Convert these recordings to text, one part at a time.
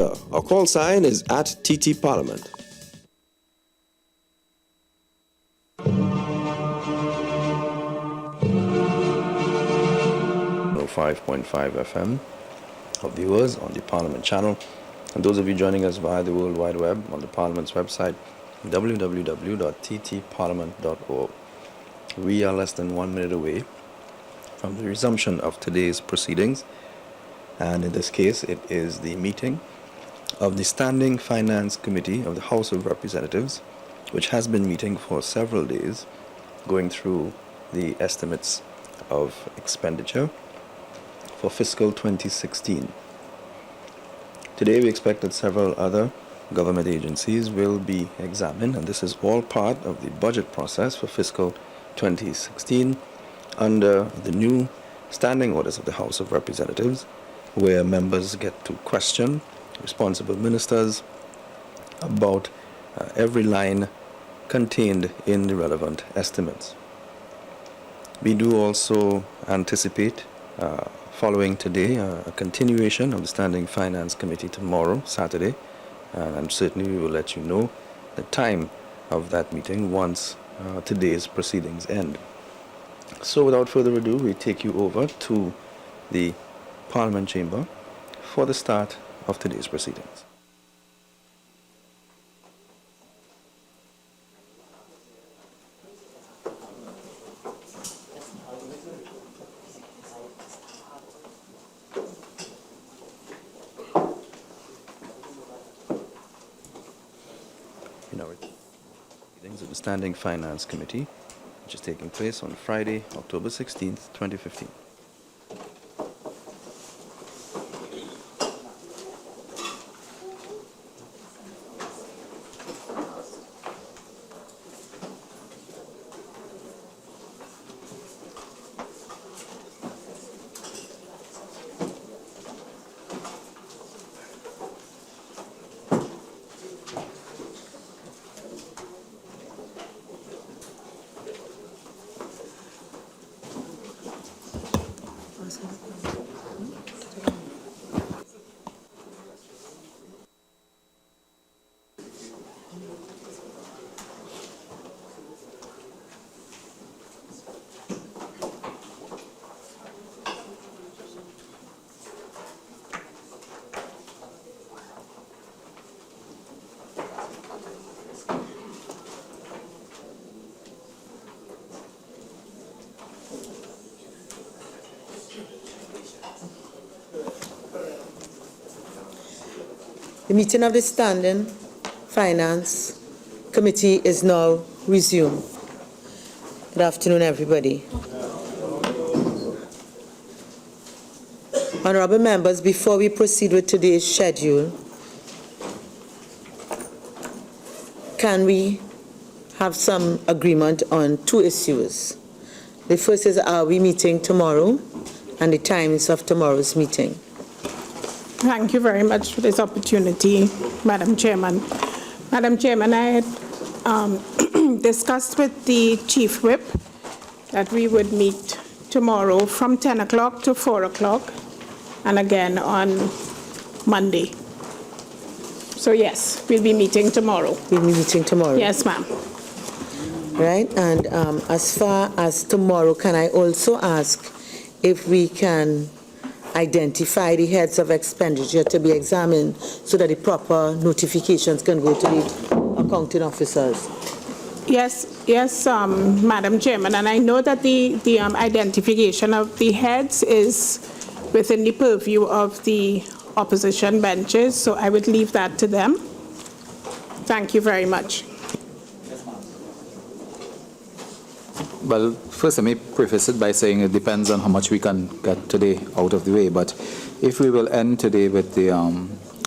Our call sign is at TT Parliament. 5.5 FM of viewers on the Parliament channel, and those of you joining us via the World Wide Web on the Parliament's website, www.ttparliament.org. We are less than 1 minute away from the resumption of today's proceedings, and in this case, it is the meeting of the Standing Finance Committee of the House of Representatives, which has been meeting for several days, going through the estimates of expenditure for fiscal 2016. Today we expect that several other government agencies will be examined, and this is all part of the budget process for fiscal 2016 under the new standing orders of the House of Representatives, where members get to question responsible ministers about every line contained in the relevant estimates. We do also anticipate following today, a continuation of the Standing Finance Committee tomorrow, Saturday, and certainly we will let you know the time of that meeting once today's proceedings end. So without further ado, we take you over to the Parliament chamber for the start of today's proceedings. Of the Standing Finance Committee, which is taking place on Friday, October 16th, 2015. The meeting of the Standing Finance Committee is now resumed. Good afternoon, everybody. Honorable members, before we proceed with today's schedule, can we have some agreement on two issues? The first is, are we meeting tomorrow, and the times of tomorrow's meeting? Thank you very much for this opportunity, Madam Chairman. Madam Chairman, I had discussed with the Chief Whip that we would meet tomorrow from 10 o'clock to 4 o'clock, and again on Monday. So yes, we'll be meeting tomorrow. We'll be meeting tomorrow? Yes, ma'am. Right, and as far as tomorrow, can I also ask if we can identify the heads of expenditure to be examined so that the proper notifications can go to the accounting officers? Yes, Madam Chairman, and I know that the identification of the heads is within the purview of the opposition benches, so I would leave that to them. Thank you very much. Well, first let me preface it by saying it depends on how much we can get today out of the way, but if we will end today with the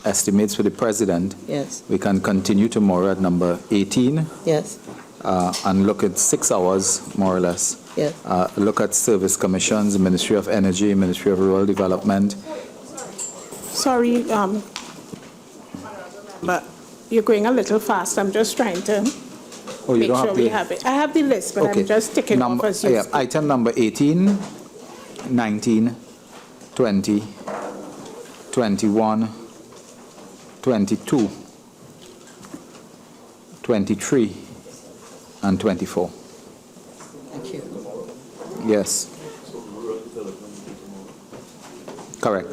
estimates for the President, yes, we can continue tomorrow at number 18, yes, and look at 6 hours, more or less. yes. Look at service commissions, Ministry of Energy, Ministry of Rural Development. Sorry, but you're going a little fast. I'm just trying to make sure we have it. I have the list, but I'm just ticking off as you speak. Item number 18, 19, 20, 21, 22, 23, and 24. Thank you. Yes. Correct.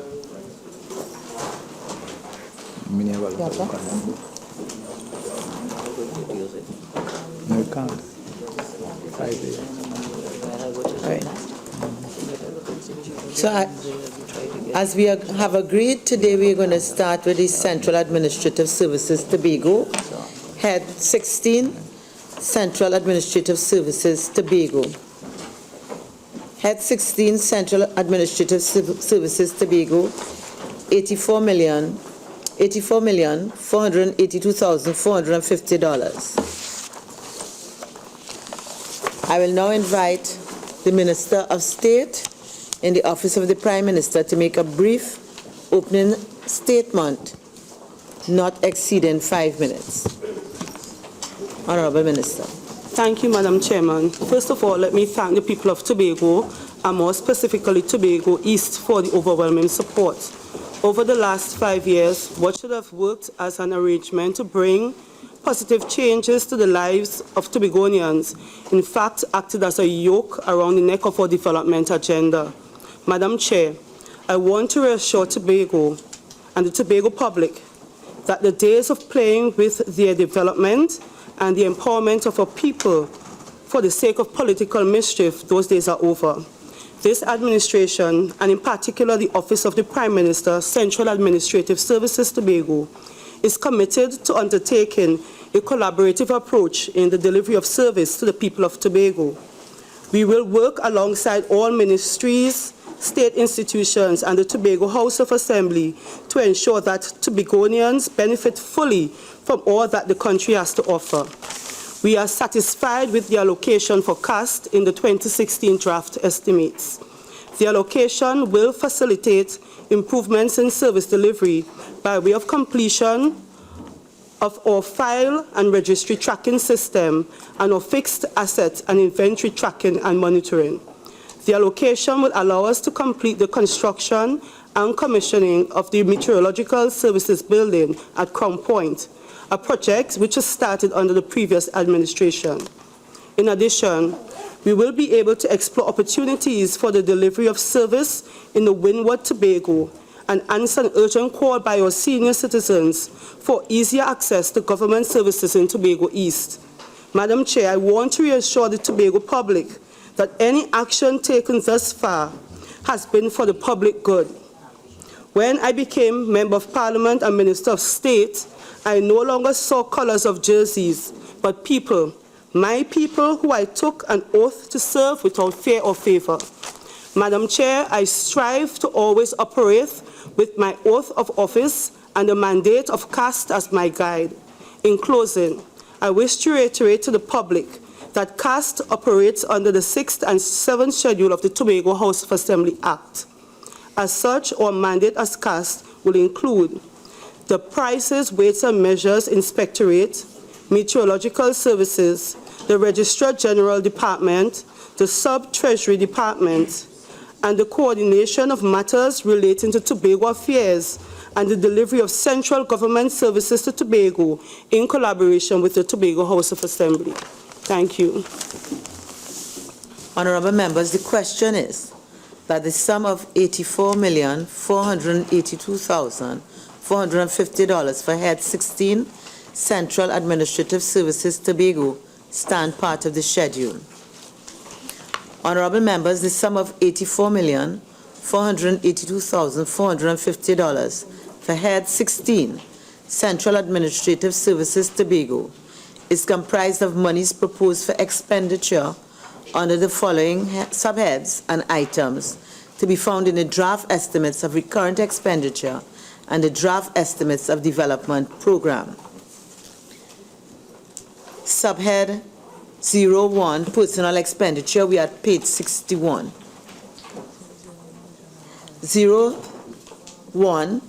No, you can't. 5 days. Right. So as we have agreed, today we're going to start with the Central Administrative Services Tobago, Head 16, Central Administrative Services Tobago. Head 16, Central Administrative Services Tobago, $84,482,450. I will now invite the Minister of State in the Office of the Prime Minister to make a brief opening statement, not exceeding 5 minutes. Honourable Minister. Thank you, Madam Chairman. First of all, let me thank the people of Tobago, and more specifically Tobago East, for the overwhelming support. Over the last 5 years, what should have worked as an arrangement to bring positive changes to the lives of Tobagonians, in fact, acted as a yoke around the neck of our development agenda. Madam Chair, I want to reassure Tobago and the Tobago public that the days of playing with their development and the empowerment of our people for the sake of political mischief, those days are over. This administration, and in particular the Office of the Prime Minister, Central Administrative Services Tobago, is committed to undertaking a collaborative approach in the delivery of service to the people of Tobago. We will work alongside all ministries, state institutions, and the Tobago House of Assembly to ensure that Tobagonians benefit fully from all that the country has to offer. We are satisfied with the allocation for CAST in the 2016 draft estimates. The allocation will facilitate improvements in service delivery by way of completion of our file and registry tracking system and our fixed asset and inventory tracking and monitoring. The allocation will allow us to complete the construction and commissioning of the Meteorological Services Building at Crown Point, a project which was started under the previous administration. In addition, we will be able to explore opportunities for the delivery of service in the Windward Tobago and answer an urgent call by our senior citizens for easier access to government services in Tobago East. Madam Chair, I want to reassure the Tobago public that any action taken thus far has been for the public good. When I became Member of Parliament and Minister of State, I no longer saw colours of jerseys, but people, my people who I took an oath to serve without fear or favour. Madam Chair, I strive to always operate with my oath of office and the mandate of CAST as my guide. In closing, I wish to reiterate to the public that CAST operates under the 6th and 7th schedule of the Tobago House of Assembly Act. As such, our mandate as CAST will include the Prices, Weights and Measures Inspectorate, Meteorological Services, the Registrar General Department, the Sub-Treasury Department, and the coordination of matters relating to Tobago affairs and the delivery of central government services to Tobago in collaboration with the Tobago House of Assembly. Thank you. Honourable members, the question is that the sum of $84,482,450 for Head 16 Central Administrative Services Tobago stand part of the schedule. Honourable members, the sum of $84,482,450 for Head 16 Central Administrative Services Tobago is comprised of monies proposed for expenditure under the following subheads and items to be found in the draft estimates of recurrent expenditure and the draft estimates of development program. Subhead 01, personal expenditure, we are at page 61. 01,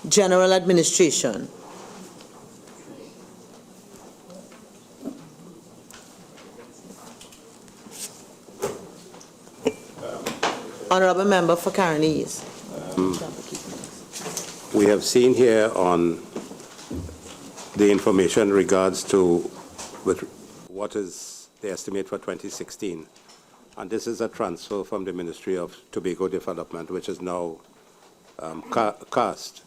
general administration. Honourable Member for Carneys. We have seen here on the information regards to what is the estimate for 2016. And this is a transfer from the Ministry of Tobago Development, which is now cast.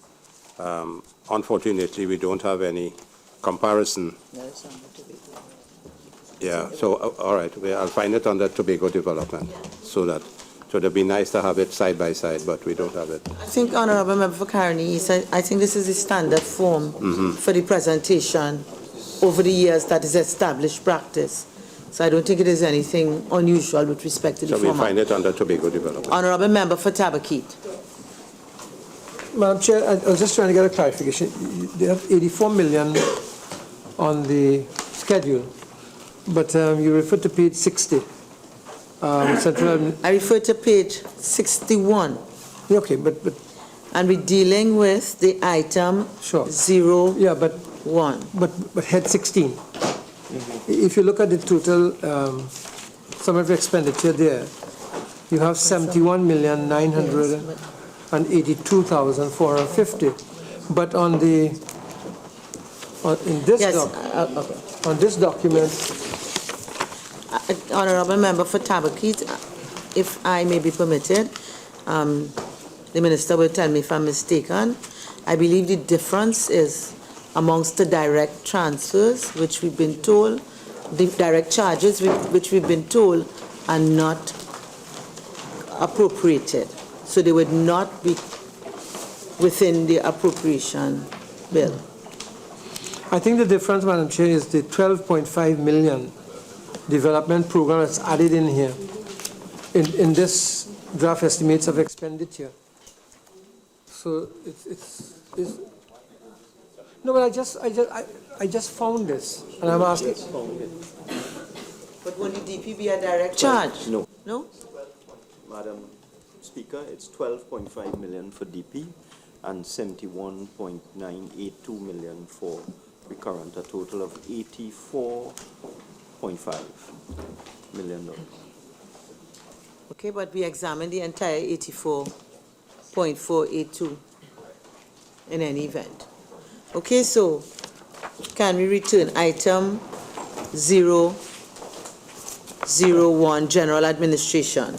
Unfortunately, we don't have any comparison. Yeah, so, all right, I'll find it under Tobago Development, so it'd be nice to have it side by side, but we don't have it. I think, Honorable Member for Carney, I think this is the standard form for the presentation over the years that is established practice. So I don't think it is anything unusual with respect to the So we'll format. find it under Tobago Development. Honorable Member for Tabaquit. Madam Chair, I was just trying to get a clarification. They have 84 million on the schedule, but you refer to page 60. Central. I refer to page 61. Okay, but And we're dealing with the item Sure. 01. yeah, but head 16. If you look at the total sum of expenditure there, you have 71,982,450. But on the in this Yes, okay. On this document, Honorable Member for Tabaquit, if I may be permitted, the Minister will tell me if I'm mistaken. I believe the difference is amongst the direct transfers, which we've been told, the direct charges, which we've been told are not appropriated. So they would not be within the appropriation bill. I think the difference, Madam Chair, is the 12.5 million development program that's added in here, in this draft estimates of expenditure. So it's no, but I just found this, and I'm asking. But will the DP be a direct charge? No. No? Madam Speaker, it's 12.5 million for DP and 71.982 million for recurrent, a total of $84.5 million. Okay, but we examined the entire 84.482 in any event. Okay, so can we return item 001, General Administration?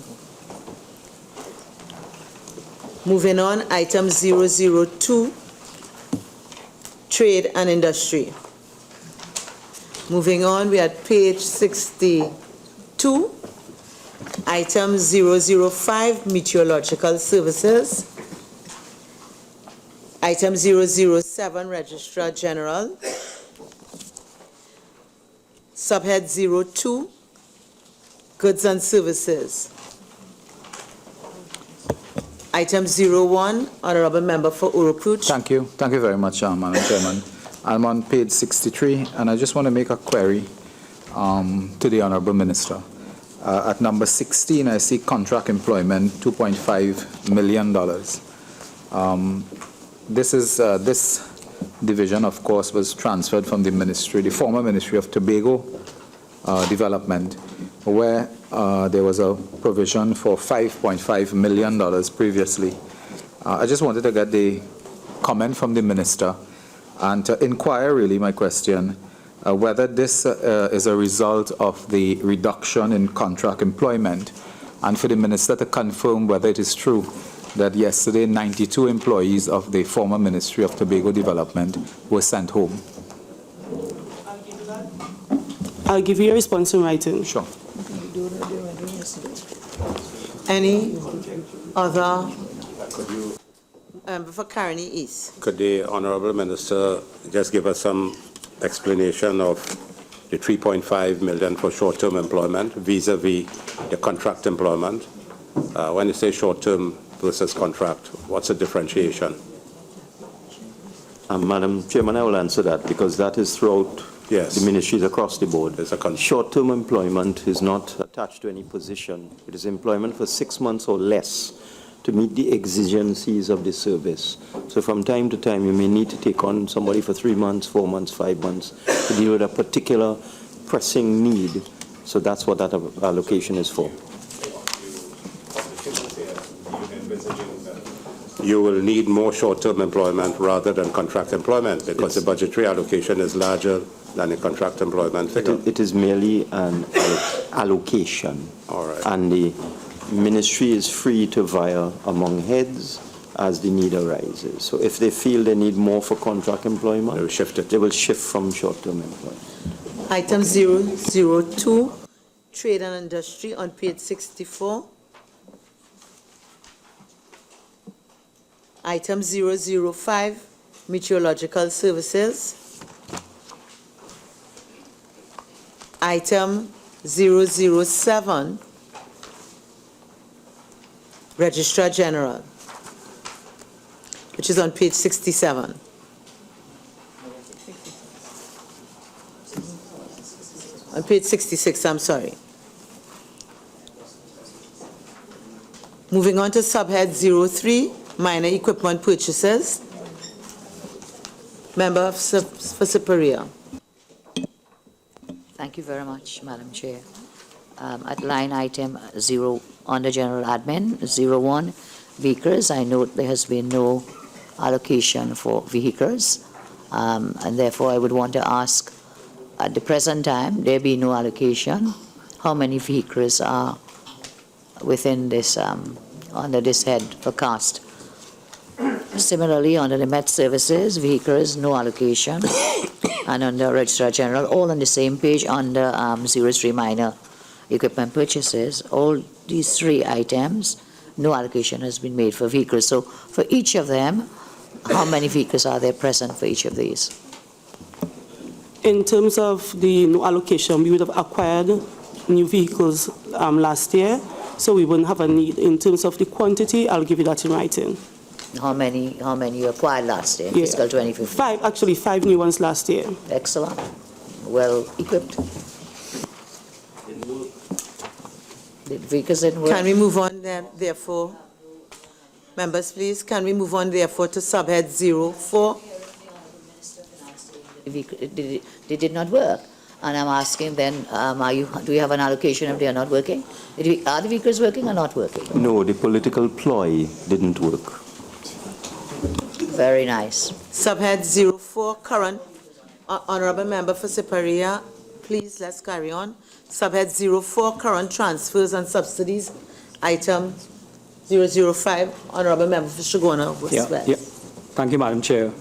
Moving on, item 002, Trade and Industry. Moving on, we are at page 62, item 005, Meteorological Services. Item 007, Registrar General. Subhead 02, Goods and Services. Item 01, Honorable Member for Urupuch. Thank you very much, Madam Chairman. I'm on page 63, and I just want to make a query to the Honorable Minister. At number 16, I see contract employment, $2.5 million. This division, of course, was transferred from the former Ministry of Tobago Development, where there was a provision for $5.5 million previously. I just wanted to get the comment from the Minister and to inquire, really, my question, whether this is a result of the reduction in contract employment, and for the Minister to confirm whether it is true that yesterday 92 employees of the former Ministry of Tobago Development were sent home. I'll give you a response in writing. Sure. Any other? For Carney East. Could the Honorable Minister just give us some explanation of the 3.5 million for short-term employment vis-a-vis the contract employment? When you say short-term versus contract, what's the differentiation? Madam Chairman, I will answer that because that is throughout Yes. the ministries across the board. There's a Short-term employment is not attached to any position. It is employment for 6 months or less to meet the exigencies of the service. So from time to time, you may need to take on somebody for 3 months, 4 months, 5 months to deal with a particular pressing need. So that's what that allocation is for. you will need more short-term employment rather than contract employment because the budgetary allocation is larger than the contract employment figure. It is merely an allocation. All right. And the ministry is free to via among heads as the need arises. So if they feel they need more for contract employment, They will shift it. They will shift from short-term employment. Item 002, trade and industry on page 64. Item 005, meteorological services. Item 007, Registrar General, which is on page 67. On page 66, I'm sorry. Moving on to subhead 03, minor equipment purchases. Member for Superior. Thank you very much, Madam Chair. At line item 0 under General Admin, 01, vehicles, I note there has been no allocation for vehicles, and therefore I would want to ask, at the present time, there be no allocation, how many vehicles are within this, under this head for cost? Similarly, under the Met Services, vehicles, no allocation. And under Registrar General, all on the same page under 03 minor equipment purchases, all these three items, no allocation has been made for vehicles. So for each of them, how many vehicles are there present for each of these? In terms of the no allocation, we would have acquired new vehicles last year, so we wouldn't have a need. In terms of the quantity, I'll give you that in writing. How many you acquired last year, Yeah. fiscal 2015? Five new ones last year. Excellent. Well equipped. The vehicles didn't work? Can we move on then, therefore? Members, please, can we move on therefore to subhead 04? They did not work. And I'm asking then, do you have an allocation if they are not working? Are the vehicles working or not working? No, the political ploy didn't work. Very nice. Subhead 04, current, Honorable Member for Superior, please, let's carry on. Subhead 04, current transfers and subsidies. Item 005, Honorable Member for Shagona West. Yeah. Thank you, Madam Chair.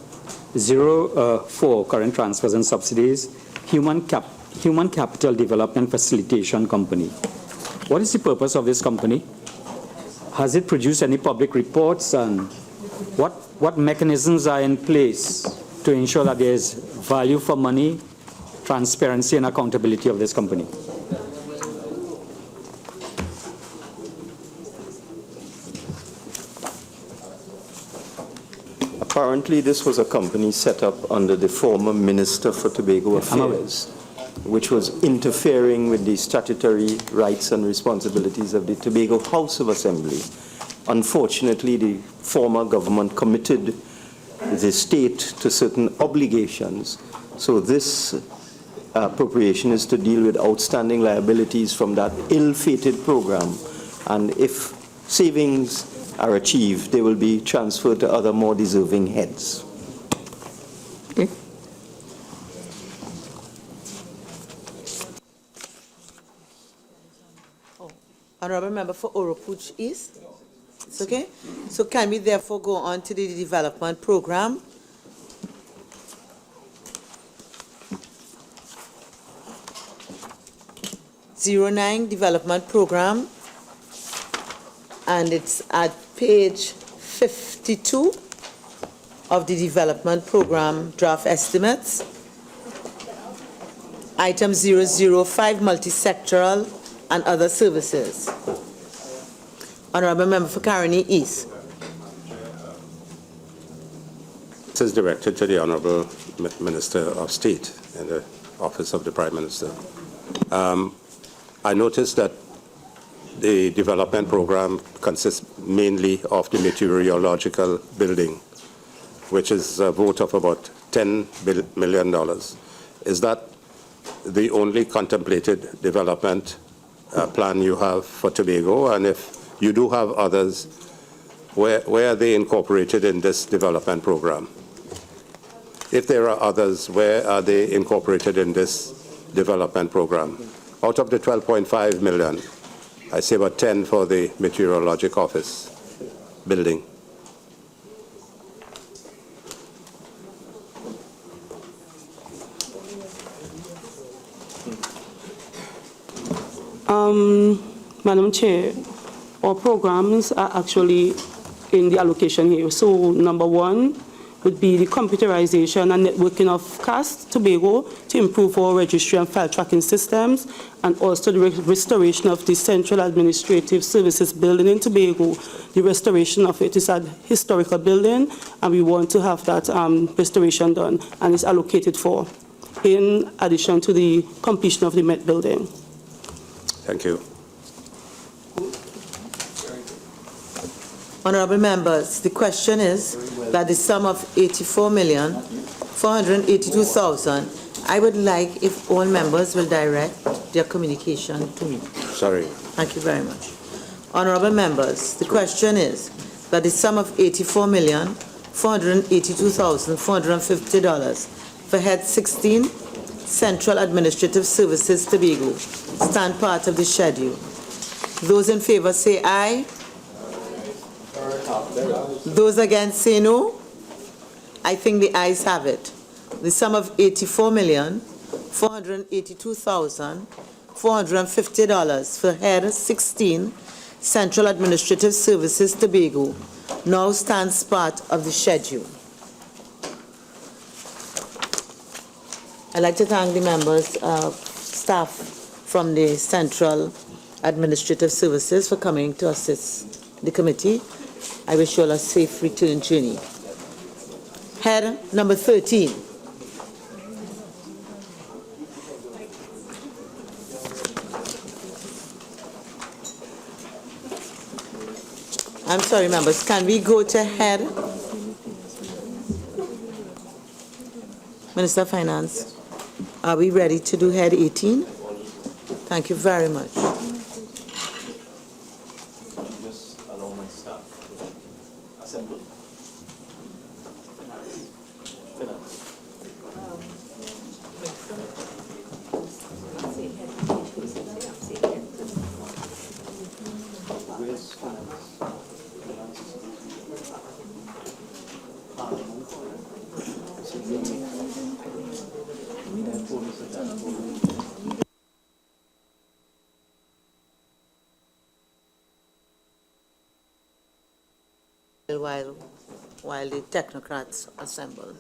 04, current transfers and subsidies, Human Capital Development Facilitation Company. What is the purpose of this company? Has it produced any public reports, and what mechanisms are in place to ensure that there is value for money, transparency and accountability of this company? Apparently, this was a company set up under the former Minister for Tobago Affairs, which was interfering with the statutory rights and responsibilities of the Tobago House of Assembly. Unfortunately, the former government committed the state to certain obligations. So this appropriation is to deal with outstanding liabilities from that ill-fated program. And if savings are achieved, they will be transferred to other more deserving heads. Okay. Honorable Member for Oropuch East. It's okay? So can we therefore go on to the development program? '09 development program, and it's at page 52 of the development program draft estimates. Item 005, multi-sectoral and other services. Honorable Member for Caroni East. This is directed to the Honorable Minister of State in the Office of the Prime Minister. I noticed that the development program consists mainly of the meteorological building, which is a vote of about $10 million. Is that the only contemplated development plan you have for Tobago? And if you do have others, where are they incorporated in this development program? If there are others, where are they incorporated in this development program? Out of the 12.5 million, I say about 10 for the meteorologic office building. Madam Chair, our programs are actually in the allocation here. So number one would be the computerization and networking of CAST Tobago to improve our registry and file tracking systems, and also the restoration of the Central Administrative Services building in Tobago. The restoration of it is a historical building, and we want to have that restoration done, and it's allocated for, in addition to the completion of the Met building. Thank you. Honorable members, the question is that the sum of 84,482,000, I would like if all members will direct their communication to me. Sorry. Thank you very much. Honorable members, the question is that the sum of $84,482,450 for Head 16, Central Administrative Services, Tobago, stand part of the schedule. Those in favor say aye. Those against say no. I think the ayes have it. The sum of $84,482,450 for Head 16, Central Administrative Services, Tobago, now stands part of the schedule. I'd like to thank the members, staff from the Central Administrative Services for coming to assist the committee. I wish you all a safe return journey. Head number 13. I'm sorry, members, can we go to head? Minister of Finance, are we ready to do head 18? Thank you very much. While the technocrats assemble.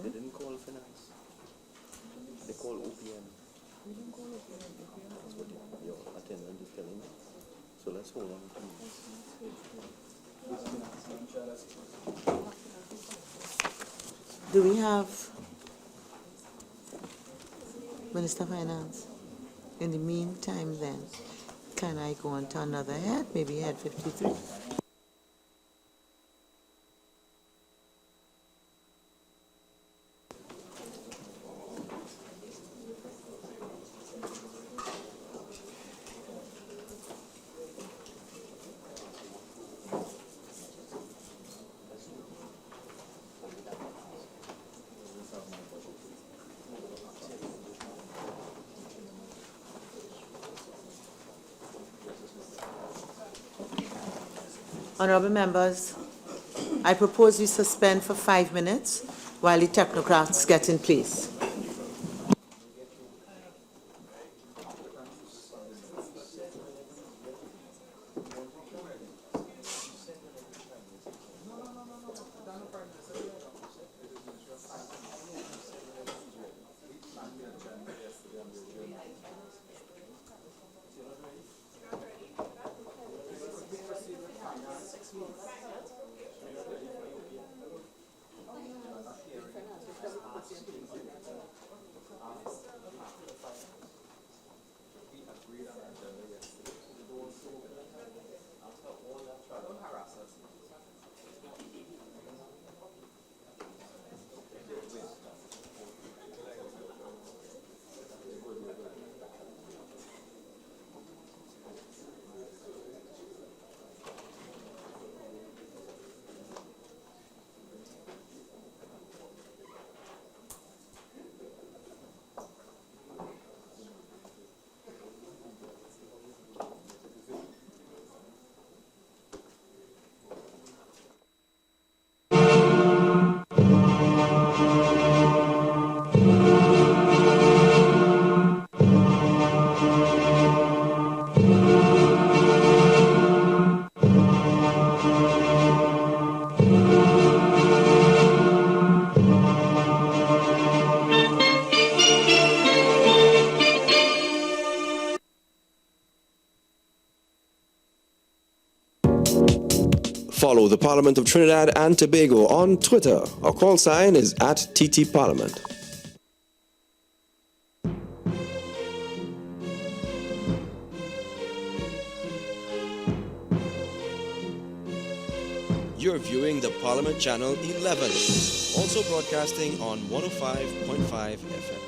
They didn't call finance. They call OPM. We didn't call OPM. That's what your attendant is telling me. So let's hold on to it. Do we have Minister of Finance? In the meantime then, can I go on to another head, maybe head 53? Honorable members, I propose we suspend for 5 minutes while the technocrats get in place. Follow the Parliament of Trinidad and Tobago on Twitter. Our call sign is @TTParliament. You're viewing the Parliament Channel 11, also broadcasting on 105.5 FM.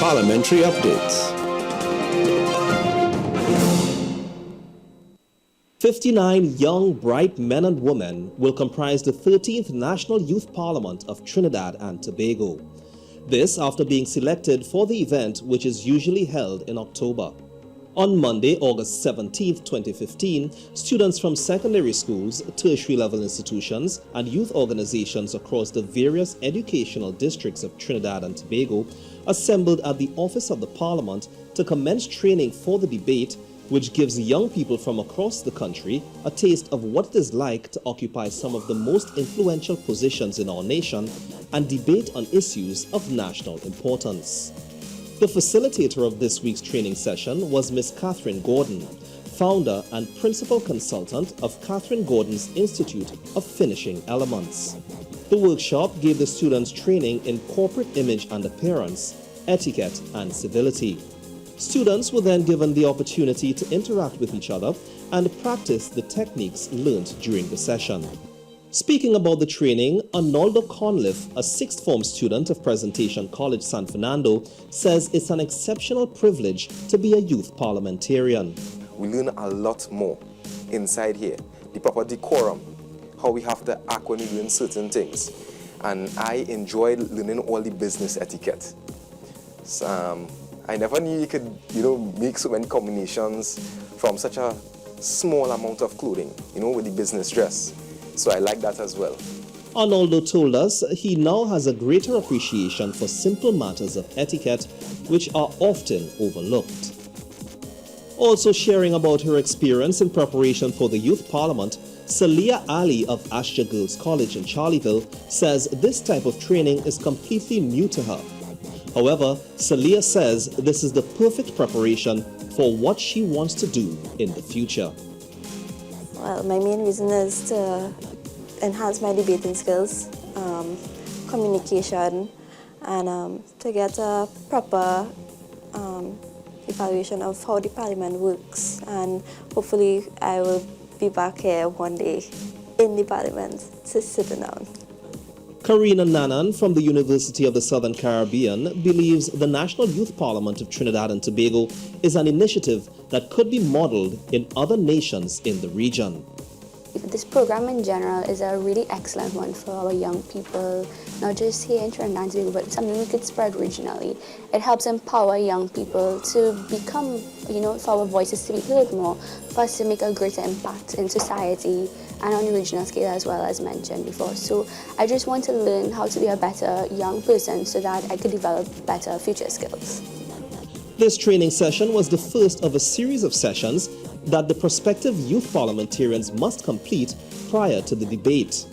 Parliamentary updates. 59 young, bright men and women will comprise the 13th National Youth Parliament of Trinidad and Tobago. This after being selected for the event, which is usually held in October. On Monday, August 17, 2015, students from secondary schools, tertiary level institutions, and youth organizations across the various educational districts of Trinidad and Tobago assembled at the office of the Parliament to commence training for the debate, which gives young people from across the country a taste of what it is like to occupy some of the most influential positions in our nation and debate on issues of national importance. The facilitator of this week's training session was Ms. Catherine Gordon, founder and principal consultant of Catherine Gordon's Institute of Finishing Elements. The workshop gave the students training in corporate image and appearance, etiquette and civility. Students were then given the opportunity to interact with each other and practice the techniques learnt during the session. Speaking about the training, Arnoldo Conliffe, a sixth form student of Presentation College San Fernando, says it's an exceptional privilege to be a youth parliamentarian. We learn a lot more inside here. The proper decorum, how we have to act when we learn certain things. And I enjoyed learning all the business etiquette. I never knew you could, make so many combinations from such a small amount of clothing, with the business dress. So I like that as well. Arnoldo told us he now has a greater appreciation for simple matters of etiquette, which are often overlooked. Also sharing about her experience in preparation for the Youth Parliament, Salia Ali of Astor Girls College in Charleville says this type of training is completely new to her. However, Salia says this is the perfect preparation for what she wants to do in the future. Well, my main reason is to enhance my debating skills, communication, and to get a proper evaluation of how the Parliament works. And hopefully I will be back here one day in the Parliament to sit down. Karina Nanan from the University of the Southern Caribbean believes the National Youth Parliament of Trinidad and Tobago is an initiative that could be modeled in other nations in the region. This program in general is a really excellent one for our young people, not just here in Trinidad and Tobago, but something we could spread regionally. It helps empower young people to become, for our voices to be heard more, for us to make a greater impact in society and on the regional scale as well, as mentioned before. So I just want to learn how to be a better young person so that I could develop better future skills. This training session was the first of a series of sessions that the prospective youth parliamentarians must complete prior to the debate.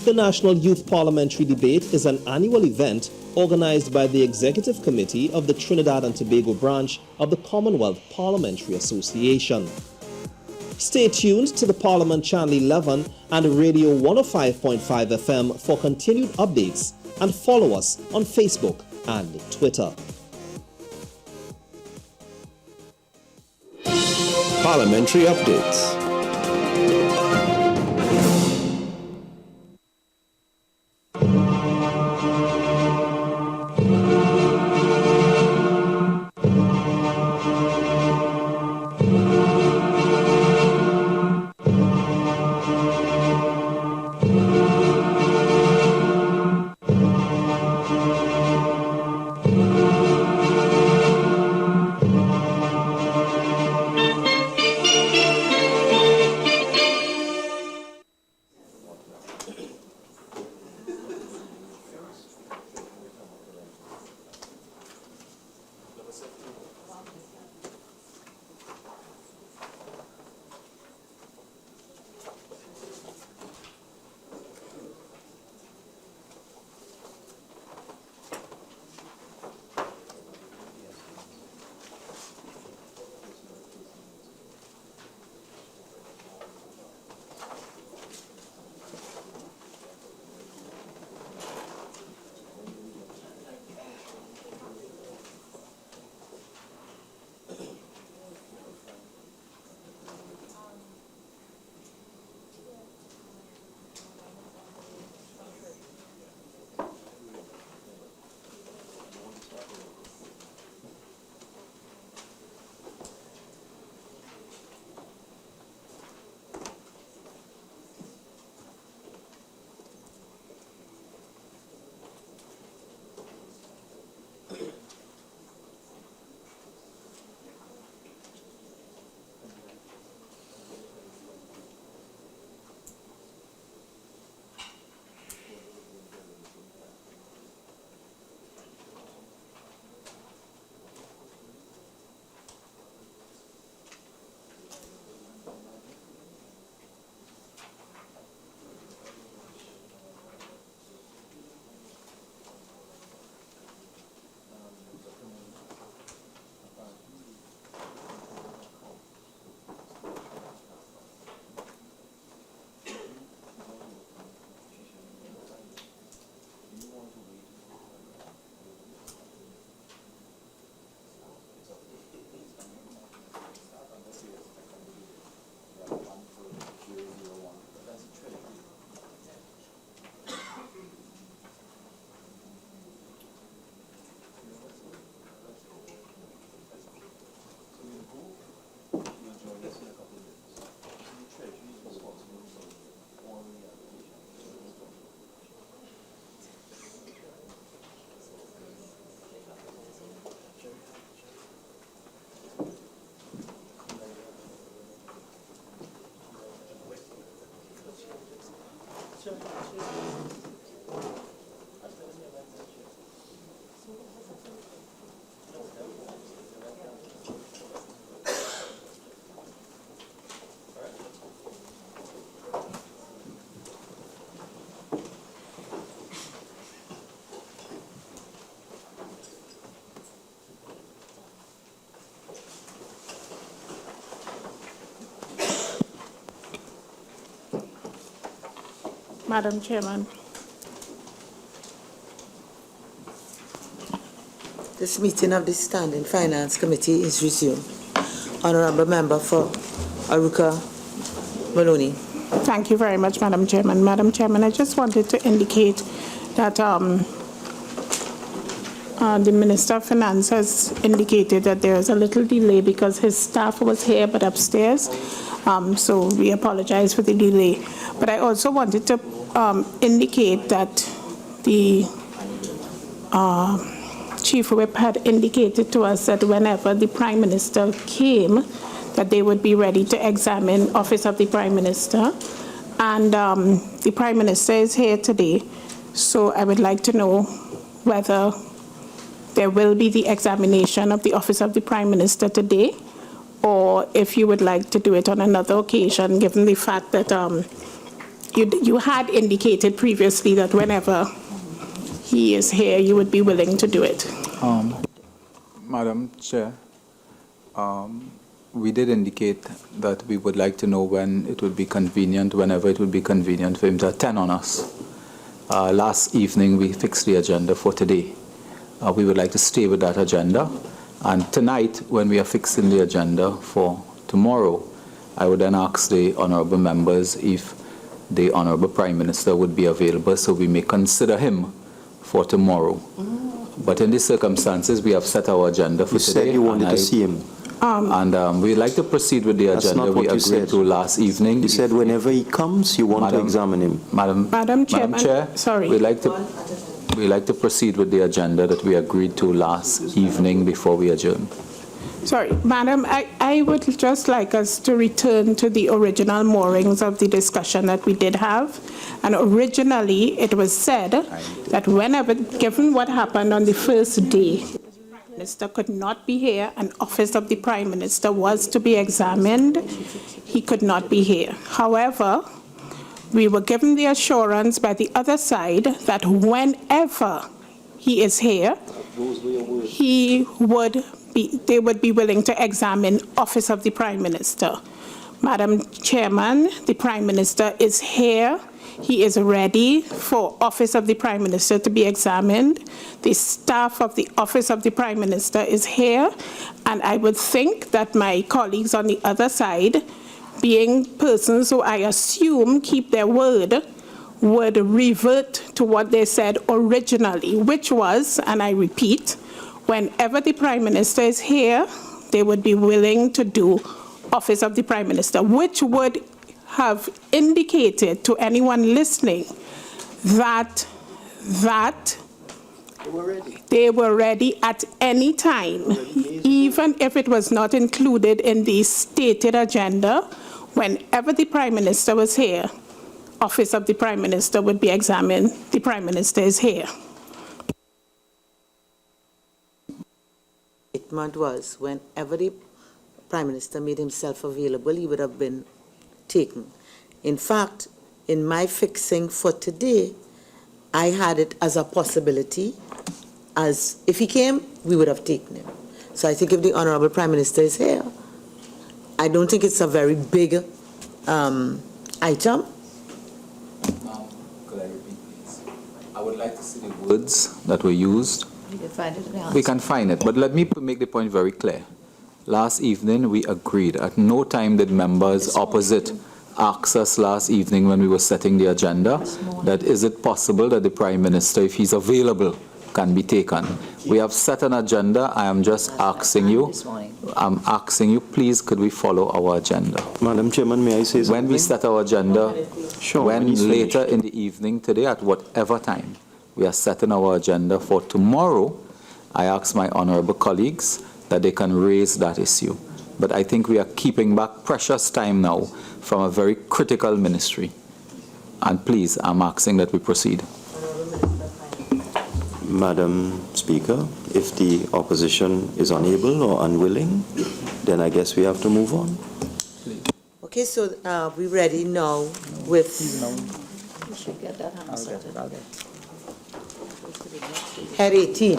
The National Youth Parliamentary Debate is an annual event organized by the Executive Committee of the Trinidad and Tobago branch of the Commonwealth Parliamentary Association. Stay tuned to the Parliament Channel 11 and Radio 105.5 FM for continued updates, and follow us on Facebook and Twitter. Parliamentary updates. Madam Chairman. This meeting of the Standing Finance Committee is resumed. Honourable Member for Aruka Maloney. Thank you very much, Madam Chairman. Madam Chairman, I just wanted to indicate that the Minister of Finance has indicated that there is a little delay because his staff was here but upstairs. So we apologize for the delay. But I also wanted to indicate that the Chief Whip had indicated to us that whenever the Prime Minister came, that they would be ready to examine Office of the Prime Minister. And the Prime Minister is here today. So I would like to know whether there will be the examination of the Office of the Prime Minister today, or if you would like to do it on another occasion, given the fact that you had indicated previously that whenever he is here, you would be willing to do it. Madam Chair, we did indicate that we would like to know when it would be convenient, whenever it would be convenient for him to attend on us. Last evening, we fixed the agenda for today. We would like to stay with that agenda. And tonight, when we are fixing the agenda for tomorrow, I would then ask the honourable members if the Honourable Prime Minister would be available so we may consider him for tomorrow. But in these circumstances, we have set our agenda for today. You said you wanted to see him. And we'd like to proceed with the agenda we agreed to last evening. You said whenever he comes, you want to examine him. Madam Chairman, Chair, sorry. we'd like to proceed with the agenda that we agreed to last evening before we adjourn. Sorry, Madam, I would just like us to return to the original moorings of the discussion that we did have. And originally, it was said that whenever, given what happened on the first day, the Prime Minister could not be here and Office of the Prime Minister was to be examined, he could not be here. However, we were given the assurance by the other side that whenever he is here, they would be willing to examine Office of the Prime Minister. Madam Chairman, the Prime Minister is here. He is ready for Office of the Prime Minister to be examined. The staff of the Office of the Prime Minister is here. And I would think that my colleagues on the other side, being persons who I assume keep their word, would revert to what they said originally, which was, and I repeat, whenever the Prime Minister is here, they would be willing to do Office of the Prime Minister, which would have indicated to anyone listening that they were ready at any time, even if it was not included in the stated agenda. Whenever the Prime Minister was here, Office of the Prime Minister would be examined. The Prime Minister is here. Statement was whenever the Prime Minister made himself available, he would have been taken. In fact, in my fixing for today, I had it as a possibility, as if he came, we would have taken him. So I think if the Honourable Prime Minister is here, I don't think it's a very big item. Could I repeat, please? I would like to see the words that were used. You can find it in the answer. We can find it, but let me make the point very clear. Last evening, we agreed. At no time did members opposite ask us last evening when we were setting the agenda that is it possible that the Prime Minister, if he's available, can be taken. We have set an agenda. I am just asking you, please, could we follow our agenda? Madam Chairman, may I say something? When we set our agenda, Sure, when later in the evening today, at whatever time, we are setting our agenda for tomorrow, I ask my honourable colleagues that they can raise that issue. But I think we are keeping back precious time now from a very critical ministry. And please, I'm asking that we proceed. Madam Speaker, if the opposition is unable or unwilling, then I guess we have to move on. Okay, so we're ready now with You should get that answer. Head 18,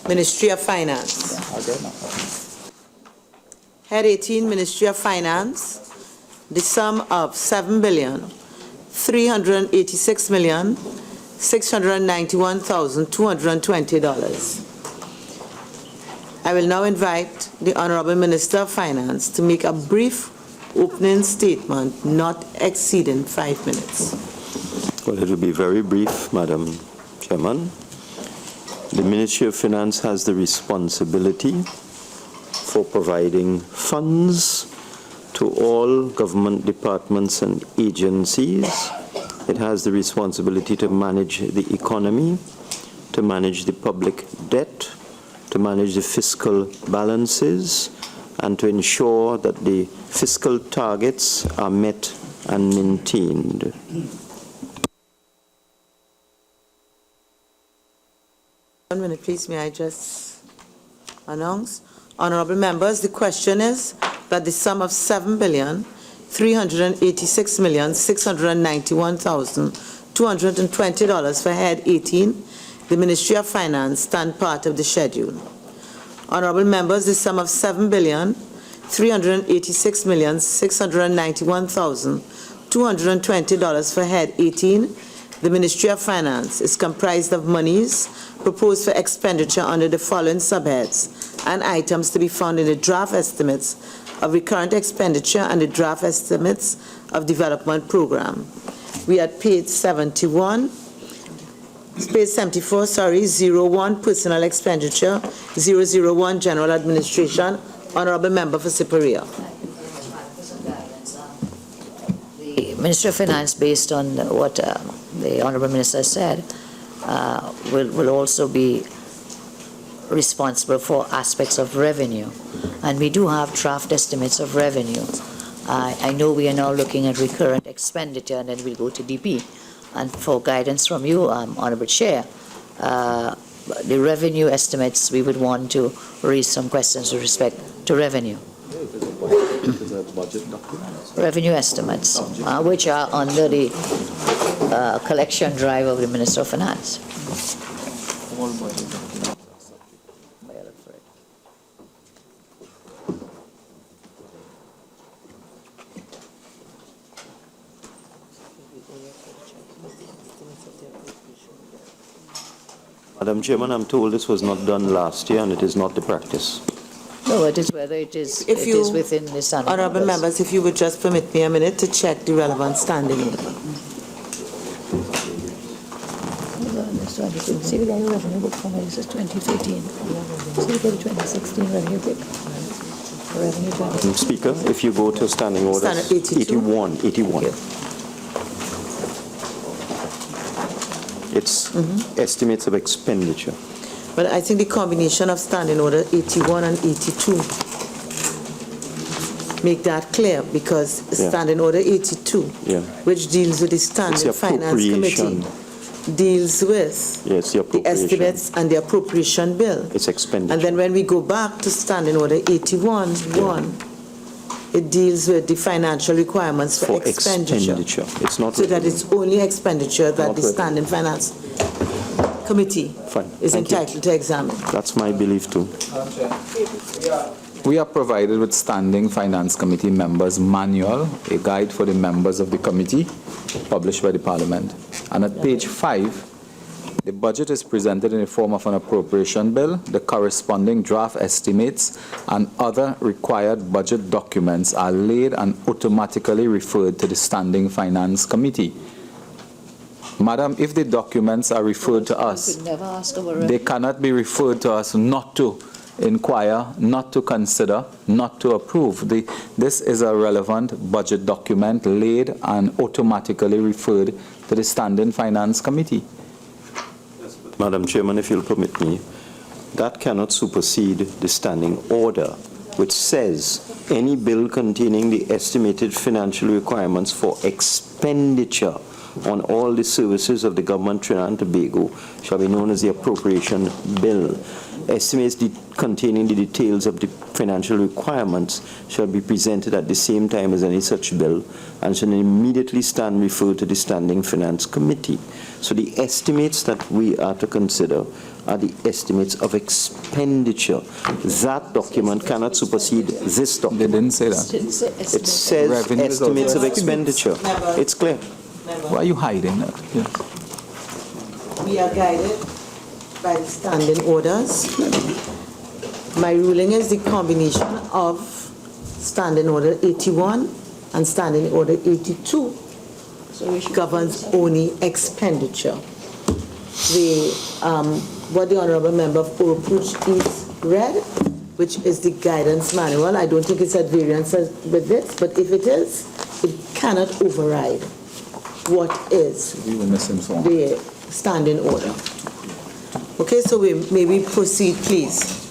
Ministry of Finance. Head 18, Ministry of Finance, the sum of 7,500,000 $386,691,220. I will now invite the Honorable Minister of Finance to make a brief opening statement, not exceeding 5 minutes. Well, it will be very brief, Madam Chairman. The Ministry of Finance has the responsibility for providing funds to all government departments and agencies. It has the responsibility to manage the economy, to manage the public debt, to manage the fiscal balances, and to ensure that the fiscal targets are met and maintained. One minute, please. May I just announce? Honorable members, the question is that the sum of $7,386,691,220 for head 18, the Ministry of Finance, stand part of the schedule. Honorable members, the sum of $7,386,691,220 for head 18, the Ministry of Finance, is comprised of monies proposed for expenditure under the following subheads and items to be found in the draft estimates of recurrent expenditure and the draft estimates of development program. We at page 71. Page 74, 01, personal expenditure, 001, general administration. Honorable Member for Siparia. The Ministry of Finance, based on what the Honorable Minister said, will also be responsible for aspects of revenue. And we do have draft estimates of revenue. I know we are now looking at recurrent expenditure, and then we'll go to DP. And for guidance from you, Honorable Chair, the revenue estimates, we would want to raise some questions with respect to revenue. Revenue estimates, which are under the collection drive of the Minister of Finance. Madam Chairman, I'm told this was not done last year, and it is not the practice. No, it is whether it is within the standard. Honorable members, if you would just permit me a minute to check the relevant standing order. See the revenue book for me, this is 2013. See the 2016 revenue book. Revenue Speaker, if you go to standing order, Standard 82. 81. It's estimates of expenditure. But I think the combination of standing order 81 and 82 make that clear, because standing order 82, which deals with the standing finance committee, deals with the estimates and the appropriation bill. It's expenditure. And then when we go back to standing order 81, it deals with the financial requirements for expenditure. It's not so that it's only expenditure that the standing finance committee is entitled to examine. That's my belief too. We are provided with Standing Finance Committee members' manual, a guide for the members of the committee, published by the Parliament. And at page 5, the budget is presented in the form of an appropriation bill. The corresponding draft estimates and other required budget documents are laid and automatically referred to the Standing Finance Committee. Madam, if the documents are referred to us, they cannot be referred to us not to inquire, not to consider, not to approve. This is a relevant budget document laid and automatically referred to the Standing Finance Committee. Madam Chairman, if you'll permit me, that cannot supersede the standing order, which says any bill containing the estimated financial requirements for expenditure on all the services of the government Trinidad and Tobago shall be known as the Appropriation Bill. Estimates containing the details of the financial requirements shall be presented at the same time as any such bill and shall immediately stand referred to the Standing Finance Committee. So the estimates that we are to consider are the estimates of expenditure. That document cannot supersede this document. They didn't say that. It says estimates of expenditure. It's clear. Why are you hiding that? Yes. We are guided by the standing orders. My ruling is the combination of Standing Order 81 and Standing Order 82 governs only expenditure. What the Honorable Member for Appropriation read, which is the guidance manual, I don't think it's at variance with this, but if it is, it cannot override what is the standing order. Okay, so we maybe proceed, please.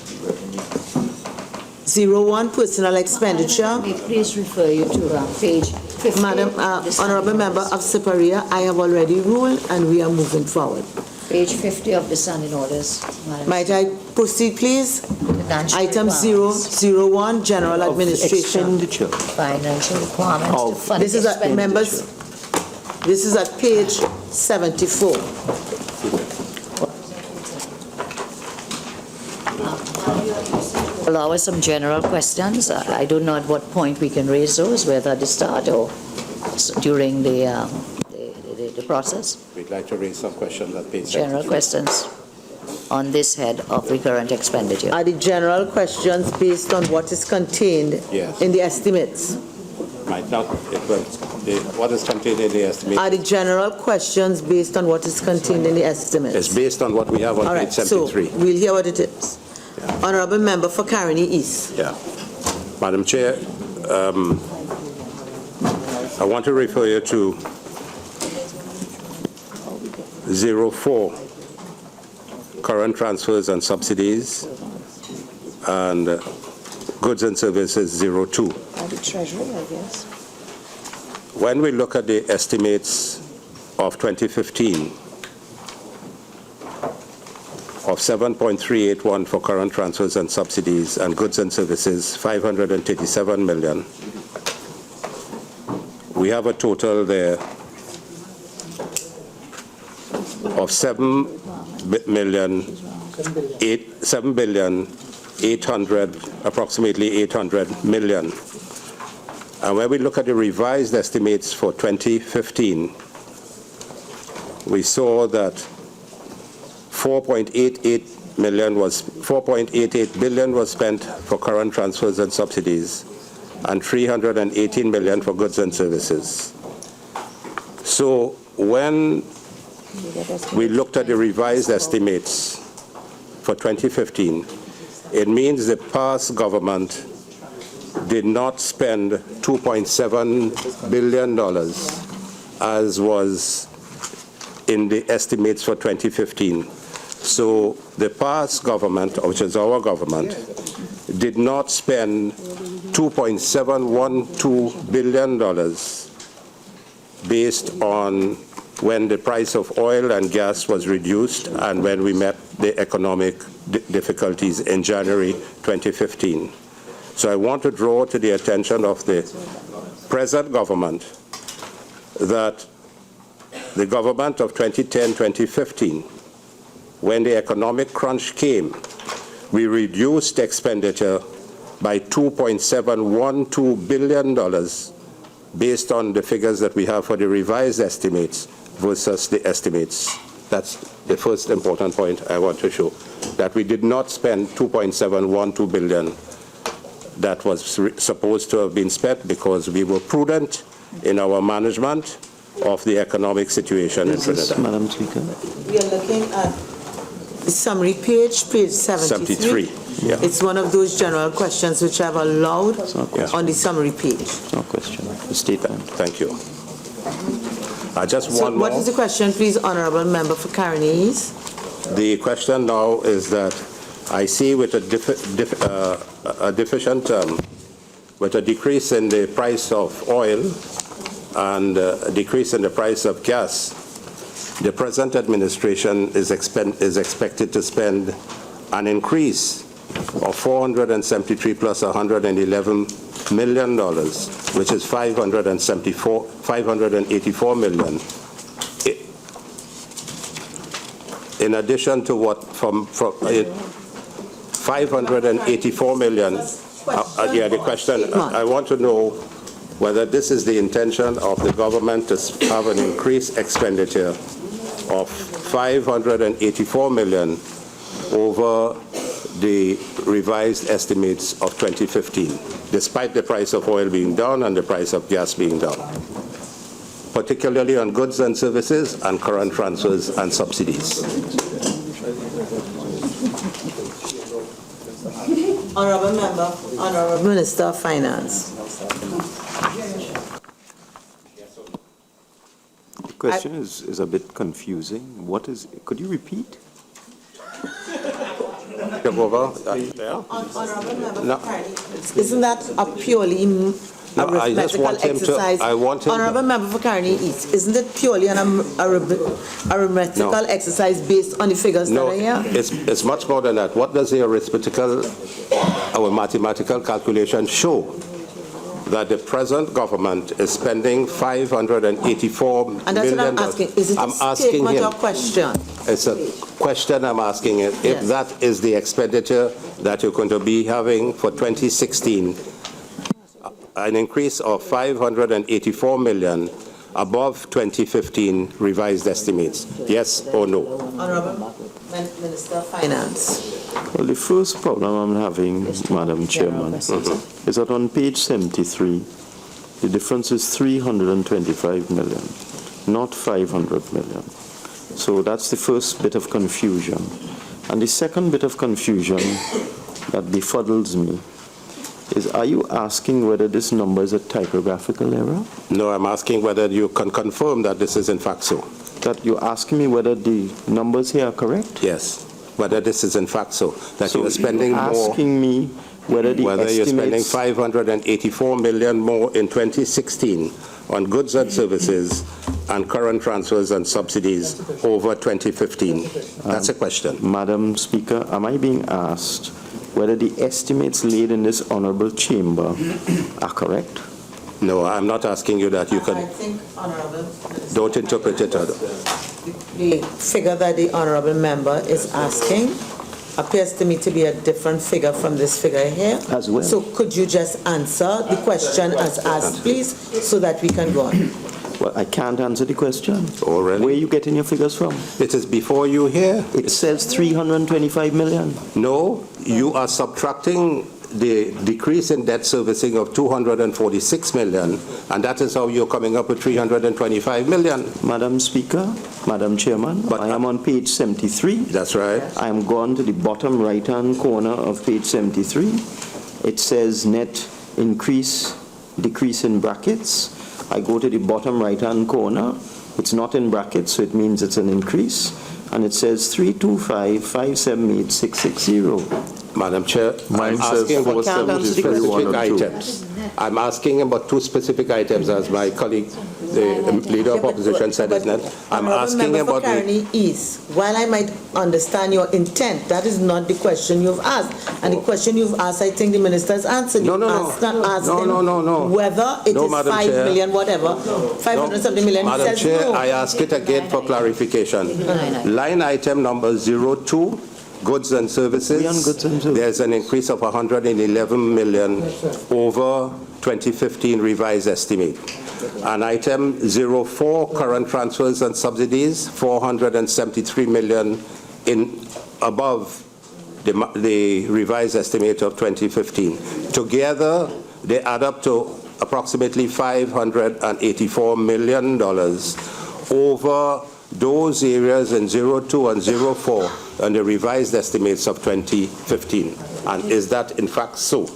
01, personal expenditure. May I please refer you to page 50. Madam Honorable Member of Siparia, I have already ruled and we are moving forward. Page 50 of the standing orders, Madam. Might I proceed, please? Item 001, general administration. Expenditure. Financial requirements to fund This is at members. This is at page 74. Allow us some general questions. I don't know at what point we can raise those, whether at the start or during the process. We'd like to raise some questions at page 73. General questions on this head of recurrent expenditure. Are the general questions based on what is contained in the estimates? Might not. What is contained in the estimate? Are the general questions based on what is contained in the estimates? It's based on what we have on page 73. So we'll hear what it is. Honorable Member for Caroni East. Yeah. Madam Chair, I want to refer you to 04, current transfers and subsidies, and goods and services 02. The Treasury, I guess. When we look at the estimates of 2015, of 7.381 for current transfers and subsidies and goods and services, 537 million. We have a total there of 7 billion 800, approximately 800 million. And when we look at the revised estimates for 2015, we saw that 4.88 billion was spent for current transfers and subsidies, and 318 million for goods and services. So when we looked at the revised estimates for 2015, it means the past government did not spend $2.7 billion as was in the estimates for 2015. So the past government, which is our government, did not spend $2.712 billion based on when the price of oil and gas was reduced and when we met the economic difficulties in January 2015. So I want to draw to the attention of the present government that the government of 2010-2015, when the economic crunch came, we reduced expenditure by $2.712 billion based on the figures that we have for the revised estimates versus the estimates. That's the first important point I want to show, that we did not spend $2.712 billion that was supposed to have been spent because we were prudent in our management of the economic situation in Trinidad. Madam Speaker. We are looking at the summary page 73. Yeah. It's one of those general questions which I've allowed on the summary page. No question. The statement. Thank you. Just So one what more. is the question, please, Honorable Member for Caroni East? The question now is that I see with a with a decrease in the price of oil and a decrease in the price of gas, the present administration is expected to spend an increase of 473 plus 111 $1 million, which is 584 million. In addition to what from 584 million, the question, I want to know whether this is the intention of the government to have an increased expenditure of 584 million over the revised estimates of 2015, despite the price of oil being down and the price of gas being down, particularly on goods and services and current transfers and subsidies. Honourable Member, Honourable Minister of Finance. The question is a bit confusing. What is, could you repeat? Honourable Member, isn't that a purely arithmetical exercise? Honourable Member for Carney East, isn't it purely an arithmetical exercise based on the figures that are here? It's much more than that. What does the arithmetical or mathematical calculation show? That the present government is spending $584 million. And that's what I'm asking. Is it a statement or question? It's a question I'm asking him. If that is the expenditure that you're going to be having for 2016, an increase of $584 million above 2015 revised estimates, yes or no? Honourable Minister of Finance. Well, the first problem I'm having, Madam Chairman, is that on page 73, the difference is 325 million, not 500 million. So that's the first bit of confusion. And the second bit of confusion that befuddles me is, are you asking whether this number is a typographical error? No, I'm asking whether you can confirm that this is in fact so. That you're asking me whether the numbers here are correct? Yes, whether this is in fact so. That so you're spending you're asking more, me whether the whether you're spending estimates... 584 million more in 2016 on goods and services and current transfers and subsidies over 2015. That's a question. Madam Speaker, am I being asked whether the estimates laid in this honourable chamber are correct? No, I'm not asking you that. You can. I think, Honourable, Don't interpret it. the figure that the Honourable Member is asking appears to me to be a different figure from this figure here. As well. So could you just answer the question as asked, please, so that we can go on? Well, I can't answer the question. Already? Where are you getting your figures from? It is before you here. It says 325 million. No, you are subtracting the decrease in debt servicing of 246 million, and that is how you're coming up with 325 million. Madam Speaker, Madam Chairman, but I am on page 73. That's right. I am gone to the bottom right-hand corner of page 73. It says net increase, decrease in brackets. I go to the bottom right-hand corner. It's not in brackets, so it means it's an increase. And it says 325,578,660. Madam Chair, I'm asking about specific items. I'm asking about two specific items, as my colleague, the Leader of Opposition said, isn't it? I'm asking about the... Carney East, while I might understand your intent, that is not the question you've asked. And the question you've asked, I think the Minister has answered. No. Whether it is 5 million, whatever, 570 million. Madam Chair, I ask it again for clarification. Line item number 02. Goods and services, there's an increase of 111 million over 2015 revised estimate. And item 04, current transfers and subsidies, 473 million above the revised estimate of 2015. Together, they add up to approximately $584 million over those areas in 02 and 04 and the revised estimates of 2015. And is that in fact so?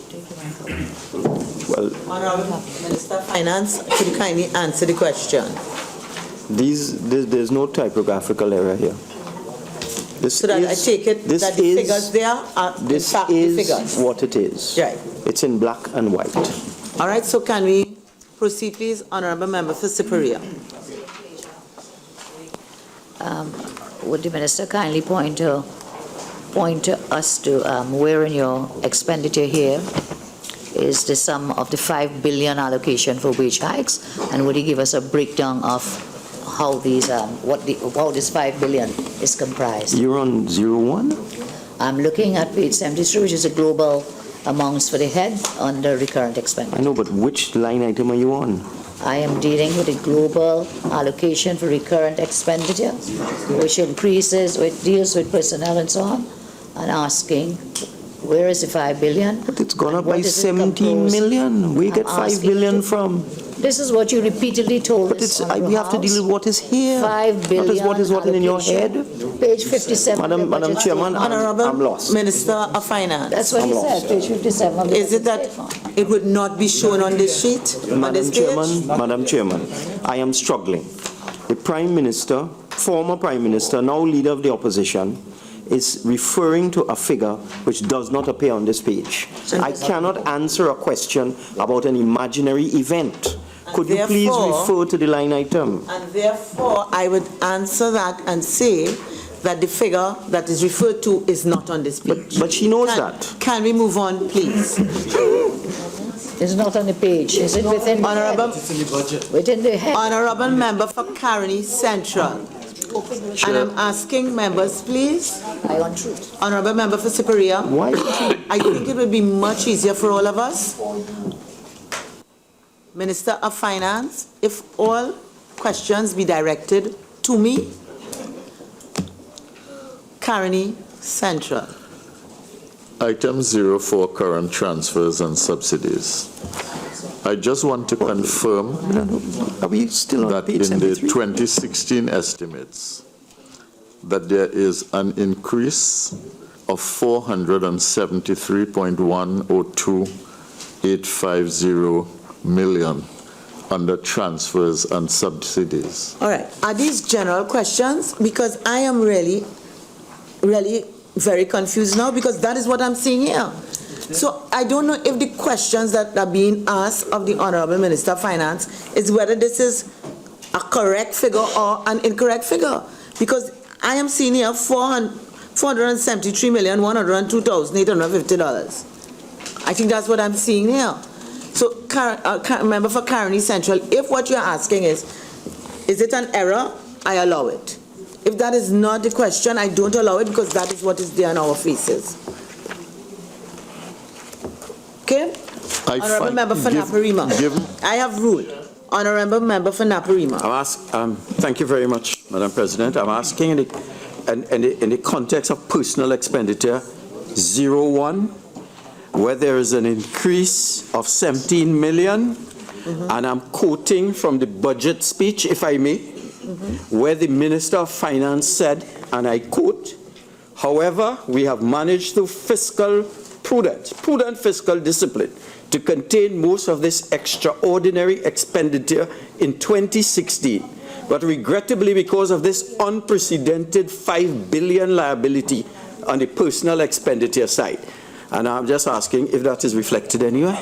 Well, Honourable Minister of Finance, could you kindly answer the question? There's no typographical error here. So that I take it that the figures there are in fact the figures. This is what it is. Right. It's in black and white. All right, so can we proceed, please? Honourable Member for Superior. Would the Minister kindly point to us to where in your expenditure here is the sum of the 5 billion allocation for wage hikes, and would he give us a breakdown of how these how this 5 billion is comprised? You're on 01? I'm looking at page 73, which is a global amounts for the head under recurrent I expenditure. know, but which line item are you on? I am dealing with the global allocation for recurrent expenditure, which increases, which deals with personnel and so on, and asking, where is the 5 billion? But it's gone And up what by is it 17 composed? million. Where you get I'm 5 asking billion you- from? This is what you repeatedly told But us. we have to deal with what is here. 5 billion. Not as what is in your head. allocation. Page 57. of the Madam budget Chairman, statement. I'm lost. Minister of Finance. That's what he said, page 57 of the Is it budget that statement. it would not be shown on this sheet, on this page? Madam Chairman, I am struggling. The Prime Minister, former Prime Minister, now leader of the opposition, is referring to a figure which does not appear on this page. I cannot answer a question about an imaginary event. Could you please therefore- refer to the line item? And therefore, I would answer that and say that the figure that is referred to is not on this page. But she knows that. Can we move on, please? It's not on the page. Is it within the head? Honorable, Within the head. Honorable Member for Caroni Central. And I'm asking members, please. I want truth. Honorable Member for Siparia. Why? I think it would be much easier for all of us. Minister of Finance, if all questions be directed to me. Caroni Central. Item 04, current transfers and subsidies. I just want to confirm Are we still on that page in the 73? 2016 estimates, that there is an increase of 473.102850 million under transfers and subsidies. All right. Are these general questions? Because I am really very confused now, because that is what I'm seeing here. So I don't know if the questions that are being asked of the Honorable Minister of Finance is whether this is a correct figure or an incorrect figure. Because I am seeing here $473,102,850. I think that's what I'm seeing here. So, Member for Caroni Central, if what you're asking is it an error? I allow it. If that is not the question, I don't allow it, because that is what is there on our faces. Okay? Honorable Member for Naparima. I have ruled. Honorable Member for Naparima. Thank you very much, Madam President. I'm asking in the context of personal expenditure 01, where there is an increase of 17 million, and I'm quoting from the budget speech, if I may, where the Minister of Finance said, and I quote, "However, we have managed through prudent fiscal discipline to contain most of this extraordinary expenditure in 2016. But regrettably, because of this unprecedented 5 billion liability on the personal expenditure side." And I'm just asking if that is reflected anywhere.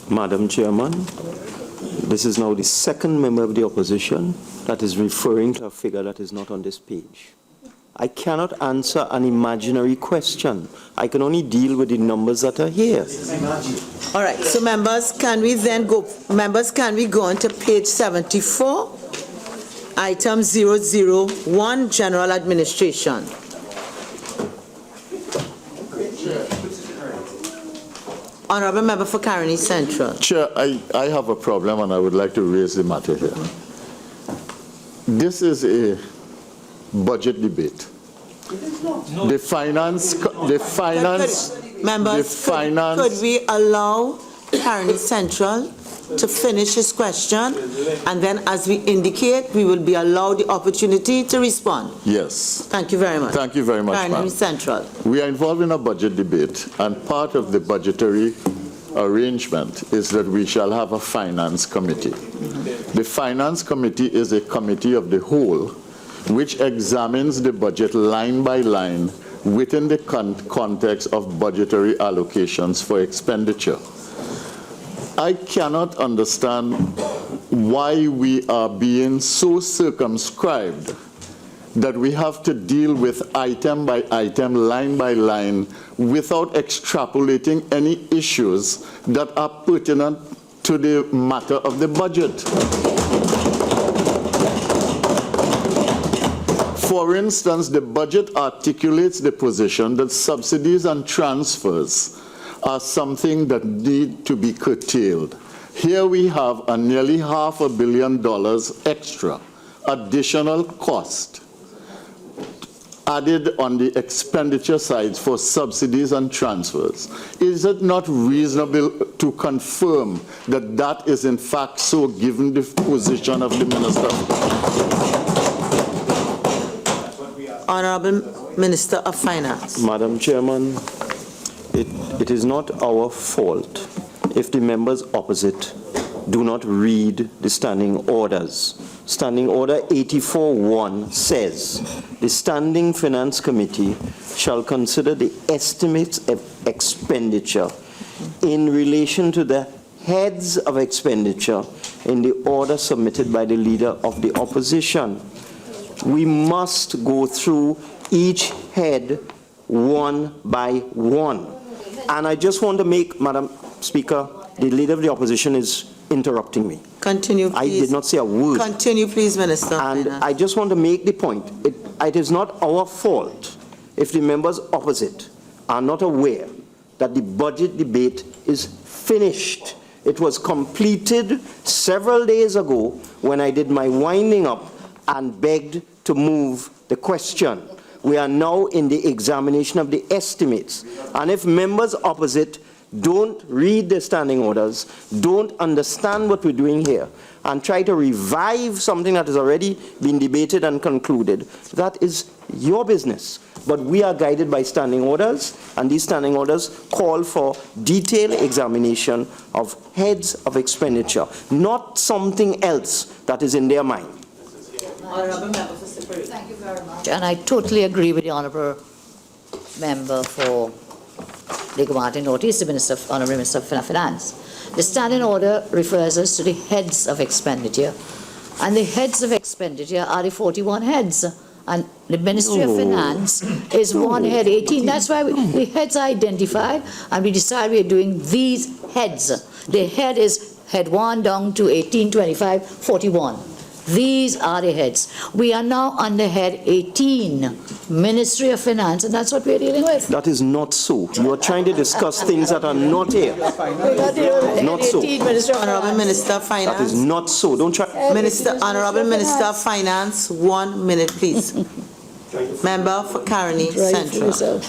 Madam Chairman, this is now the second member of the opposition that is referring to a figure that is not on this page. I cannot answer an imaginary question. I can only deal with the numbers that are here. All right, so members, can we go on to page 74, item 001, General Administration. Honorable Member for Caroni Central. Chair, I have a problem and I would like to raise the matter here. This is a budget debate. The finance. Members, could we allow Caroni Central to finish his question, and then as we indicate, we will be allowed the opportunity to respond? Yes. Thank you very much. Thank you very much, Caroni ma'am. Central. We are involved in a budget debate, and part of the budgetary arrangement is that we shall have a finance committee. The finance committee is a committee of the whole, which examines the budget line by line within the context of budgetary allocations for expenditure. I cannot understand why we are being so circumscribed that we have to deal with item by item, line by line, without extrapolating any issues that are pertinent to the matter of the budget. For instance, the budget articulates the position that subsidies and transfers are something that need to be curtailed. Here we have a nearly $500 million extra additional cost added on the expenditure side for subsidies and transfers. Is it not reasonable to confirm that that is in fact so, given the position of the Minister? Honorable Minister of Finance. Madam Chairman, it is not our fault if the members opposite do not read the standing orders. Standing Order 84-1 says, the Standing Finance Committee shall consider the estimates of expenditure in relation to the heads of expenditure in the order submitted by the Leader of the Opposition. We must go through each head one by one. And I just want to make, Madam Speaker, the Leader of the Opposition is interrupting me. Continue, please. I did not say a word. Continue, please, Minister. And I just want to make the point. It is not our fault if the members opposite are not aware that the budget debate is finished. It was completed several days ago when I did my winding up and begged to move the question. We are now in the examination of the estimates. And if members opposite don't read the standing orders, don't understand what we're doing here, and try to revive something that has already been debated and concluded, that is your business. But we are guided by standing orders, and these standing orders call for detailed examination of heads of expenditure, not something else that is in their mind. Honorable Member for Superior. Thank you very much. And I totally agree with the Honourable Member for Legal Martin Notice, the Honourable Minister of Finance. The standing order refers us to the heads of expenditure, and the heads of expenditure are the 41 heads, and the Ministry of Finance is one head, 18. That's why the heads are identified, and we decide we are doing these heads. The head is head 1 down to 18, 25, 41. These are the heads. We are now under head 18, Ministry of Finance, and that's what we're dealing with. That is not so. You are trying to discuss things that are not here. Not so. Honorable Minister of Finance. That is not so. Don't try. Honorable Minister of Finance, 1 minute, please. Member for Caroni Central.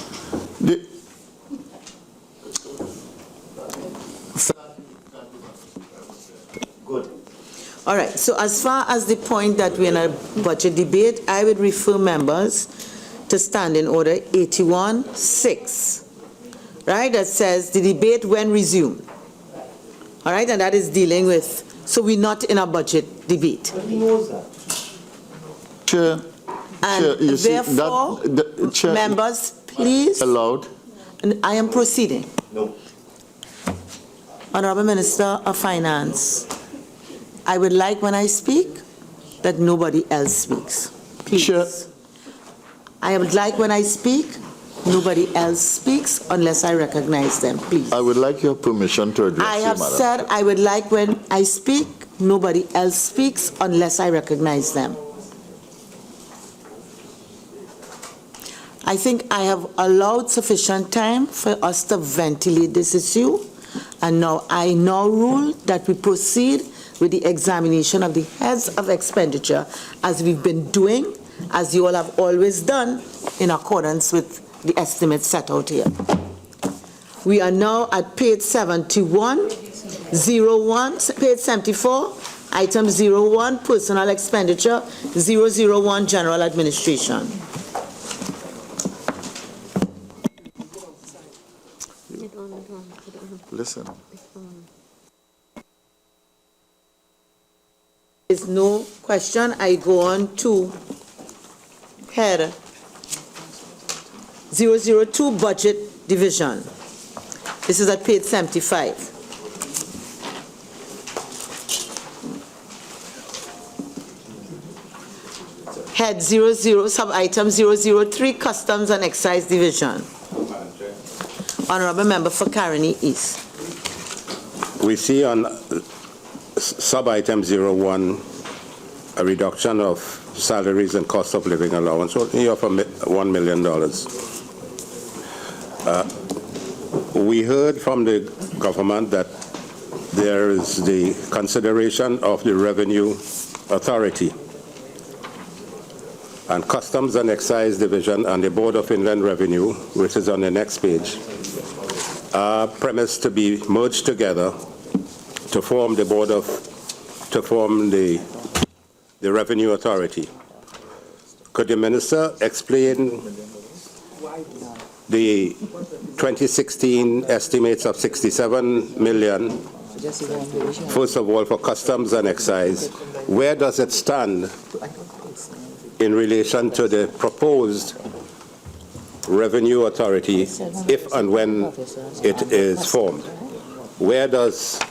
All right, so as far as the point that we're in a budget debate, I would refer members to Standing Order 81-6, right, that says the debate when resumed. All right, and that is dealing with, so we're not in a budget debate. But he knows that. Chair, and you therefore, see, that, Chair, members, please. Allowed. And I am proceeding. No. Honorable Minister of Finance, I would like when I speak that nobody else speaks. Please. Sure. I would like when I speak, nobody else speaks unless I recognize them, please. I would like your permission to address I you, have Madam said Chair. I would like when I speak, nobody else speaks unless I recognize them. I think I have allowed sufficient time for us to ventilate this issue, and now I rule that we proceed with the examination of the heads of expenditure as we've been doing, as you all have always done, in accordance with the estimates set out here. We are now at page 7101, page 74, item 01, personal expenditure, 001, general administration. Listen. There's no question. I go on to head 002, budget division. This is at page 75. Head 00, sub-item 003, customs and excise division. Honorable Member for Caroni East. We see on sub-item 01 a reduction of salaries and cost of living allowance, only of $1 million. We heard from the government that there is the consideration of the Revenue Authority and Customs and Excise Division and the Board of Inland Revenue, which is on the next page, are premised to be merged together to form the the Revenue Authority. Could the Minister explain the 2016 estimates of 67 million, first of all for Customs and Excise? Where does it stand in relation to the proposed Revenue Authority if and when it is formed? Where does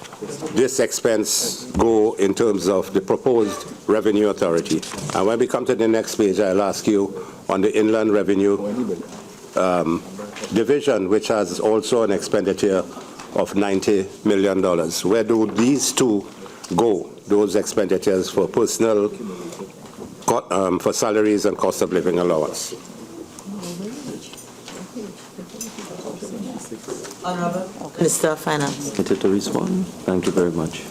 this expense go in terms of the proposed Revenue Authority? And when we come to the next page, I'll ask you on the Inland Revenue Division, which has also an expenditure of $90 million. Where do these two go, those expenditures for personnel, for salaries and cost of living allowance? Honorable Minister of Finance. To respond. Thank you very much.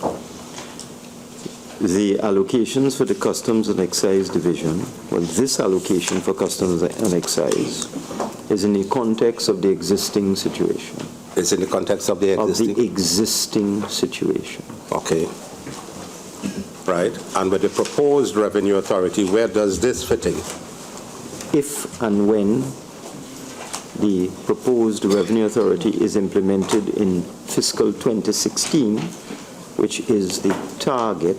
The allocations for the Customs and Excise Division, well, this allocation for Customs and Excise is in the context of the existing situation. It's in the context of the existing? Of the existing situation. Okay. Right. And with the proposed Revenue Authority, where does this fit in? If and when the proposed Revenue Authority is implemented in fiscal 2016, which is the target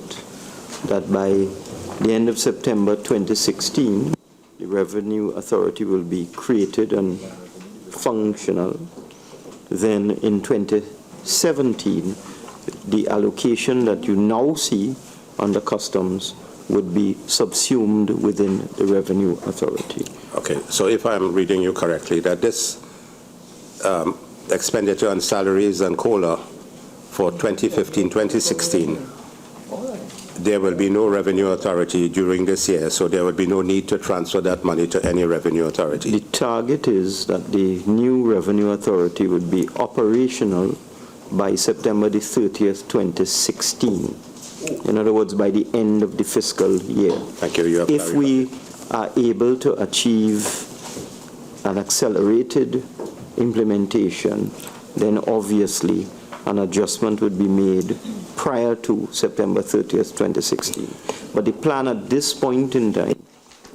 that by the end of September 2016, the Revenue Authority will be created and functional. Then in 2017, the allocation that you now see under Customs would be subsumed within the Revenue Authority. Okay, so if I'm reading you correctly, that this expenditure on salaries and COLA for 2015-2016, there will be no Revenue Authority during this year, so there will be no need to transfer that money to any Revenue Authority. The target is that the new Revenue Authority would be operational by September the 30th, 2016. In other words, by the end of the fiscal year. Thank you. You have if we are able to achieve an accelerated implementation, then obviously an adjustment would be made prior to September 30th, 2016. But the plan at this point in time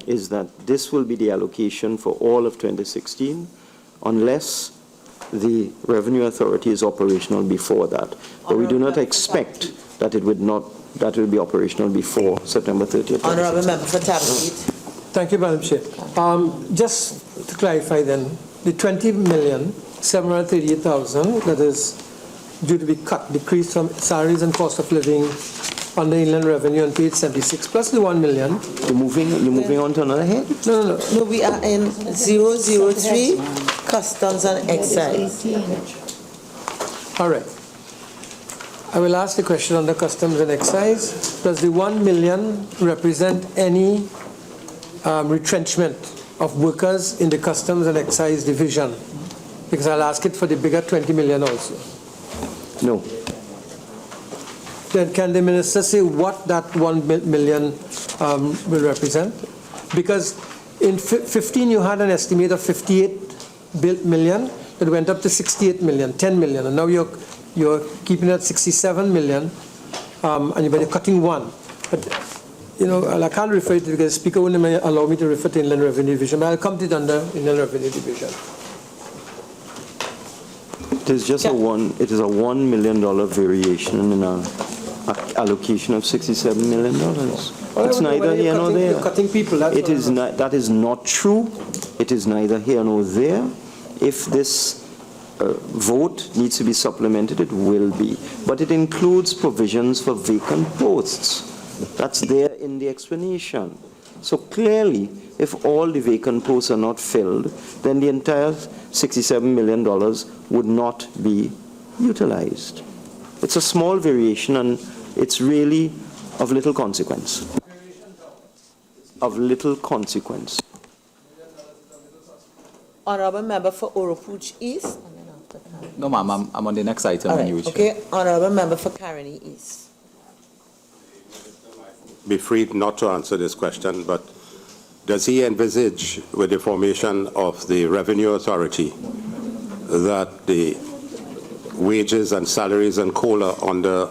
is that this will be the allocation for all of 2016, unless the Revenue Authority is operational before that. But we do not expect that it would not, that will be operational before September 30th. Honorable Member for Tablet. Thank you, Madam Chair. Just to clarify then, the 20,738,000 that is due to be cut, decreased from salaries and cost of living on the Inland Revenue on page 76, plus the 1 million. You're moving on to another head? No, we are in 003, Customs and Excise. All right. I will ask the question on the Customs and Excise. Does the 1 million represent any retrenchment of workers in the Customs and Excise Division? Because I'll ask it for the bigger 20 million also. No. Then can the Minister say what that 1 million will represent? Because in 15 you had an estimate of 58 million, it went up to 68 million, 10 million, and now you're keeping it at 67 million, and you're cutting one. But, you know, I can't refer to it because the Speaker wouldn't allow me to refer to Inland Revenue Division, but I'll come to it under Inland Revenue Division. It is just it is a $1 million variation in our allocation of $67 million. It's neither here nor there. You're cutting people, it is not, that is not true. It is neither here nor there. If this vote needs to be supplemented, it will be. But it includes provisions for vacant posts. That's there in the explanation. So clearly, if all the vacant posts are not filled, then the entire $67 million would not be utilized. It's a small variation, and it's really of little consequence. of little consequence. Honorable Member for Oropuch East. No, ma'am, I'm on the next item All when right, you reach okay. Honorable Member for Caroni East. Be free not to answer this question, but does he envisage, with the formation of the Revenue Authority, that the wages and salaries and COLA under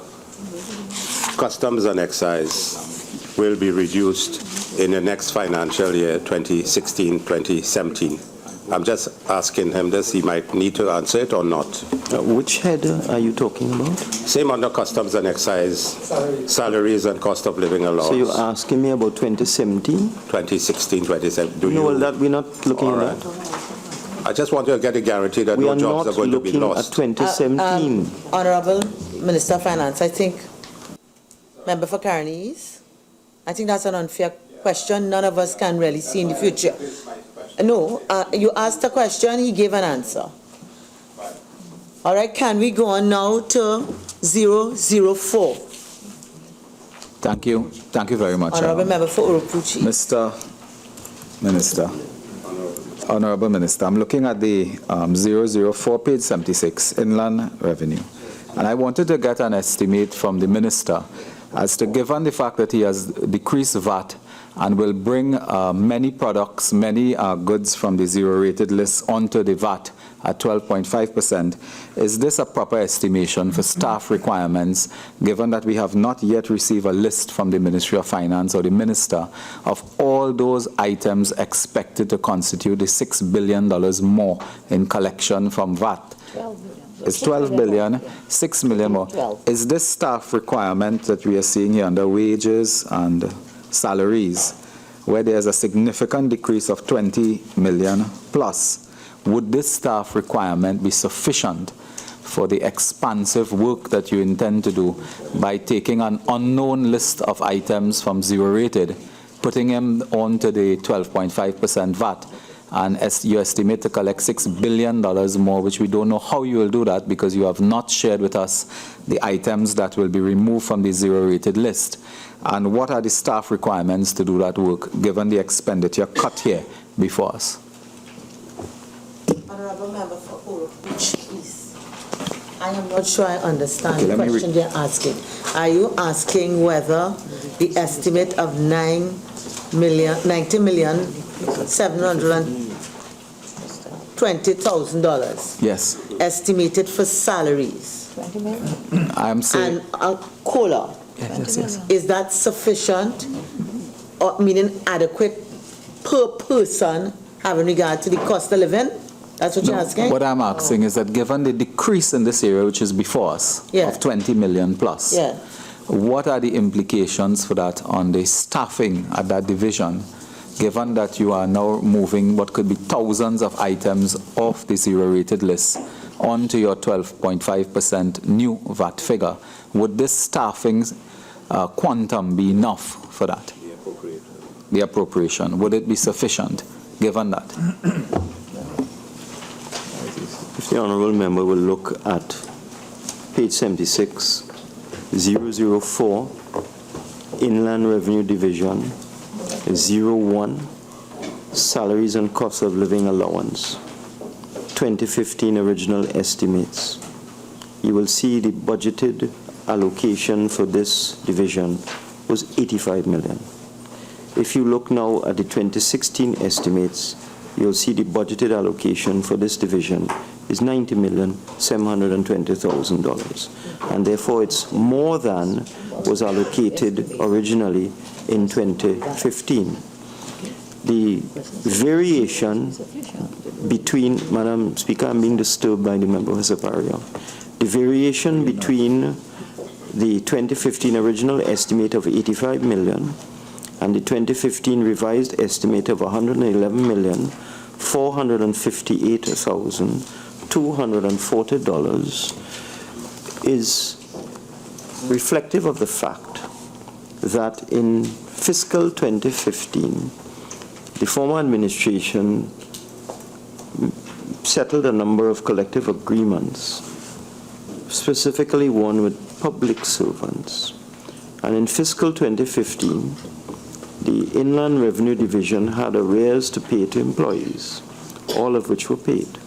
Customs and Excise will be reduced in the next financial year, 2016-2017? I'm just asking him this. He might need to answer it or not. Which head are you talking about? Same under Customs and Excise, salaries and cost of living allowance. So you're asking me about 2017? 2016, 2017. No, that we're not looking at that. I just want to get a guarantee that no jobs are going to be lost. We are not looking at 2017. Honorable Minister of Finance, I think, Member for Caroni East, I think that's an unfair question. None of us can really see in the future. No, you asked a question, he gave an answer. All right, can we go on now to 004? Thank you. Thank you very much. Honorable Member for Oropuchi. Mr. Minister. Honorable Minister, I'm looking at the 004, page 76, Inland Revenue. And I wanted to get an estimate from the Minister as to, given the fact that he has decreased VAT and will bring many products, many goods from the zero-rated list onto the VAT at 12.5%. Is this a proper estimation for staff requirements, given that we have not yet received a list from the Ministry of Finance or the Minister of all those items expected to constitute the $6 billion more in collection from VAT? It's 12 billion, 6 million more. Is this staff requirement that we are seeing here under wages and salaries, where there's a significant decrease of 20 million plus, would this staff requirement be sufficient for the expansive work that you intend to do by taking an unknown list of items from zero-rated, putting them onto the 12.5% VAT, and you estimate to collect $6 billion more, which we don't know how you will do that because you have not shared with us the items that will be removed from the zero-rated list? And what are the staff requirements to do that work, given the expenditure cut here before us? Honorable Member for Oropuch East. I am not sure I understand the question you're asking. Are you asking whether the estimate of $90,720,000 yes, estimated for salaries 20 million? I'm saying and COLA, yes. is that sufficient, or meaning adequate per person having regard to the cost of living? That's what you're asking? What I'm asking is that given the decrease in this area, which is before us, of 20 million plus, what are the implications for that on the staffing at that division, given that you are now moving what could be thousands of items off the zero-rated list onto your 12.5% new VAT figure? Would this staffing quantum be enough for that? The appropriation. Would it be sufficient, given that? If the honourable member will look at page 76, 004, Inland Revenue Division, 01, Salaries and Cost of Living Allowance, 2015 original estimates, you will see the budgeted allocation for this division was 85 million. If you look now at the 2016 estimates, you'll see the budgeted allocation for this division is $90,720,000, and therefore it's more than was allocated originally in 2015. The variation between, Madam Speaker, I'm being disturbed by the member of Zaparia. The variation between the 2015 original estimate of 85 million and the 2015 revised estimate of $111,458,240 is reflective of the fact that in fiscal 2015, the former administration settled a number of collective agreements, specifically one with public servants. And in fiscal 2015, the Inland Revenue Division had arrears to pay to employees, all of which were paid.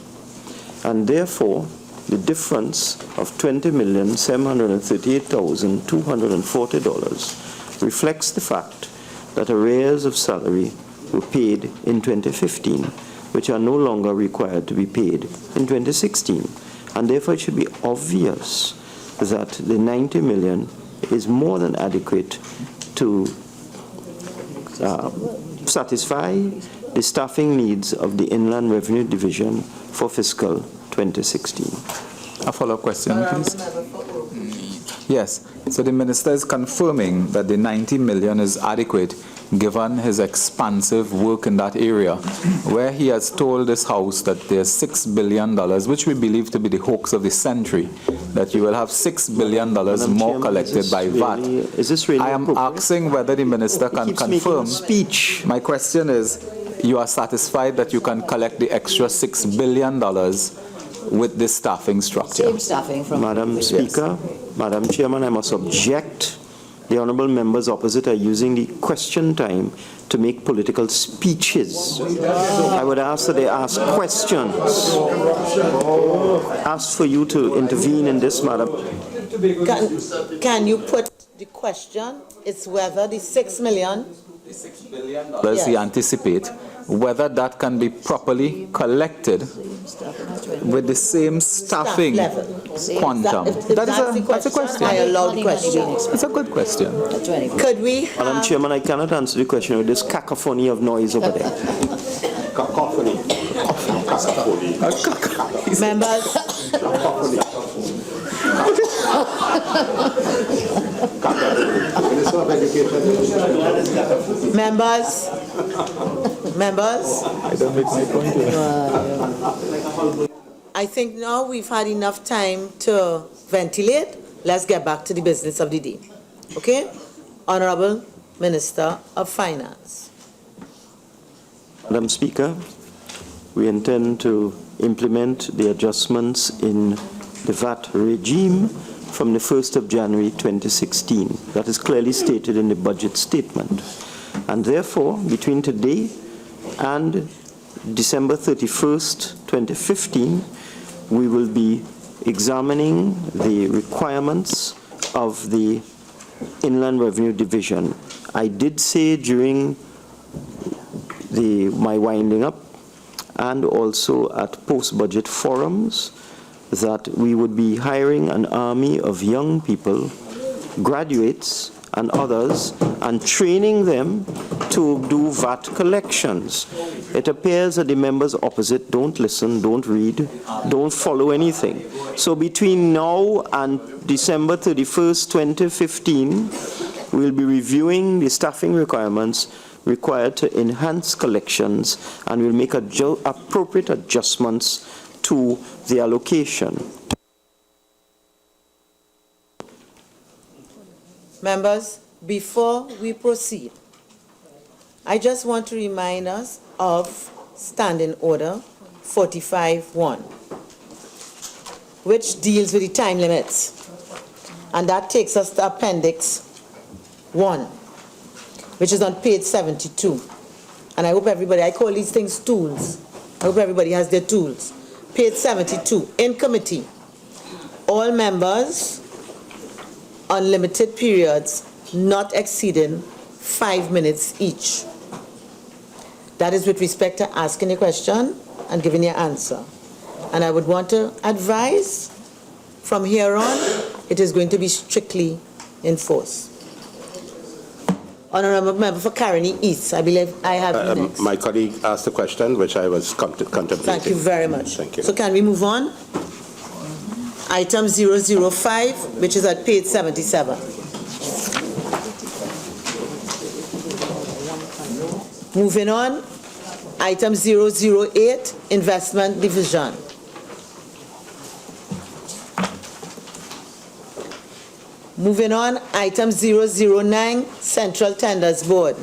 And therefore, the difference of $20,738,240 reflects the fact that arrears of salary were paid in 2015, which are no longer required to be paid in 2016. And therefore, it should be obvious that the 90 million is more than adequate to satisfy the staffing needs of the Inland Revenue Division for fiscal 2016. A follow-up question, please. Yes, so the minister is confirming that the 90 million is adequate given his expansive work in that area, where he has told this House that there's $6 billion, which we believe to be the hoax of the century, that you will have $6 billion more collected by VAT. Is this really I am asking whether the minister can confirm. Speech. My question is, you are satisfied that you can collect the extra $6 billion with this staffing structure? Same staffing from... Madam Speaker, Madam Chairman, I must object. The honourable members opposite are using the question time to make political speeches. I would ask that they ask questions. Ask for you to intervene in this, Madam. Can you put the question? It's whether the 6 million... The $6 billion we anticipate, whether that can be properly collected with the same staffing quantum. That's a question. I allow the question. It's a good question. Could we have... Madam Chairman, I cannot answer the question with this cacophony of noise over there. Cacophony. Members... Members, I don't make my point here. I think now we've had enough time to ventilate. Let's get back to the business of the day. Okay? Honorable Minister of Finance. Madam Speaker, we intend to implement the adjustments in the VAT regime from the 1st of January 2016. That is clearly stated in the budget statement. And therefore, between today and December 31st, 2015, we will be examining the requirements of the Inland Revenue Division. I did say during my winding up and also at post-budget forums that we would be hiring an army of young people, graduates and others, and training them to do VAT collections. It appears that the members opposite don't listen, don't read, don't follow anything. So between now and December 31st, 2015, we'll be reviewing the staffing requirements required to enhance collections, and we'll make appropriate adjustments to the allocation. Members, before we proceed, I just want to remind us of Standing Order 45-1, which deals with the time limits. And that takes us to Appendix 1, which is on page 72. And I hope everybody, I call these things tools. I hope everybody has their tools. Page 72, in committee, all members on limited periods not exceeding 5 minutes each. That is with respect to asking a question and giving your answer. And I would want to advise, from here on, it is going to be strictly enforced. Honourable Member for Caroni East, I believe I have you next. My colleague asked a question which I was contemplating. Thank you very much. Thank you. So can we move on? Item 005, which is at page 77. Moving on, item 008, Investment Division. Moving on, item 009, Central Tenders Board.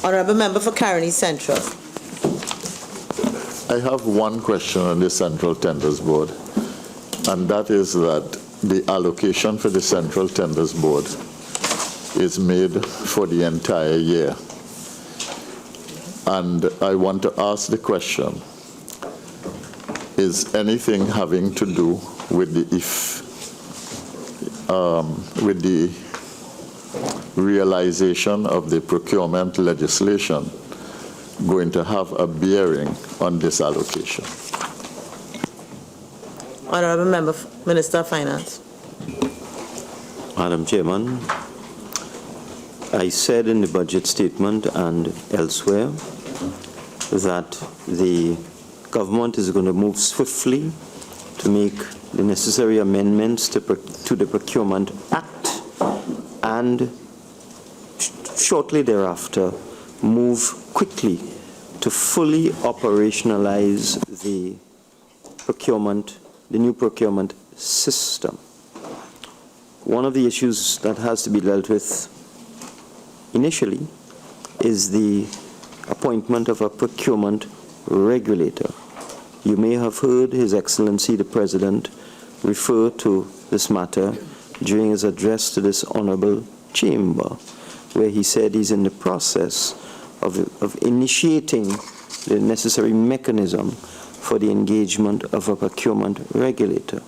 Honourable Member for Caroni Central. I have one question on the Central Tenders Board, and that is that the allocation for the Central Tenders Board is made for the entire year. And I want to ask the question, is anything having to do with the realization of the procurement legislation going to have a bearing on this allocation? Honourable Member, Minister of Finance. Madam Chairman, I said in the budget statement and elsewhere that the government is going to move swiftly to make the necessary amendments to the Procurement Act and shortly thereafter move quickly to fully operationalize the new procurement system. One of the issues that has to be dealt with initially is the appointment of a procurement regulator. You may have heard His Excellency the President refer to this matter during his address to this honorable chamber, where he said he's in the process of initiating the necessary mechanism for the engagement of a procurement regulator.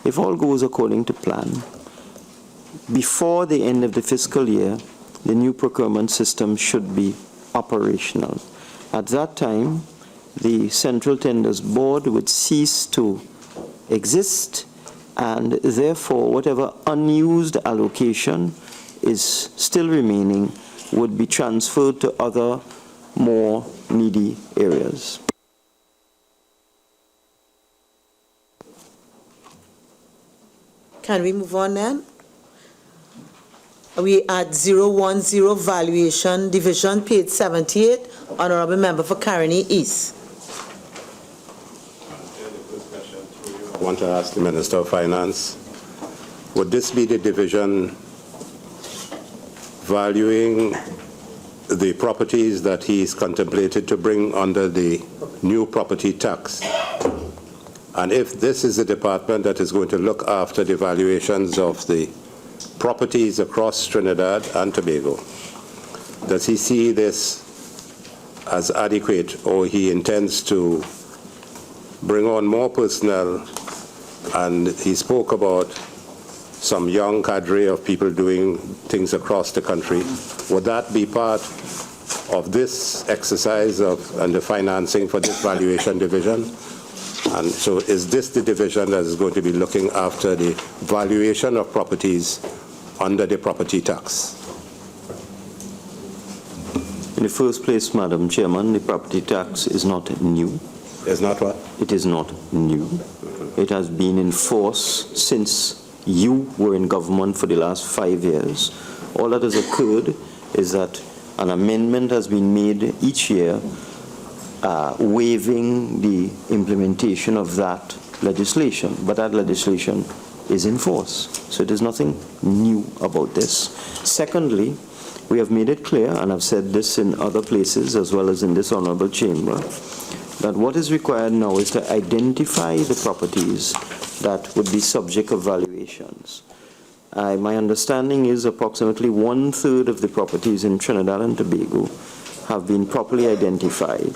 If all goes according to plan, before the end of the fiscal year, the new procurement system should be operational. At that time, the Central Tenders Board would cease to exist, and therefore whatever unused allocation is still remaining would be transferred to other more needy areas. Can we move on then? We at 010 Valuation Division, page 78. Honourable Member for Caroni East. I want to ask the Minister of Finance, would this be the division valuing the properties that he's contemplated to bring under the new property tax? And if this is the department that is going to look after the valuations of the properties across Trinidad and Tobago, does he see this as adequate, or he intends to bring on more personnel? And he spoke about some young cadre of people doing things across the country. Would that be part of this exercise and the financing for this valuation division? And so is this the division that is going to be looking after the valuation of properties under the property tax? In the first place, Madam Chairman, the property tax is not new. It's not what? It is not new. It has been in force since you were in government for the last 5 years. All that has occurred is that an amendment has been made each year waiving the implementation of that legislation, but that legislation is in force. So there's nothing new about this. Secondly, we have made it clear, and I've said this in other places as well as in this honorable chamber, that what is required now is to identify the properties that would be subject of valuations. My understanding is approximately 1/3 of the properties in Trinidad and Tobago have been properly identified.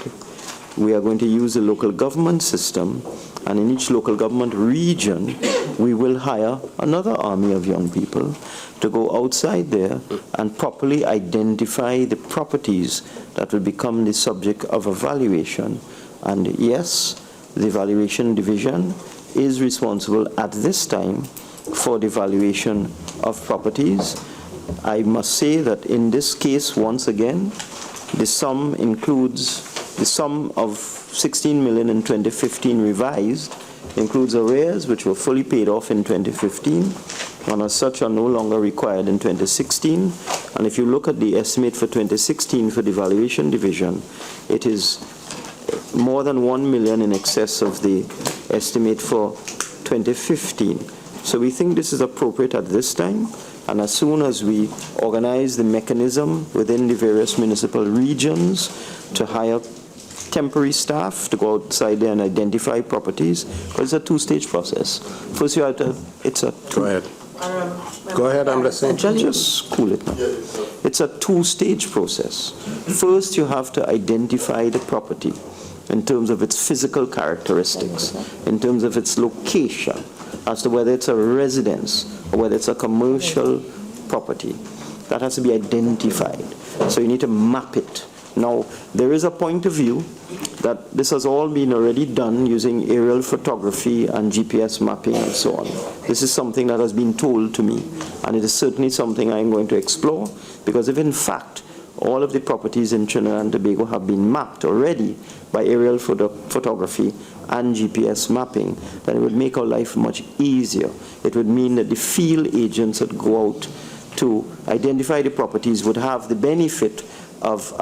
We are going to use the local government system, and in each local government region, we will hire another army of young people to go outside there and properly identify the properties that will become the subject of a valuation. And yes, the valuation division is responsible at this time for the valuation of properties. I must say that in this case, once again, the sum includes the sum of 16 million in 2015 revised, includes arrears which were fully paid off in 2015 and as such are no longer required in 2016. And if you look at the estimate for 2016 for the valuation division, it is more than 1 million in excess of the estimate for 2015. So we think this is appropriate at this time, and as soon as we organize the mechanism within the various municipal regions to hire temporary staff to go outside there and identify properties, because it's a two-stage process. First you have to, Go ahead. Go ahead, I'm listening. Just cool it now. It's a two-stage process. First, you have to identify the property in terms of its physical characteristics, in terms of its location, as to whether it's a residence or whether it's a commercial property. That has to be identified. So you need to map it. Now, there is a point of view that this has all been already done using aerial photography and GPS mapping and so on. This is something that has been told to me, and it is certainly something I'm going to explore, because if in fact all of the properties in Trinidad and Tobago have been mapped already by aerial photography and GPS mapping, then it would make our life much easier. It would mean that the field agents that go out to identify the properties would have the benefit of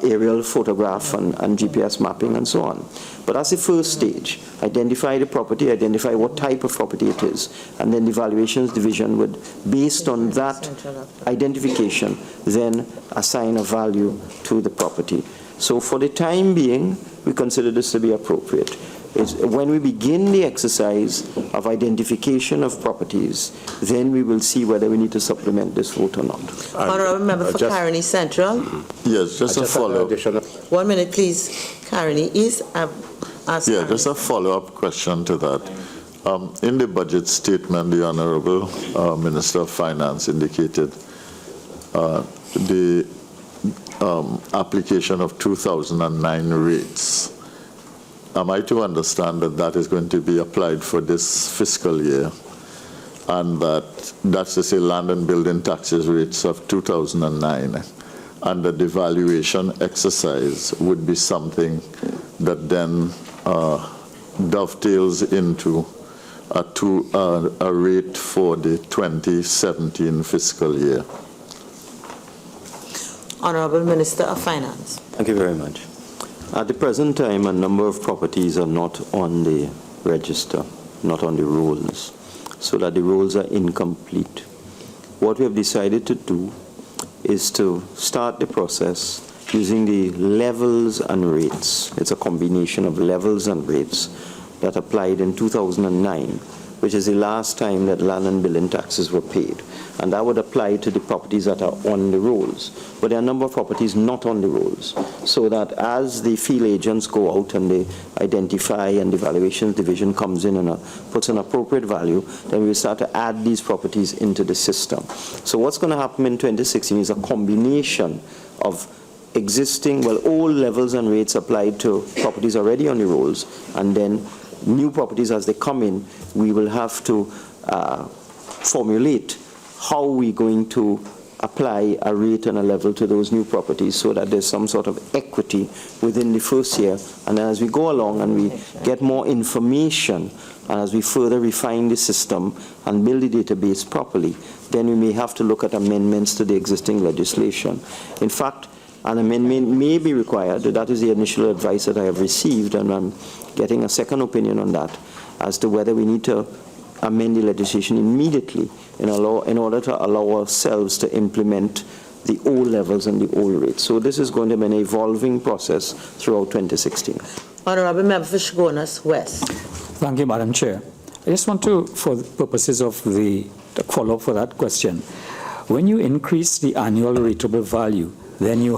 aerial photograph and GPS mapping and so on. But as the first stage, identify the property, identify what type of property it is, and then the valuations division would, based on that identification, then assign a value to the property. So for the time being, we consider this to be appropriate. When we begin the exercise of identification of properties, then we will see whether we need to supplement this vote or not. Honourable Member for Caroni Central. Yes, just a follow-up. 1 minute, please. Caroni is just a follow-up question to that. In the budget statement, the Honourable Minister of Finance indicated the application of 2009 rates. Am I to understand that that is going to be applied for this fiscal year, and that's to say land and building taxes rates of 2009, and that the valuation exercise would be something that then dovetails into a rate for the 2017 fiscal year? Honourable Minister of Finance. Thank you very much. At the present time, a number of properties are not on the register, not on the rolls, so that the rolls are incomplete. What we have decided to do is to start the process using the levels and rates. It's a combination of levels and rates that applied in 2009, which is the last time that land and building taxes were paid. And that would apply to the properties that are on the rolls. But there are a number of properties not on the rolls, so that as the field agents go out and they identify and the valuations division comes in and puts an appropriate value, then we start to add these properties into the system. So what's going to happen in 2016 is a combination of existing, old levels and rates applied to properties already on the rolls, and then new properties as they come in, we will have to formulate how we're going to apply a rate and a level to those new properties, so that there's some sort of equity within the first year. And as we go along and we get more information, and as we further refine the system and build the database properly, then we may have to look at amendments to the existing legislation. In fact, an amendment may be required. That is the initial advice that I have received, and I'm getting a second opinion on that, as to whether we need to amend the legislation immediately in order to allow ourselves to implement the old levels and the old rates. So this is going to be an evolving process throughout 2016. Honourable Member for Shogunas West. Thank you, Madam Chair. I just want to, for the purposes of the follow-up for that question, when you increase the annual rateable value, then you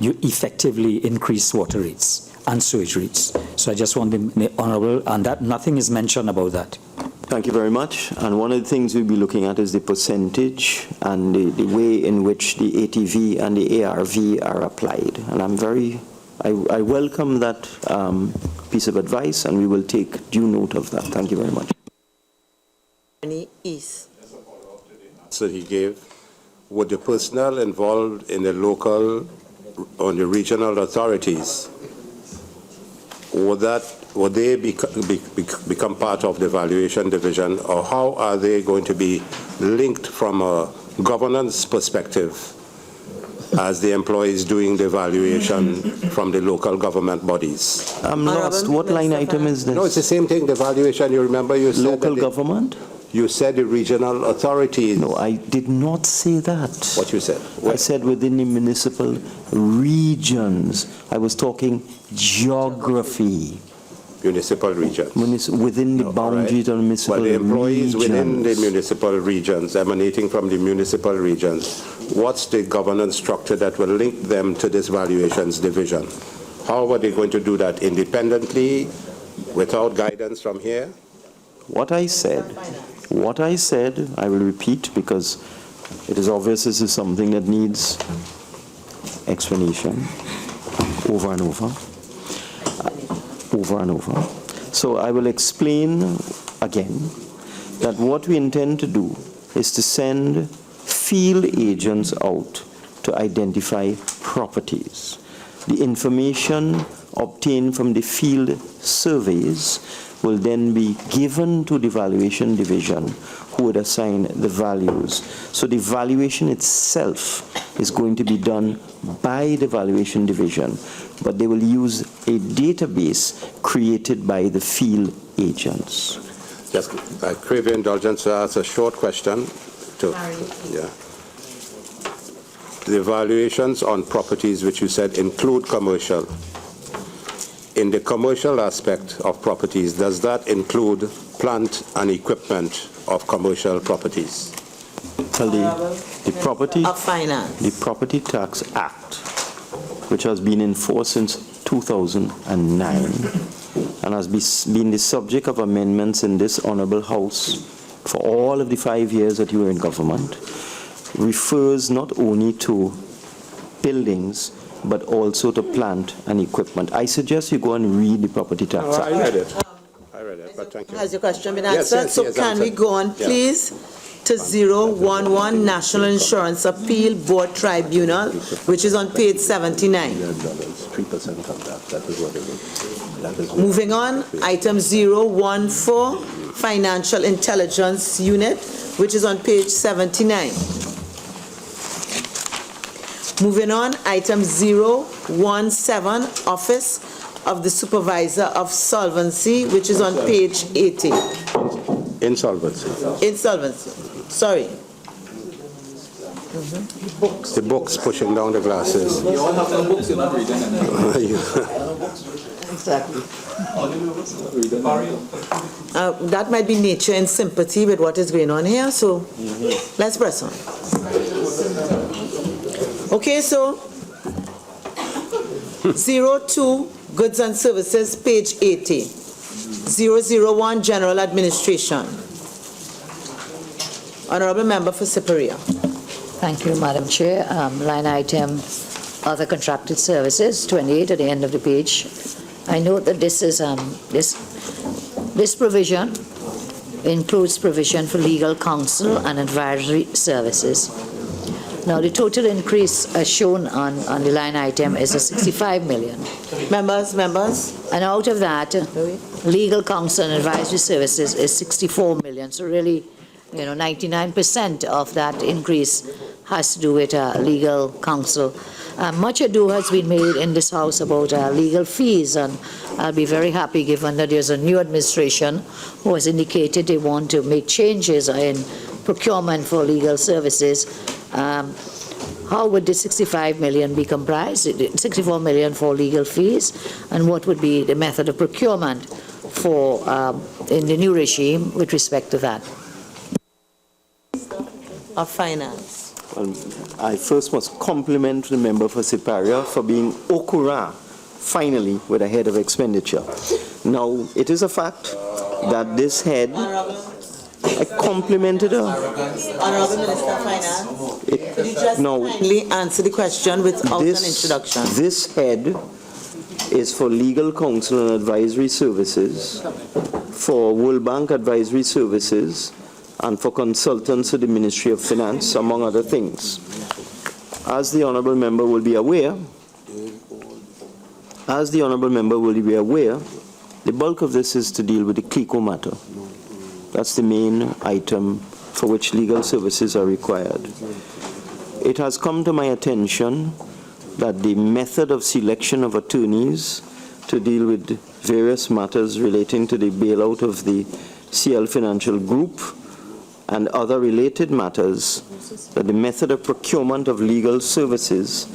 effectively increase water rates and sewage rates. So I just want the Honourable, and that nothing is mentioned about that. Thank you very much. And one of the things we'll be looking at is the percentage and the way in which the ATV and the ARV are applied. And I welcome that piece of advice, and we will take due note of that. Thank you very much. So he gave, would the personnel involved in the local or the regional authorities, would they become part of the valuation division, or how are they going to be linked from a governance perspective as the employees doing the valuation from the local government bodies? I'm lost. What line item is this? No, it's the same thing, the valuation. You remember you said local government? You said the regional authorities. No, I did not say that. What you said? I said within the municipal regions. I was talking geography. Municipal regions. Within the boundaries of the municipal Well, the employees regions. within the municipal regions, emanating from the municipal regions, what's the governance structure that will link them to this valuations division? How are they going to do that? Independently, without guidance from here? What I said, I will repeat because it is obvious this is something that needs explanation over and over. So I will explain again that what we intend to do is to send field agents out to identify properties. The information obtained from the field surveys will then be given to the valuation division, who would assign the values. So the valuation itself is going to be done by the valuation division, but they will use a database created by the field agents. Just, I crave your indulgence to ask a short question. The valuations on properties which you said include commercial. In the commercial aspect of properties, does that include plant and equipment of commercial properties? The Property Tax Act, which has been enforced since 2009 and has been the subject of amendments in this Honorable House for all of the 5 years that you were in government, refers not only to buildings but also to plant and equipment. I suggest you go and read the Property Tax Act. I read it, but thank you. Has your question been answered? Yes, so can we go on, please, to 011 National Insurance Appeal Board Tribunal, which is on page 79. 3% of that is what it is. Moving on, item 014, Financial Intelligence Unit, which is on page 79. Moving on, item 017, Office of the Supervisor of Solvency, which is on page 80. Insolvency. Sorry. The books pushing down the glasses. You all have some books, you're not reading them. Exactly. That might be nature and sympathy with what is going on here, so let's press on. Okay, so 02, Goods and Services, page 80. 001, General Administration. Honorable Member for Superior. Thank you, Madam Chair. Line item, Other Contracted Services, 28 at the end of the page. I note that this is this provision includes provision for legal counsel and advisory services. Now, the total increase as shown on the line item is a 65 million. Members. And out of that, legal counsel and advisory services is 64 million. So really, 99% of that increase has to do with legal counsel. Much ado has been made in this House about legal fees, and I'll be very happy given that there's a new administration who has indicated they want to make changes in procurement for legal services. How would the 65 million be comprised? 64 million for legal fees, and what would be the method of procurement for in the new regime with respect to that? Of Finance. I first must compliment the member for Superior for being au courant, finally, with a head of expenditure. Now, it is a fact that this head, I complimented her. Honorable Minister of Finance, could you just kindly answer the question without an introduction? This head is for legal counsel and advisory services, for World Bank advisory services, and for consultants to the Ministry of Finance, among other things. As the Honourable Member will be aware, the bulk of this is to deal with the CLICO matter. That's the main item for which legal services are required. It has come to my attention that the method of selection of attorneys to deal with various matters relating to the bailout of the CL Financial Group and other related matters, that the method of procurement of legal services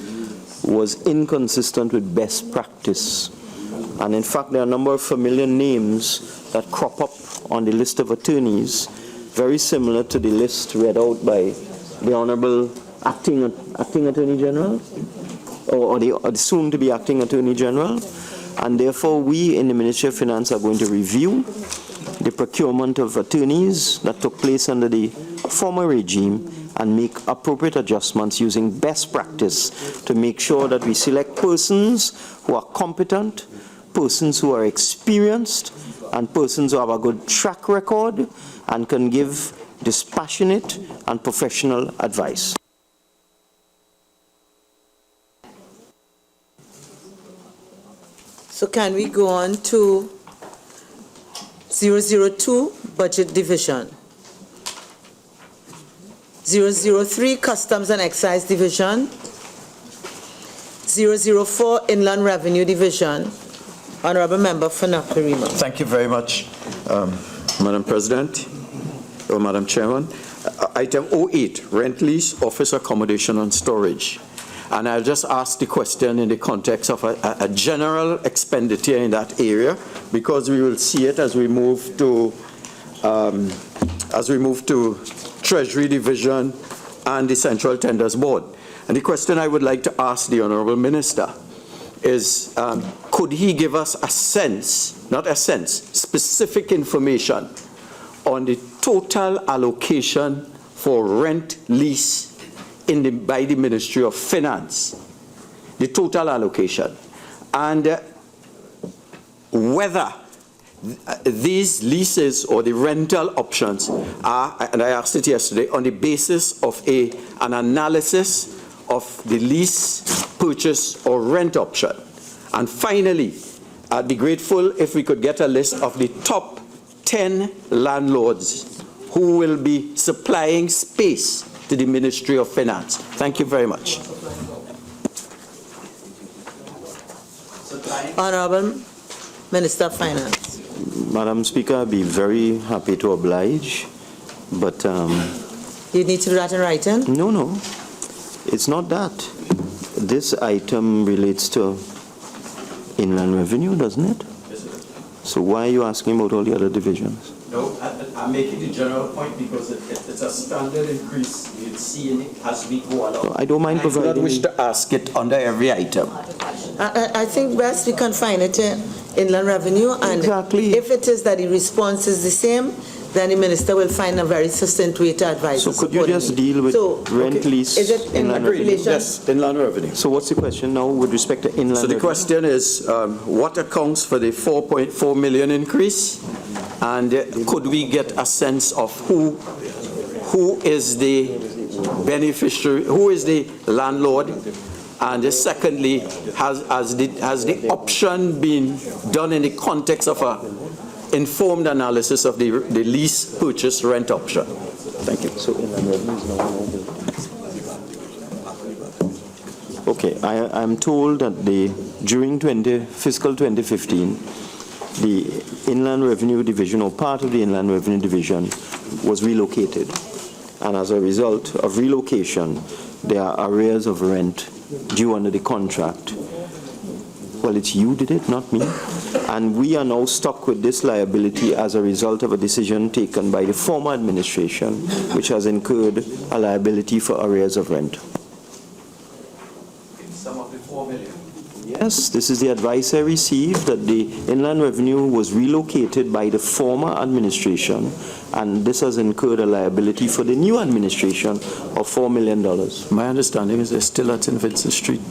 was inconsistent with best practice. And in fact, there are a number of familiar names that crop up on the list of attorneys, very similar to the list read out by the Honorable Acting Attorney General, or the soon-to-be Acting Attorney General. And therefore, we in the Ministry of Finance are going to review the procurement of attorneys that took place under the former regime and make appropriate adjustments using best practice to make sure that we select persons who are competent, persons who are experienced, and persons who have a good track record and can give dispassionate and professional advice. So can we go on to 002, Budget Division. 003, Customs and Excise Division. 004, Inland Revenue Division. Honorable Member for Naparima. Thank you very much, Madam President, or Madam Chairman. Item 08, Rent Lease, Office Accommodation and Storage. And I'll just ask the question in the context of a general expenditure in that area, because we will see it as we move to Treasury Division and the Central Tenders Board. And the question I would like to ask the Honourable Minister is, could he give us a sense, not a sense, specific information on the total allocation for rent lease by the Ministry of Finance, the total allocation, and whether these leases or the rental options are, and I asked it yesterday, on the basis of an analysis of the lease, purchase, or rent option. And finally, I'd be grateful if we could get a list of the top 10 landlords who will be supplying space to the Ministry of Finance. Thank you very much. Honorable Minister of Finance. Madam Speaker, I'd be very happy to oblige, but... You need to do that in writing? No. It's not that. This item relates to Inland Revenue, doesn't it? So why are you asking about all the other divisions? No, I'm making the general point because it's a standard increase. We'll see in it as we go along. I don't mind providing... I do not wish to ask it under every item. I think best we confine it to Inland Revenue, and exactly. If it is that the response is the same, then the Minister will find a very succinct way to advise. So could you just deal with rent lease? Is it Inland Revenue? Yes, Inland Revenue. So what's the question now with respect to Inland Revenue? So the question is, what accounts for the 4.4 million increase? And could we get a sense of who is the beneficiary, who is the landlord? And secondly, has the option been done in the context of an informed analysis of the lease purchase rent option? Thank you. So Inland Revenue is now okay, I'm told that during fiscal 2015, the Inland Revenue Division, or part of the Inland Revenue Division, was relocated. And as a result of relocation, there are arrears of rent due under the contract. Well, it's you did it, not me. And we are now stuck with this liability as a result of a decision taken by the former administration, which has incurred a liability for arrears of rent. Some of the 4 million. Yes, this is the advice I received, that the Inland Revenue was relocated by the former administration, and this has incurred a liability for the new administration of $4 million. My understanding is they're still at St. Vincent Street.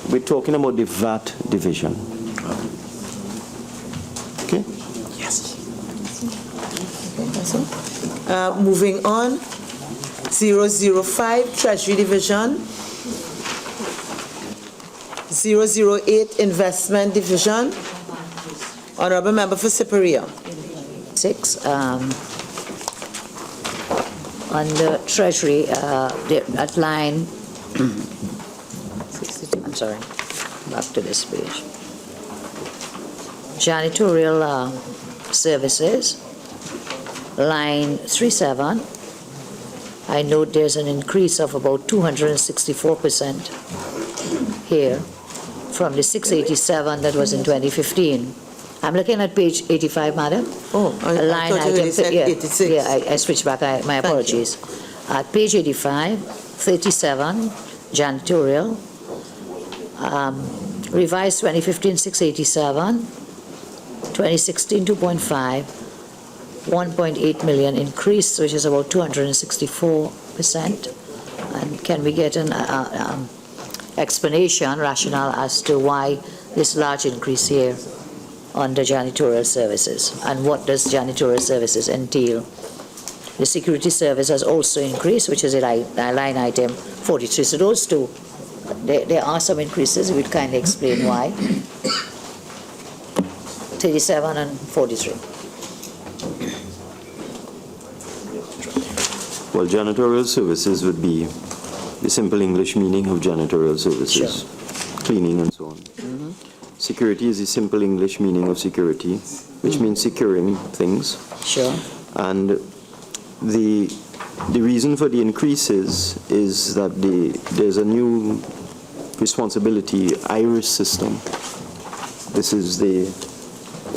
We're talking about the VAT division. Okay? Yes. Moving on, 005, Treasury Division. 008, Investment Division. Honorable Member for Superior. 6, under Treasury, at line, I'm sorry, back to this page. Janitorial services, line 37, I note there's an increase of about 264% here from the 687 that was in 2015. I'm looking at page 85, madam. Oh, I thought you already said 86. Yeah, I switched back. My apologies. At page 85, 37, janitorial, revised 2015 687, 2016 2.5, 1.8 million increase, which is about 264%. And can we get an explanation, rationale as to why this large increase here on the janitorial services, and what does janitorial services entail? The security service has also increased, which is a line item 43. So those two, there are some increases. We'd kindly explain why. 37 and 43. Well, janitorial services would be the simple English meaning of janitorial services, cleaning and so on. Security is the simple English meaning of security, which means securing things. Sure. And the reason for the increases is that there's a new responsibility IRIS system. This is the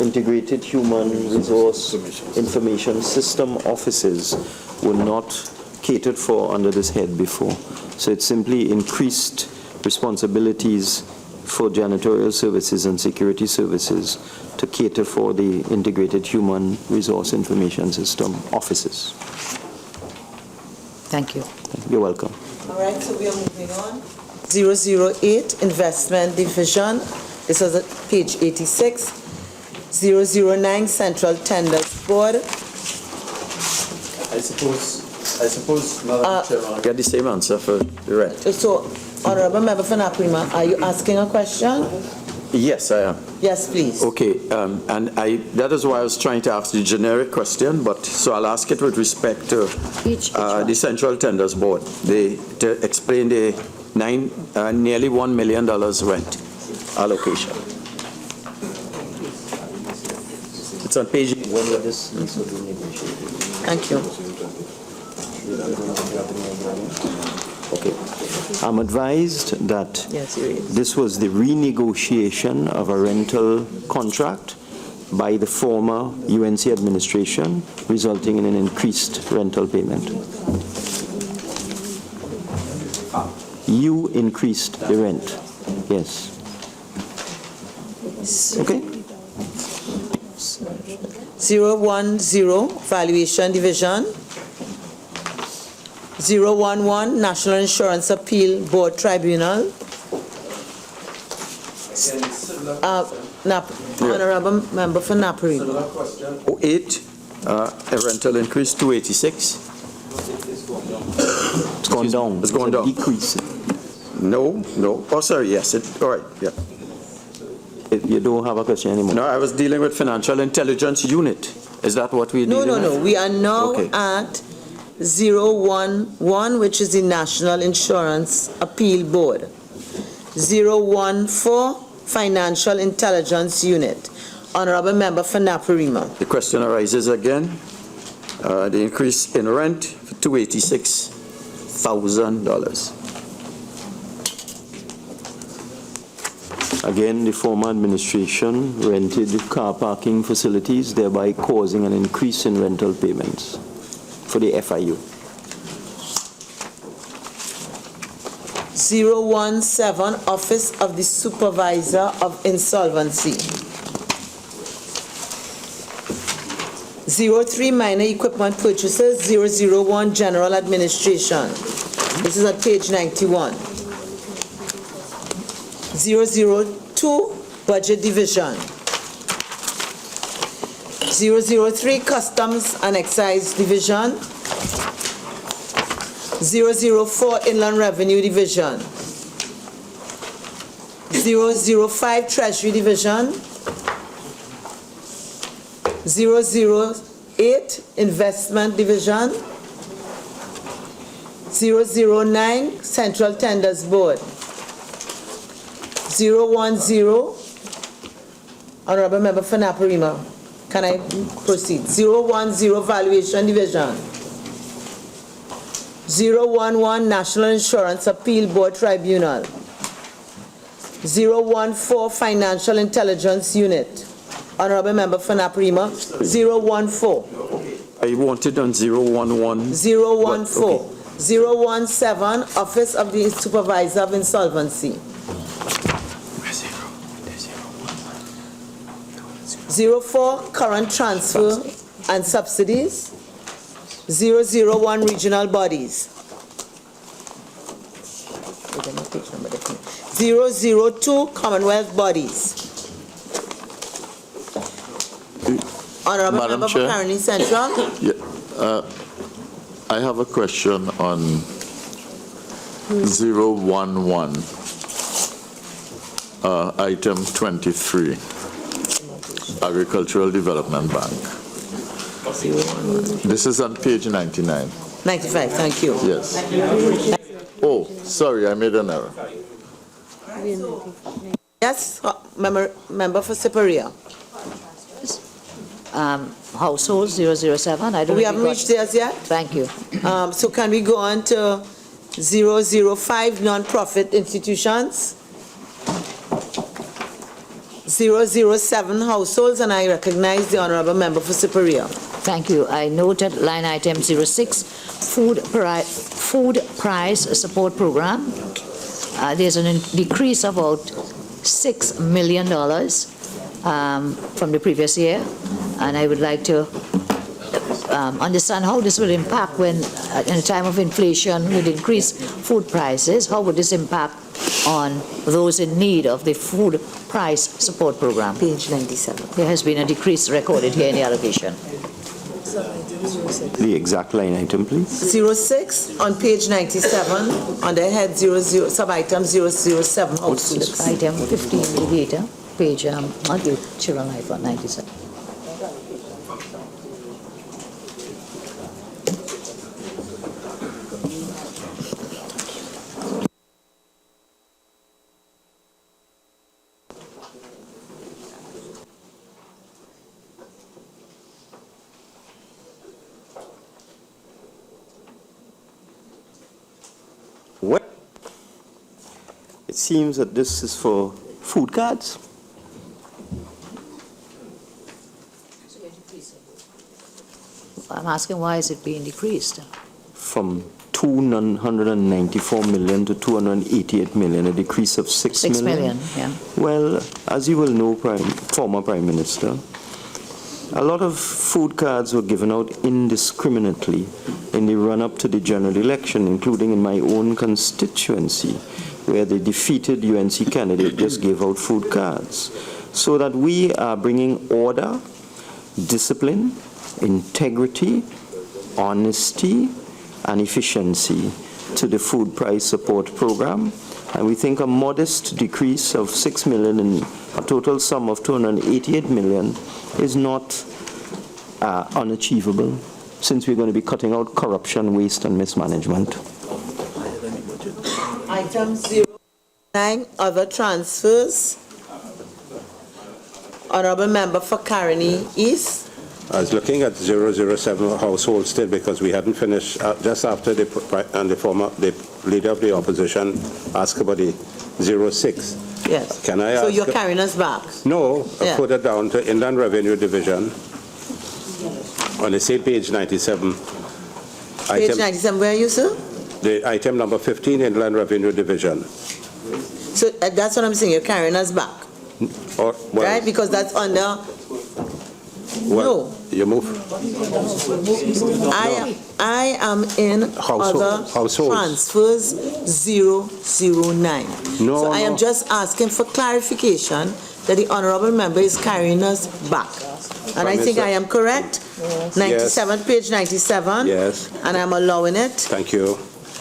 Integrated Human Resource Information System offices were not catered for under this head before. So it's simply increased responsibilities for janitorial services and security services to cater for the Integrated Human Resource Information System offices. Thank you. You're welcome. All right, so we are moving on. 008, Investment Division. This is at page 86. 009, Central Tenders Board. I suppose, Madam Chairman, I get the same answer for the rest. So, Honorable Member for Naprima, are you asking a question? Yes, I am. Yes, please. Okay, and that is why I was trying to ask the generic question, but so I'll ask it with respect to the Central Tenders Board. To explain the nearly $1 million rent allocation. It's on page. Thank you. Okay. I'm advised that this was the renegotiation of a rental contract by the former UNC administration, resulting in an increased rental payment. You increased the rent. Yes. Okay. 010, Valuation Division. 011, National Insurance Appeal Board Tribunal. Honorable Member for Napari. 08, a rental increase 286. It's gone down. It's gone down. Decrease. No. Oh, sorry. Yes. All right. Yeah. You don't have a question anymore. No, I was dealing with Financial Intelligence Unit. Is that what we're dealing with? No. We are now at 011, which is the National Insurance Appeal Board. 014, Financial Intelligence Unit. Honorable Member for Naparima. The question arises again. The increase in rent for $286,000. Again, the former administration rented car parking facilities, thereby causing an increase in rental payments for the FIU. 017, Office of the Supervisor of Insolvency. 03, Minor Equipment Purchases. 001, General Administration. This is at page 91. 002, Budget Division. 003, Customs and Excise Division. 004, Inland Revenue Division. 005, Treasury Division. 008, Investment Division. 009, Central Tenders Board. 010, Honorable Member for Naparima. Can I proceed? 010 Valuation Division. 011 National Insurance Appeal Board Tribunal. 014 Financial Intelligence Unit. Honorable Member for Naprima. 014. I wanted on 011. 014. Okay. 017 Office of the Supervisor of Insolvency. 04 Current Transfer and Subsidies. 001 Regional Bodies. 002 Commonwealth Bodies. Honorable Madam Member for Chair. Caroni Central. Yeah, I have a question on 011, item 23, Agricultural Development Bank. This is on page 99. 95, thank you. Yes. Oh, sorry, I made an error. Yes, member for Superior. Household 007. I don't We know if haven't got- reached theirs yet? Thank you. So can we go on to 005 non-profit institutions? 007 households, and I recognize the Honorable Member for Superior. Thank you. I noted line item 06, food price support program. There's a decrease of about $6 million from the previous year, and I would like to understand how this will impact when, in a time of inflation, with increased food prices, how would this impact on those in need of the food price support program? Page 97. There has been a decrease recorded here in the allocation. The exact line item, please. 06 on page 97, on the head 00, sub-item 007 households. Item 15, later, page, I'll give Children Life on 97. Well, it seems that this is for food cards. I'm asking why is it being decreased? From 294 million to 288 million, a decrease of 6 million. 6 million, yeah. Well, as you will know, former Prime Minister, a lot of food cards were given out indiscriminately in the run-up to the general election, including in my own constituency, where the defeated UNC candidate just gave out food cards. So that we are bringing order, discipline, integrity, honesty, and efficiency to the food price support program. And we think a modest decrease of 6 million in a total sum of 288 million is not unachievable, since we're going to be cutting out corruption, waste, and mismanagement. Item 09, other transfers. Honorable Member for Caroni East. I was looking at 007 household still because we hadn't finished just after the leader of the opposition asked about the 06. Yes. Can I ask? So you're carrying us back? No, Yeah. further down to Inland Revenue Division. On the same page 97. Page 97, where are you, sir? The item number 15, Inland Revenue Division. So that's what I'm saying, you're carrying us back, Or, well, right? Because that's under, well, you move. I am in other transfers 009. No, so I am no. just asking for clarification that the honorable member is carrying us back. And I think I am correct? 97, page 97. Yes. And I'm allowing it. Thank you.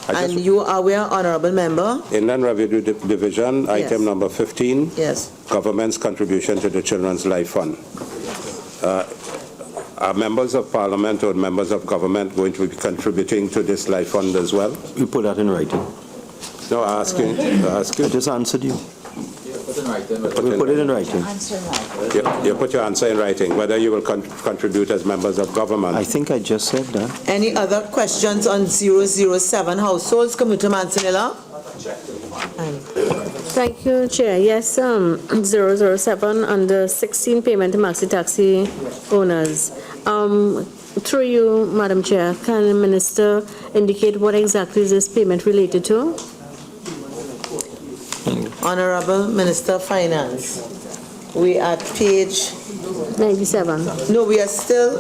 And you are where, honorable member? Inland Revenue Division, Yes. item number 15. Yes. Government's contribution to the Children's Life Fund. Are members of Parliament or members of government going to be contributing to this life fund as well? You put that in writing. No, asking. I just answered you. Put in writing. We put it in writing. You put your answer in writing, whether you will contribute as members of government. I think I just said that. Any other questions on 007 households? Commuter Manzanilla? Thank you, Chair. Yes, 007 under 16 payment to maxi taxi owners. Through you, Madam Chair, can the Minister indicate what exactly is this payment related to? Honorable Minister of Finance, we are at page 97. No, we are still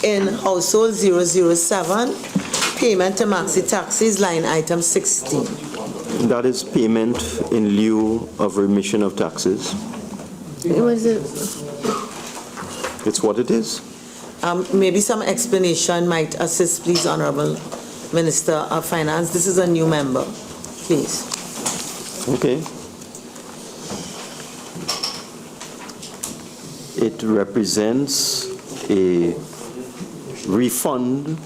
in household 007, payment to maxi taxis, line item 16. That is payment in lieu of remission of taxes. Was it? It's what it is. Maybe some explanation might assist, please, Honorable Minister of Finance. This is a new member, please. Okay. It represents a refund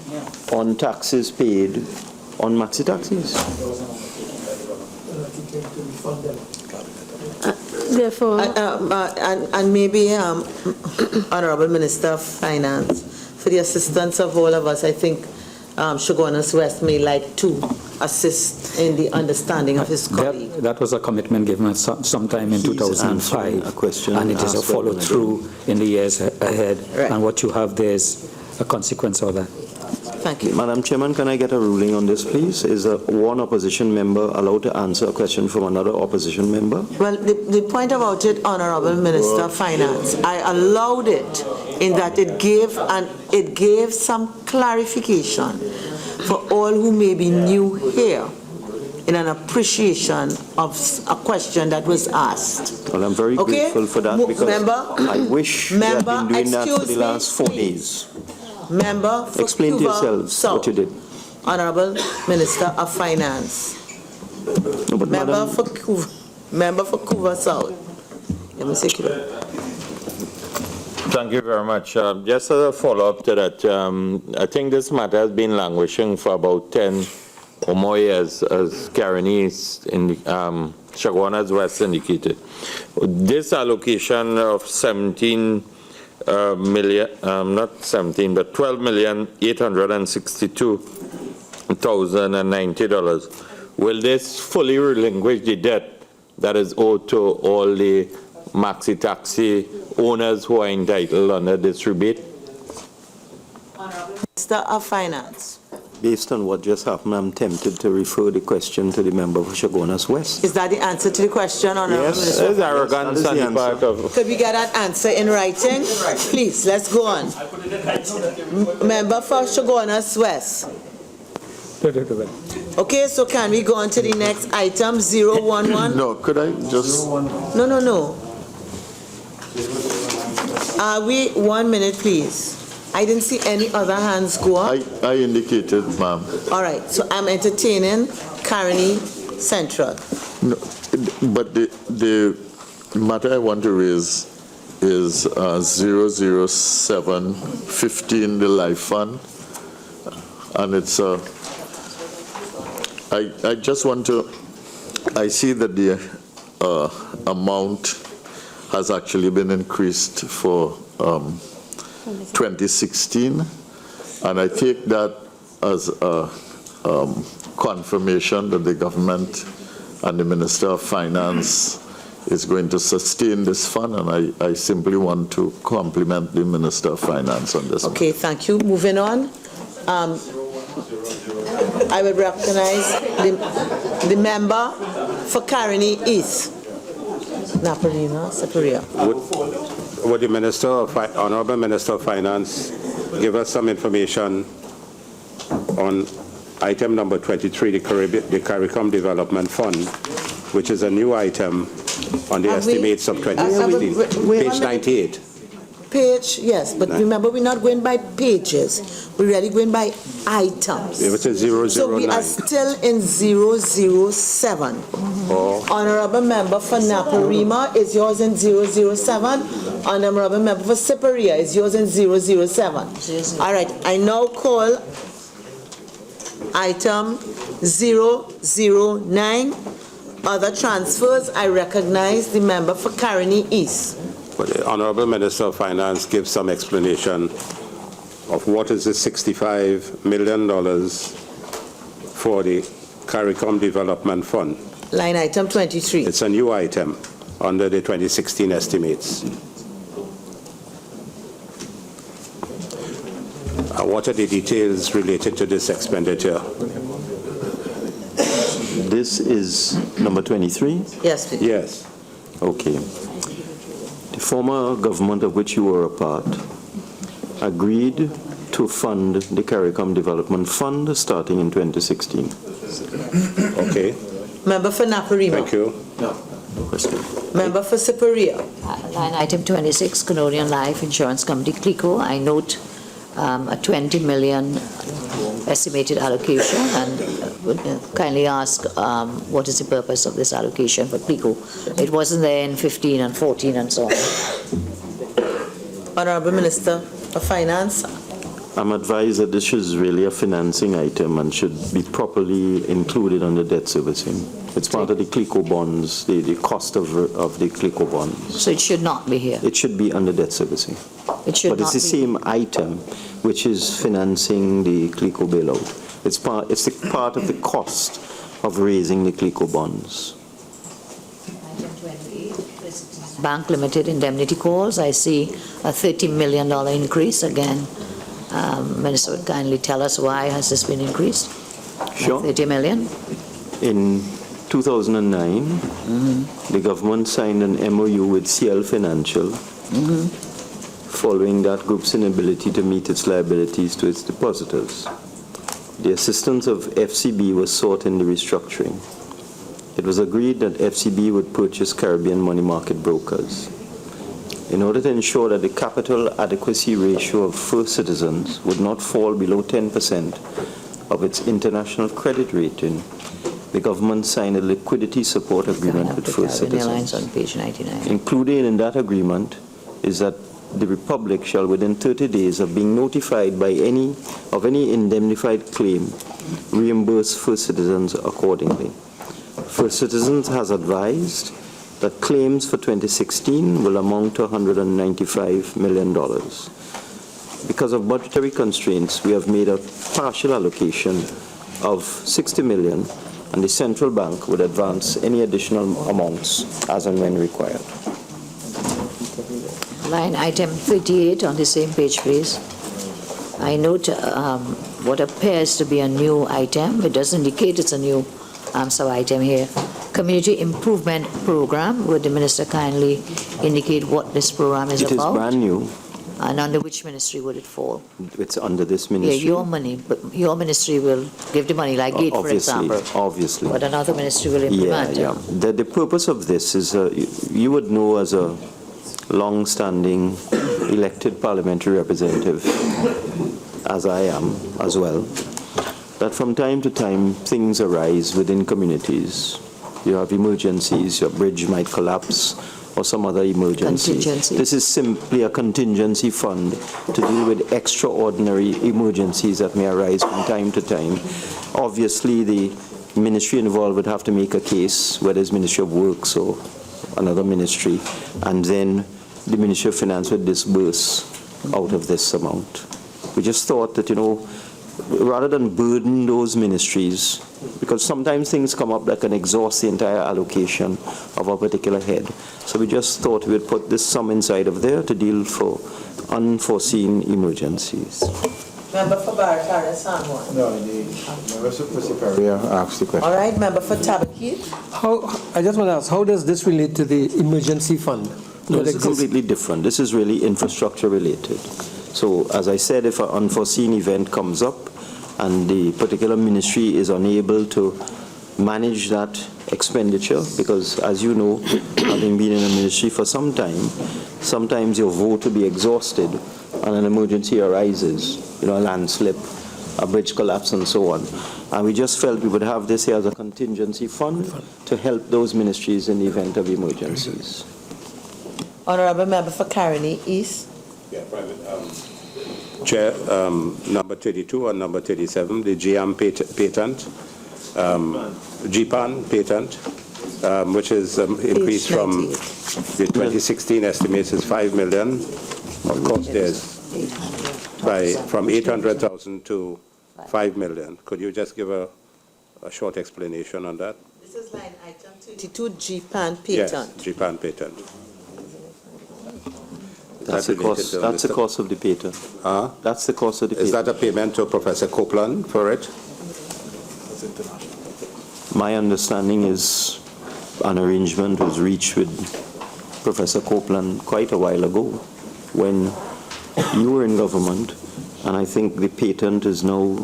on taxes paid on maxi taxis. Therefore, and maybe Honorable Minister of Finance, for the assistance of all of us, I think Shogunas West may like to assist in the understanding of his colleague. That was a commitment given sometime in 2005, a question and it is a follow-through in the years ahead, Right. and what you have there is a consequence of that. Thank you. Madam Chairman, can I get a ruling on this, please? Is one opposition member allowed to answer a question from another opposition member? Well, the point about it, Honorable Minister of Finance, I allowed it in that it gave some clarification for all who may be new here in an appreciation of a question that was asked. Well, I'm very grateful for that because I wish we had been doing that for the last 4 days. Member for Explain to Cuba yourselves South. what you did. Honorable Minister of Finance. No, but Member Madam, for Cuba South. Let me say Cuba. Thank you very much. Just as a follow-up to that, I think this matter has been languishing for about 10 or more years, as Karen East in Chaguanas West indicated. This allocation of 17 million, not 17, but $12,862,090. Will this fully relinquish the debt that is owed to all the maxi taxi owners who are entitled under this rebate? Minister of Finance. based on what just happened, I'm tempted to refer the question to the member for Chaguanas West. Is that the answer to the question, Honorable Minister? Yes, arrogance on the part of... Could we get that answer in writing? Please, let's go on. Member for Chaguanas West. Okay, so can we go on to the next item, 011? No, could I just... No. Are we 1 minute, please? I didn't see any other hands go up. I indicated, ma'am. All right, so I'm entertaining Carney Central. No, but the matter I want to raise is 00715, the Life Fund. And it's I just want to, I see that the amount has actually been increased for 2016, and I take that as a confirmation that the government and the Minister of Finance is going to sustain this fund, and I simply want to compliment the Minister of Finance on this. Okay, thank you. Moving on. I will recognize the member for Carney East. Naparina Saparia. Would the Honorable Minister of Finance give us some information on item number 23, the CARICOM Development Fund, which is a new item on the estimates of 2016, page 98. Page, yes, but remember, we're not going by pages. We're really going by items. It was a 009. So we are still in 007. Honorable member for Naparima, is yours in 007. Honorable member for Siparia, is yours in 007. All right, I now call item 009. other transfers, I recognize the member for Caroni East. But the Honorable Minister of Finance gives some explanation of what is the $65 million for the CARICOM Development Fund. Line item 23. It's a new item under the 2016 estimates. What are the details related to this expenditure? This is number 23? Yes, please. Yes. Okay. The former government of which you were a part agreed to fund the CARICOM Development Fund starting in 2016. Okay. Member for Naparima. Thank you. Member for Siparia. Line item 26, Canadian Life Insurance Company, CLICO. I note a 20 million estimated allocation, and would kindly ask what is the purpose of this allocation for CLICO? It wasn't there in 15 and 14 and so on. Honorable Minister of Finance. I'm advised that this is really a financing item and should be properly included under debt servicing. It's part of the CLICO bonds, the cost of the CLICO bonds. So it should not be here? It should be under debt servicing. It should but not it's the be. same item which is financing the CLICO bailout. It's part of the cost of raising the CLICO bonds. Bank Limited indemnity calls, I see a $30 million increase again. Minister would kindly tell us why has this been increased? Sure. 30 million? In 2009, the government signed an MOU with CL Financial following that group's inability to meet its liabilities to its depositors. The assistance of FCB was sought in the restructuring. It was agreed that FCB would purchase Caribbean money market brokers. In order to ensure that the capital adequacy ratio of First Citizens would not fall below 10% of its international credit rating, the government signed a liquidity support agreement with First Citizens. On page 99. Included in that agreement is that the Republic shall, within 30 days of being notified by any indemnified claim, reimburse First Citizens accordingly. First Citizens has advised that claims for 2016 will amount to $195 million. Because of budgetary constraints, we have made a partial allocation of $60 million, and the central bank would advance any additional amounts as and when required. Line item 38 on the same page, please. I note what appears to be a new item. It does indicate it's a new sub-item here. Community Improvement Program. Would the Minister kindly indicate what this program is about? It is brand new. And under which ministry would it fall? It's under this ministry. Yeah, your money, but your ministry will give the money, like GATE, for example. Obviously. But another ministry will implement it. Yeah. The purpose of this is, you would know as a long-standing elected parliamentary representative, as I am as well, that from time to time things arise within communities. You have emergencies, your bridge might collapse, or some other emergency. This is simply a contingency fund to deal with extraordinary emergencies that may arise from time to time. Obviously, the ministry involved would have to make a case, whether it's Ministry of Works or another ministry, and then the Ministry of Finance would disburse out of this amount. We just thought that, rather than burden those ministries, because sometimes things come up that can exhaust the entire allocation of a particular head. So we just thought we would put this sum inside of there to deal for unforeseen emergencies. Member for Baratara San Juan. No, the member for Superior asked the question. All right, member for Tabakit. I just want to ask, how does this relate to the emergency fund? No, this is completely different. This is really infrastructure related. So, as I said, if an unforeseen event comes up and the particular ministry is unable to manage that expenditure, because as you know, having been in a ministry for some time, sometimes your vote will be exhausted and an emergency arises, a landslip, a bridge collapse and so on. And we just felt we would have this here as a contingency fund to help those ministries in the event of emergencies. Honorable member for Caroni East. Yeah, Private. Chair, number 32 and number 37, the GM patent, GPAN patent. which is increased from the 2016 estimates is 5 million. Of course, there's from 800,000 to 5 million. Could you just give a short explanation on that? This is line item 32, GPAN patent. Yes, GPAN patent. That's the cost of the patent. That's the cost of the patent. Is that a payment to Professor Copeland for it? My understanding is an arrangement was reached with Professor Copeland quite a while ago when you were in government, and I think the patent is now,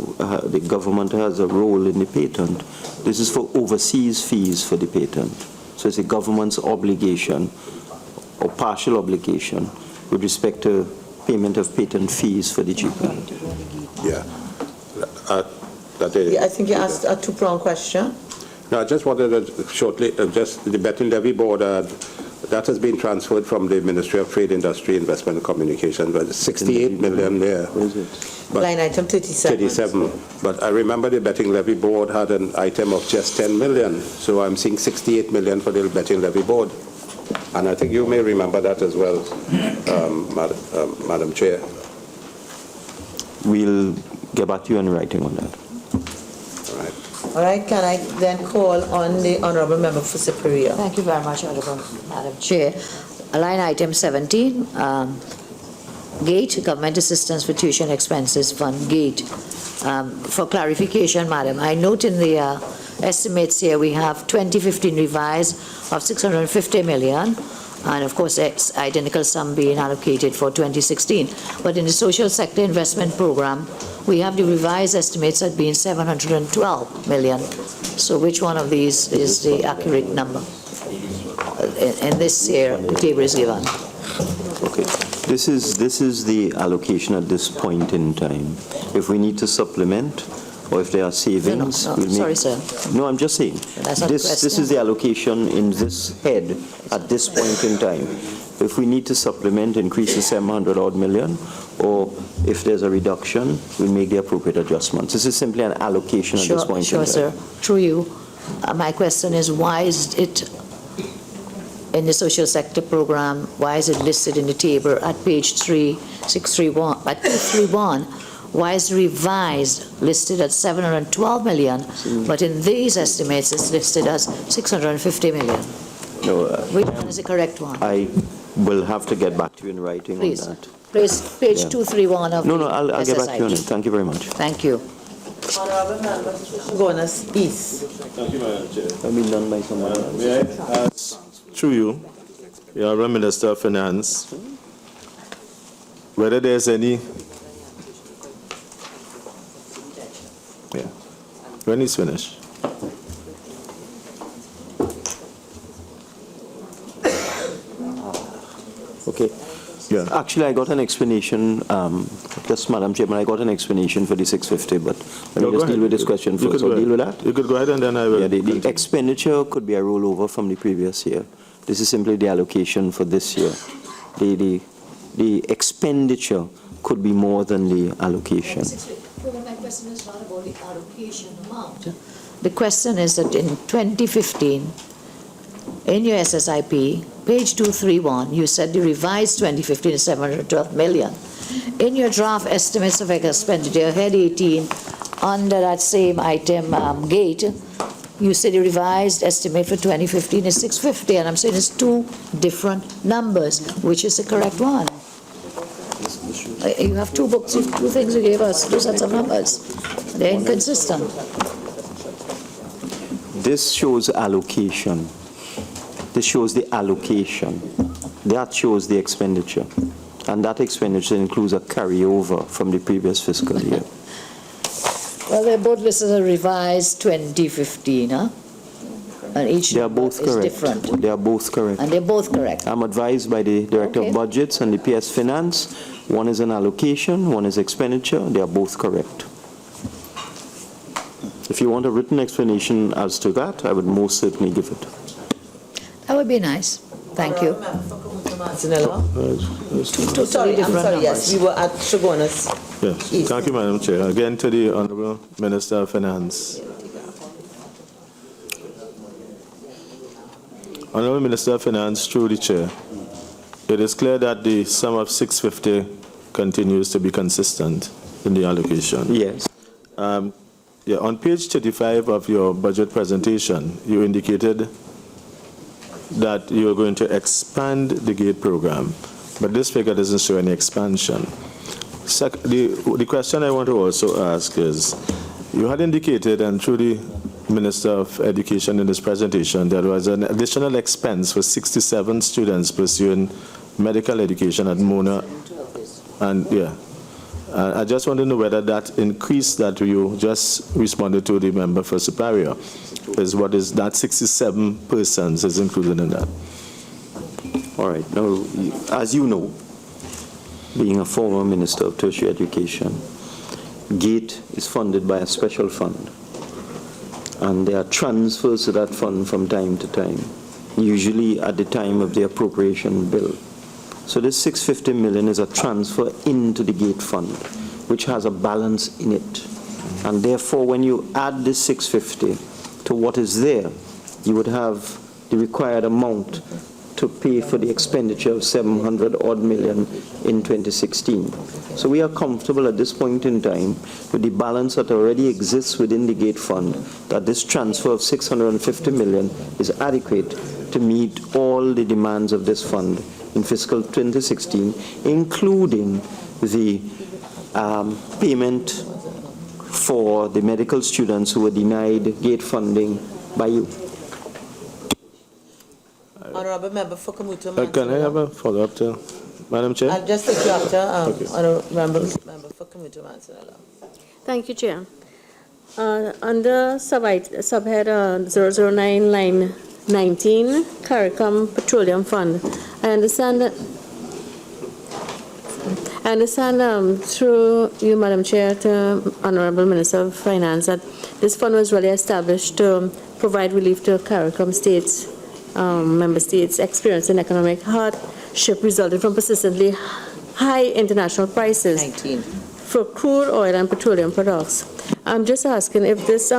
the government has a role in the patent. This is for overseas fees for the patent. So it's a government's obligation or partial obligation with respect to payment of patent fees for the GPAN. Yeah. I think you asked a two-pronged question. No, I just wanted to shortly, just the betting levy board, that has been transferred from the Ministry of Trade, Industry, Investment and Communication, but 68 million there. What is it? Line item 37. 37. But I remember the betting levy board had an item of just 10 million. So I'm seeing 68 million for the betting levy board. And I think you may remember that as well, Madam Chair. We'll get back to you in writing on that. All right, can I then call on the Honourable Member for Superior? Thank you very much, Honourable Madam Chair. Line item 17, GATE, Government Assistance for Tuition Expenses Fund, GATE. For clarification, Madam, I note in the estimates here we have 2015 revised of 650 million, and of course identical sum being allocated for 2016. But in the Social Sector Investment Program, we have the revised estimates at being 712 million. So which one of these is the accurate number? In this here, the table is given. Okay. This is the allocation at this point in time. If we need to supplement, or if there are savings, No, we'll make... sorry, sir. No, I'm just saying. That's not the This question. is the allocation in this head at this point in time. If we need to supplement, increase to 700 odd million, or if there's a reduction, we'll make the appropriate adjustments. This is simply an allocation at this point in time. Sure, sir. Through you. My question is, why is it in the social sector program, why is it listed in the table at page 631, at 231? Why is revised listed at 712 million, but in these estimates it's listed as 650 million? No, Which one is the correct one? I will have to get back to you in writing Please. on that. Please, page Yeah. 231 of No, the I'll get back to you on it. SSIP. Thank you very much. Thank you. Honourable Member Shogunas East. Thank you, Madam Chair. Have been done by someone else. May I ask, through you, the Honourable Minister of Finance, whether there's any... Yeah. When he's finished. Okay. Yeah. Actually, I got an explanation, just Madam Chairman, I got an explanation for the 650, but let No, me go just deal ahead. with this question You first. could go I'll deal with ahead. that. You could go ahead and then I will. Yeah, the expenditure could be a rollover from the previous year. This is simply the allocation for this year. The expenditure could be more than the allocation. My question is not about the allocation amount. The question is that in 2015, in your SSIP, page 231, you said the revised 2015 is 712 million. In your draft estimates of expenditure, head 18, under that same item, GATE, you said the revised estimate for 2015 is 650, and I'm saying it's two different numbers. Which is the correct one? You have two books, two things you gave us, two sets of numbers. They're inconsistent. This shows allocation. This shows the allocation. That shows the expenditure. And that expenditure includes a carryover from the previous fiscal year. Well, they're both listed as revised 2015, huh? And each They are number both is correct. different. They are both correct. And they're both correct. I'm advised by the Director Okay. of Budgets and the PS Finance. One is an allocation, one is expenditure. They are both correct. If you want a written explanation as to that, I would most certainly give it. That would be nice. Thank you. Martinello. Two Sorry, I'm different sorry, yes, numbers. we were at Shogunas. Yes. Thank you, Madam Chair. Again to the Honourable Minister of Finance. Honourable Minister of Finance, through the chair, it is clear that the sum of 650 continues to be consistent in the allocation. Yes. Yeah, on page 35 of your budget presentation, you indicated that you are going to expand the GATE program, but this figure doesn't show any expansion. The question I want to also ask is, you had indicated, and through the Minister of Education in this presentation, there was an additional expense for 67 students pursuing medical education at Mona, and yeah. I just want to know whether that increase that you just responded to the member for Superior is what is that 67 persons is included in that. All right. Now, as you know, being a former Minister of Tertiary Education, GATE is funded by a special fund. And there are transfers to that fund from time to time, usually at the time of the appropriation bill. So this 650 million is a transfer into the GATE fund, which has a balance in it. And therefore, when you add this 650 to what is there, you would have the required amount to pay for the expenditure of 700 odd million in 2016. So we are comfortable at this point in time with the balance that already exists within the GATE fund, that this transfer of 650 million is adequate to meet all the demands of this fund in fiscal 2016, including the payment for the medical students who were denied GATE funding by you. Honourable Member for Kamuto. Can I have a follow-up to Madam Chair? I'll just take you after Okay. Honourable Member for Kamuto Mansanala. Thank you, Chair. Under subhead 009, line 19, CARICOM Petroleum Fund, I understand through you, Madam Chair, to Honourable Minister of Finance, that this fund was really established to provide relief to CARICOM states, member states experiencing economic hardship resulting from persistently high international prices for crude oil and petroleum products. I'm just asking if this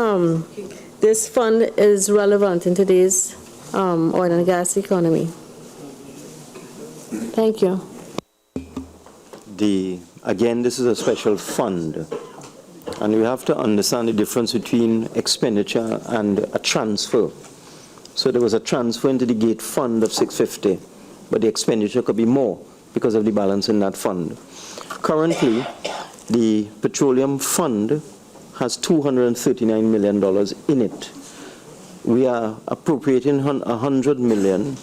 this fund is relevant in today's oil and gas economy. Thank you. Again, this is a special fund, and you have to understand the difference between expenditure and a transfer. So there was a transfer into the GATE fund of 650, but the expenditure could be more because of the balance in that fund. Currently, the petroleum fund has $239 million in it. We are appropriating 100 million,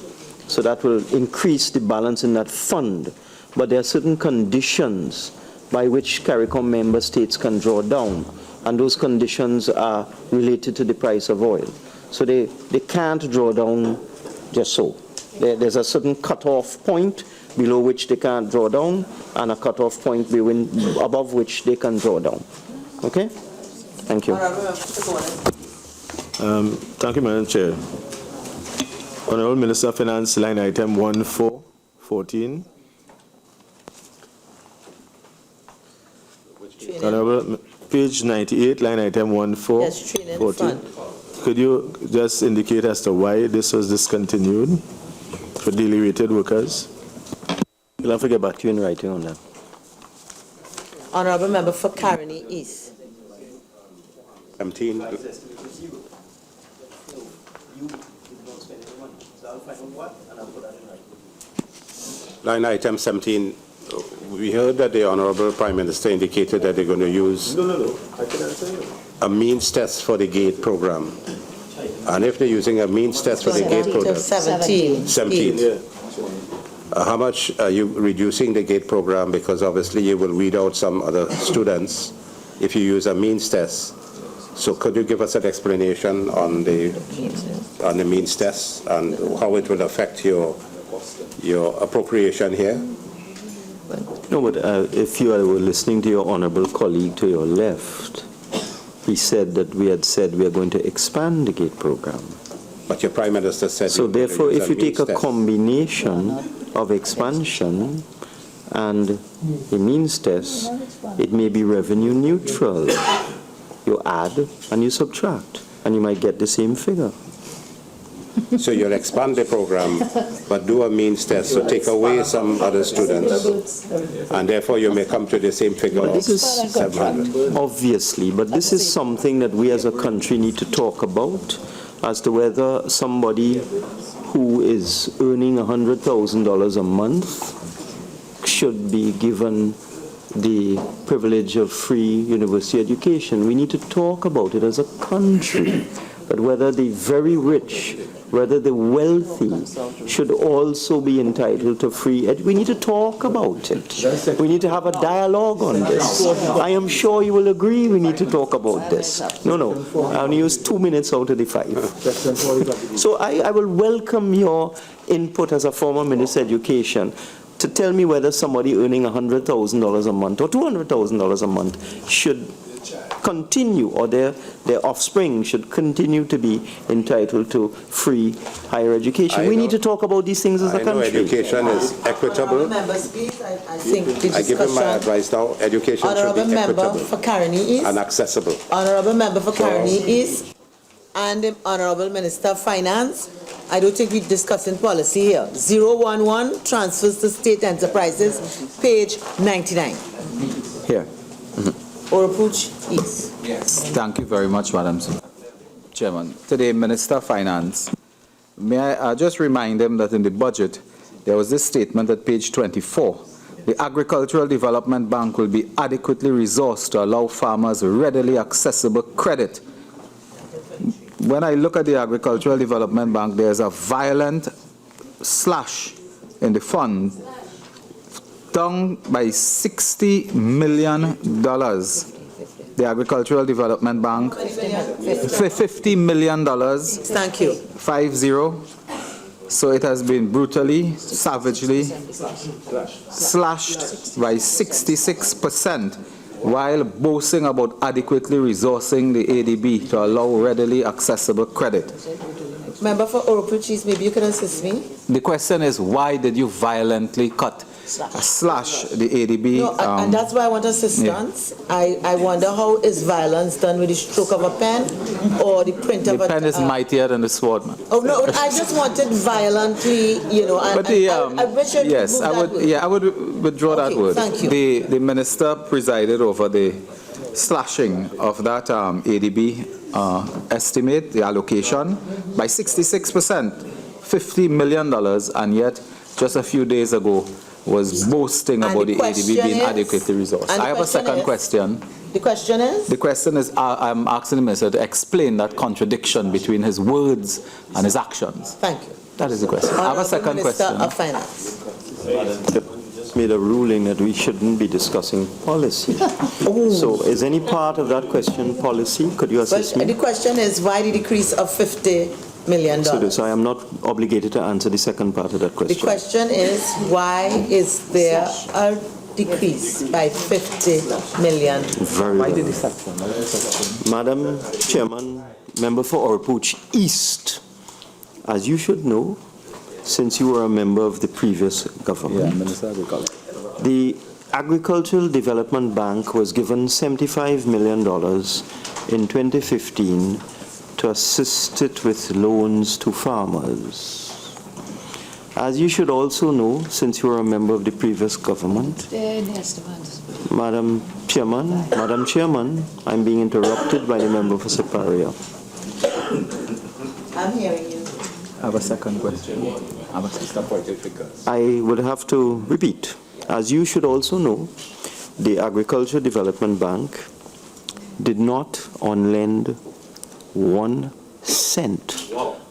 so that will increase the balance in that fund. But there are certain conditions by which CARICOM member states can draw down, and those conditions are related to the price of oil. So they can't draw down just so. There's a certain cutoff point below which they can't draw down, and a cutoff point above which they can draw down. Okay? Thank you. Thank you, Madam Chair. Honourable Minister of Finance, line item 1414. Honourable, page 98, line item 1414. Could you just indicate as to why this was discontinued for daily rated workers? We'll have to get back to you in writing on that. Honourable Member for Caroni East. 17. Line item 17. We heard that the Honourable Prime Minister indicated that they're going to use a means test for the GATE program. And if they're using a means test for the GATE program, 17. How much are you reducing the GATE program? Because obviously you will weed out some other students if you use a means test. So could you give us an explanation on the means test and how it will affect your appropriation here? No, but if you were listening to your honourable colleague to your left, he said that we had said we are going to expand the GATE program. But your Prime Minister said... So therefore, if you take a combination of expansion and a means test, it may be revenue neutral. You add and you subtract, and you might get the same figure. So you'll expand the program, but do a means test, so take away some other students, and therefore you may come to the same figure of 700. Obviously, but this is something that we as a country need to talk about, as to whether somebody who is earning $100,000 a month should be given the privilege of free university education. We need to talk about it as a country, but whether the very rich, whether the wealthy should also be entitled to free education. We need to talk about it. We need to have a dialogue on this. I am sure you will agree we need to talk about this. No, I only use 2 minutes out of the 5. So I will welcome your input as a former Minister of Education to tell me whether somebody earning $100,000 a month or $200,000 a month should continue, or their offspring should continue to be entitled to free higher education. We need to talk about these things as a country. I know education is equitable. I give him my advice now. Education should be equitable for Caroni East and accessible. Honorable Member for Caroni East and the Honorable Minister of Finance. I don't think we're discussing policy here. 011 transfers to state enterprises, page 99. Here. Approach East. Yes. Thank you very much, Madam Chairman. Today, Minister of Finance, may I just remind him that in the budget, there was this statement at page 24. The Agricultural Development Bank will be adequately resourced to allow farmers readily accessible credit. When I look at the Agricultural Development Bank, there's a violent slash in the fund, down by $60 million. The Agricultural Development Bank, $50 million. Thank you. 50. So it has been brutally, savagely slashed by 66%, while boasting about adequately resourcing the ADB to allow readily accessible credit. Member for Oropuchis, maybe you can assist me. The question is, why did you violently slash the ADB? No, and that's why I want assistance. Yeah. I wonder how is violence done with the stroke of a pen or the print of a... The pen is mightier than the sword, man. Oh, no, I just wanted violently, you know, and, but the, I wish you'd yes, I would, yeah, I would withdraw that word. Thank you. The minister presided over the slashing of that ADB estimate, the allocation, by 66%, $50 million, and yet just a few days ago was boasting about the ADB being adequately resourced. I have a second question. The question is? The question is, I'm asking the minister to explain that contradiction between his words and his actions. Thank you. That is the question. I have a second question. Minister of Finance. Just made a ruling that we shouldn't be discussing policy. So is any part of that question policy? Could you assist me? The question is, why the decrease of $50 million? So I am not obligated to answer the second part of that question. The question is, why is there a decrease by $50 million? Very well. Madam Chairman, member for Oropuch East, as you should know, since you were a member of the previous government, Minister of Agriculture, the Agricultural Development Bank was given $75 million in 2015 to assist it with loans to farmers. As you should also know, since you were a member of the previous government, Madam Chairman, I'm being interrupted by the member for Siparia. I'm hearing you. I have a second question. I would have to repeat. As you should also know, the Agriculture Development Bank did not on-lend 1 cent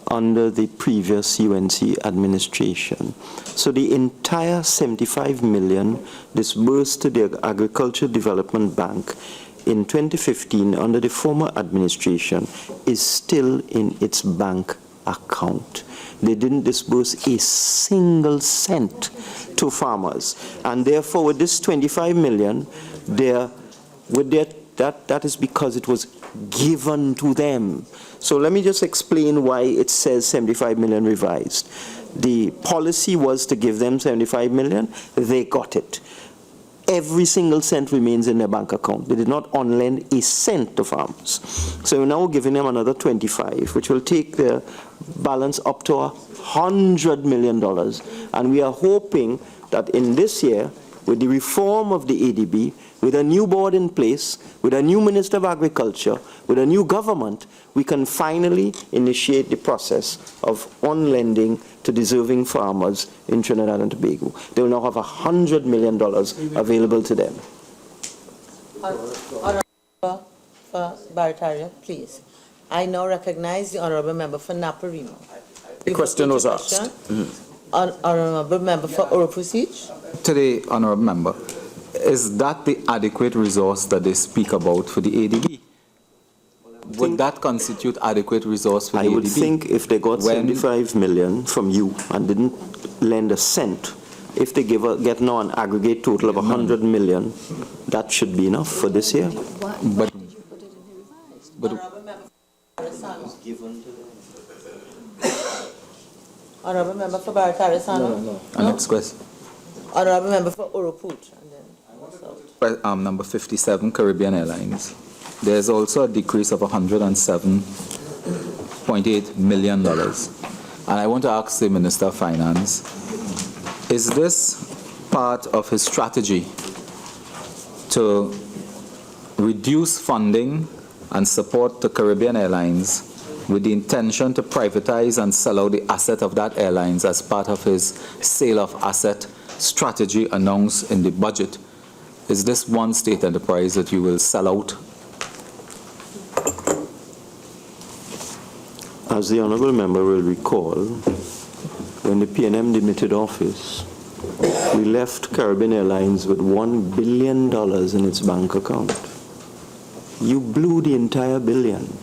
under the previous UNC administration. So the entire $75 million disbursed to the Agriculture Development Bank in 2015 under the former administration is still in its bank account. They didn't disburse a single cent to farmers, and therefore with this $25 million, that is because it was given to them. So let me just explain why it says 75 million revised. The policy was to give them 75 million. They got it. Every single cent remains in their bank account. They did not on-lend a cent to farmers. So we're now giving them another 25, which will take their balance up to $100 million. And we are hoping that in this year, with the reform of the ADB, with a new board in place, with a new Minister of Agriculture, with a new government, we can finally initiate the process of on-lending to deserving farmers in Trinidad and Tobago. They will now have $100 million available to them. Honourable for Barataria, please. I now recognize the Honourable Member for Naparimo. The question was asked. Honourable Member for Orofusich. To the Honourable Member, is that the adequate resource that they speak about for the ADB? Would that constitute adequate resource for the ADB? I would think if they got 75 million from you and didn't lend a cent, if they get now an aggregate total of 100 million, that should be enough for this year. But Honourable Member for Barataria. Next question. Honourable Member for Oroput. Number 57, Caribbean Airlines. There's also a decrease of $107.8 million. And I want to ask the Minister of Finance, is this part of his strategy to reduce funding and support the Caribbean Airlines with the intention to privatize and sell out the asset of that airlines as part of his sale of asset strategy announced in the budget? Is this one state enterprise that you will sell out? As the Honourable Member will recall, when the PNM demitted office, we left Caribbean Airlines with $1 billion in its bank account. You blew the entire billion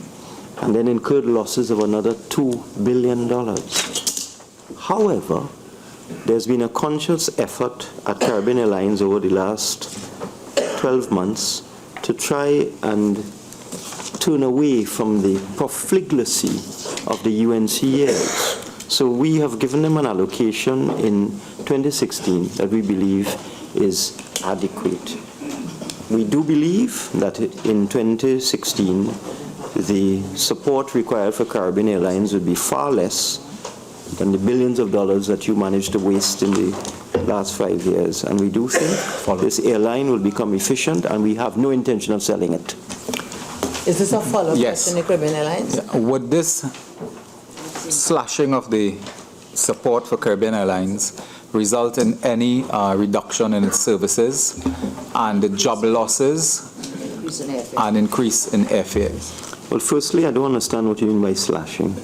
and then incurred losses of another $2 billion. However, there's been a conscious effort at Caribbean Airlines over the last 12 months to try and turn away from the profligacy of the UNC years. So we have given them an allocation in 2016 that we believe is adequate. We do believe that in 2016 the support required for Caribbean Airlines would be far less than the billions of dollars that you managed to waste in the last 5 years. And we do think this airline will become efficient, and we have no intention of selling it. Is this a follow-up Yes. question, the Caribbean Airlines? Yeah. Would this slashing of the support for Caribbean Airlines result in any reduction in its services and the job losses and increase in airfares? Well, firstly, I don't understand what you mean by slashing.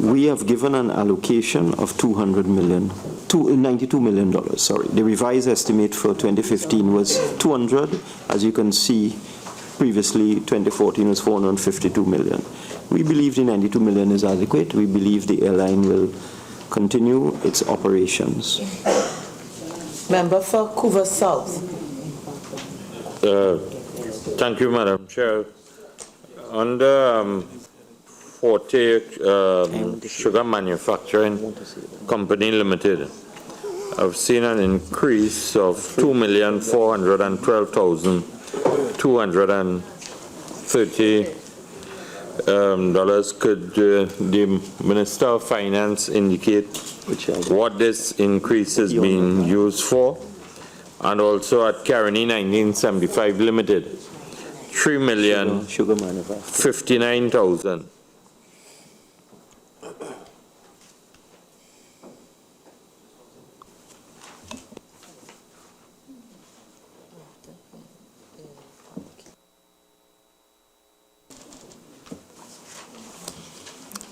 We have given an allocation of $92 million, sorry. The revised estimate for 2015 was 200. As you can see, previously 2014 was 452 million. We believe the 92 million is adequate. We believe the airline will continue its operations. Member for Couva South. Thank you, Madam Chair. Under Forte Sugar Manufacturing Company Limited, I've seen an increase of $2,412,230. Could the Minister of Finance indicate what this increase is being used for? And also at Caroni 1975 Limited, $3,059,000.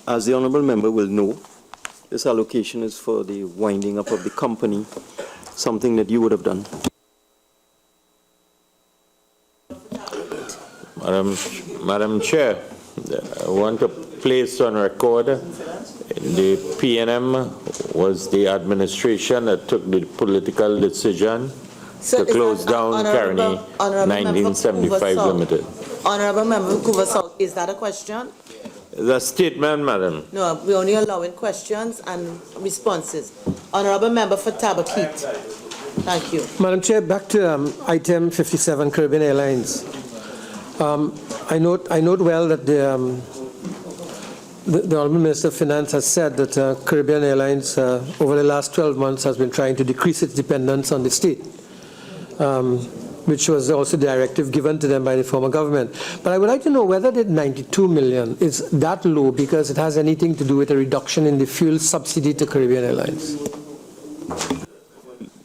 As the Honourable Member will know, this allocation is for the winding up of the company, something that you would have done. Madam Chair, I want to place on record the PNM was the administration that took the political decision to close down Caroni 1975 Limited. Honourable Member for Couva South, is that a question? The statement, Madam. No, we're only allowing questions and responses. Honourable Member for Tabaquite. Thank you. Madam Chair, back to item 57, Caribbean Airlines. I note well that the Honourable Minister of Finance has said that Caribbean Airlines, over the last 12 months, has been trying to decrease its dependence on the state, which was also the directive given to them by the former government. But I would like to know whether the 92 million is that low because it has anything to do with a reduction in the fuel subsidy to Caribbean Airlines.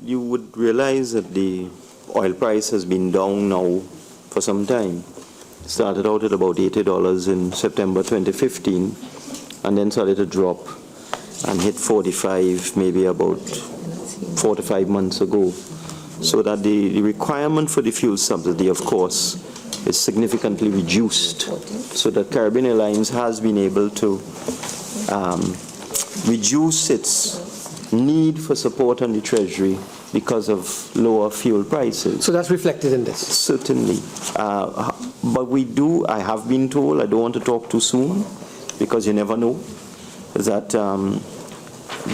You would realize that the oil price has been down now for some time. It started out at about $80 in September 2015 and then started to drop and hit 45 maybe about 4 to 5 months ago. So that the requirement for the fuel subsidy, of course, is significantly reduced, so that Caribbean Airlines has been able to reduce its need for support on the Treasury because of lower fuel prices. So that's reflected in this? Certainly. But I have been told, I don't want to talk too soon, because you never know, that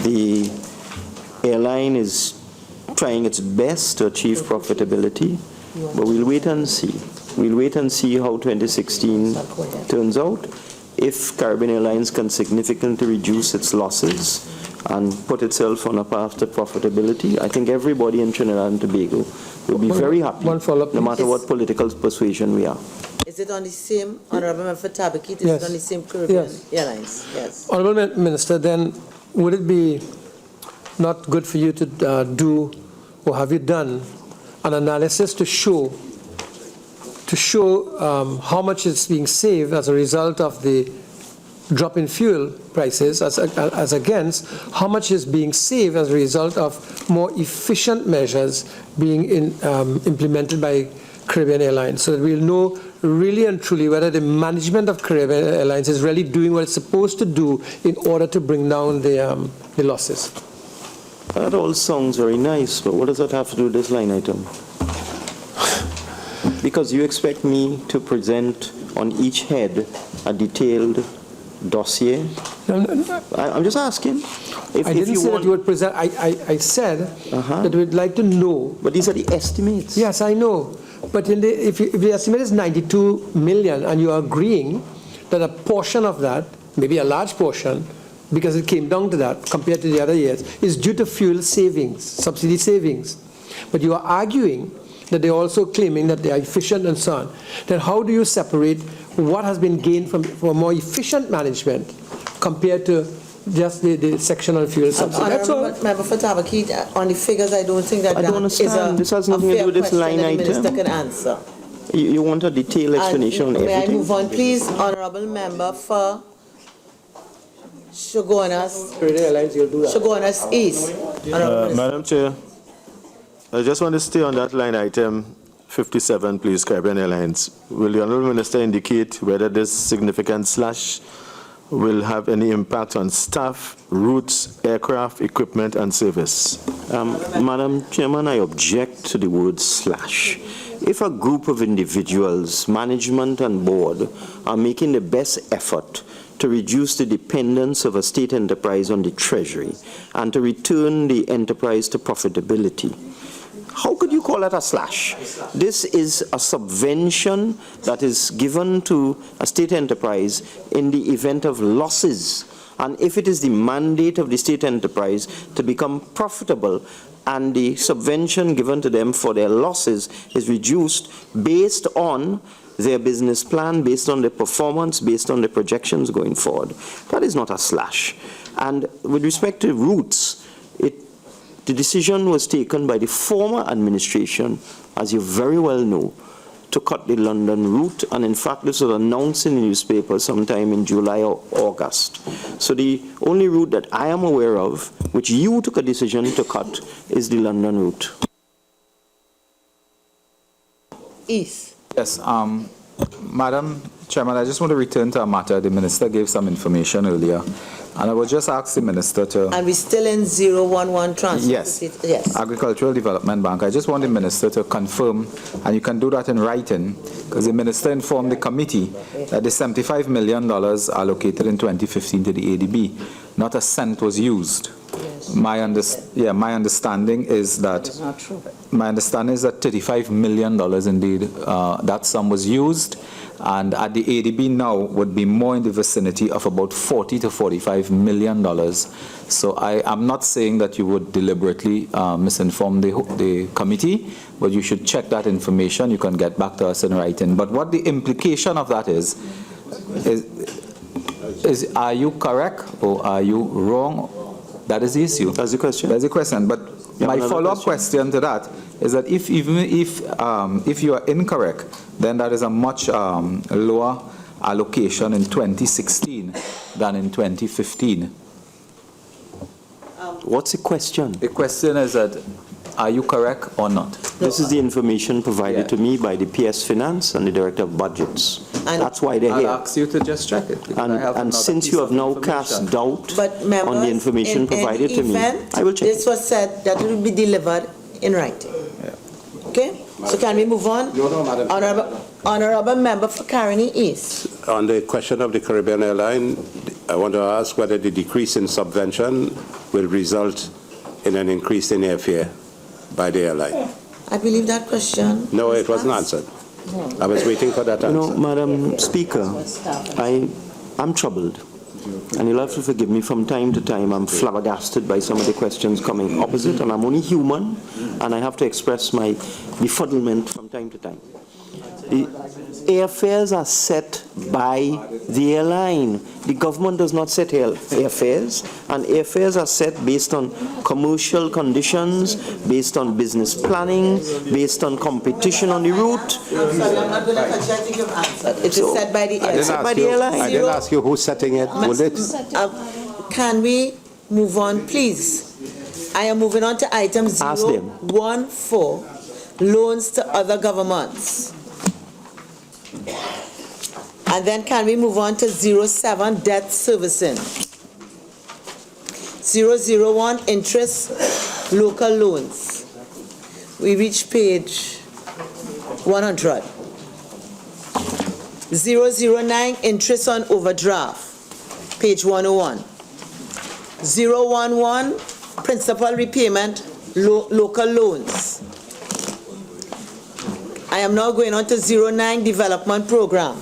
the airline is trying its best to achieve profitability, but we'll wait and see. We'll wait and see how 2016 turns out. If Caribbean Airlines can significantly reduce its losses and put itself on a path to profitability, I think everybody in Trinidad and Tobago will be very happy, no matter what political persuasion we are. Is it on the same, Honourable Member for Tabakit, is it on the same Caribbean Airlines? Yes. Honourable Minister, then would it be not good for you to do, or have you done, an analysis to show how much is being saved as a result of the drop in fuel prices, as against how much is being saved as a result of more efficient measures being implemented by Caribbean Airlines, so that we'll know really and truly whether the management of Caribbean Airlines is really doing what it's supposed to do in order to bring down the losses. That all sounds very nice, but what does that have to do with this line item? Because you expect me to present on each head a detailed dossier? I'm just asking. I didn't say that you would present. I said that we'd like to know. But these are the estimates. Yes, I know. But if the estimate is 92 million and you are agreeing that a portion of that, maybe a large portion, because it came down to that compared to the other years, is due to fuel savings, subsidy savings. But you are arguing that they're also claiming that they are efficient and so on. Then how do you separate what has been gained from more efficient management compared to just the section on fuel subsidy? That's all. Member for Tabakit, on the figures, I don't think that I don't understand. This has nothing to do with this line item. The Minister can answer. You want a detailed explanation on everything? May I move on, please? Honourable Member for Shogunas East. Madam Chair, I just want to stay on that line item 57, please, Caribbean Airlines. Will the Honourable Minister indicate whether this significant slash will have any impact on staff, routes, aircraft, equipment, and service? Madam Chairman, I object to the word slash. If a group of individuals, management and board, are making the best effort to reduce the dependence of a state enterprise on the Treasury and to return the enterprise to profitability, how could you call it a slash? This is a subvention that is given to a state enterprise in the event of losses. And if it is the mandate of the state enterprise to become profitable and the subvention given to them for their losses is reduced based on their business plan, based on their performance, based on the projections going forward, that is not a slash. And with respect to routes, the decision was taken by the former administration, as you very well know, to cut the London route, and in fact this was announced in the newspaper sometime in July or August. So the only route that I am aware of, which you took a decision to cut, is the London route. East. Yes, Madam Chairman, I just want to return to a matter. The Minister gave some information earlier, and I would just ask the Minister to... And we're still in 011 transfer? Yes. Yes. Agricultural Development Bank. I just want the Minister to confirm, and you can do that in writing, because the Minister informed the committee that the $75 million allocated in 2015 to the ADB, not a cent was used. Yes. My understanding is that... That is not true. My understanding is that $35 million indeed, that sum was used, and at the ADB now would be more in the vicinity of about $40 to $45 million. So I am not saying that you would deliberately misinform the committee, but you should check that information. You can get back to us in writing. But what the implication of that is are you correct or are you wrong? That is the issue. That's the question. That's the question. But my follow-up question to that is that if you are incorrect, then that is a much lower allocation in 2016 than in 2015. What's the question? The question is that, are you correct or not? This is the information provided to me by the PS Finance and the Director of Budgets. And that's why they're here. I'll ask you to just check it. And since you have now cast doubt members, on the information in provided to me, event, I will check this was said that it will be delivered in writing. Okay? So can we move on? No, Madam. Honorable Member for Caroni East. On the question of the Caribbean airline, I want to ask whether the decrease in subvention will result in an increase in airfare by the airline. I believe that question. No, it wasn't answered. I was waiting for that answer. No, Madam Speaker, I'm troubled. And you'll have to forgive me from time to time. I'm flabbergasted by some of the questions coming opposite, and I'm only human, and I have to express my befuddlement from time to time. The airfares are set by the airline. The government does not set airfares, and airfares are set based on commercial conditions, based on business planning, based on competition on the route. I'm not going to touch. I think you've answered. It is set by the airline. I didn't ask you who's setting it. Would it? Can we move on, please? I am moving on to item 014, loans to other governments. And then can we move on to 07, debt servicing. 001, interest, local loans. We reach page 100. 009, interest on overdraft, page 101. 011, principal repayment, local loans. I am now going on to 09, development program.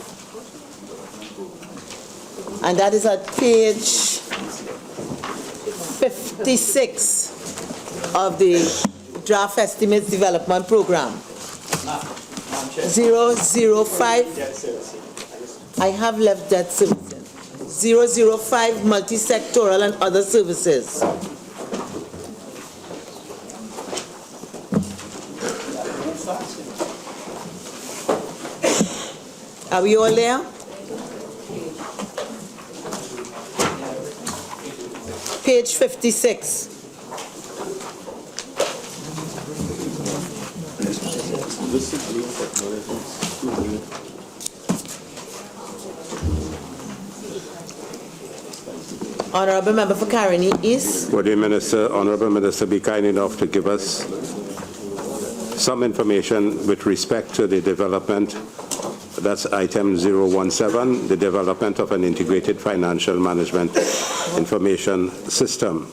And that is at page 56 of the draft estimates development program. 005, I have left debt servicing. 005, multi-sectoral and other services. Are we all there? Page 56. Honorable Member for Caroni East. Would the Minister, Honorable Minister, be kind enough to give us some information with respect to the development? That's item 017, the development of an integrated financial management information system,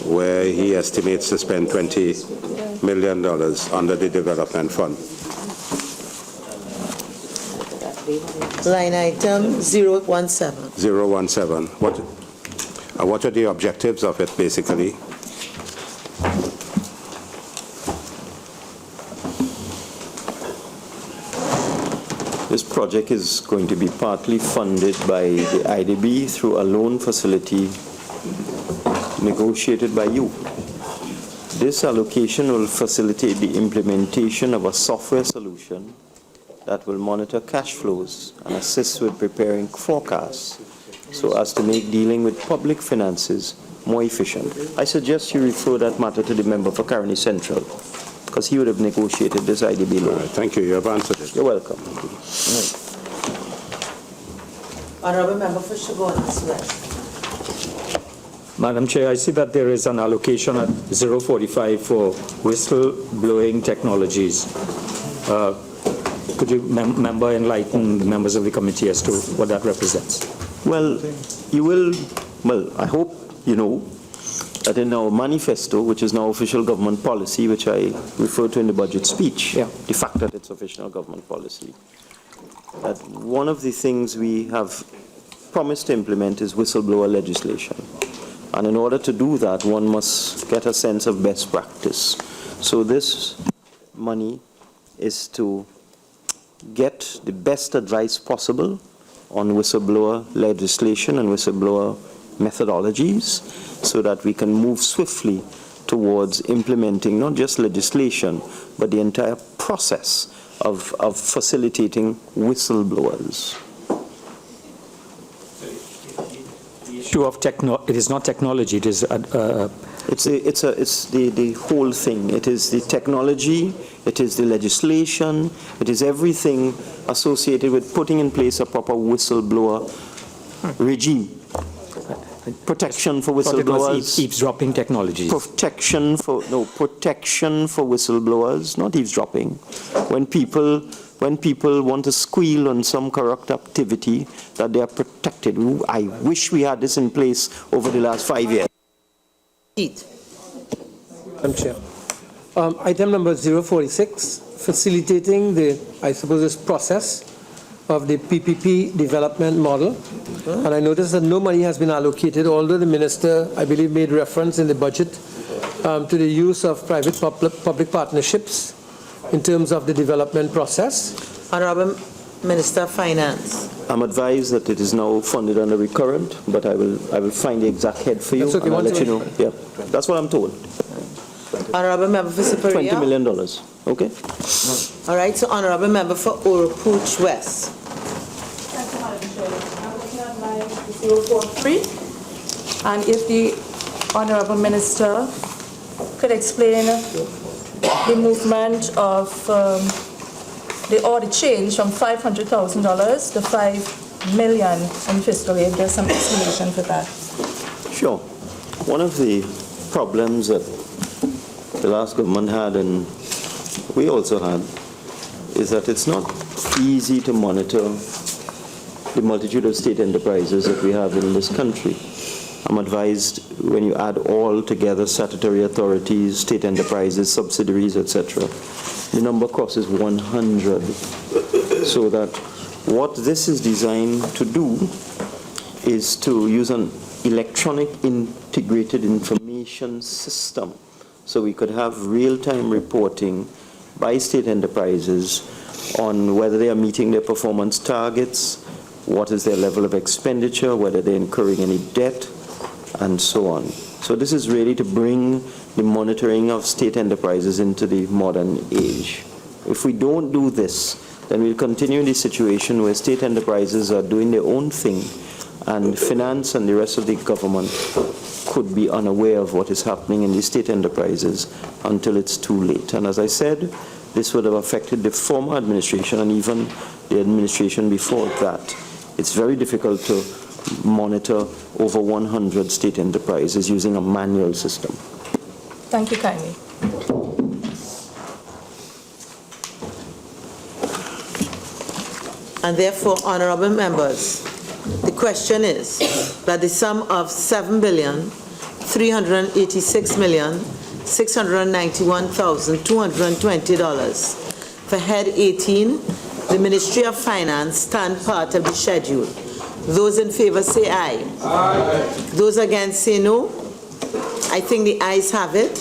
where he estimates to spend $20 million under the development fund. Line item 017. 017. What are the objectives of it, basically? This project is going to be partly funded by the IDB through a loan facility negotiated by you. This allocation will facilitate the implementation of a software solution that will monitor cash flows and assist with preparing forecasts so as to make dealing with public finances more efficient. I suggest you refer that matter to the member for Caroni Central, because he would have negotiated this IDB loan. Thank you. You have answered it. You're welcome. Honorable Member for Chaguanas West. Madam Chair, I see that there is an allocation at 045 for whistleblowing technologies. Could you, member, enlighten the members of the committee as to what that represents? Well, you will, I hope you know, that in our manifesto, which is now official government policy, which I referred to in the budget speech, the fact that it's official government policy, that one of the things we have promised to implement is whistleblower legislation. And in order to do that, one must get a sense of best practice. So this money is to get the best advice possible on whistleblower legislation and whistleblower methodologies so that we can move swiftly towards implementing not just legislation, but the entire process of facilitating whistleblowers. Issue of it is not technology, it is it's the whole thing. It is the technology, it is the legislation, it is everything associated with putting in place a proper whistleblower regime. Protection for whistleblowers. Eavesdropping technologies. Protection for whistleblowers, not eavesdropping. When people want to squeal on some corrupt activity, that they are protected. I wish we had this in place over the last 5 years. Madam Chair. Item number 046, facilitating the, I suppose, this process of the PPP development model. And I noticed that no money has been allocated, although the minister, I believe, made reference in the budget to the use of private-public partnerships in terms of the development process. Honorable Minister of Finance. I'm advised that it is now funded under recurrent, but I will find the exact head for you, That's okay, and I'll let you know. once Yeah, that's what I'm told. Honorable Member for Superior. $20 million, okay? All right, so Honorable Member for Oropouche West. Thank you, Madam Chair. I'm looking at my 043, and if the Honorable Minister could explain the movement of the change from $500,000 to $5 million in fiscal year. There's some explanation for that. Sure. One of the problems that the last government had, and we also had, is that it's not easy to monitor the multitude of state enterprises that we have in this country. I'm advised when you add all together, statutory authorities, state enterprises, subsidiaries, etc., the number crosses 100. So that what this is designed to do is to use an electronic integrated information system. So we could have real-time reporting by state enterprises on whether they are meeting their performance targets, what is their level of expenditure, whether they're incurring any debt, and so on. So this is really to bring the monitoring of state enterprises into the modern age. If we don't do this, then we'll continue in the situation where state enterprises are doing their own thing, and finance and the rest of the government could be unaware of what is happening in the state enterprises until it's too late. And as I said, this would have affected the former administration and even the administration before that. It's very difficult to monitor over 100 state enterprises using a manual system. Thank you kindly. And therefore, honorable members, the question is that the sum of $7,386,691,220 for head 18, the Ministry of Finance, stand part of the schedule. Those in favor say aye. Aye. Those against say no. I think the ayes have it.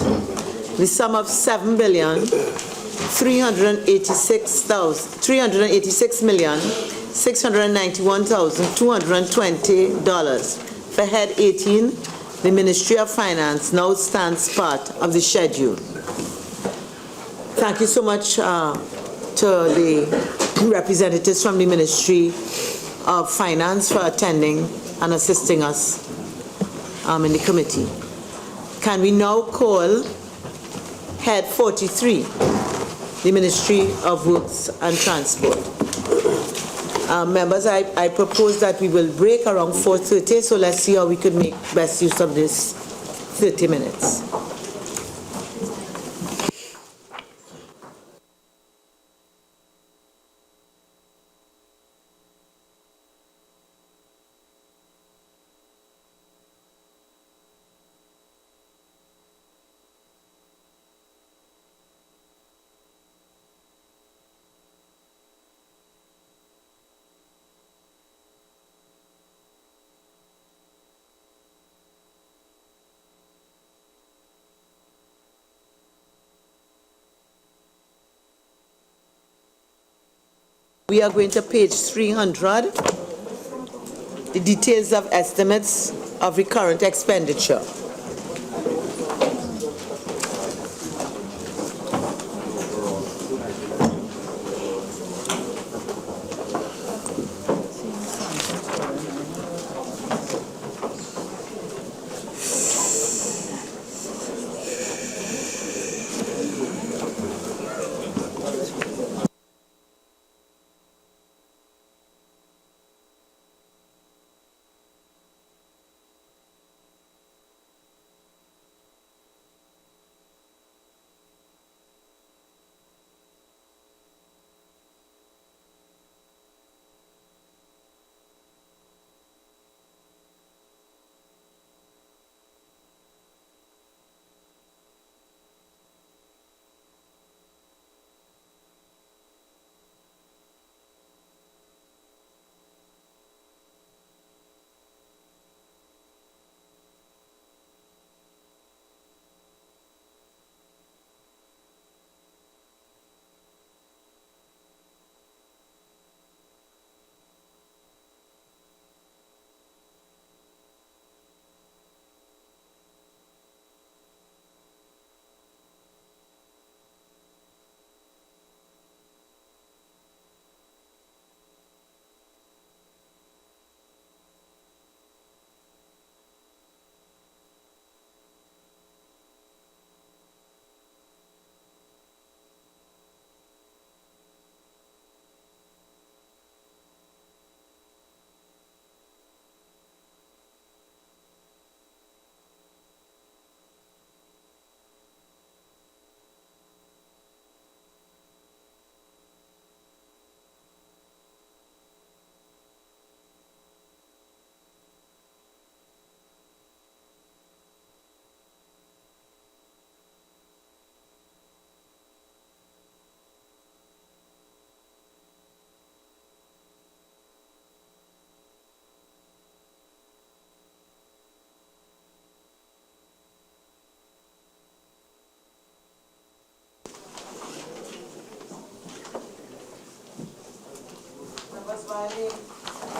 The sum of $7,386,691,220 for head 18, the Ministry of Finance now stands part of the schedule. Thank you so much to the representatives from the Ministry of Finance for attending and assisting us in the committee. Can we now call head 43, the Ministry of Works and Transport? Members, I propose that we will break around 4:30, so let's see how we could make best use of this 30 minutes. We are going to page 300, the details of estimates of recurrent expenditure.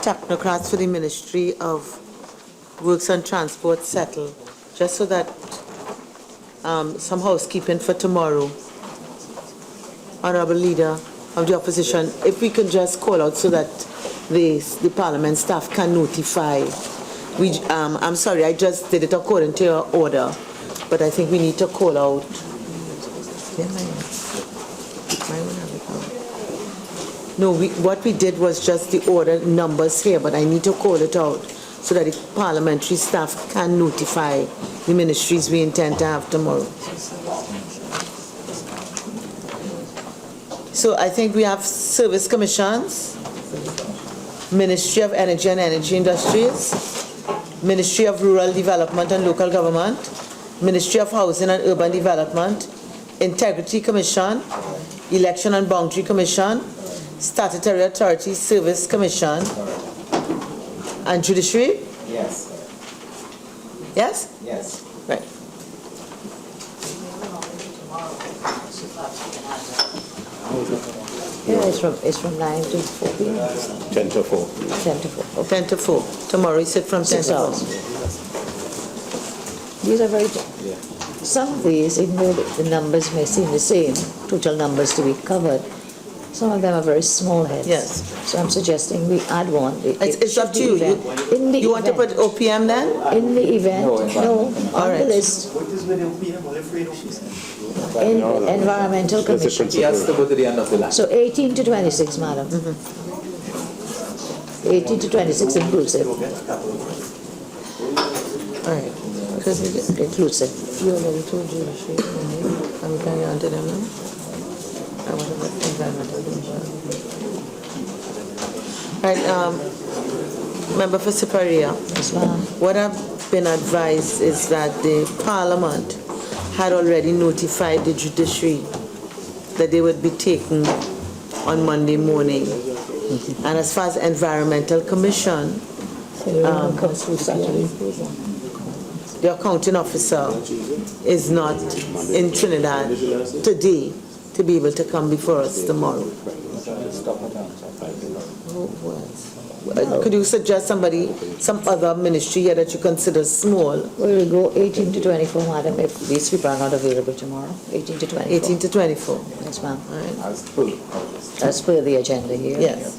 Technocrats for the Ministry of Works and Transport settle, just so that some housekeeping for tomorrow. Honorable Leader of the Opposition, if we could just call out so that the Parliament staff can notify. I'm sorry, I just did it according to your order, but I think we need to call out. No, what we did was just the order numbers here, but I need to call it out so that the parliamentary staff can notify the ministries we intend to have tomorrow. So I think we have service commissions, Ministry of Energy and Energy Industries, Ministry of Rural Development and Local Government, Ministry of Housing and Urban Development, Integrity Commission, Election and Boundary Commission, Statutory Authority Service Commission, and Judiciary? Yes. Yes? Yes. Right. Yeah, it's from 9 to 4 p.m. 10 to 4. 10 to 4. 10 to 4. Tomorrow you sit from 10 6 to 4. hours. These are very, some of these, even though the numbers may seem the same, total numbers to be covered, some of them are very small heads. Yes. So I'm suggesting we add one. It's up to you. You want to put OPM then? In the event, no, on the list. In Environmental Commission. Yes, to go to the end of the line. So 18 to 26, madam. 18 to 26 inclusive. All right. Inclusive. You already told Judiciary. I'm going on to them now. I want to put Environmental Commission. All right, Member for Siparia. Yes, ma'am. What I've been advised is that the Parliament had already notified the Judiciary that they would be taken on Monday morning. And as far as Environmental Commission, the accounting officer is not in Trinidad today to be able to come before us tomorrow. Could you suggest somebody, some other ministry here that you consider small? We'll go 18 to 24, madam, if these people are not available tomorrow. 18 to 24. 18 to 24. Yes, ma'am. All right. As per the agenda here. Yes.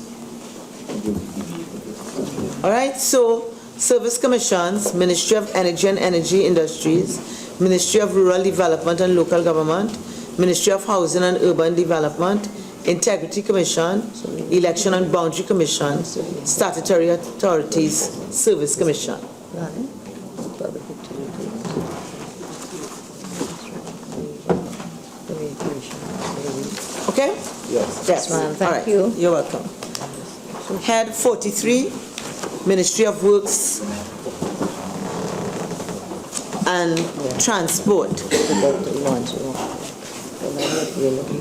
All right, so Service Commissions, Ministry of Energy and Energy Industries, Ministry of Rural Development and Local Government, Ministry of Housing and Urban Development, Integrity Commission, Election and Boundary Commission, Statutory Authorities, Service Commission. Okay? Yes, ma'am. Thank All right. you. You're welcome. Head 43, Ministry of Works and Transport.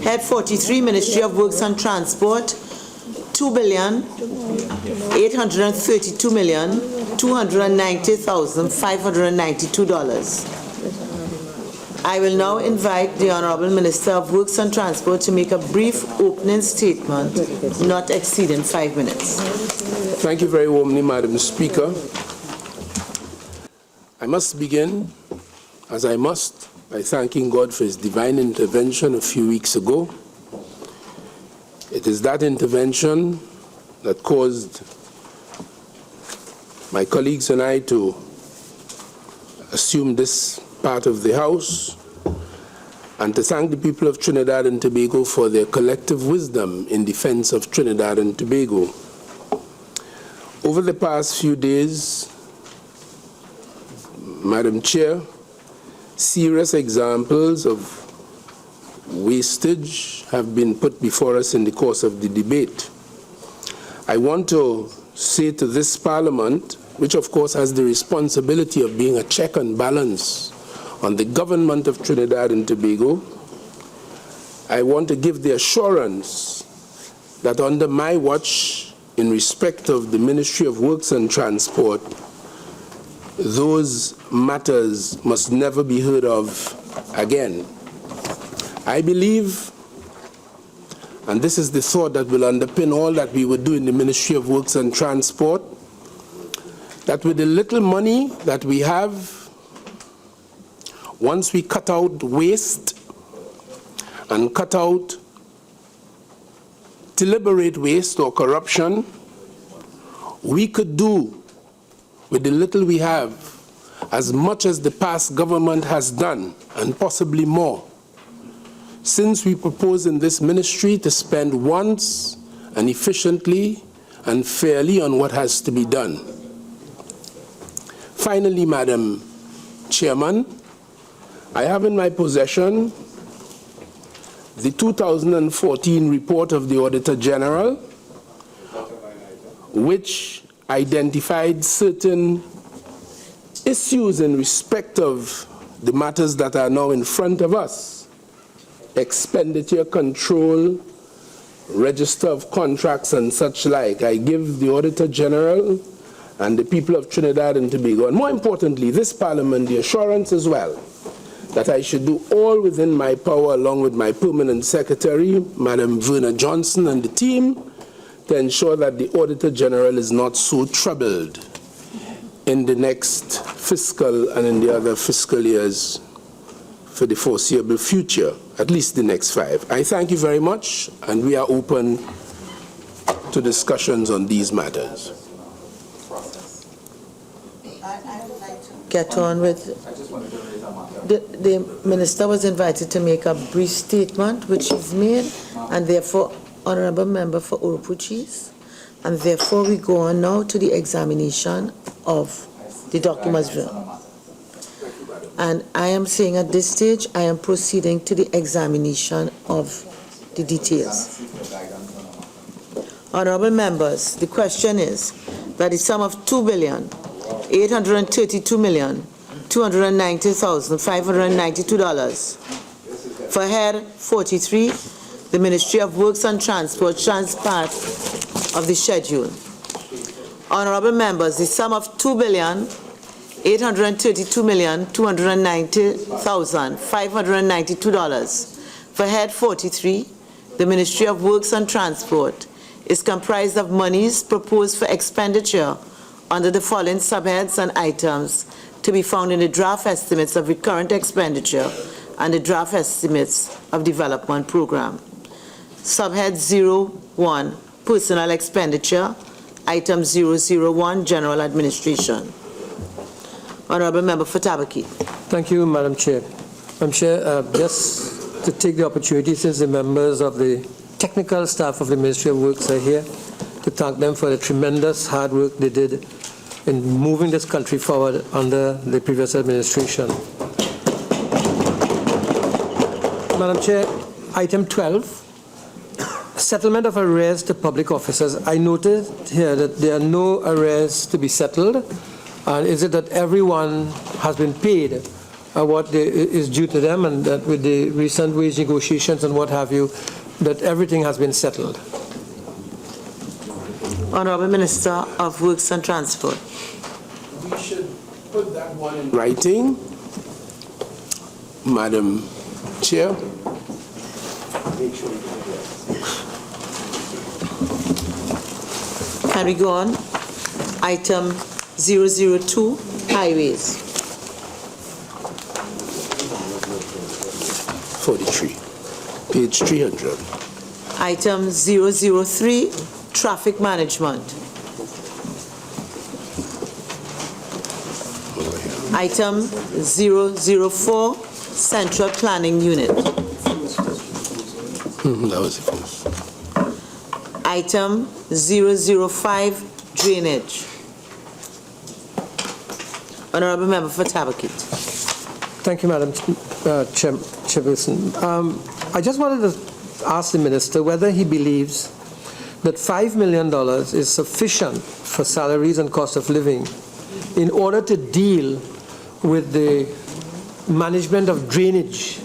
Head 43, Ministry of Works and Transport, $2,832,290,592. I will now invite the Honorable Minister of Works and Transport to make a brief opening statement, not exceeding 5 minutes. Thank you very warmly, Madam Speaker. I must begin, as I must, by thanking God for His divine intervention a few weeks ago. It is that intervention that caused my colleagues and I to assume this part of the House, and to thank the people of Trinidad and Tobago for their collective wisdom in defense of Trinidad and Tobago. Over the past few days, Madam Chair, serious examples of wastage have been put before us in the course of the debate. I want to say to this Parliament, which of course has the responsibility of being a check and balance on the government of Trinidad and Tobago, I want to give the assurance that under my watch, in respect of the Ministry of Works and Transport, those matters must never be heard of again. I believe, and this is the thought that will underpin all that we would do in the Ministry of Works and Transport, that with the little money that we have, once we cut out waste and cut out deliberate waste or corruption, we could do with the little we have as much as the past government has done, and possibly more, since we propose in this ministry to spend once and efficiently and fairly on what has to be done. Finally, Madam Chairman, I have in my possession the 2014 report of the Auditor General, which identified certain issues in respect of the matters that are now in front of us: expenditure control, register of contracts, and such like. I give the Auditor General and the people of Trinidad and Tobago, and more importantly, this Parliament, the assurance as well, that I should do all within my power, along with my Permanent Secretary, Madam Verna Johnson, and the team, to ensure that the Auditor General is not so troubled in the next fiscal and in the other fiscal years for the foreseeable future, at least the next 5. I thank you very much, and we are open to discussions on these matters. Get on with the minister was invited to make a brief statement, which is made, and therefore, honorable member for Urupuchis, and therefore we go on now to the examination of the documents. And I am saying at this stage, I am proceeding to the examination of the details. Honorable members, the question is that the sum of $2,832,290,592 for head 43, the Ministry of Works and Transport, trans part of the schedule. Honorable members, the sum of $2,832,290,592 for head 43, the Ministry of Works and Transport is comprised of monies proposed for expenditure under the following subheads and items to be found in the draft estimates of recurrent expenditure and the draft estimates of development program. Subhead 01, personal expenditure, item 001, general administration. Honorable Member for Tabaki. Thank you, Madam Chair. Madam Chair, just to take the opportunity, since the members of the technical staff of the Ministry of Works are here, to thank them for the tremendous hard work they did in moving this country forward under the previous administration. Madam Chair, item 12, settlement of arrears to public officers. I noted here that there are no arrears to be settled. And is it that everyone has been paid what is due to them, and that with the recent wage negotiations and what have you, that everything has been settled? Honorable Minister of Works and Transport. We should put that one in writing, Madam Chair. Can we go on? Item 002, highways. 43, page 300. Item 003, traffic management. Item 004, central planning unit. That was the first. Item 005, drainage. Honorable Member for Tabaki. Thank you, Madam Chairperson. I just wanted to ask the Minister whether he believes that $5 million is sufficient for salaries and cost of living in order to deal with the management of drainage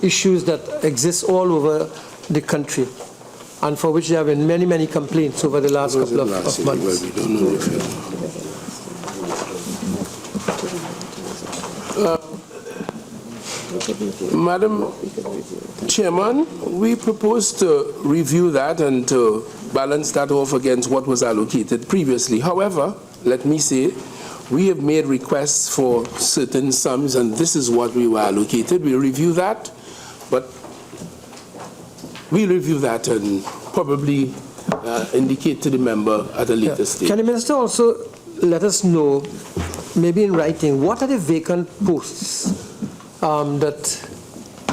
issues that exist all over the country, and for which there have been many, many complaints over the last couple of months. Well, we don't know if Madam Chairman, we propose to review that and to balance that off against what was allocated previously. However, let me say, we have made requests for certain sums, and this is what we were allocated. We'll review that, but we'll review that and probably indicate to the member at a later stage. Can the Minister also let us know, maybe in writing, what are the vacant posts that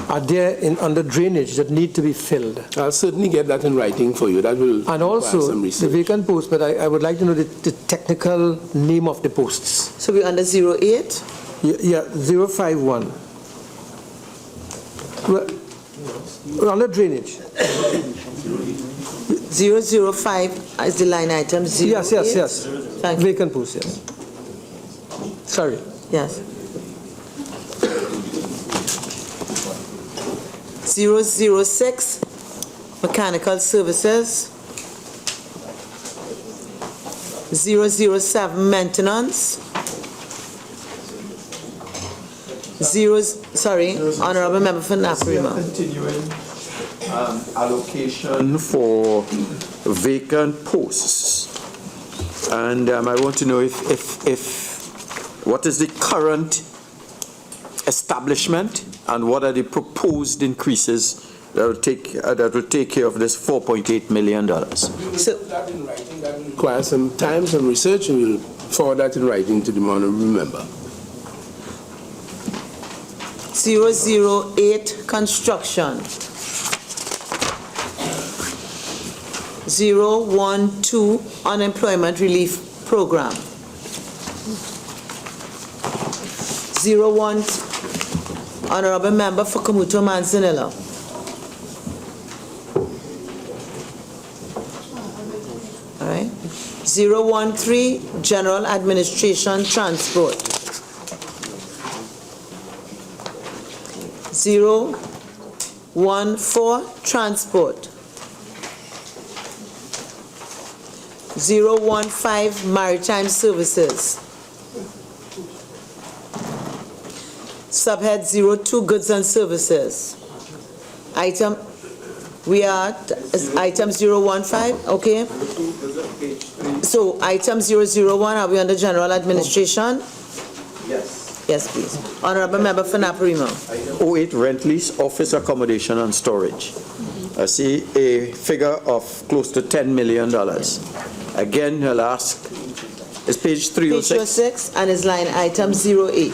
are there under drainage that need to be filled? I'll certainly get that in writing for you. That will and also some research. The vacant posts, but I would like to know the technical name of the posts. So we're under 08? Yeah, 051. Well, under drainage. 005 is the line item. 08? Yes. Thank you. Vacant posts, yes. Sorry. Yes. 006, mechanical services. 007, maintenance. Honorable Member for Naparima. Continuing allocation for vacant posts. And I want to know if what is the current establishment and what are the proposed increases that will take care of this $4.8 million. So that in writing, that will require some time, some research, and we'll forward that in writing to the honorable member. 008, construction. 012, unemployment relief program. 01, honorable member for Kamuto Manzanilla. All right. 013, general administration transport. 014, transport. 015, maritime services. Subhead 02, goods and services. Item We are at item 015, okay? So item 001, are we under general administration? Yes. Yes, please. Honorable Member for Naparima. 08 rent lease, office accommodation and storage. I see a figure of close to $10 million. Again, I'll ask, is page 306? Page 306 and is line item 08.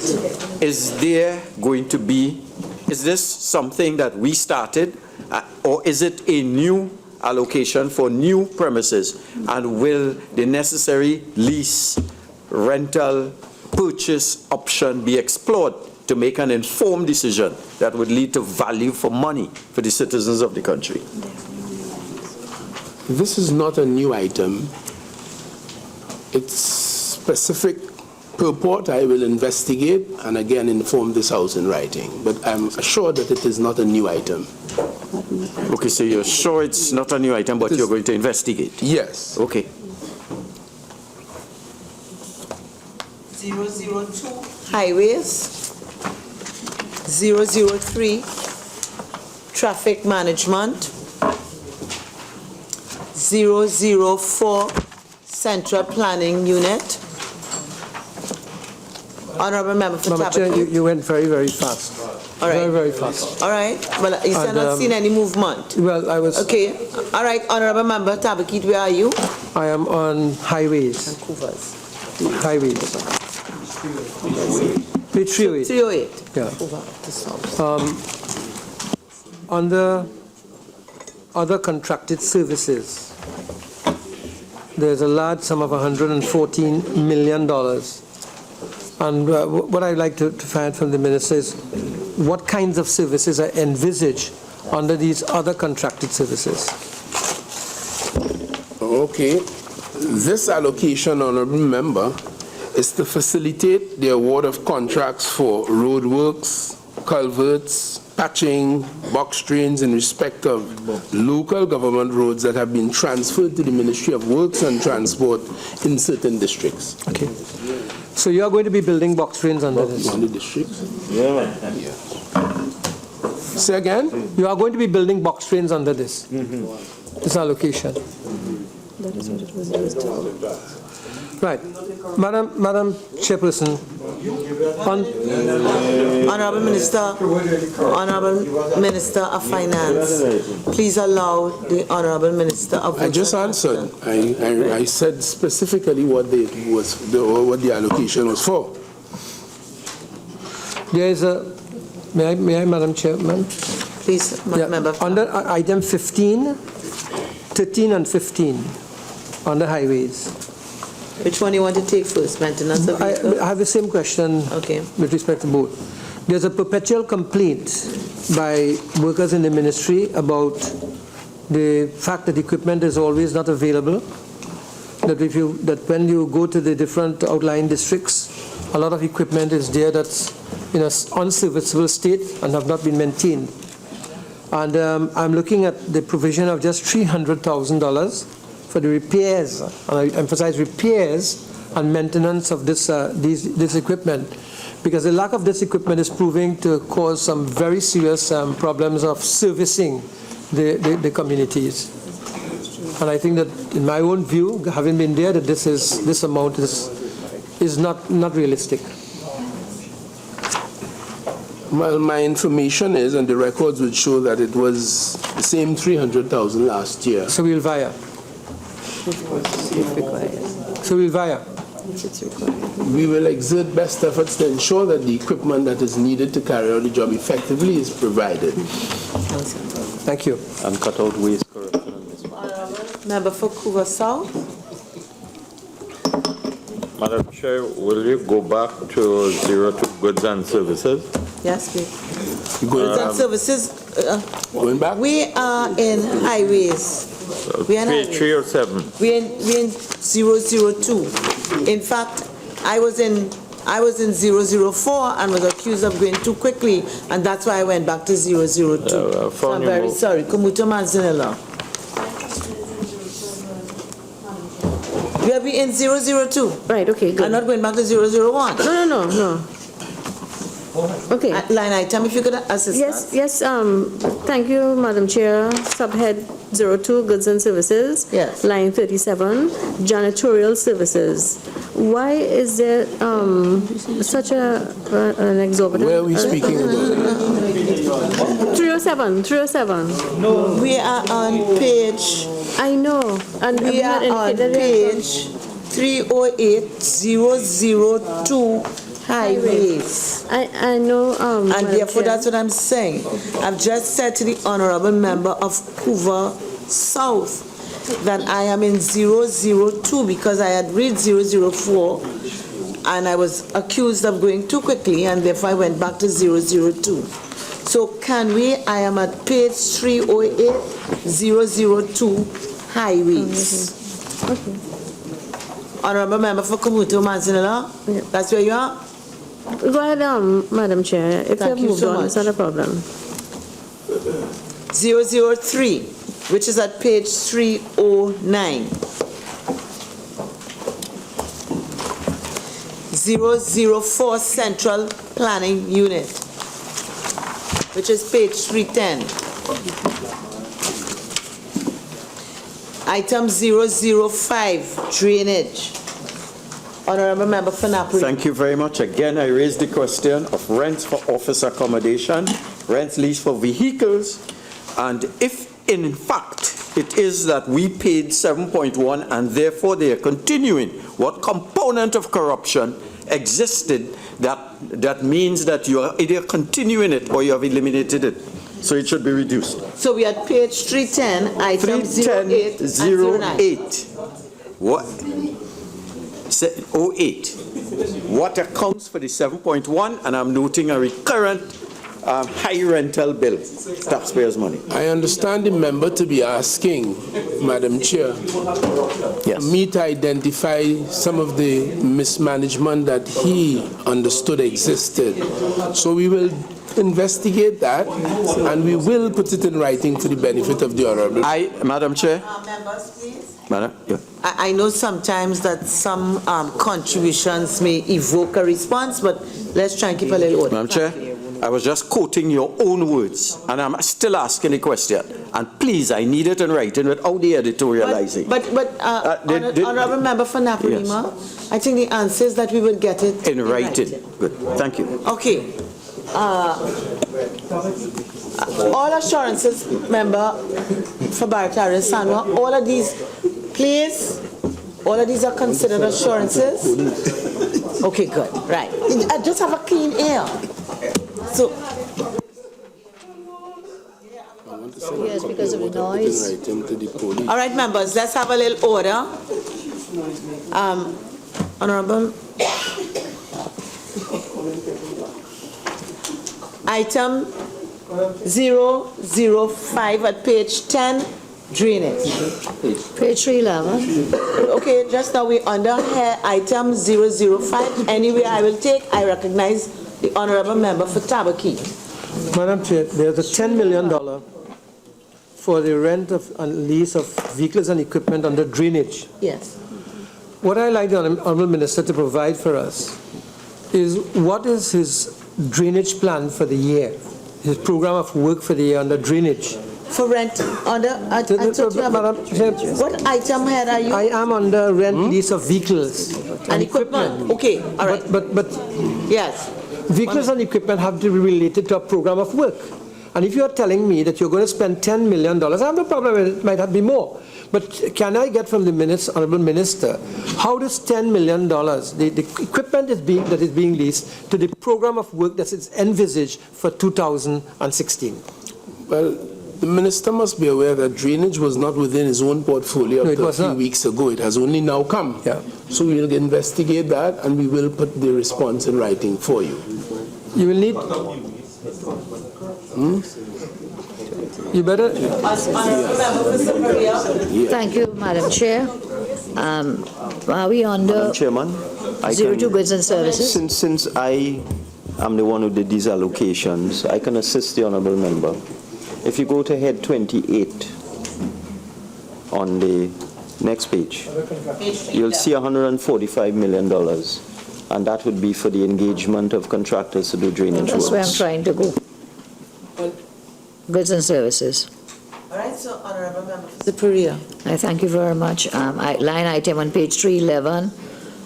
Is this something that we started, or is it a new allocation for new premises? And will the necessary lease, rental, purchase option be explored to make an informed decision that would lead to value for money for the citizens of the country? This is not a new item. Its specific purport I will investigate and again inform this House in writing. But I'm assured that it is not a new item. Okay, so you're sure it's not a new item, but you're going to investigate? Yes. Okay. 002 highways, 003 traffic management, 004 central planning unit. Honorable Member for Madam Chair, Tobago. you went very, very fast. All right. Very, very fast. All right. Well, you have not seen any movement. Well, I was... Okay. All right. Honorable Member Tabakit, where are you? I am on highways. Highways. Page 308. 308. Yeah. On the other contracted services, there's a large sum of $114 million. And what I'd like to find from the minister is what kinds of services are envisaged under these other contracted services? Okay. This allocation, Honorable Member, is to facilitate the award of contracts for roadworks, culverts, patching, box drains in respect of local government roads that have been transferred to the Ministry of Works and Transport in certain districts. Okay. So you are going to be building box drains under this? On the districts? Yeah. Say again? You are going to be building box drains under this? This allocation? That is what it was used for. Right. Madam Chairperson, Honorable Minister of Finance, please allow the Honorable Minister of... I just answered. I said specifically what the allocation was for. There is a... May I, Madam Chairman? Please, Member. Under item 15, 13 and 15, on the highways. Which one you want to take first, maintenance of vehicle? I have the same question with respect to both. There's a perpetual complaint by workers in the ministry about the fact that equipment is always not available, that when you go to the different outlying districts, a lot of equipment is there that's in an unserviceable state and have not been maintained. And I'm looking at the provision of just $300,000 for the repairs, and I emphasize repairs and maintenance of this equipment, because the lack of this equipment is proving to cause some very serious problems of servicing the communities. And I think that, in my own view, having been there, that this amount is not realistic. Well, my information is, and the records would show that it was the same 300,000 last year. So we'll via. So we'll via. We will exert best efforts to ensure that the equipment that is needed to carry out the job effectively is provided. Thank you. And cut out waste corruption on this one. Member for Couva South. Madam Chair, will you go back to 02 goods and services? Yes, please. Goods and services. Going back? We are in highways. We are in Page highways. 307. We in 002. In fact, I was in 004 and was accused of going too quickly, and that's why I went back to 002. So I'm very sorry. Kumuto Manzanella. We are in 002. Right, okay, good. I'm not going back to 001. No. Okay. Line item, if you could assist us. Yes, thank you, Madam Chair. Subhead 02, Goods and Services. Yes. Line 37, Janitorial Services. Why is there such an exorbitant? Where are we speaking about? 307. No. We are on page... I know. And we are on page 308002 highways. I know. And Madam therefore, Chair. that's what I'm saying. I've just said to the honorable member of Hoover South that I am in 002 because I had read 004 and I was accused of going too quickly and therefore I went back to 002. So can we, I am at page 308002 highways. Okay. Honorable member for Kamuto Manzanilla, that's where you are? Go ahead, Madam Chair. If Thank you you moved so on, much. it's not a problem. 003, which is at page 309. 004 Central Planning Unit, which is page 310. Item 005, Drainage. Honorable Member for Napoli. Thank you very much. Again, I raised the question of rents for office accommodation, rents leased for vehicles, and if in fact it is that we paid 7.1 and therefore they are continuing, what component of corruption existed that means that you are either continuing it or you have eliminated it? So it should be reduced. So we are at page 310, item 08 and 09. 08. What? 08. What accounts for the 7.1? And I'm noting a recurrent high rental bill, taxpayers' money. I understand the member to be asking, Madam Chair, me to identify some of the mismanagement that he understood existed. So we will investigate that and we will put it in writing for the benefit of the honorable. Madam Chair. Members, please. Madam, yeah. I know sometimes that some contributions may evoke a response, but let's try and keep a little order. Madam Chair, I was just quoting your own words, and I'm still asking the question. And please, I need it in writing without the editorializing. Honorable Member for Napoli, Yes. I think the answer is that we will get it In writing. Good. Thank you. Okay. All assurances, member for Baratari Sanwa, all of these, please, all of these are considered assurances? Okay, good, right. I just have a clean air. So, Yes, because of the noise. all right, members, let's have a little order. Honorable. Item 005 at page 10, drainage. Page 311. Okay, just now we're under here, item 005. Anyway, I recognize the honorable member for Tabaki. Madam Chair, there's a $10 million for the rent of and lease of vehicles and equipment under drainage. Yes. What I'd like the Honorable Minister to provide for us is what is his drainage plan for the year, his program of work for the year under drainage. For rent under, what item head are you? I am under rent lease of vehicles and equipment. Okay, all right. But yes. Vehicles and equipment have to be related to a program of work. And if you're telling me that you're going to spend $10 million, I have no problem with it, it might have been more. But can I get from the Honorable Minister, how does $10 million, the equipment that is being leased, to the program of work that is envisaged for 2016? Well, the Minister must be aware that drainage was not within his own portfolio up to a few weeks ago. It has only now come. Yeah. So we will investigate that and we will put the response in writing for you. You will need... You better... Thank you, Madam Chair. Are we under Madam Chairman, 02 goods and services? Since I am the one who did these allocations, I can assist the honourable member. If you go to head 28 on the next page, you'll see $145 million And that would be for the engagement of contractors to do drainage works. That's where I'm trying to go. Goods and services. All right, so Honorable Member for Superior. I thank you very much. Line item on page 311,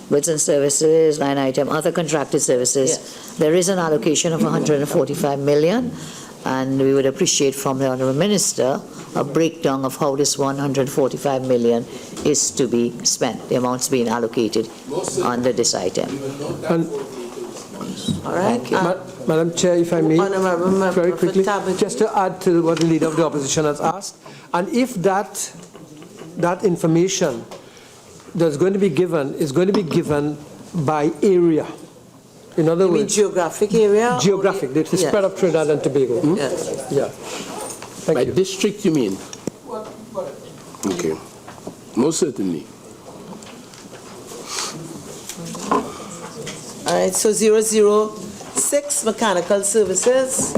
goods and services, line item other contracted services. Yes. There is an allocation of 145 million, and we would appreciate from the Honourable Minister a breakdown of how this 145 million is to be spent, the amounts being allocated under this item. All right. Thank you. Madam Chair, if I may, Honourable Member very for quickly, Tobago. just to add to what the Leader of the Opposition has asked, and if that information that's going to be given is going to be given by area. In other You mean words, geographic area? geographic, the Yes. spread of Trinidad and Tobago. Yes. Yeah. By district, you mean? Okay. Most certainly. All right, so 006, mechanical services.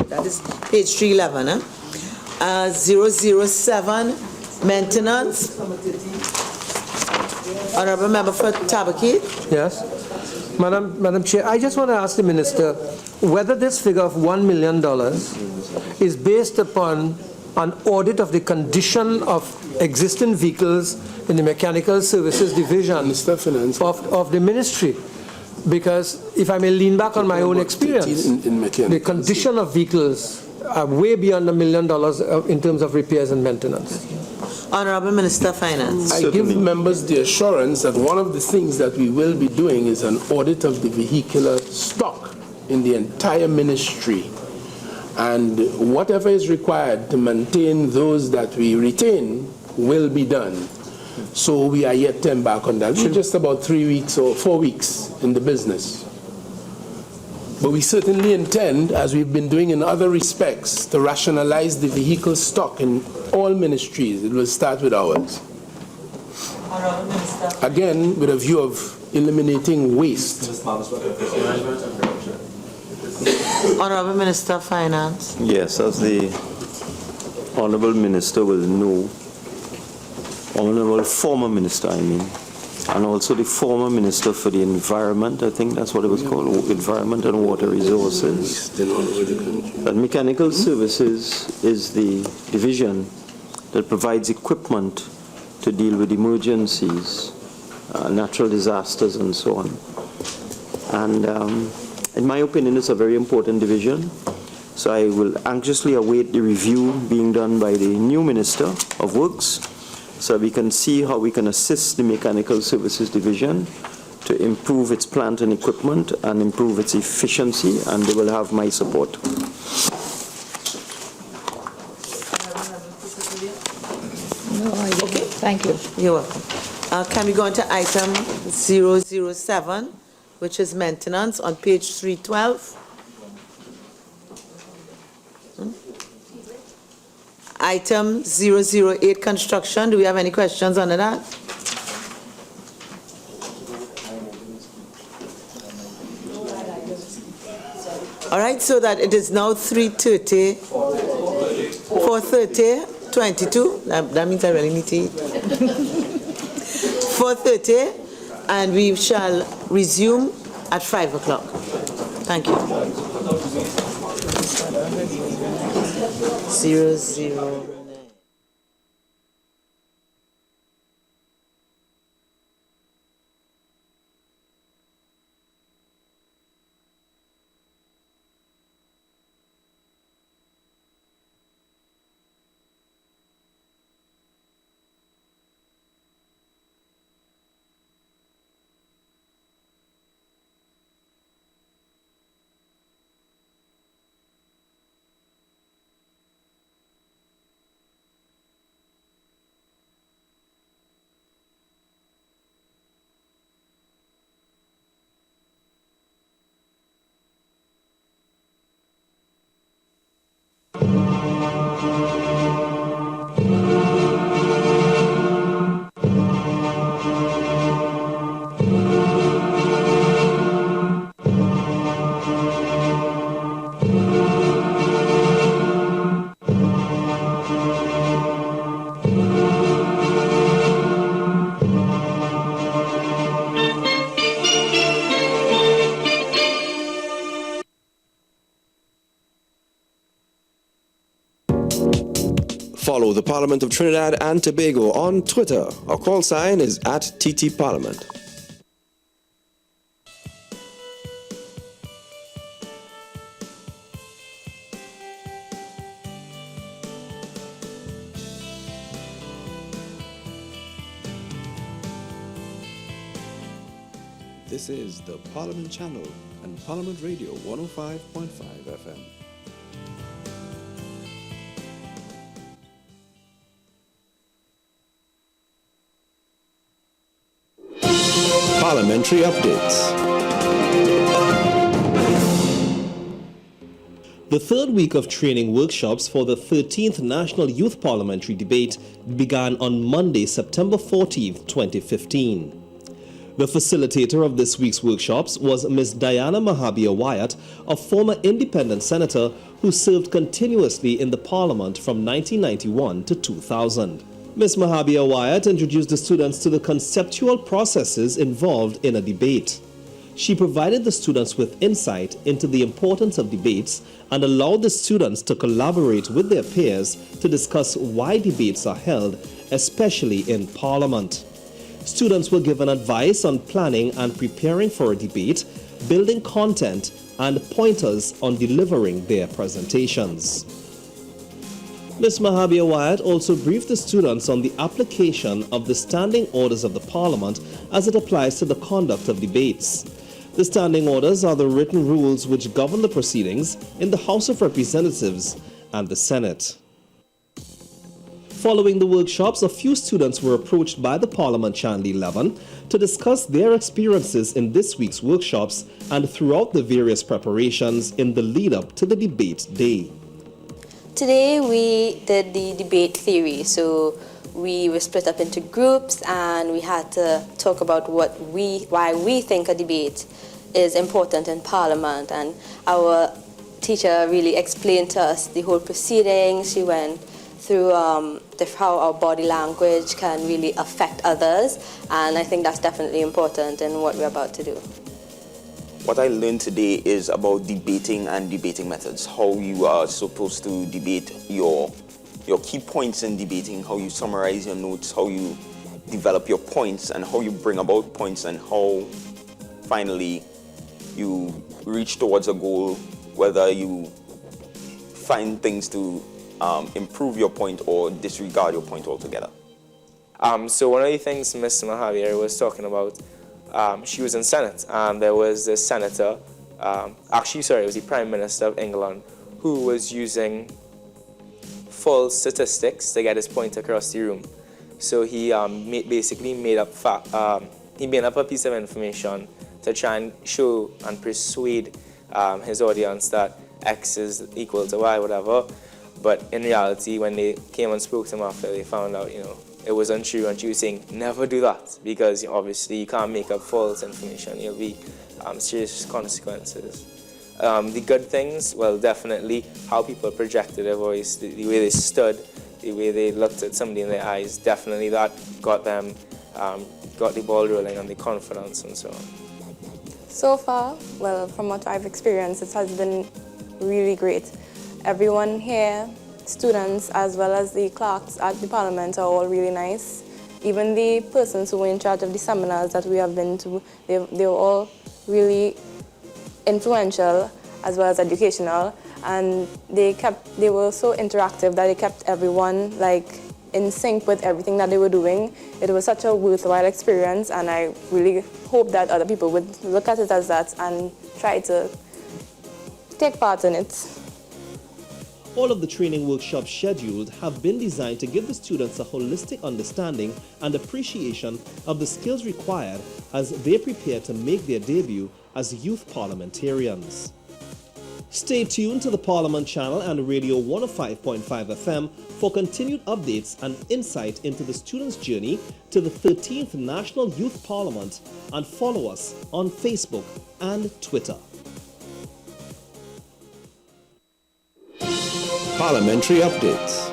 That is page 311, huh? 007, maintenance. Honorable Member for Tobago. Yes. Madam Chair, I just want to ask the Minister whether this figure of $1 million is based upon an audit of the condition of existing vehicles in the Mechanical Services Division of the Ministry. Because if I may lean back on my own experience, the condition of vehicles are way beyond $1 million in terms of repairs and maintenance. Honorable Minister of Finance. I give members the assurance that one of the things that we will be doing is an audit of the vehicular stock in the entire ministry. And whatever is required to maintain those that we retain will be done. So we are yet to embark on that. We're just about 3 weeks or 4 weeks in the business. But we certainly intend, as we've been doing in other respects, to rationalize the vehicle stock in all ministries. It will start with ours. Again, with a view of eliminating waste. Honorable Minister of Finance. Yes, as the Honourable Minister will know, Honourable former Minister, I mean, and also the former Minister for the Environment, I think that's what it was called, Environment and Water Resources. But Mechanical Services is the division that provides equipment to deal with emergencies, natural disasters and so on. And in my opinion, it's a very important division. So I will anxiously await the review being done by the new Minister of Works, so we can see how we can assist the Mechanical Services Division to improve its plant and equipment and improve its efficiency, and they will have my support. Okay. Thank you. You're welcome. Can we go on to item 007, which is maintenance on page 312? Item 008, construction. Do we have any questions on that? All right, so that it is now 3:30, 4:30, 22. That means I really need to eat. 4:30, and we shall resume at 5 o'clock. Thank you. 009. Follow the Parliament of Trinidad and Tobago on Twitter. Our call sign is @TTParliament. This is the Parliament Channel and Parliament Radio 105.5 FM. Parliamentary updates. The third week of training workshops for the 13th National Youth Parliamentary Debate began on Monday, September 14th, 2015. The facilitator of this week's workshops was Ms. Diana Mahabir Wyatt, a former independent senator who served continuously in the Parliament from 1991 to 2000. Ms. Mahabir Wyatt introduced the students to the conceptual processes involved in a debate. She provided the students with insight into the importance of debates and allowed the students to collaborate with their peers to discuss why debates are held, especially in Parliament. Students were given advice on planning and preparing for a debate, building content, and pointers on delivering their presentations. Ms. Mahabir Wyatt also briefed the students on the application of the standing orders of the Parliament as it applies to the conduct of debates. The standing orders are the written rules which govern the proceedings in the House of Representatives and the Senate. Following the workshops, a few students were approached by the Parliament Channel 11 to discuss their experiences in this week's workshops and throughout the various preparations in the lead-up to the debate day. Today we did the debate theory, so we were split up into groups and we had to talk about why we think a debate is important in Parliament, and our teacher really explained to us the whole proceedings. She went through how our body language can really affect others, and I think that's definitely important in what we're about to do. What I learned today is about debating and debating methods, how you are supposed to debate your key points in debating, how you summarize your notes, how you develop your points, and how you bring about points, and how finally you reach towards a goal, whether you find things to improve your point or disregard your point altogether. So one of the things Ms. Mahabir was talking about, she was in Senate, and there was a senator, it was the Prime Minister of England, who was using false statistics to get his point across the room. So he basically made up a piece of information to try and show and persuade his audience that X is equal to Y, whatever. But in reality, when they came and spoke to him after, they found out, it was untrue, and she was saying, never do that, because obviously you can't make up false information. There'll be serious consequences. The good things, well, definitely how people projected their voice, the way they stood, the way they looked at somebody in their eyes, definitely that got them, got the ball rolling, and the confidence and so on. So far, well, from what I've experienced, it has been really great. Everyone here, students as well as the clerks at the Parliament, are all really nice. Even the persons who were in charge of the seminars that we have been to, they were all really influential as well as educational, and they were so interactive that they kept everyone in sync with everything that they were doing. It was such a worthwhile experience, and I really hope that other people would look at it as that and try to take part in it. All of the training workshops scheduled have been designed to give the students a holistic understanding and appreciation of the skills required as they prepare to make their debut as youth parliamentarians. Stay tuned to the Parliament Channel and Radio 105.5 FM for continued updates and insight into the students' journey to the 13th National Youth Parliament, and follow us on Facebook and Twitter. Parliamentary updates.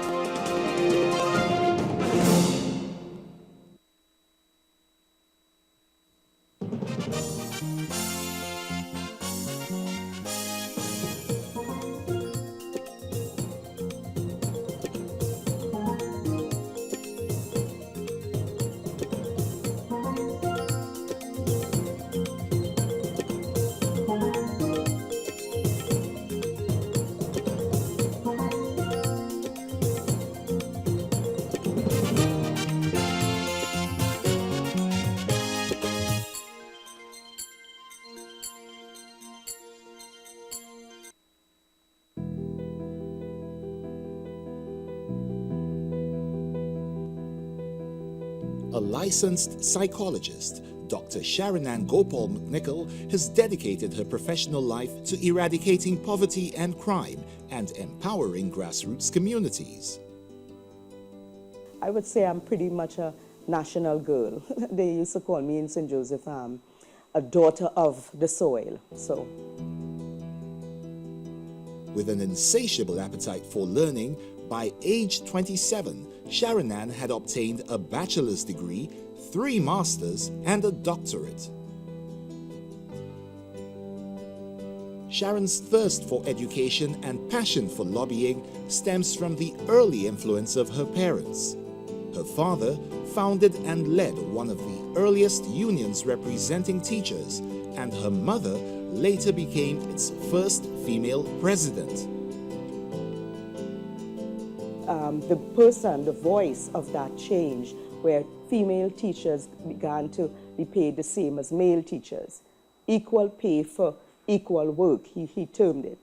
A licensed psychologist, Dr. Sharon Gopal McNichol has dedicated her professional life to eradicating poverty and crime and empowering grassroots communities. I would say I'm pretty much a national girl. They used to call me in St. Joseph a daughter of the soil. So, with an insatiable appetite for learning, by age 27, Sharon had obtained a bachelor's degree, 3 masters, and a doctorate. Sharon's thirst for education and passion for lobbying stems from the early influence of her parents. Her father founded and led one of the earliest unions representing teachers, and her mother later became its first female president. The voice of that change, where female teachers began to be paid the same as male teachers. Equal pay for equal work, he termed it.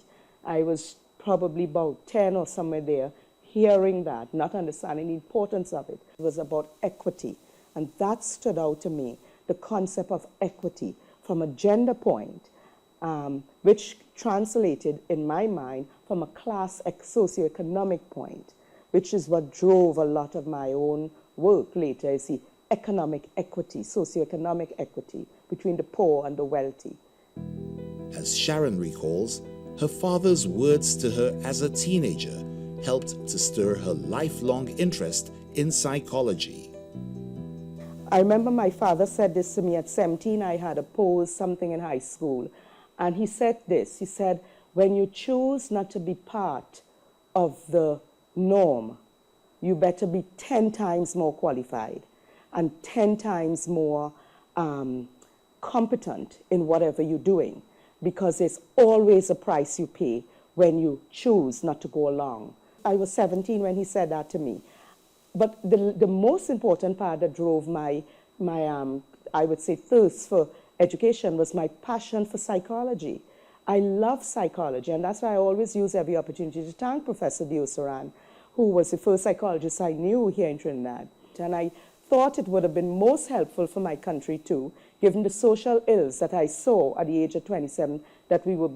I was probably about 10 or somewhere there, hearing that, not understanding the importance of it. It was about equity, and that stood out to me, the concept of equity from a gender point, which translated in my mind from a class socioeconomic point, which is what drove a lot of my own work later, is the economic equity, socioeconomic equity between the poor and the wealthy. As Sharon recalls, her father's words to her as a teenager helped to stir her lifelong interest in psychology. I remember my father said this to me at 17. I had opposed something in high school, and he said this. He said, when you choose not to be part of the norm, you better be 10 times more qualified and 10 times more competent in whatever you're doing, because there's always a price you pay when you choose not to go along. I was 17 when he said that to me. But the most important part that drove my I would say, thirst for education was my passion for psychology. I love psychology, and that's why I always use every opportunity to thank Professor Diosaran, who was the first psychologist I knew here in Trinidad. And I thought it would have been most helpful for my country too, given the social ills that I saw at the age of 27 that we were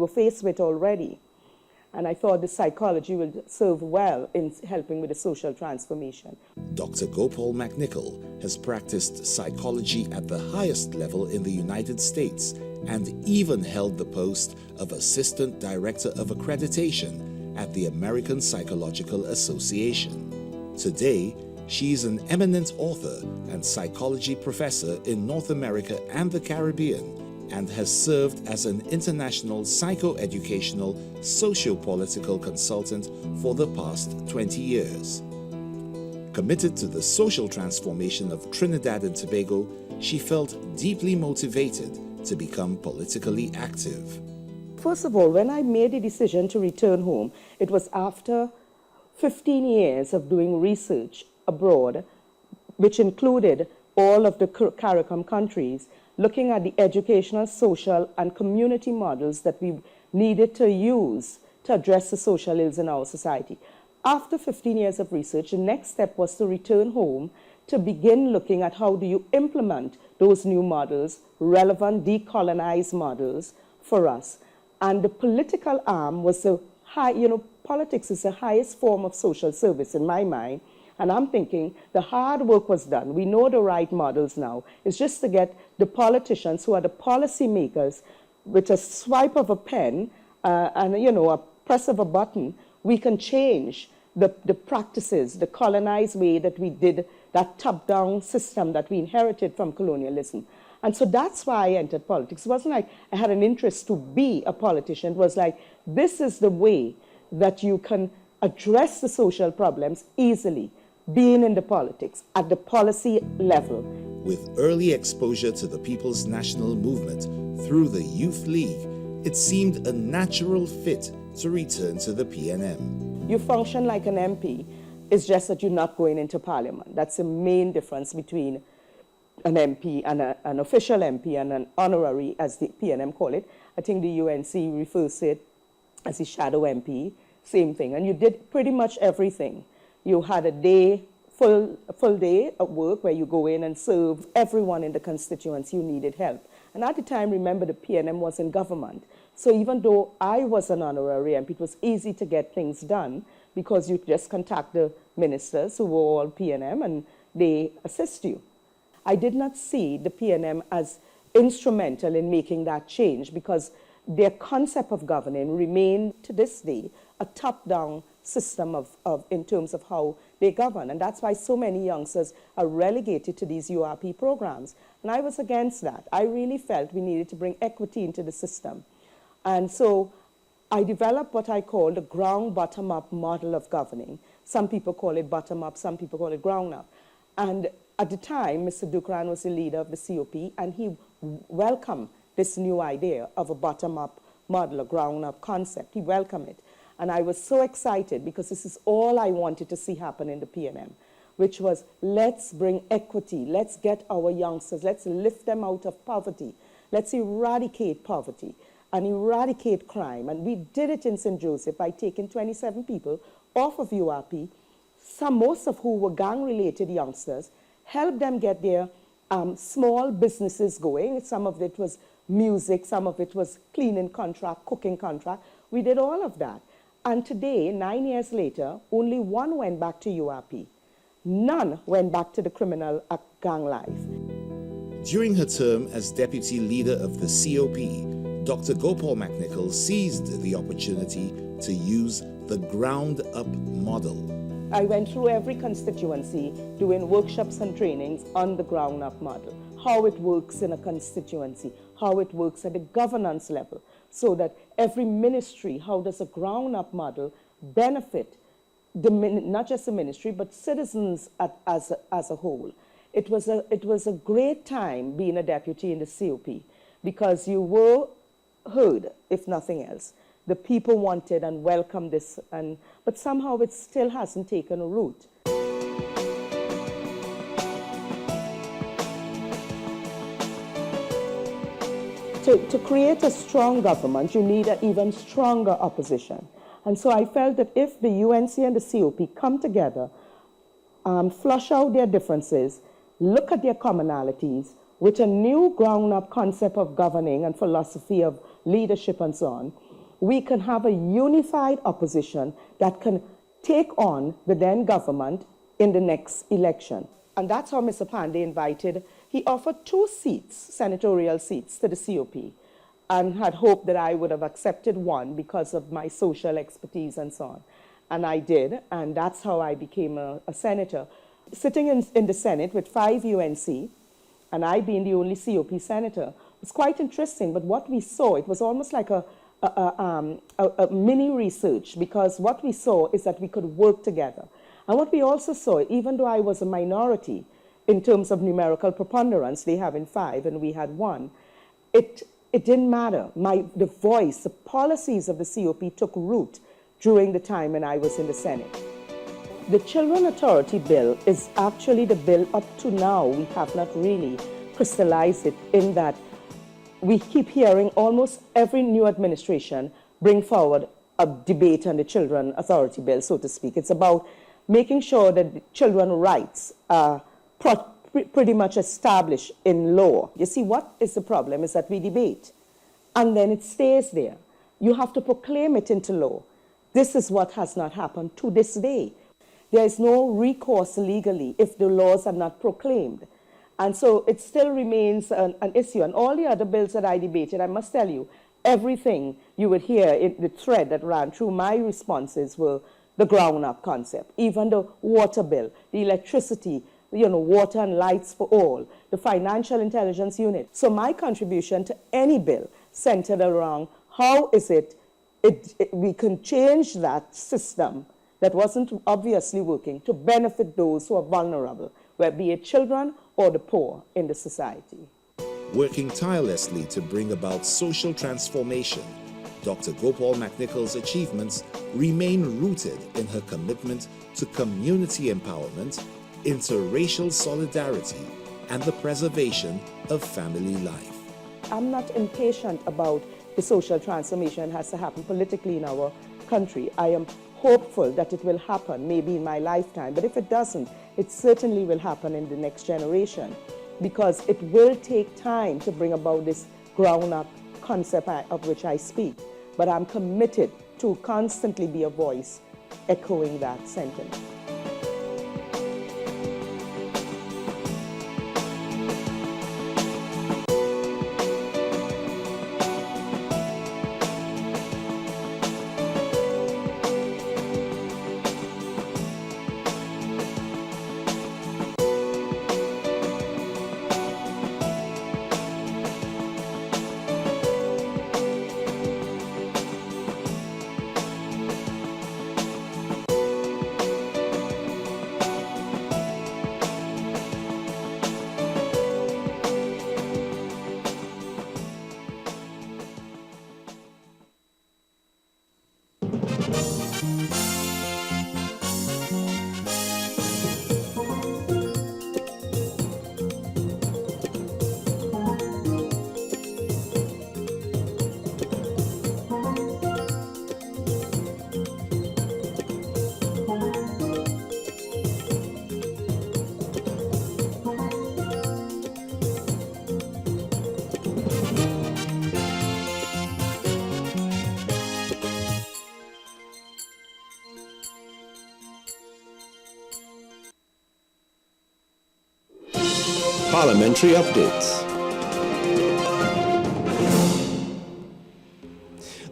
faced with already. And I thought the psychology would serve well in helping with the social transformation. Dr. Gopal McNichol has practiced psychology at the highest level in the United States and even held the post of Assistant Director of Accreditation at the American Psychological Association. Today, she is an eminent author and psychology professor in North America and the Caribbean, and has served as an international psychoeducational socio-political consultant for the past 20 years. Committed to the social transformation of Trinidad and Tobago, she felt deeply motivated to become politically active. First of all, when I made the decision to return home, it was after 15 years of doing research abroad, which included all of the CARICOM countries, looking at the educational, social, and community models that we needed to use to address the social ills in our society. After 15 years of research, the next step was to return home to begin looking at how do you implement those new models, relevant decolonized models for us. And the political arm was the politics is the highest form of social service in my mind. And I'm thinking the hard work was done. We know the right models now. It's just to get the politicians who are the policy makers, with a swipe of a pen and a press of a button, we can change the practices, the colonized way that we did, that top-down system that we inherited from colonialism. And so that's why I entered politics. It wasn't like I had an interest to be a politician. It was like, this is the way that you can address the social problems easily, being in the politics, at the policy level. With early exposure to the People's National Movement through the Youth League, it seemed a natural fit to return to the PNM. You function like an MP, it's just that you're not going into Parliament. That's the main difference between an MP and an official MP and an honorary, as the PNM call it. I think the UNC refers to it as a shadow MP, same thing. And you did pretty much everything. You had a day full day at work where you go in and serve everyone in the constituency who needed help. And at the time, remember, the PNM was in government. So even though I was an honorary MP, it was easy to get things done because you just contact the ministers who were all PNM and they assist you. I did not see the PNM as instrumental in making that change because their concept of governing remained to this day a top-down system in terms of how they govern. And that's why so many youngsters are relegated to these URP programs. And I was against that. I really felt we needed to bring equity into the system. And so I developed what I call the ground bottom-up model of governing. Some people call it bottom-up, some people call it ground-up. And at the time, Mr. Dukran was the leader of the COP, and he welcomed this new idea of a bottom-up model, a ground-up concept. He welcomed it. And I was so excited because this is all I wanted to see happen in the PNM, which was let's bring equity, let's get our youngsters, let's lift them out of poverty, let's eradicate poverty and eradicate crime. And we did it in St. Joseph by taking 27 people off of URP, most of who were gang-related youngsters, helped them get their small businesses going. Some of it was music, some of it was cleaning contract, cooking contract. We did all of that. And today, 9 years later, only one went back to URP. None went back to the criminal gang life. During her term as deputy leader of the COP, Dr. Gopal McNichol seized the opportunity to use the ground-up model. I went through every constituency doing workshops and trainings on the ground-up model, how it works in a constituency, how it works at the governance level, so that every ministry, how does a ground-up model benefit not just the ministry, but citizens as a whole. It was a great time being a deputy in the COP because you were heard, if nothing else. The people wanted and welcomed this, but somehow it still hasn't taken a root. To create a strong government, you need an even stronger opposition. And so I felt that if the UNC and the COP come together, flush out their differences, look at their commonalities, with a new ground-up concept of governing and philosophy of leadership and so on, we can have a unified opposition that can take on the then government in the next election. And that's how Mr. Pandey invited. He offered 2 seats, senatorial seats, to the COP, and had hoped that I would have accepted one because of my social expertise and so on. And I did, and that's how I became a senator. Sitting in the Senate with 5 UNC, and I being the only COP senator, was quite interesting. But what we saw, it was almost like a mini research, because what we saw is that we could work together. And what we also saw, even though I was a minority in terms of numerical preponderance, they having 5 and we had 1, it didn't matter. The voice, the policies of the COP took root during the time when I was in the Senate. The Children Authority Bill is actually the bill up to now. We have not really crystallized it in that we keep hearing almost every new administration bring forward a debate on the Children Authority Bill, so to speak. It's about making sure that children's rights are pretty much established in law. You see, what is the problem is that we debate, and then it stays there. You have to proclaim it into law. This is what has not happened to this day. There is no recourse legally if the laws are not proclaimed. And so it still remains an issue. And all the other bills that I debated, I must tell you, everything you would hear in the thread that ran through my responses were the ground-up concept. Even the water bill, the electricity, water and lights for all, the financial intelligence unit. So my contribution to any bill centered around how is it we can change that system that wasn't obviously working to benefit those who are vulnerable, whether be it children or the poor in the society. Working tirelessly to bring about social transformation, Dr. Gopal McNichol's achievements remain rooted in her commitment to community empowerment, interracial solidarity, and the preservation of family life. I'm not impatient about the social transformation that has to happen politically in our country. I am hopeful that it will happen, maybe in my lifetime. But if it doesn't, it certainly will happen in the next generation, because it will take time to bring about this ground-up concept of which I speak. But I'm committed to constantly be a voice echoing that sentiment. Parliamentary updates.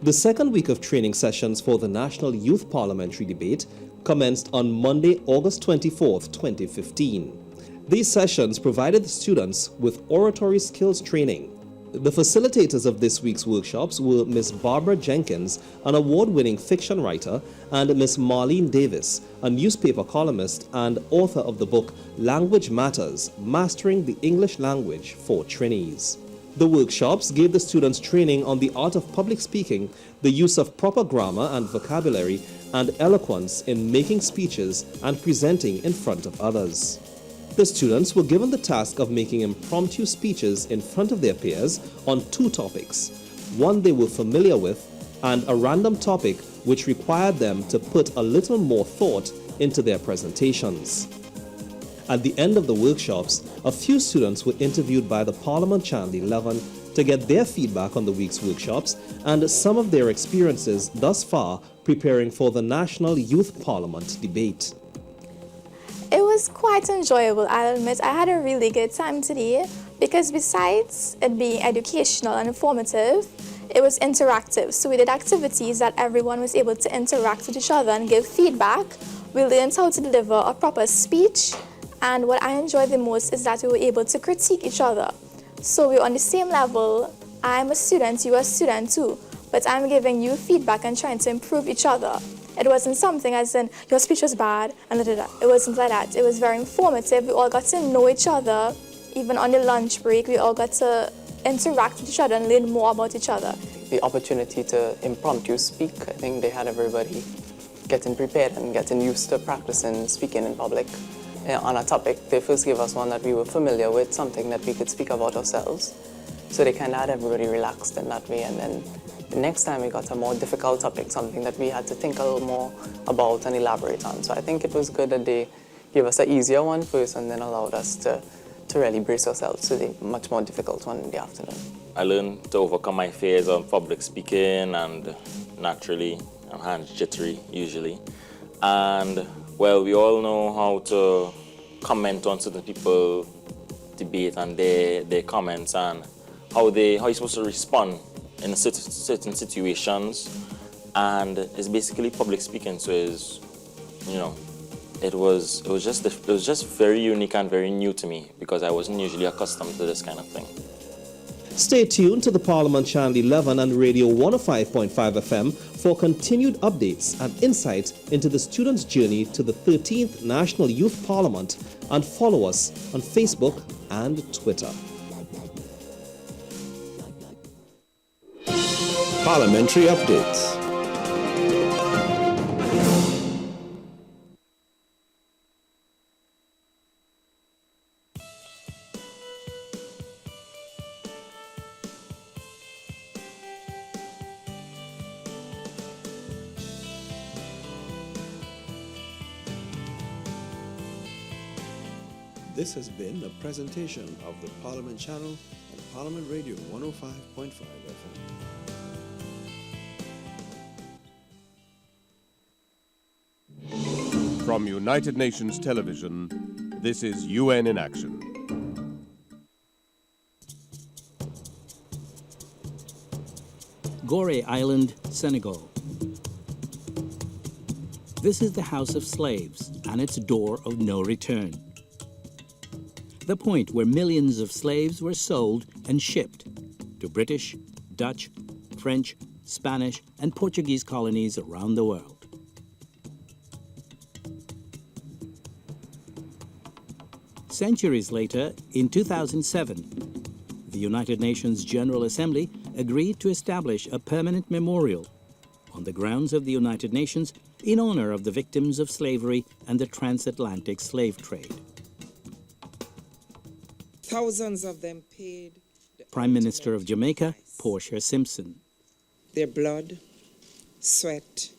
The second week of training sessions for the National Youth Parliamentary Debate commenced on Monday, August 24th, 2015. These sessions provided the students with oratory skills training. The facilitators of this week's workshops were Ms. Barbara Jenkins, an award-winning fiction writer, and Ms. Marlene Davis, a newspaper columnist and author of the book Language Matters: Mastering the English Language for Trinis. The workshops gave the students training on the art of public speaking, the use of proper grammar and vocabulary, and eloquence in making speeches and presenting in front of others. The students were given the task of making impromptu speeches in front of their peers on two topics, one they were familiar with and a random topic which required them to put a little more thought into their presentations. At the end of the workshops, a few students were interviewed by the Parliament Channel 11 to get their feedback on the week's workshops and some of their experiences thus far preparing for the National Youth Parliament debate. It was quite enjoyable, I'll admit. I had a really good time today because besides it being educational and informative, it was interactive. So we did activities that everyone was able to interact with each other and give feedback. We learned how to deliver a proper speech, and what I enjoyed the most is that we were able to critique each other. So we're on the same level. I'm a student, you're a student too, but I'm giving you feedback and trying to improve each other. It wasn't something as in, your speech was bad, and da, da, da. It wasn't like that. It was very informative. We all got to know each other. Even on the lunch break, we all got to interact with each other and learn more about each other. The opportunity to impromptu speak, I think they had everybody getting prepared and getting used to practicing speaking in public. On a topic, they first gave us one that we were familiar with, something that we could speak about ourselves. So they kind of had everybody relaxed in that way, and then the next time we got a more difficult topic, something that we had to think a little more about and elaborate on. So I think it was good that they gave us an easier one first and then allowed us to really brace ourselves to the much more difficult one in the afternoon. I learned to overcome my fears of public speaking, and naturally I'm hands jittery usually. And well, we all know how to comment on certain people debate and their comments and how you're supposed to respond in certain situations, and it's basically public speaking. So it was just very unique and very new to me because I wasn't usually accustomed to this kind of thing. Stay tuned to the Parliament Channel 11 and Radio 105.5 FM for continued updates and insight into the students' journey to the 13th National Youth Parliament, and follow us on Facebook and Twitter. Parliamentary updates. This has been a presentation of the Parliament Channel and Parliament Radio 105.5 FM. From United Nations Television, this is UN in Action. Gorée Island, Senegal. This is the house of slaves and its door of no return. The point where millions of slaves were sold and shipped to British, Dutch, French, Spanish, and Portuguese colonies around the world. Centuries later, in 2007, the United Nations General Assembly agreed to establish a permanent memorial on the grounds of the United Nations in honor of the victims of slavery and the transatlantic slave trade. Thousands of them paid Prime Minister of Jamaica, Portia Simpson. Their blood, sweat,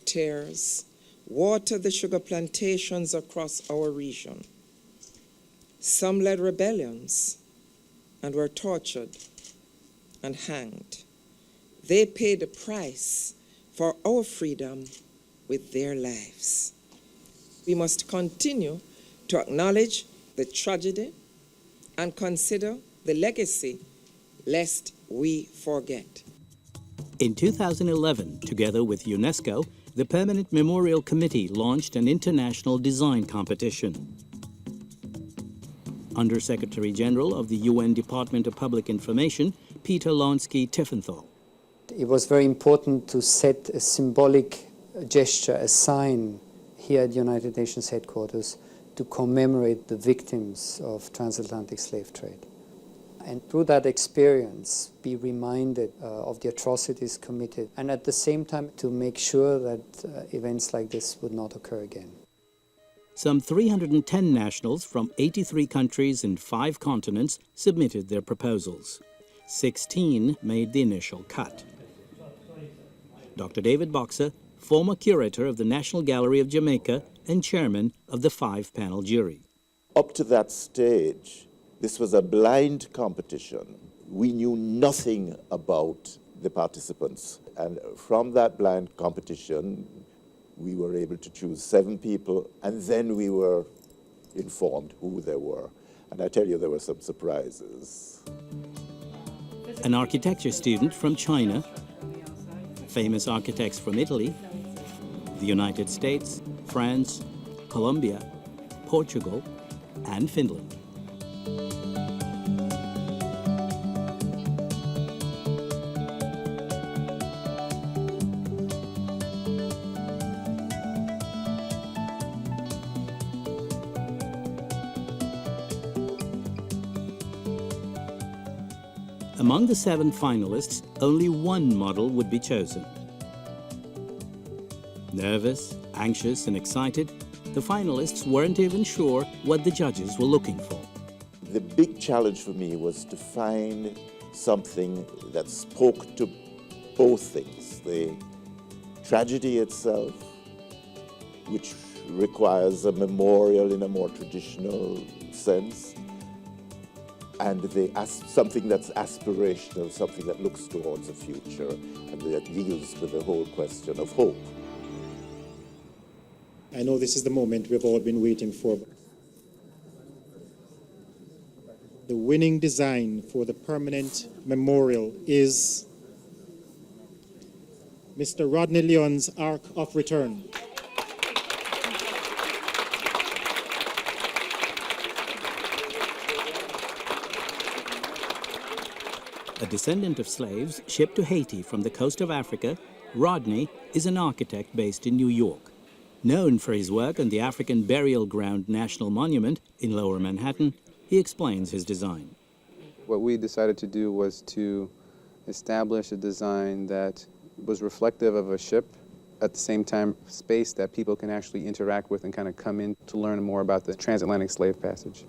tears watered the sugar plantations across our region. Some led rebellions and were tortured and hanged. They paid the price for our freedom with their lives. We must continue to acknowledge the tragedy and consider the legacy, lest we forget. In 2011, together with UNESCO, the Permanent Memorial Committee launched an international design competition. Under-Secretary General of the UN Department of Public Information, Peter Lonsky-Tiffenthal. It was very important to set a symbolic gesture, a sign here at United Nations headquarters to commemorate the victims of transatlantic slave trade. And through that experience, be reminded of the atrocities committed, and at the same time to make sure that events like this would not occur again. Some 310 nationals from 83 countries and 5 continents submitted their proposals. 16 made the initial cut. Dr. David Boxer, former curator of the National Gallery of Jamaica and chairman of the 5-panel jury. Up to that stage, this was a blind competition. We knew nothing about the participants. And from that blind competition, we were able to choose 7 people, and then we were informed who they were. And I tell you, there were some surprises. An architecture student from China, famous architects from Italy, the United States, France, Colombia, Portugal, and Finland. Among the 7 finalists, only 1 model would be chosen. Nervous, anxious, and excited, the finalists weren't even sure what the judges were looking for. The big challenge for me was to find something that spoke to both things. The tragedy itself, which requires a memorial in a more traditional sense, and something that's aspirational, something that looks towards the future, and that deals with the whole question of hope. I know this is the moment we've all been waiting for. The winning design for the permanent memorial is Mr. Rodney Leon's Ark of Return. A descendant of slaves shipped to Haiti from the coast of Africa, Rodney is an architect based in New York. Known for his work on the African Burial Ground National Monument in Lower Manhattan, he explains his design. What we decided to do was to establish a design that was reflective of a ship, at the same time space that people can actually interact with and kind of come in to learn more about the transatlantic slave passage.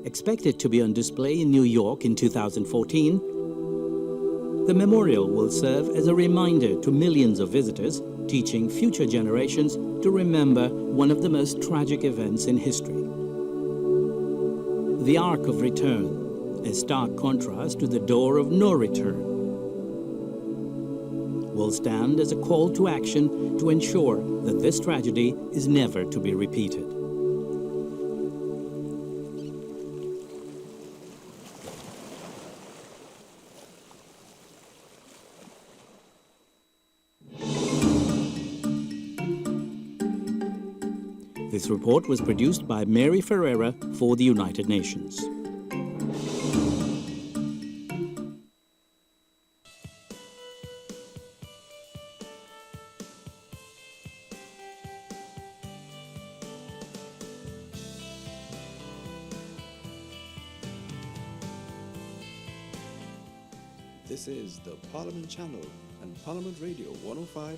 Expected to be on display in New York in 2014, the memorial will serve as a reminder to millions of visitors teaching future generations to remember one of the most tragic events in history. The Arc of Return, a stark contrast to the door of no return, will stand as a call to action to ensure that this tragedy is never to be repeated. This report was produced by Mary Ferreira for the United Nations. This is the Parliament Channel and Parliament Radio 105.5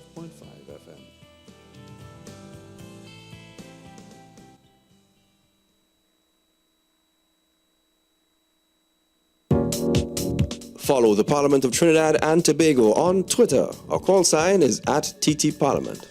FM. Follow the Parliament of Trinidad and Tobago on Twitter. Our call sign is @TTParliament.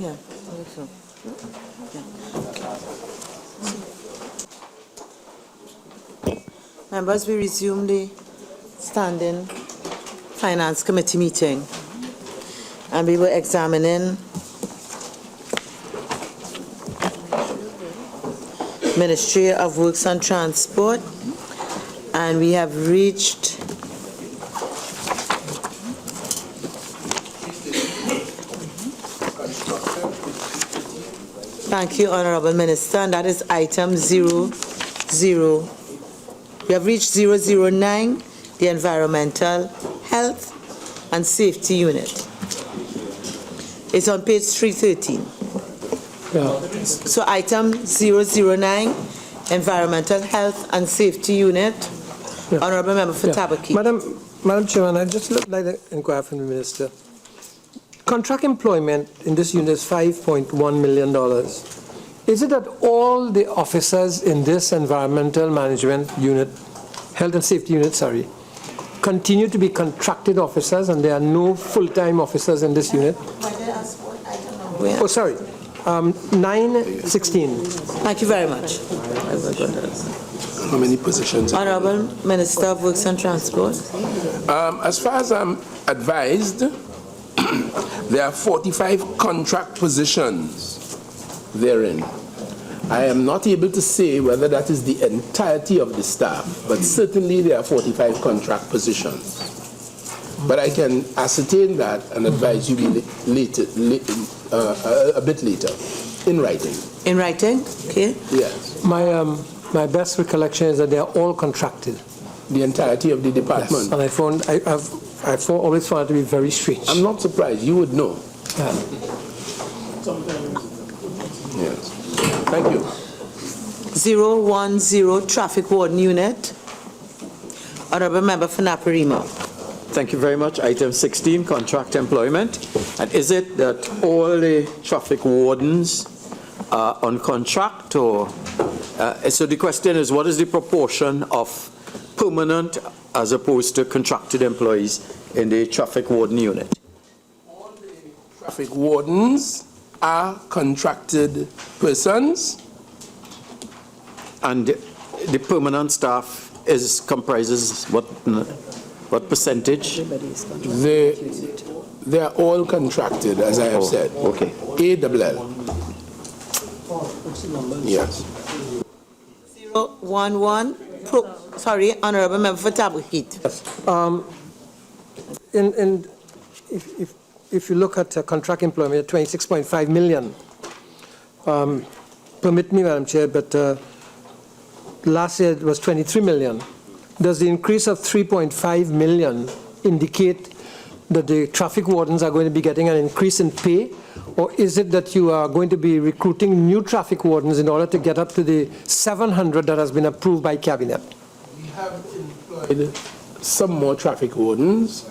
Yeah, I think so. Yeah. Members, we resume the standing Finance Committee meeting, and we were examining Ministry of Works and Transport, and we have reached Thank you, Honorable Minister, and that is item 00. We have reached 009, the Environmental Health and Safety Unit. It's on page 313. Yeah. So item 009, Environmental Health and Safety Unit. Yeah. Honorable Member for Tabaki. Madam Chairman, I'd just like to inquire from the Minister. Contract employment in this unit is $5.1 million. Is it that all the officers in this environmental management unit, health and safety unit, continue to be contracted officers and there are no full-time officers in this unit? Oh, sorry. 916. Thank you very much. How many positions? Honorable Minister of Works and Transport. As far as I'm advised, there are 45 contract positions therein. I am not able to say whether that is the entirety of the staff, but certainly there are 45 contract positions. But I can ascertain that and advise you later, a bit later, in writing. In writing? Okay. Yes. My best recollection is that they are all contracted. The entirety of the department. Yes. And I've always found it to be very strange. I'm not surprised. You would know. Yeah. Thank you. 010 Traffic Warden Unit. Honorable Member for Naparima. Thank you very much. Item 16, contract employment. And is it that all the traffic wardens are on contract, or so the question is, what is the proportion of permanent as opposed to contracted employees in the traffic warden unit? All the traffic wardens are contracted persons. And the permanent staff comprises what percentage? They are all contracted, as I have said. Okay. AWL. Yes. 011. Sorry, Honorable Member for Tabuhit. If you look at contract employment, 26.5 million. Permit me, Madam Chair, but last year it was 23 million. Does the increase of 3.5 million indicate that the traffic wardens are going to be getting an increase in pay, or is it that you are going to be recruiting new traffic wardens in order to get up to the 700 that has been approved by Cabinet? We have employed some more traffic wardens.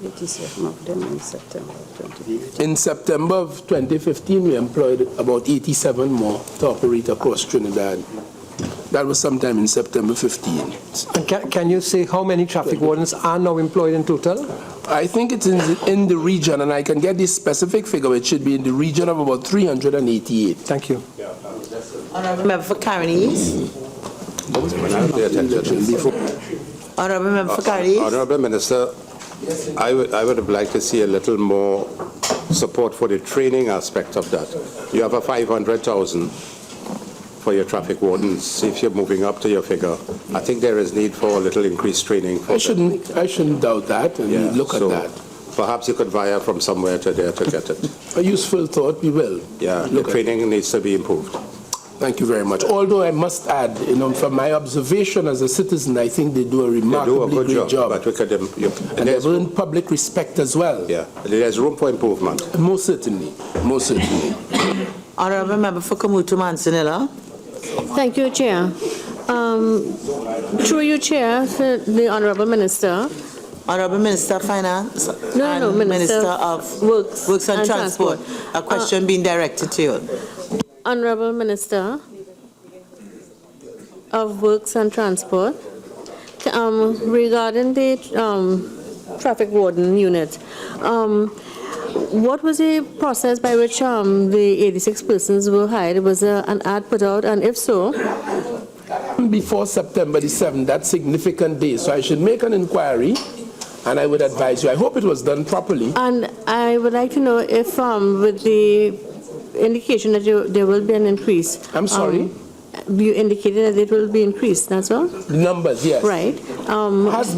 87 of them in September 2015. In September of 2015, we employed about 87 more to operate across Trinidad. That was sometime in September 15. And can you say how many traffic wardens are now employed in total? I think it's in the region, and I can get this specific figure. It should be in the region of about 388. Thank you. Honorable Member for Carinese. Honorable Member for Carinese. Honorable Minister, I would have liked to see a little more support for the training aspect of that. You have a 500,000 for your traffic wardens. If you're moving up to your figure, I think there is need for a little increased training. For I shouldn't doubt that, and we look at that. Perhaps you could via from somewhere to there to get it. A useful thought, we will. Yeah, the training needs to be improved. Thank you very much. Although I must add, from my observation as a citizen, I think they do a remarkably great job. But we could, and they earn public respect as well. Yeah, there's room for improvement. Most certainly. Most certainly. Honorable Member for Kamutu Manzanilla. Thank you, Chair. Through you, Chair, the Honorable Minister. Honorable Minister of Finance. No, Minister of Works and Transport. A question being directed to you. Honorable Minister of Works and Transport, regarding the traffic warden unit, what was the process by which the 86 persons were hired? Was an ad put out, and if so? Before September the 7th, that significant day, so I should make an inquiry, and I would advise you. I hope it was done properly. And I would like to know if, with the indication that there will be an increase. I'm sorry? You indicated that it will be increased, that's all? The numbers, yes. Right. Has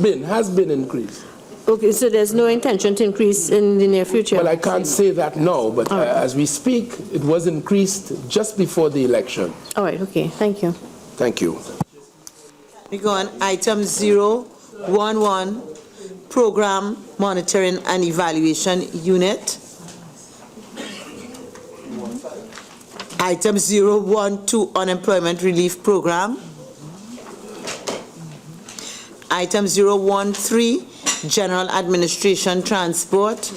been increased. Okay, so there's no intention to increase in the near future? Well, I can't say that now, but as we speak, it was increased just before the election. All right, okay, thank you. Thank you. We go on item 011, Program Monitoring and Evaluation Unit. Item 012, Unemployment Relief Program. Item 013, General Administration Transport.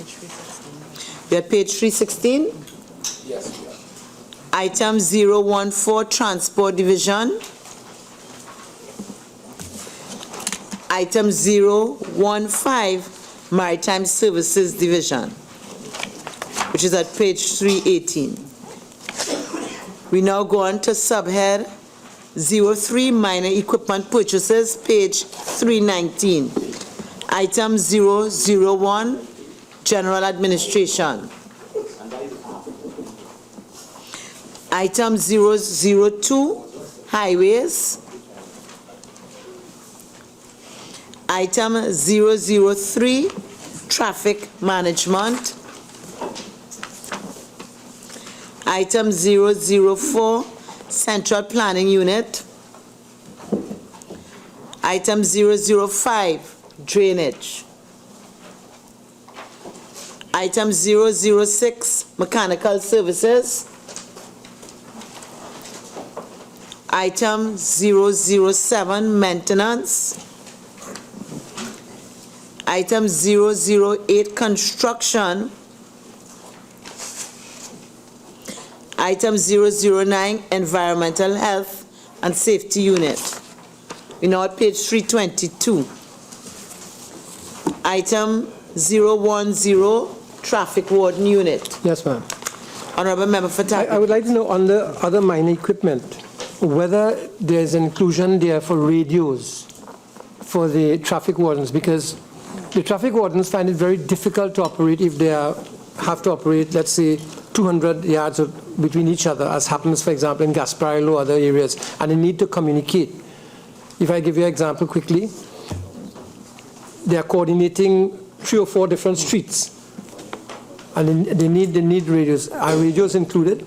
We are page 316. Yes. Item 014, Transport Division. Item 015, Maritime Services Division, which is at page 318. We now go on to subhead 03, Minor Equipment Purchases, page 319. Item 001, General Administration. Item 002, Highways. Item 003, Traffic Management. Item 004, Central Planning Unit. Item 005, Drainage. Item 006, Mechanical Services. Item 007, maintenance. Item 008, construction. Item 009, environmental health and safety unit. We now at page 322. Item 010, traffic warden unit. Yes, ma'am. Honorable Member for Tappy. I would like to know on the other minor equipment, whether there's an inclusion there for radios for the traffic wardens, because the traffic wardens find it very difficult to operate if they have to operate, let's say, 200 yards between each other, as happens, for example, in Gasparilla or other areas, and they need to communicate. If I give you an example quickly, they are coordinating 3 or 4 different streets, and they need radios. Are radios included?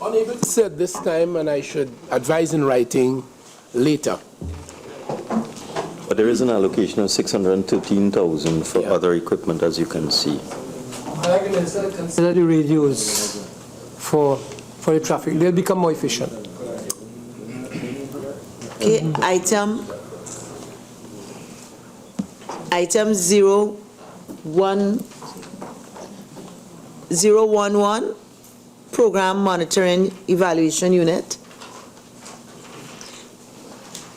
Unable to say at this time, and I should advise in writing later. But there is an allocation of 613,000 for other equipment, as you can see. I like to consider the radios for the traffic. They'll become more efficient. Okay, item 011, program monitoring evaluation unit.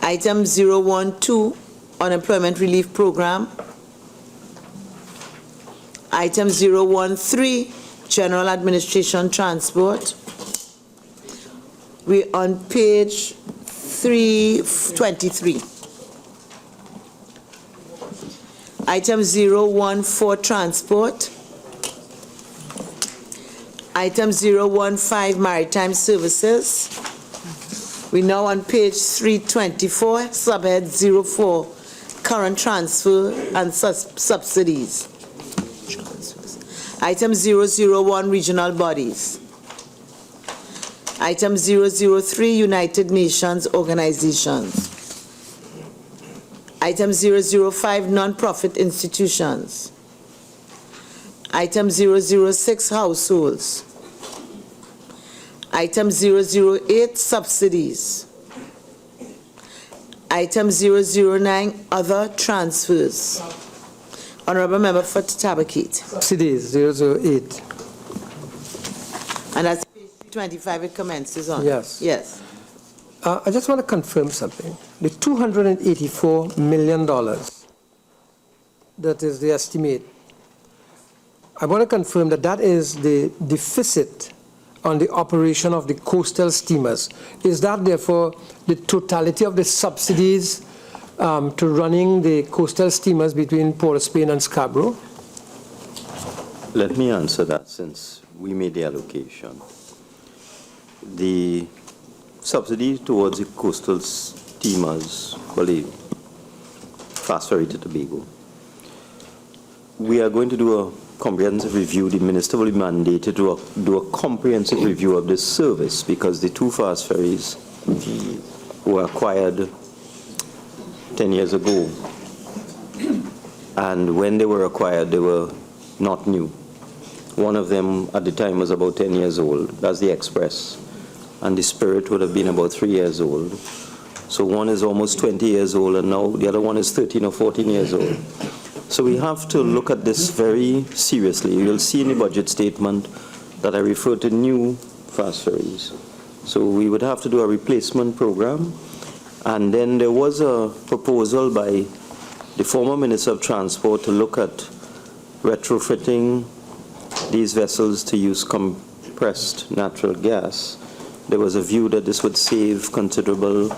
Item 012, unemployment relief program. Item 013, general administration transport. We're on page 323. Item 014, transport. Item 015, maritime services. We're now on page 324, subhead 04, current transfer and subsidies. Item 001, regional bodies. Item 003, United Nations organizations. Item 005, non-profit institutions. Item 006, households. Item 008, subsidies. Item 009, other transfers. Honorable Member for Tabakit. Subsidies, 008. And that's page 25 it commences on. Yes. Yes. I just want to confirm something. The $284 million, that is the estimate. I want to confirm that that is the deficit on the operation of the coastal steamers. Is that therefore the totality of the subsidies to running the coastal steamers between Port of Spain and Scarborough? Let me answer that since we made the allocation. The subsidy towards the coastal steamers, well, the fast ferry to Tobago, we are going to do a comprehensive review. The minister will be mandated to do a comprehensive review of this service because the 2 fast ferries were acquired 10 years ago, and when they were acquired they were not new. One of them at the time was about 10 years old, that's the Express, and the Spirit would have been about 3 years old. So one is almost 20 years old and now the other one is 13 or 14 years old. So we have to look at this very seriously. You'll see in the budget statement that I refer to new fast ferries. So we would have to do a replacement program. And then there was a proposal by the former Minister of Transport to look at retrofitting these vessels to use compressed natural gas. There was a view that this would save considerable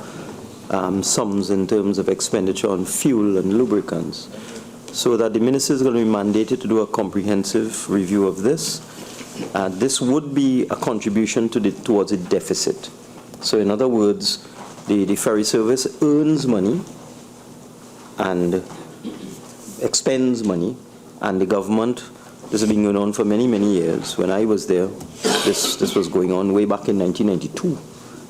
sums in terms of expenditure on fuel and lubricants. So that the minister is going to be mandated to do a comprehensive review of this. This would be a contribution towards a deficit. So in other words, the ferry service earns money and expends money, and the government, this has been going on for many, many years. When I was there, this was going on way back in 1992.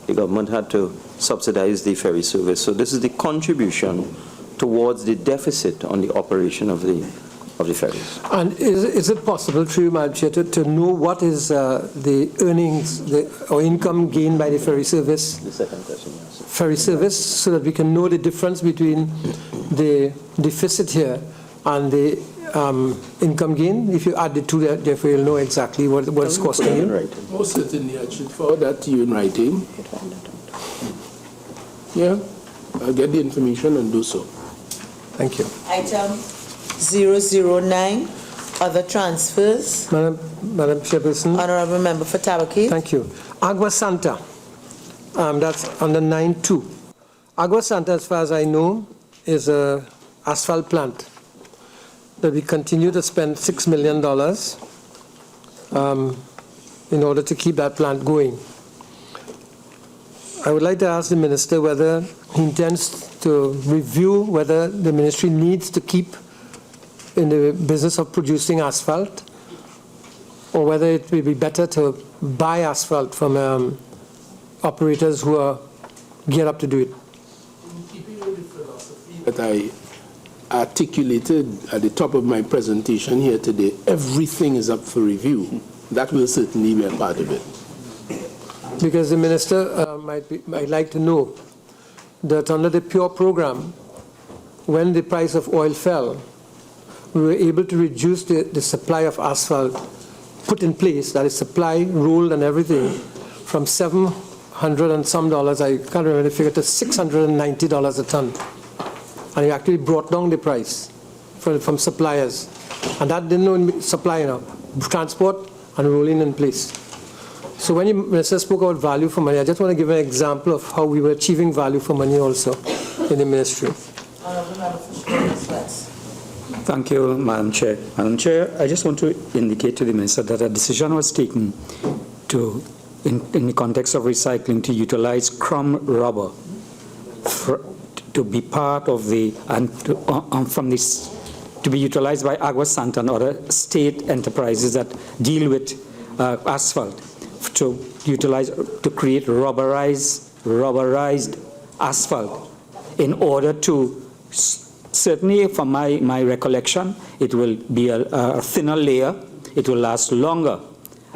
The government had to subsidize the ferry service. So this is the contribution towards the deficit on the operation of the ferries. And is it possible, through you, Madam Chair, to know what is the earnings or income gained by the ferry service? The second question, yes. Ferry service, so that we can know the difference between the deficit here and the income gain. If you add the two, therefore you'll know exactly what it's costing you. Right. Most certainly, I should forward that to you in writing. Yeah, I'll get the information and do so. Thank you. Item 009, other transfers. Madam Chairperson. Honorable Member for Tabakit. Thank you. Agua Santa, that's under 9.2. Agua Santa, as far as I know, is an asphalt plant that we continue to spend $6 million in order to keep that plant going. I would like to ask the Minister whether he intends to review whether the ministry needs to keep in the business of producing asphalt, or whether it will be better to buy asphalt from operators who are geared up to do it. That I articulated at the top of my presentation here today, everything is up for review. That will certainly be a part of it. Because the Minister might like to know that under the PURE program, when the price of oil fell, we were able to reduce the supply of asphalt put in place, that is supply, rolled and everything, from $700 and some dollars, I can't remember the figure, to $690 a ton. And we actually brought down the price from suppliers. And that didn't only supply, transport and rolling in place. So when the Minister spoke about value for money, I just want to give an example of how we were achieving value for money also in the ministry. Thank you, Madam Chair. Madam Chair, I just want to indicate to the Minister that a decision was taken to, in the context of recycling, to utilize crumb rubber to be part of the, and from this, to be utilized by Agua Santa and other state enterprises that deal with asphalt, to utilize, to create rubberized asphalt in order to, certainly from my recollection, it will be a thinner layer, it will last longer,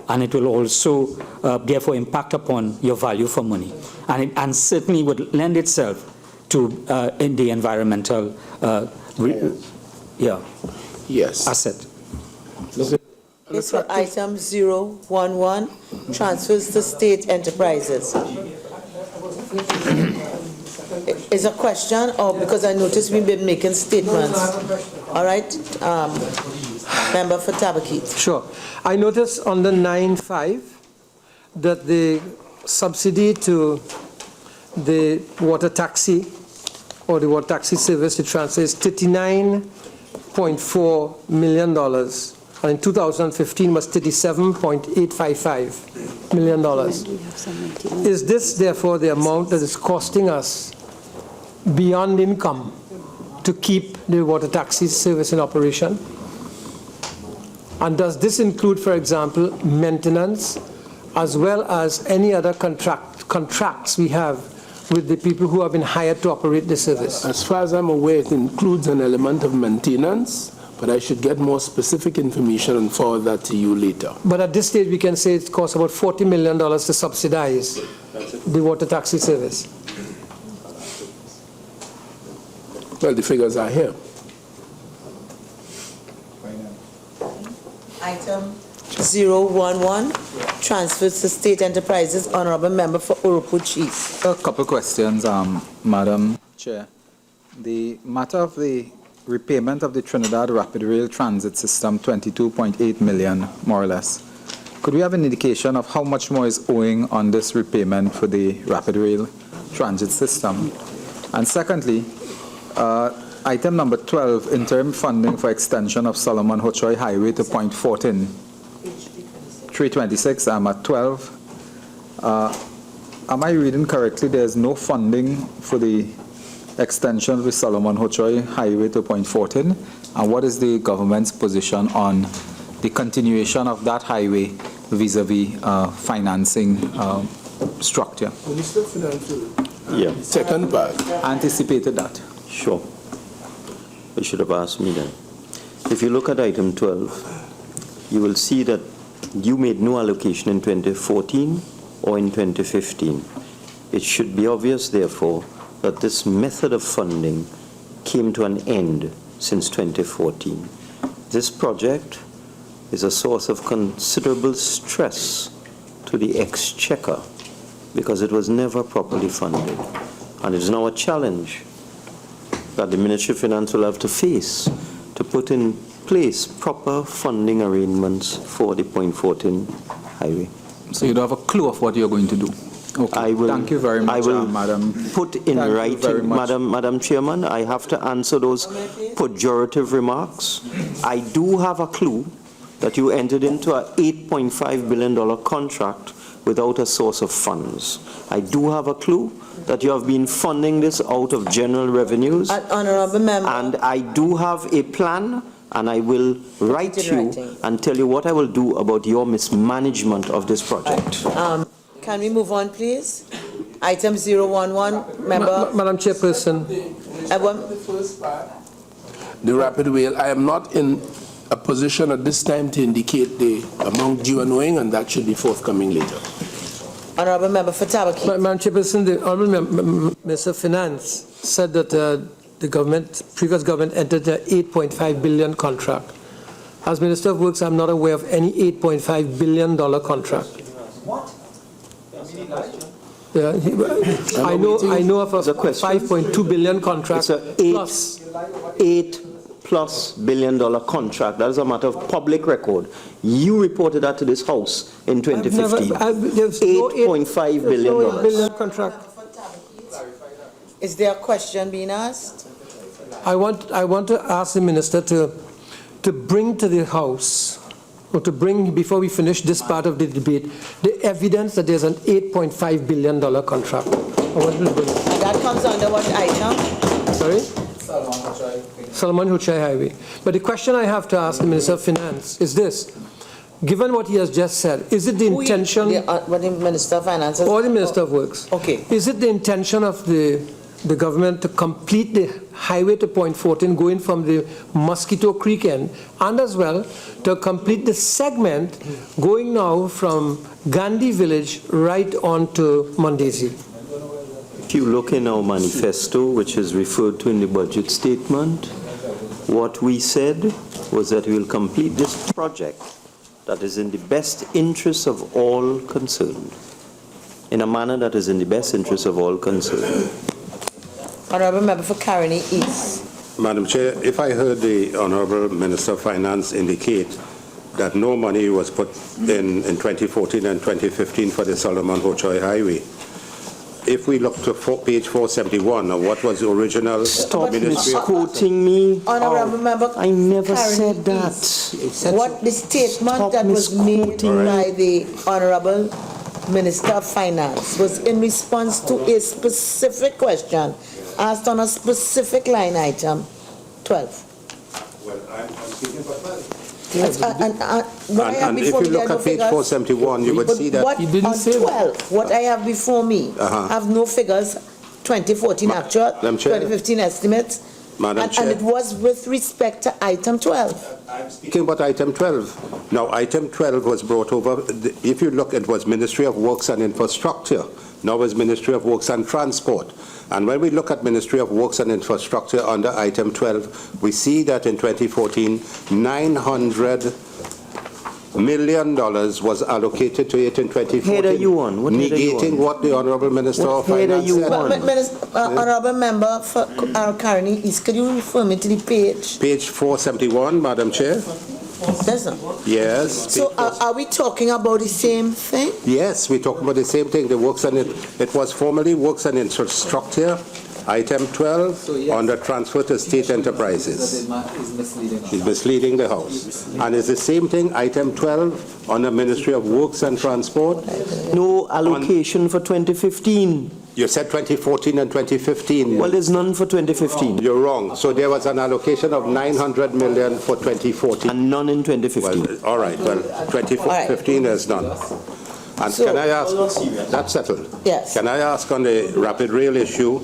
and it will also therefore impact upon your value for money. And certainly would lend itself to in the environmental asset. It's for item 011, transfers to state enterprises. Is a question, or because I noticed we've been making statements? All right, Member for Tabakit. Sure. I noticed on the 9.5 that the subsidy to the water taxi or the water taxi service, the transfer is $39.4 million. And in 2015 was $37.855 million. Is this therefore the amount that is costing us beyond income to keep the water taxi service in operation? And does this include, for example, maintenance as well as any other contracts we have with the people who have been hired to operate the service? As far as I'm aware, it includes an element of maintenance, but I should get more specific information and forward that to you later. But at this stage, we can say it costs about $40 million to subsidize the water taxi service. Well, the figures are here. Item 011, transfers to state enterprises. Honorable Member for Urupu Chief. A couple of questions, Madam Chair. The matter of the repayment of the Trinidad Rapid Rail Transit System, 22.8 million, more or less. Could we have an indication of how much more is owing on this repayment for the Rapid Rail Transit System? And secondly, item number 12, interim funding for extension of Solomon Hochoy Highway to Point 14. 326, I'm at 12. Am I reading correctly? There's no funding for the extension of the Solomon Hochoy Highway to Point 14? And what is the government's position on the continuation of that highway vis-a-vis financing structure? Minister of Finance. Yeah. Second part. Anticipated that. Sure. You should have asked me then. If you look at item 12, you will see that you made no allocation in 2014 or in 2015. It should be obvious, therefore, that this method of funding came to an end since 2014. This project is a source of considerable stress to the exchequer because it was never properly funded. And it is now a challenge that the Ministry of Finance will have to face to put in place proper funding arrangements for the Point Fortin Highway. So you don't have a clue of what you're going to do? Okay. Thank you very much, I will Madam. Put in writing, Madam Chairman, I have to answer those pejorative remarks. I do have a clue that you entered into a $8.5 billion contract without a source of funds. I do have a clue that you have been funding this out of general revenues. Honourable Member. And I do have a plan, and I will write you and tell you what I will do about your mismanagement of this project. Can we move on, please? Item 011, Member. Madam Chairperson. The rapid rail, I am not in a position at this time to indicate the amount due and owing, and that should be forthcoming later. Honourable Member for Tabaki. Madam Chairperson, the Honourable Minister of Finance said that the previous government entered an $8.5 billion contract. As Minister of Works, I'm not aware of any $8.5 billion contract. What? Yeah, I know of a $5.2 billion contract. It's a $8+ billion contract. That is a matter of public record. You reported that to this House in 2015. $8.5 billion. Contract. Is there a question being asked? I want to ask the Minister to bring to the House, or to bring, before we finish this part of the debate, the evidence that there's an $8.5 billion contract. And that comes under what item? Sorry? Solomon Huchai Highway. But the question I have to ask the Minister of Finance is this. Given what he has just said, is it the intention... What the Minister of Finance? Or the Minister of Works. Okay. Is it the intention of the government to complete the highway to Point Fortin, going from the Mosquito Creek end, and as well to complete the segment going now from Gandhi Village right on to Mondesi? If you look in our manifesto, which is referred to in the budget statement, what we said was that we will complete this project that is in the best interest of all concerned, in a manner that is in the best interest of all concerned. Honourable Member for Caroni East. Madam Chair, if I heard the Honourable Minister of Finance indicate that no money was put in 2014 and 2015 for the Solomon Hochoi Highway, if we look to page 471 of what was the original Ministry of... quoting me. Honourable Member, I never said that. What the statement that was made by the Honourable Minister of Finance was in response to a specific question asked on a specific line item 12. Well, I'm speaking for 12. And if you look at page 471, you would see that... What, you didn't say 12, what I have before me, have no figures, 2014 actual, 2015 estimates, Madam Chair. And it was with respect to item 12. I'm speaking about item 12. Now, item 12 was brought over, if you look, it was Ministry of Works and Infrastructure. Now it's Ministry of Works and Transport. And when we look at Ministry of Works and Infrastructure under item 12, we see that in 2014, $900 million was allocated to it in 2014. What head are you on? Negating what the Honourable Minister of Finance said. Honourable Member for Caroni East, could you refer me to the page? Page 471, Madam Chair. Yes. So are we talking about the same thing? Yes, we're talking about the same thing. The works and it was formerly Works and Infrastructure, item 12, under transfer to state enterprises. He's misleading the House. And it's the same thing, item 12, under Ministry of Works and Transport. No allocation for 2015. You said 2014 and 2015. Well, there's none for 2015. You're wrong. So there was an allocation of $900 million for 2014. And none in 2015. Well, all right. Well, 2015 there's none. And so, can I ask, that's settled. Yes. Can I ask on the rapid rail issue?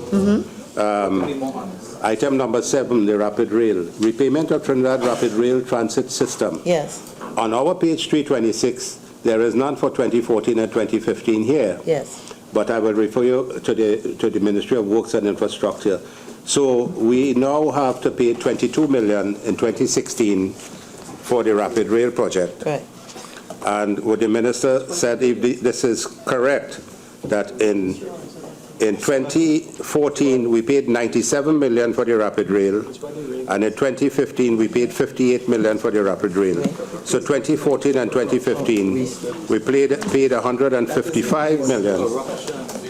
Item number 7, the rapid rail. Repayment of Trinidad Rapid Rail Transit System. Yes. On our page 326, there is none for 2014 and 2015 here. Yes. But I will refer you to the Ministry of Works and Infrastructure. So we now have to pay $22 million in 2016 for the rapid rail project. Right. And what the minister said, if this is correct, that in 2014 we paid $97 million for the rapid rail, and in 2015 we paid $58 million for the rapid rail. So 2014 and 2015 we paid $155 million,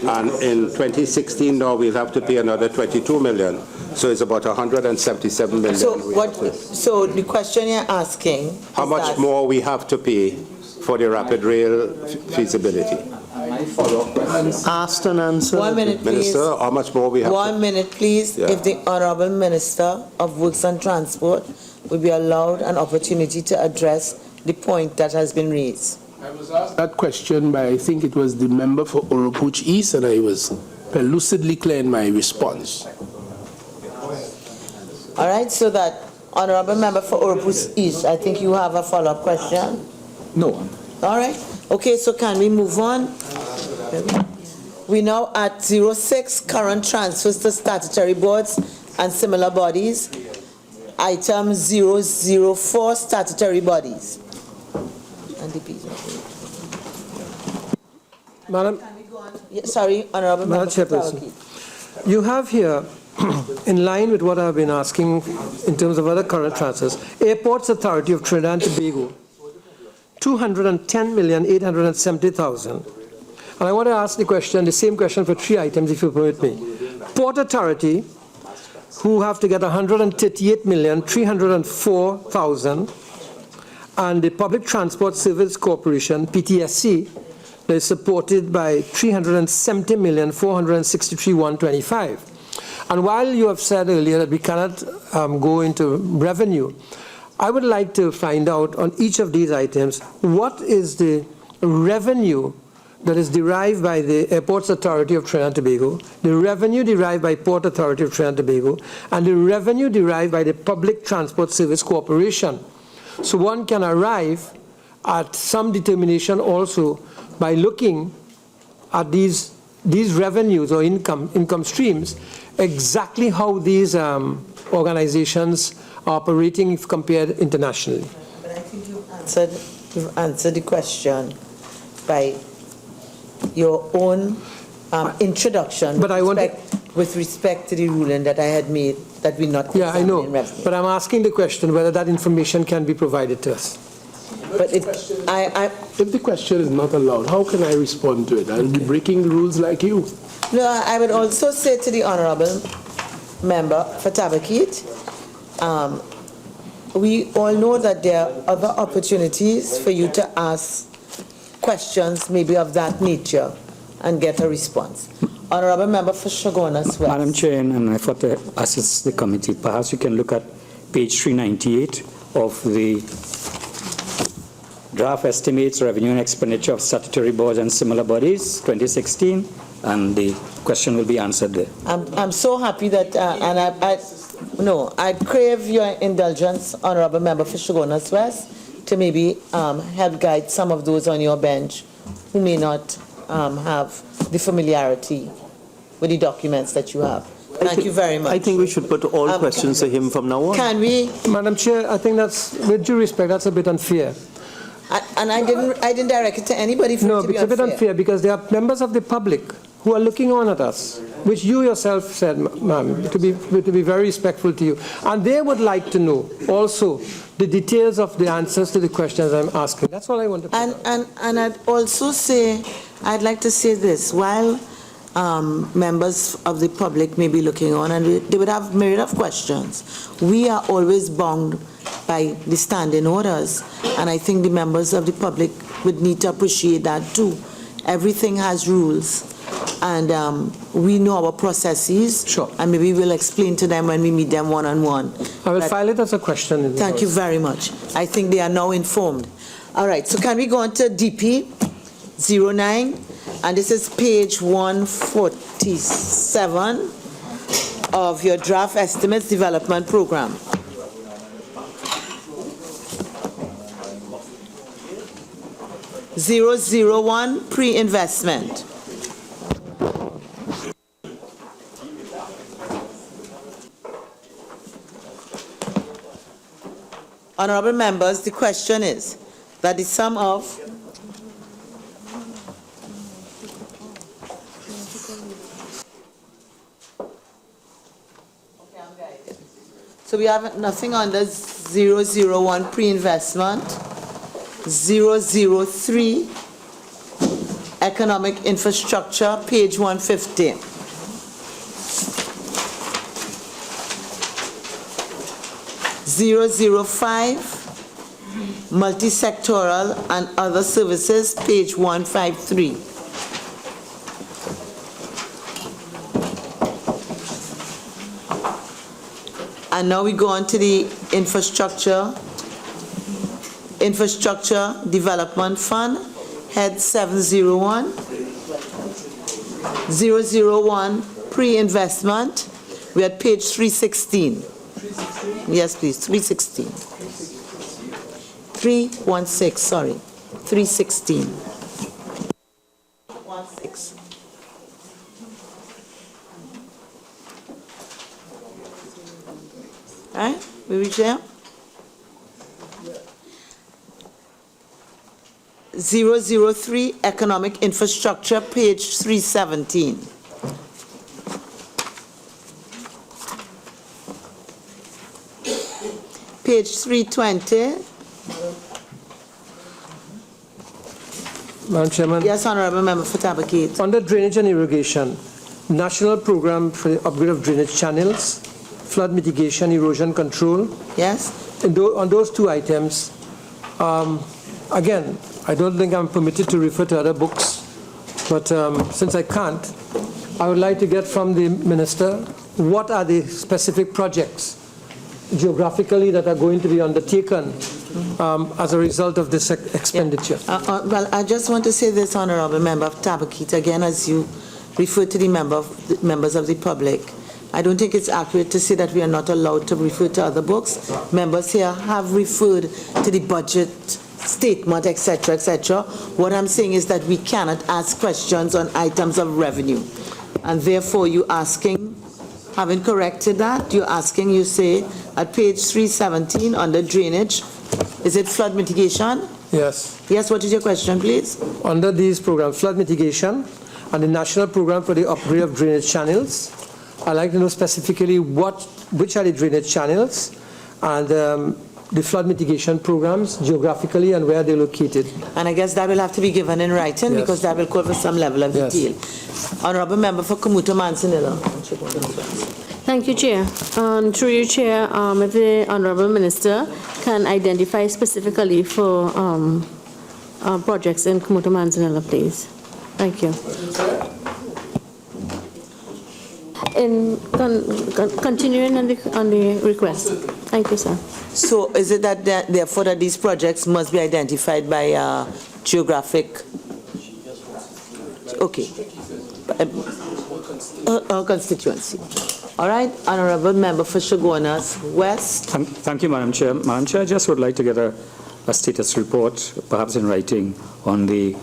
and in 2016 now we'll have to pay another $22 million. So it's about $177 million. So the question you're asking, how much more we have to pay for the rapid rail feasibility? Asked and answered. 1 minute, please. Minister, how much more we have? 1 minute, please. Yeah. If the Honorable Minister of Works and Transport will be allowed an opportunity to address the point that has been raised. I was asked that question by, I think it was the member for Oropuch East, and I was lucidly clear in my response. All right, so that Honorable Member for Oropuch East, I think you have a follow-up question? No. All right. Okay, so can we move on? We now at 06, current transfers to statutory boards and similar bodies. Item 004, statutory bodies. Madam, sorry, Honorable Madam Chairperson, you have here, in line with what I've been asking in terms of other current transfers, Airports Authority of Trinidad and Tobago, $210,870,000. And I want to ask the same question for 3 items, if you permit me. Port Authority, who have to get $138,304,000, and the Public Transport Service Corporation, PTSC, that is supported by $370,463,125. And while you have said earlier that we cannot go into revenue, I would like to find out on each of these items, what is the revenue that is derived by the Airports Authority of Trinidad and Tobago, the revenue derived by Port Authority of Trinidad and Tobago, and the revenue derived by the Public Transport Service Corporation. So one can arrive at some determination also by looking at these revenues or income streams, exactly how these organizations are operating if compared internationally. But I think you've answered the question by your own introduction with respect to the ruling that I had made that we not. Yeah, I know, but I'm asking the question whether that information can be provided to us. But if the question is not allowed, how can I respond to it? I'll be breaking the rules like you. No, I would also say to the Honorable Member for Tabakit, we all know that there are other opportunities for you to ask questions maybe of that nature and get a response. Honorable Member for Shogunas West. Madam Chair, and I thought to assist the committee, perhaps you can look at page 398 of the draft estimates, revenue and expenditure of statutory boards and similar bodies, 2016, and the question will be answered there. I'm so happy that, and I crave your indulgence, Honorable Member for Shogunas West, to maybe help guide some of those on your bench who may not have the familiarity with the documents that you have. Thank you very much. I think we should put all questions to him from now on. Can we? Madam Chair, I think that's, with due respect, that's a bit unfair. And I didn't direct it to anybody for it to be it's a bit unfair because there are members of the public who are looking on at us, which you yourself said, ma'am, to be very respectful to you. And they would like to know also the details of the answers to the questions I'm asking. That's all I want to put And I'd also say, I'd like to say this, while members of the public may be looking on and they would have myriad of questions, we are always bound by the standing orders, and I think the members of the public would need to appreciate that too. Everything has rules, and we know our processes, and maybe we'll explain to them when we meet them one-on-one. I will file it as a question. Thank you very much. I think they are now informed. All right, so can we go on to DP 09, and this is page 147 of your draft estimates development program. (001) pre-investment. Honorable members, the question is that the sum of so we have nothing under 001 pre-investment, 003 economic infrastructure, page 115. (005) multi-sectoral and other services, page 153. And now we go on to the infrastructure development fund, head 701. 001 pre-investment. We're at page 316. Yes, please, 316. 316, sorry. 316. 16. All right, we reach there? 003 economic infrastructure, page 317. Page 320. Madam Chairman. Yes, Honorable Member for Tabakit. Under drainage and irrigation, National Program for the Upgrade of Drainage Channels, Flood Mitigation, Erosion Control. Yes. On those two items, again, I don't think I'm permitted to refer to other books, but since I can't, I would like to get from the Minister what are the specific projects geographically that are going to be undertaken as a result of this expenditure. Well, I just want to say this, Honorable Member of Tabakit, again, as you refer to the members of the public. I don't think it's accurate to say that we are not allowed to refer to other books. Members here have referred to the budget statement, etc., etc. What I'm saying is that we cannot ask questions on items of revenue. And therefore, you asking, having corrected that, you're asking, you say, at page 317 under drainage, is it flood mitigation? Yes. Yes, what is your question, please? Under these programs, flood mitigation and the National Program for the Upgrade of Drainage Channels, I'd like to know specifically which are the drainage channels and the flood mitigation programs geographically and where they're located. And I guess that will have to be given in writing, yes, because that will cover some level of detail. Honorable Member for Kamuta Manzanilla. Thank you, Chair. Through you, Chair, if the Honorable Minister can identify specifically for projects in Kamuta Manzanilla, please. Thank you. In continuing on the request. Thank you, sir. So is it that therefore that these projects must be identified by geographic? Okay. Constituency. All right, Honorable Member for Chaguanas West. Thank you, Madam Chair. Madam Chair, I just would like to get a status report, perhaps in writing, on the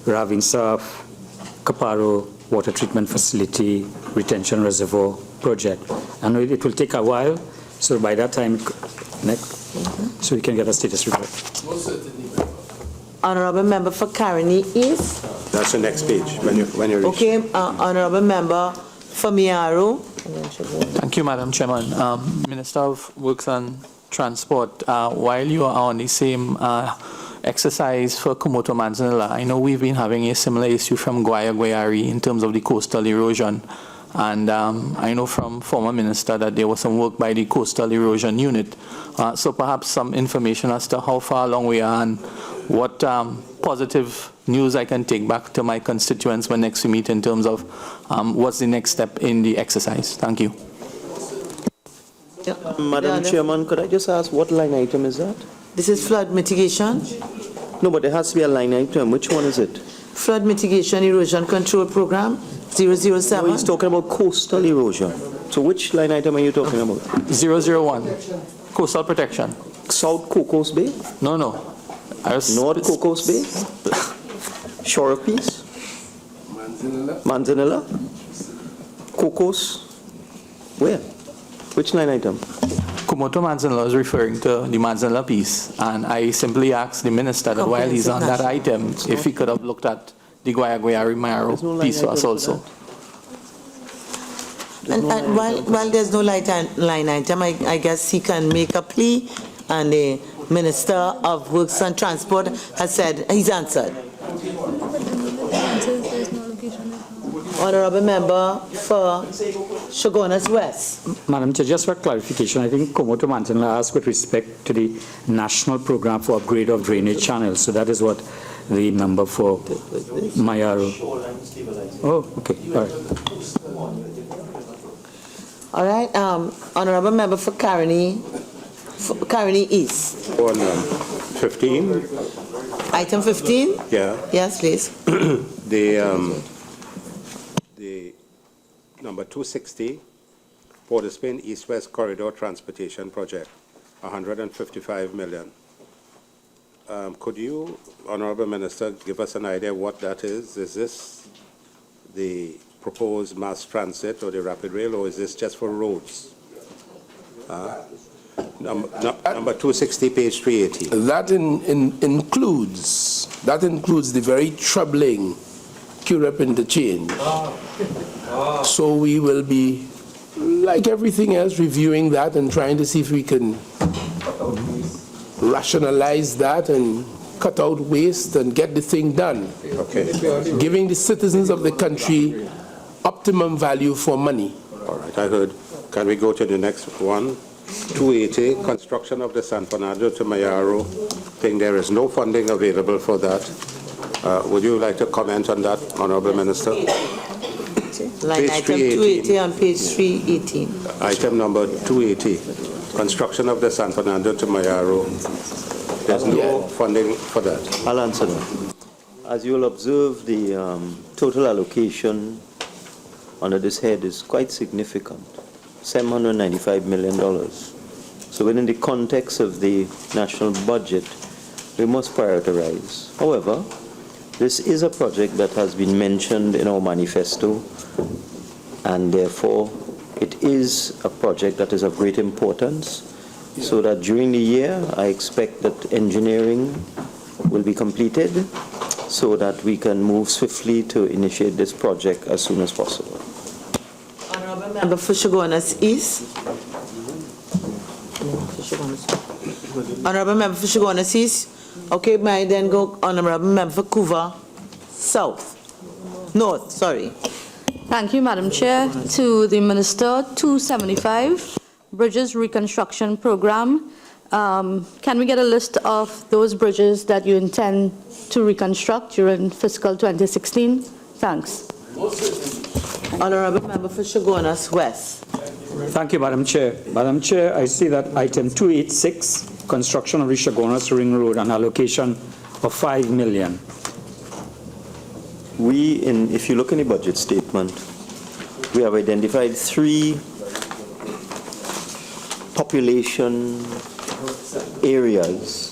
Ravinsaf Caparo Water Treatment Facility Retention Reservoir project. And it will take a while, so by that time, so we can get a status report. Honorable Member for Caroni East. That's the next page, when you reach. Okay, Honorable Member for Miaro. Thank you, Madam Chairman. Minister of Works and Transport, while you are on the same exercise for Kamuta Manzanilla, I know we've been having a similar issue from Guayari in terms of the coastal erosion. And I know from former minister that there was some work by the Coastal Erosion Unit. So perhaps some information as to how far along we are and what positive news I can take back to my constituents when next we meet in terms of what's the next step in the exercise. Thank you. Madam Chairman, could I just ask what line item is that? This is flood mitigation. No, but there has to be a line item. Which one is it? Flood Mitigation Erosion Control Program, 007. No, he's talking about coastal erosion. So which line item are you talking about? 001, coastal protection. South Cocos Bay? No. North Cocos Bay? Shore Peace? Manzanilla? Cocos? Where? Which line item? Kumoto Manzanilla is referring to the Manzanilla piece, and I simply asked the minister that while he's on that item, if he could have looked at the Guayaguayari-Mayaro piece for us also. And while there's no line item, I guess he can make a plea, and the Minister of Works and Transport has said he's answered. Honorable Member for Shogunas West. Madam Chair, just for clarification, I think Komoto Manzanilla asked with respect to the National Program for Upgrade of Drainage Channels. So that is what the member for Mayaro. Oh, okay. All right. Honorable Member for Caroni East. On 15. Item 15? Yeah. Yes, please. The number 260, Port of Spain East-West Corridor Transportation Project, 155 million. Could you, Honorable Minister, give us an idea what that is? Is this the proposed mass transit or the rapid rail, or is this just for roads? Number 260, page 380. That includes the very troubling Curep interchange. So we will be, like everything else, reviewing that and trying to see if we can rationalize that and cut out waste and get the thing done. Okay. Giving the citizens of the country optimum value for money. All right, I heard. Can we go to the next one? 280, construction of the San Fernando to Mayaro. I think there is no funding available for that. Would you like to comment on that, Honorable Minister? Line item 280 on page 318. Item number 280, construction of the San Fernando to Mayaro. There's no funding for that. I'll answer that. As you will observe, the total allocation under this head is quite significant, $795 million. So within the context of the national budget, we must prioritize. However, this is a project that has been mentioned in our manifesto, and therefore it is a project that is of great importance, so that during the year I expect that engineering will be completed so that we can move swiftly to initiate this project as soon as possible. Honorable Member for Shogunas East. Honorable Member for Shogunas East. Okay, may I then go Honorable Member for Couva North, sorry. Thank you, Madam Chair. To the Minister, 275, Bridges Reconstruction Program. Can we get a list of those bridges that you intend to reconstruct during fiscal 2016? Thanks. Honorable Member for Shogunas West. Thank you, Madam Chair. Madam Chair, I see that item 286, construction of the Shogunas Ring Road, an allocation of $5 million. If you look in the budget statement, we have identified 3 population areas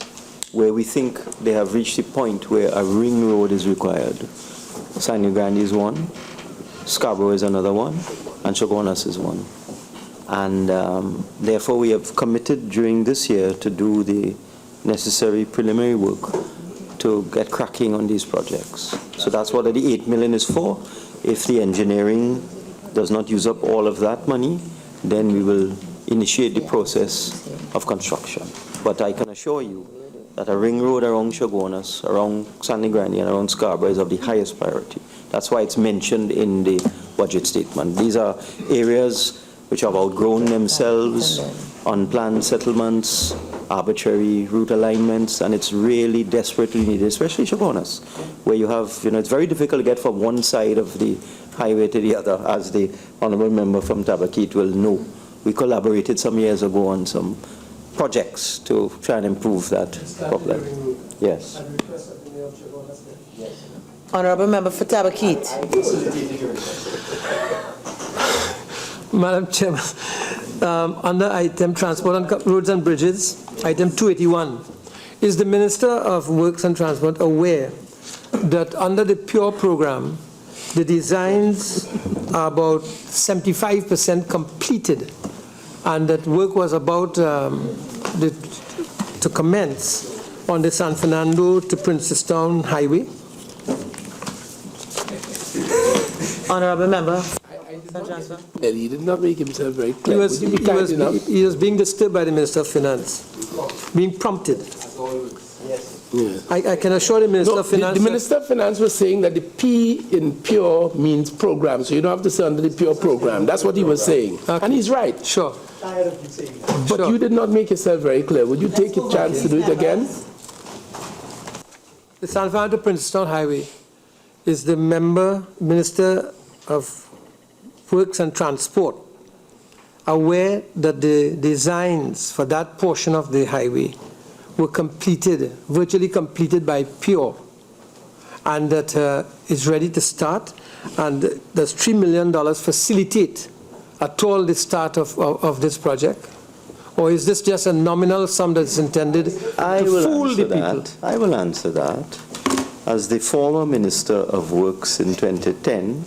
where we think they have reached the point where a ring road is required. San Grande is one, Scarborough is another one, and Shogunas is one. And therefore we have committed during this year to do the necessary preliminary work to get cracking on these projects. So that's what the $8 million is for. If the engineering does not use up all of that money, then we will initiate the process of construction. But I can assure you that a ring road around Shogunas, around San Grande, and around Scarborough is of the highest priority. That's why it's mentioned in the budget statement. These are areas which have outgrown themselves, unplanned settlements, arbitrary route alignments, and it's really desperately needed, especially Shogunas, where you have, it's very difficult to get from one side of the highway to the other, as the Honourable Member from Tabakit will know. We collaborated some years ago on some projects to try and improve that problem. Yes. Honorable Member for Tabakit. Madam Chairman, under item Transport and Roads and Bridges, item 281, is the Minister of Works and Transport aware that under the PURE program, the designs are about 75% completed and that work was about to commence on the San Fernando to Princestown Highway? Honorable Member. He did not make himself very clear. He was being disturbed by the Minister of Finance, being prompted. Yes. I can assure the Minister of Finance. The Minister of Finance was saying that the P in PURE means program, so you don't have to say under the PURE program. That's what he was saying. Okay. And he's right. Sure. But you did not make yourself very clear. Would you take a chance to do it again? The San Fernando to Princeton Highway is the Minister of Works and Transport aware that the designs for that portion of the highway were completed, virtually completed by PURE, and that it's ready to start, and does $3 million facilitate at all the start of this project? Or is this just a nominal sum that's intended to fool the people? I will answer that. As the former Minister of Works in 2010,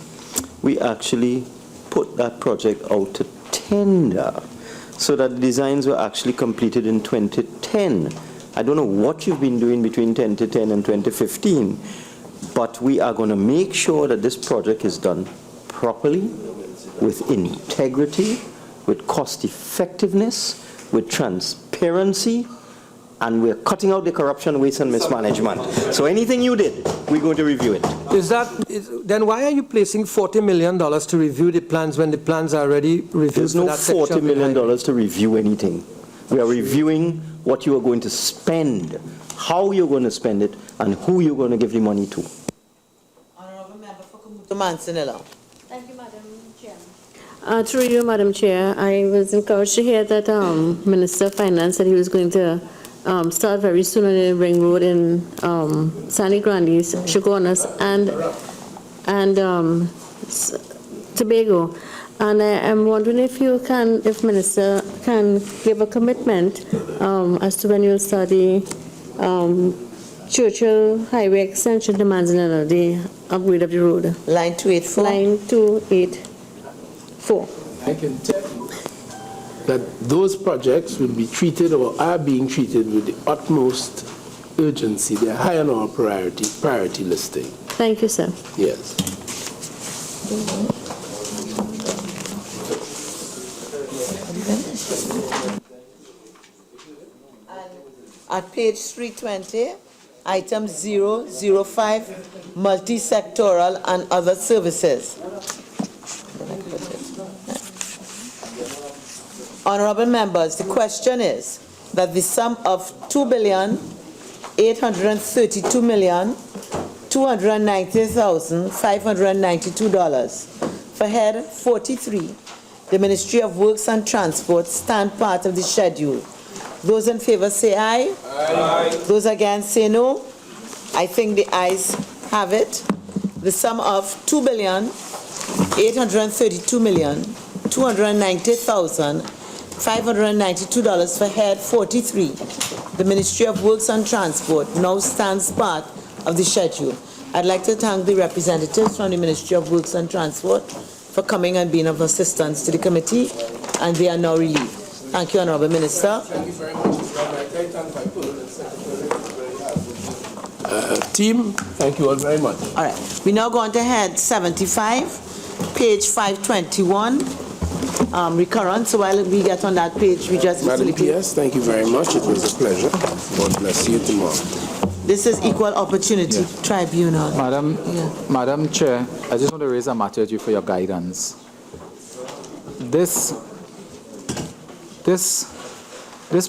we actually put that project out to tender so that the designs were actually completed in 2010. I don't know what you've been doing between 2010 and 2015, but we are going to make sure that this project is done properly, with integrity, with cost effectiveness, with transparency, and we're cutting out the corruption, waste, and mismanagement. So anything you did, we're going to review it. Then why are you placing $40 million to review the plans when the plans are already reviewed? There's no $40 million to review anything. We are reviewing what you are going to spend, how you're going to spend it, and who you're going to give the money to. Honorable Member for Kamuto Manzanilla. Thank you, Madam Chair. Through you, Madam Chair, I was encouraged to hear that Minister of Finance said he was going to start very soon on the ring road in Sandy Grande's, Chagonas, and Tobago. And I am wondering if Minister can give a commitment as to when you'll start the Churchill Highway extension to Manzanilla, the upgrade of the road. Line 284. Line 284. I can tell you that those projects will be treated or are being treated with the utmost urgency. They're high on our priority listing. Thank you, sir. Yes. At page 320, item 005, multi-sectoral and other services. Honorable members, the question is that the sum of $2,832,290,592 for head 43, the Ministry of Works and Transport, stand part of the schedule. Those in favor say aye. Aye. Those against say no. I think the ayes have it. The sum of $2,832,290,592 for head 43, the Ministry of Works and Transport, now stands part of the schedule. I'd like to thank the representatives from the Ministry of Works and Transport for coming and being of assistance to the committee, and they are now relieved. Thank you, Honorable Minister. Thank you very much. Team, thank you all very much. All right. We now go on to head 75, page 521, recurrent. So while we get on that page, we just... Madam PS, thank you very much. It was a pleasure. God bless you tomorrow. This is Equal Opportunity Tribunal. Madam Chair, I just want to raise a matter to you for your guidance. This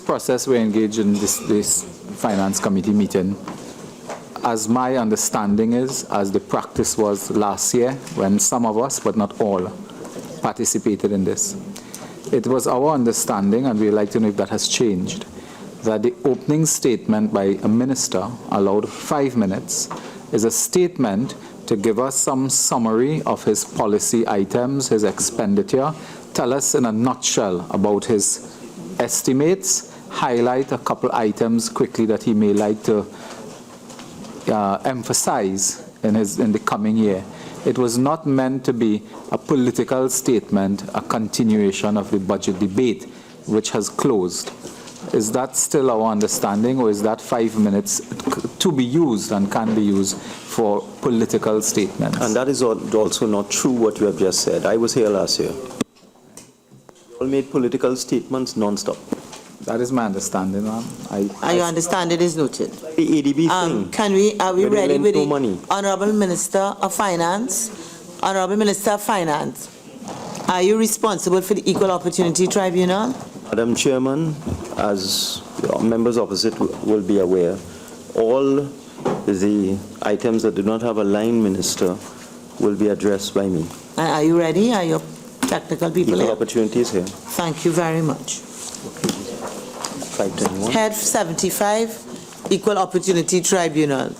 process we're engaged in, this Finance Committee meeting, as my understanding is, as the practice was last year, when some of us, but not all, participated in this. It was our understanding, and we'd like to know if that has changed, that the opening statement by a minister allowed 5 minutes, is a statement to give us some summary of his policy items, his expenditure, tell us in a nutshell about his estimates, highlight a couple items quickly that he may like to emphasize in the coming year. It was not meant to be a political statement, a continuation of the budget debate, which has closed. Is that still our understanding, or is that 5 minutes to be used and can be used for political statements? And that is also not true what you have just said. I was here last year. You all made political statements non-stop. That is my understanding, ma'am. I understand it is noted. The ADB thing. Are we ready with no the money. Honorable Minister of Finance? Honorable Minister of Finance, are you responsible for the Equal Opportunity Tribunal? Madam Chairman, as members opposite will be aware, all the items that do not have a line minister will be addressed by me. Are you ready? Are your technical people Equal here? Opportunity is here. Thank you very much. 521. Head 75, Equal Opportunity Tribunal.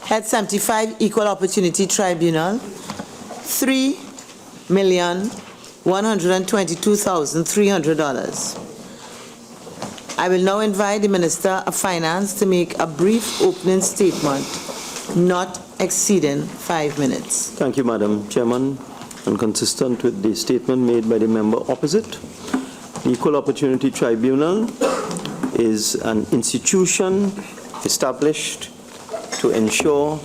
Head 75, Equal Opportunity Tribunal, $3,122,300. I will now invite the Minister of Finance to make a brief opening statement, not exceeding 5 minutes. Thank you, Madam Chairman. And consistent with the statement made by the member opposite, the Equal Opportunity Tribunal is an institution established to ensure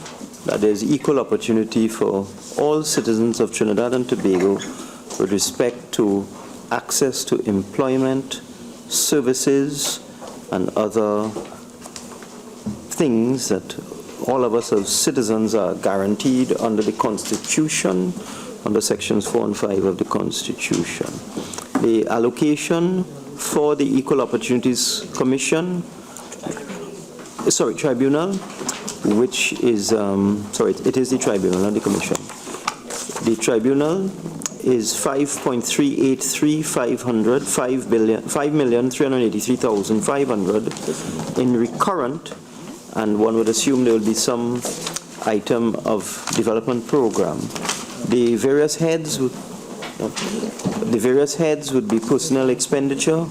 that there is equal opportunity for all citizens of Trinidad and Tobago with respect to access to employment, services, and other things that all of us as citizens are guaranteed under the Constitution, under sections 4 and 5 of the Constitution. The allocation for the Equal Opportunities Tribunal, which is, it is the tribunal, not the commission. The tribunal is $5,383,500 in recurrent, and one would assume there will be some item of development program. The various heads would be personnel expenditure,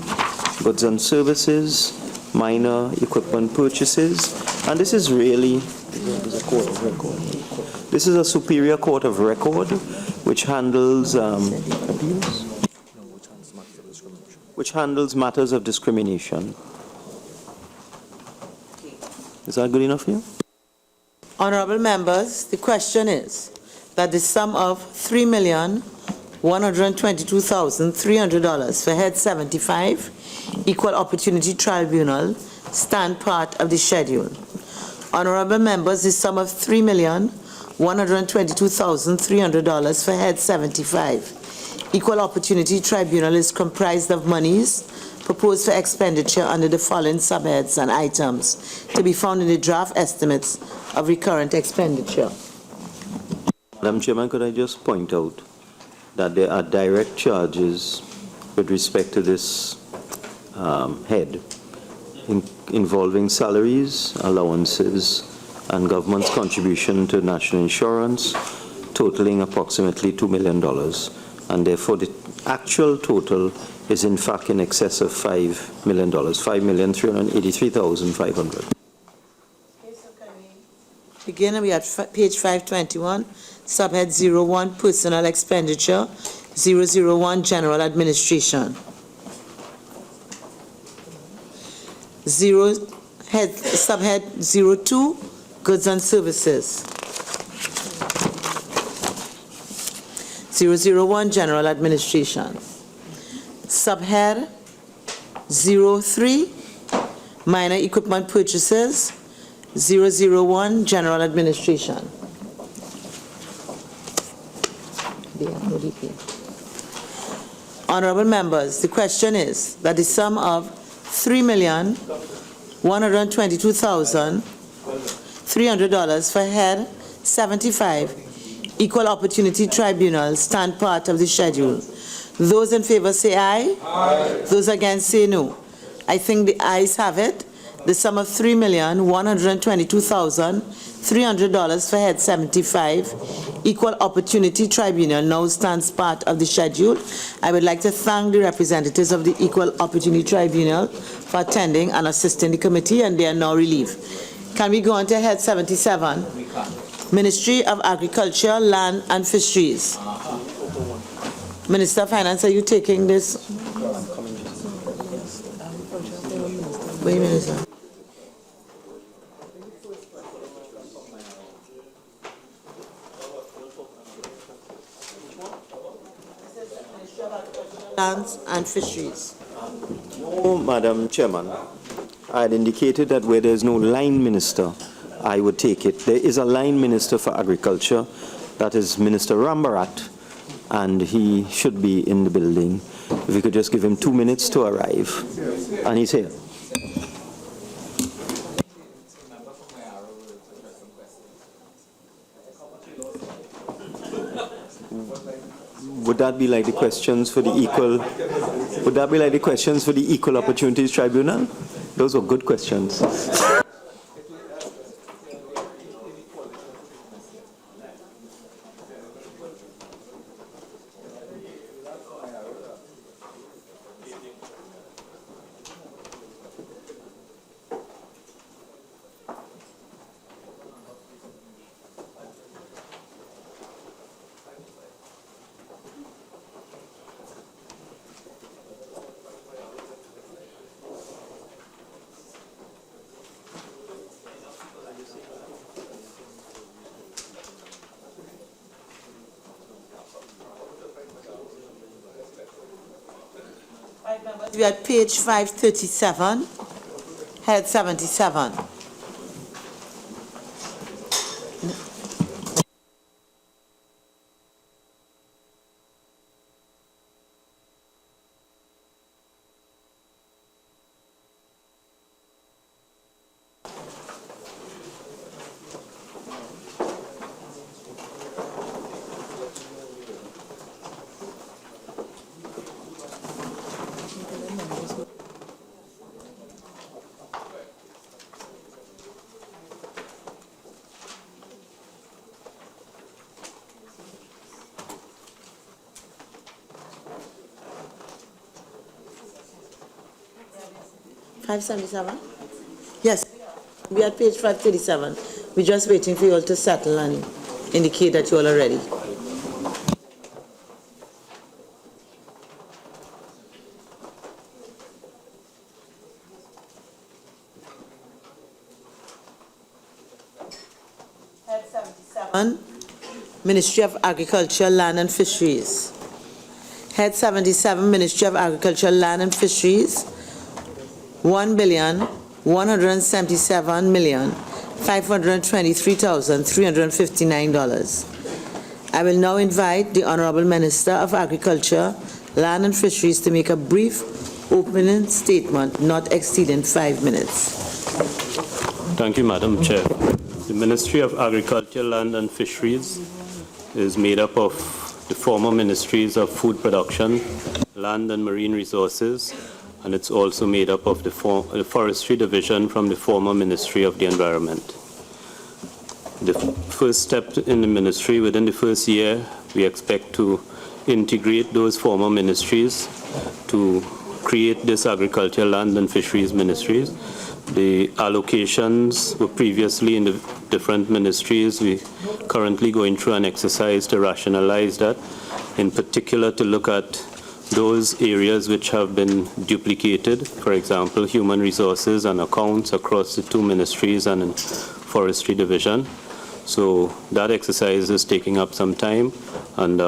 goods and services, minor equipment purchases, and this is really this is a superior court of record which handles matters of discrimination. Is that good enough for you? Honorable members, the question is that the sum of $3,122,300 for Head 75, Equal Opportunity Tribunal, stand part of the schedule. Honorable members, the sum of $3,122,300 for Head 75, Equal Opportunity Tribunal, is comprised of monies proposed for expenditure under the following subheads and items to be found in the draft estimates of recurrent expenditure. Madam Chairman, could I just point out that there are direct charges with respect to this head involving salaries, allowances, and government's contribution to national insurance, totaling approximately $2 million. And therefore, the actual total is in fact in excess of $5 million, $5,383,500. Begin, we at page 521, subhead 01, Personal Expenditure, 001, General Administration. Subhead 02, Goods and Services. 001, General Administration. Subhead 03, Minor Equipment Purchases, 001, General Administration. Honorable members, the question is that the sum of $3,122,300 for Head 75, Equal Opportunity Tribunal, stand part of the schedule. Those in favor say aye. Aye. Those against say no. I think the ayes have it. The sum of $3,122,300 $300 for Head 75. Equal Opportunity Tribunal now stands part of the schedule. I would like to thank the representatives of the Equal Opportunity Tribunal for attending and assisting the committee, and they are now relieved. Can we go on to Head 77? Ministry of Agriculture, Land and Fisheries. Minister of Finance, are you taking this? Wait a minute, sir. Lands and Fisheries. No, Madam Chairman. I had indicated that where there is no line minister, I would take it. There is a line minister for agriculture, that is Minister Rambarat, and he should be in the building. If we could just give him 2 minutes to arrive. And he's here. Would that be like the questions for the equal? Would that be like the questions for the Equal Opportunities Tribunal? Those were good questions. We are at page 537, Head 77. $577? Yes, we are at page 537. We're just waiting for you all to settle and indicate that you all are ready. Head 77, Ministry of Agriculture, Land and Fisheries. Head 77, Ministry of Agriculture, Land and Fisheries, $1,177,523,359. I will now invite the Honorable Minister of Agriculture, Land and Fisheries to make a brief opening statement, not exceeding 5 minutes. Thank you, Madam Chair. The Ministry of Agriculture, Land and Fisheries is made up of the former Ministries of Food Production, Land and Marine Resources, and it's also made up of the Forestry Division from the former Ministry of the Environment. The first step in the ministry, within the first year, we expect to integrate those former ministries to create this Agriculture, Land and Fisheries Ministries. The allocations were previously in the different ministries. We're currently going through an exercise to rationalize that, in particular to look at those areas which have been duplicated, for example, human resources and accounts across the two ministries and in Forestry Division. So that exercise is taking up some time, and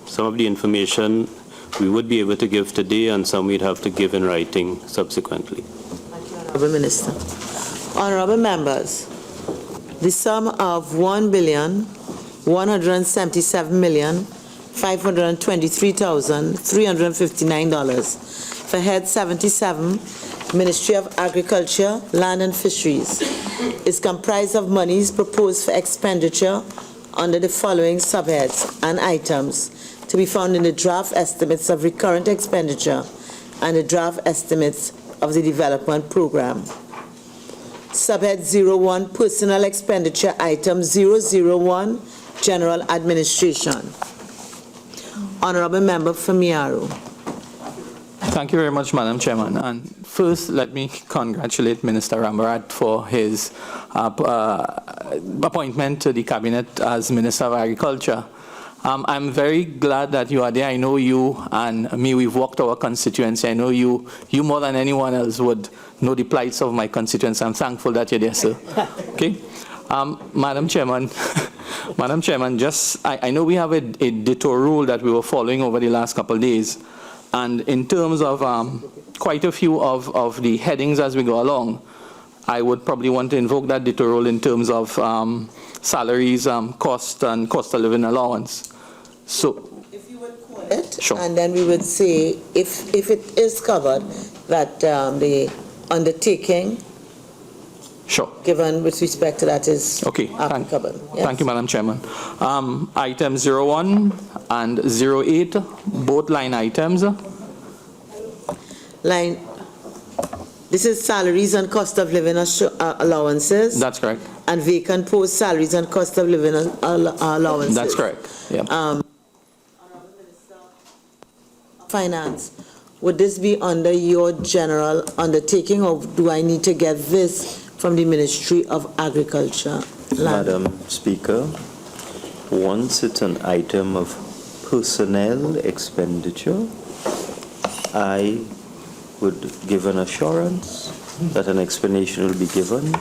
some of the information we would be able to give today and some we'd have to give in writing subsequently. Honorable Minister. Honorable members, the sum of $1,177,523,359 for Head 77, Ministry of Agriculture, Land and Fisheries, is comprised of monies proposed for expenditure under the following subheads and items to be found in the draft estimates of recurrent expenditure and the draft estimates of the development program. Subhead 01, Personal Expenditure, Item 001, General Administration. Honorable Member Famiaro. Thank you very much, Madam Chairman. And first, let me congratulate Minister Rambarat for his appointment to the Cabinet as Minister of Agriculture. I'm very glad that you are there. I know you and me, we've walked our constituency. I know you more than anyone else would know the plights of my constituents. I'm thankful that you're there, sir. Okay? Madam Chairman, Madam Chairman, I know we have a detour rule that we were following over the last couple of days. And in terms of quite a few of the headings as we go along, I would probably want to invoke that detour rule in terms of salaries, cost, and cost of living allowance. So, if you would call it, sure. And then we would say, if it is covered, that the undertaking, sure, given with respect to that, is okay. applicable. Yes. Thank you, Madam Chairman. Item 01 and 08, both line items. This is salaries and cost of living allowances. That's correct. And vacant post salaries and cost of living allowances. That's correct. Yeah. Finance. Would this be under your general undertaking, or do I need to get this from the Ministry of Agriculture? Madam Speaker, once it's an item of personnel expenditure, I would give an assurance that an explanation will be given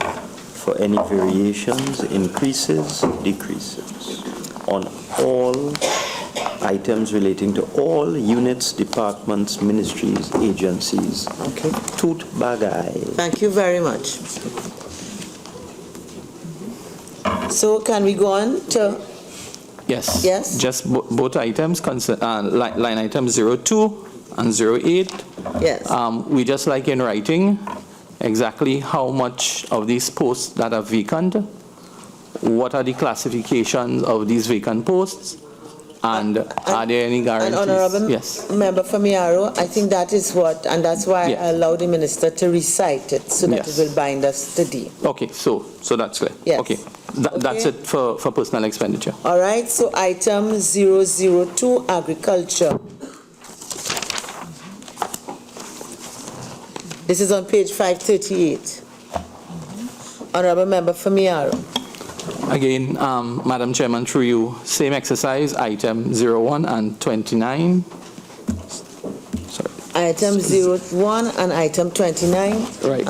for any variations, increases, decreases on all items relating to all units, departments, ministries, agencies. Okay. Tobago. Thank you very much. So can we go on to? Yes. Yes. Just both items, line items 02 and 08. Yes. We just like in writing exactly how much of these posts that are vacant, what are the classifications of these vacant posts, and are there any guarantees? And Honorable yes. Member Famiaro, I think that is what, and that's why yes. I allowed the Minister to recite it so that yes. it will bind us today. Okay, so that's clear. Yes. Okay. That's it for personal expenditure. All right, so item 002, agriculture. This is on page 538. Honorable Member Famiaro. Again, Madam Chairman, through you, same exercise, item 01 and 29. Sorry. Item 01 and item 29. Right.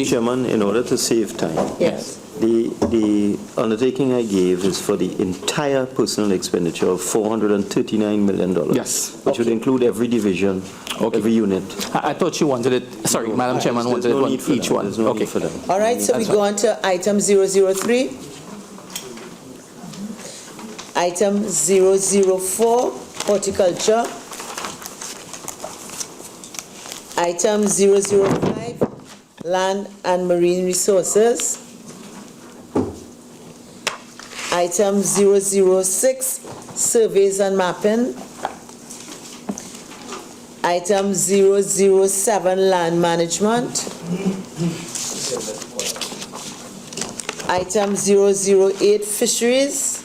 Chairman, in order to save time. Yes. The undertaking I gave is for the entire personal expenditure of $439 million. Yes. Which would include every division, every unit. I thought you wanted it, sorry, Madam Chairman wanted no it each one. There's no okay. need for that. All right, so That's we go on to item 003. Item 004, horticulture. Item 005, land and marine resources. Item 006, surveys and mapping. Item 007, land management. Item 008, fisheries.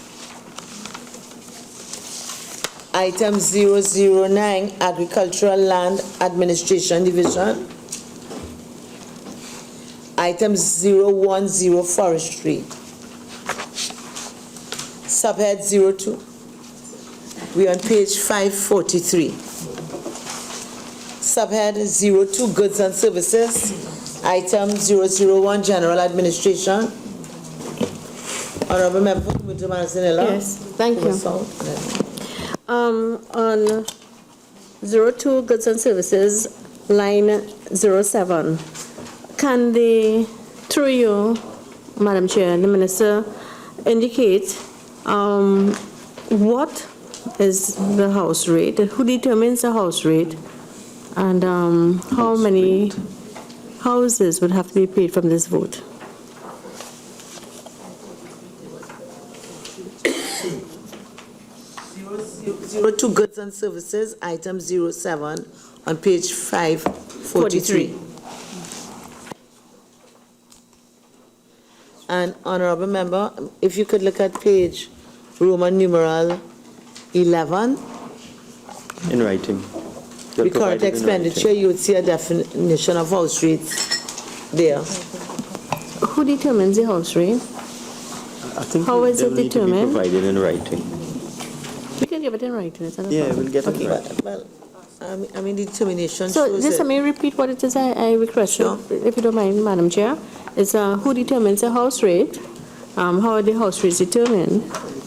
Item 009, agricultural land administration division. Item 010, forestry. Subhead 02. We're on page 543. Subhead 02, goods and services. Item 001, general administration. Honorable Member Manzanilla. Yes, thank you. On 02, goods and services, line 07. Can the, through you, Madam Chair, the Minister, indicate what is the house rate, who determines the house rate, and how many houses would have to be paid from this vote? To goods and services, item 07 on page 543. And Honorable Member, if you could look at page Roman numeral 11. In writing. They're Recurrent provided in expenditure, writing. you would see a definition of house rates there. Who determines the house rate? I think How is they'll it need to be determined? provided in writing. We can give it in writing. Is that a Yeah, problem? we'll get it in Okay. writing. Well, I mean, determination So shows just it. let me repeat what it is I request you, if you don't mind, Madam Chair. It's who determines the house rate, how are the house rates determined,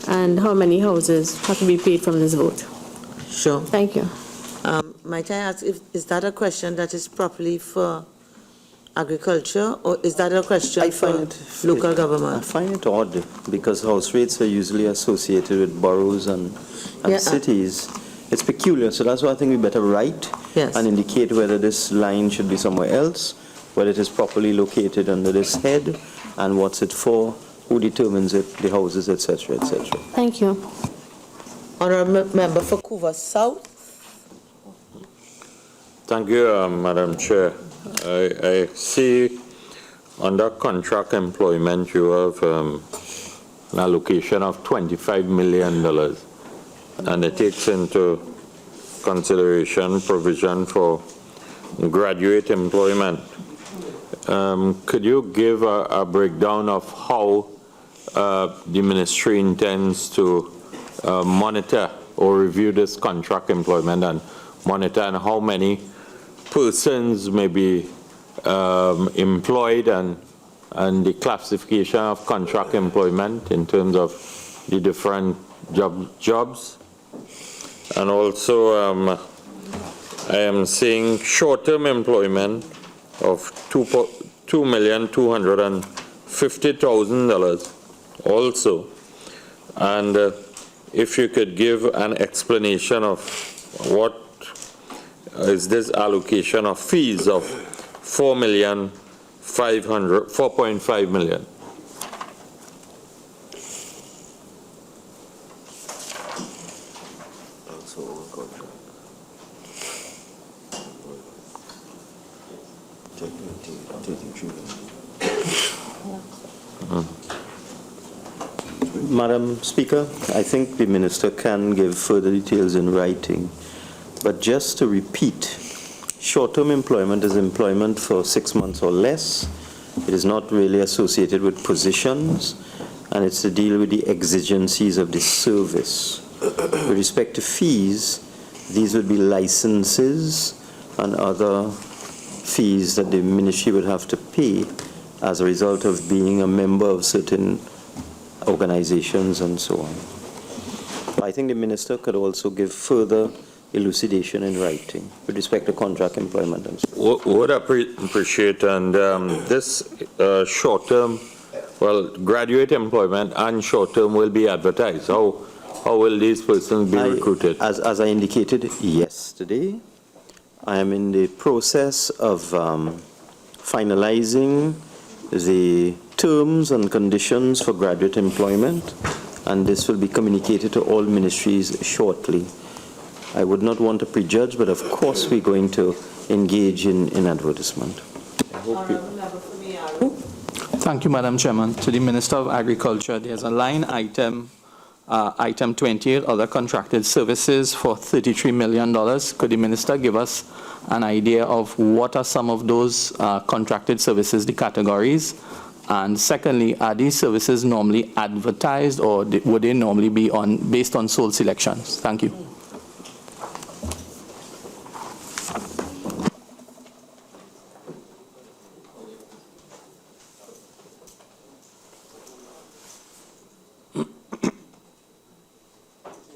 and how many houses have to be paid from this vote. Sure. Thank you. Might I ask, is that a question that is properly for agriculture, or is that a question for local government? I find it odd because house rates are usually associated with boroughs and Yeah, cities. It's peculiar, so that's why I think we better write and indicate whether this line should be somewhere else, whether it is properly located under this head, and what's it for, who determines it, the houses, etc., etc. Thank you. Honourable Member for Couva South. Thank you, Madam Chair. I see under contract employment you have an allocation of $25 million, and it takes into consideration provision for graduate employment. Could you give a breakdown of how the ministry intends to monitor or review this contract employment and monitor, and how many persons may be employed, and the classification of contract employment in terms of the different jobs? And also I am seeing short-term employment of $2,250,000 also. And if you could give an explanation of what is this allocation of fees of $4.5 million. Madam Speaker, I think the Minister can give further details in writing. But just to repeat, short-term employment is employment for 6 months or less. It is not really associated with positions, and it's to deal with the exigencies of the service. With respect to fees, these would be licenses and other fees that the ministry would have to pay as a result of being a member of certain organizations and so on. I think the Minister could also give further elucidation in writing with respect to contract employment and so on. Would appreciate, and this short-term, well, graduate employment and short-term will be advertised. How will these persons be recruited? As I indicated yesterday, I am in the process of finalizing the terms and conditions for graduate employment, and this will be communicated to all ministries shortly. I would not want to prejudge, but of course we're going to engage in advertisement. I hope you... Thank you, Madam Chairman. To the Minister of Agriculture, there's a line item, item 28, other contracted services for $33 million. Could the Minister give us an idea of what are some of those contracted services, the categories? And secondly, are these services normally advertised, or would they normally be based on sole selections? Thank you.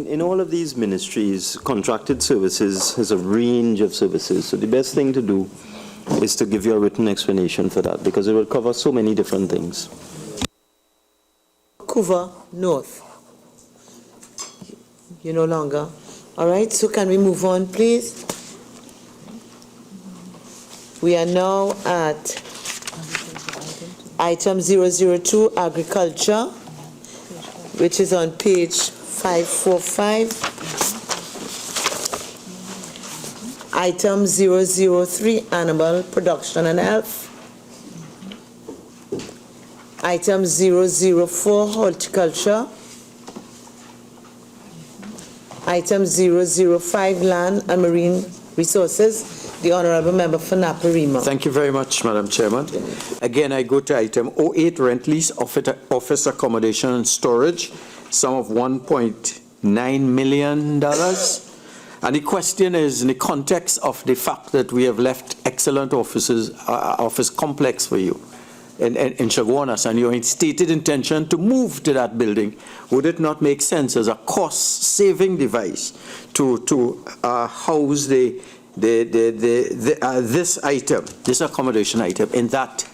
In all of these ministries, contracted services has a range of services. So the best thing to do is to give you a written explanation for that, because it will cover so many different things. Couva North. You no longer. All right, so can we move on, please? We are now at item 002, agriculture, which is on page 545. Item 003, animal production and health. Item 004, horticulture. Item 005, land and marine resources. The Honorable Member for Naparima. Thank you very much, Madam Chairman. Again, I go to item 08, rent lease, office accommodation and storage, sum of $1.9 million. And the question is in the context of the fact that we have left excellent office complex for you in Chaguanas, and your stated intention to move to that building, would it not make sense as a cost-saving device to house this item, this accommodation item, in that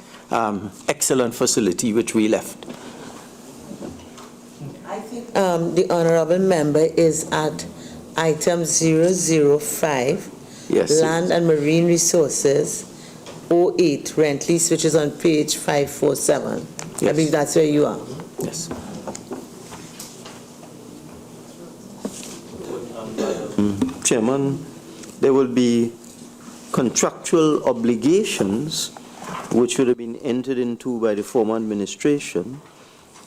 excellent facility which we left? I think the Honorable Member is at item 005, yes, land and marine resources, 08, rent lease, which is on page 547. Yes. I believe that's where you are. Yes. Chairman, there will be contractual obligations which would have been entered into by the former administration.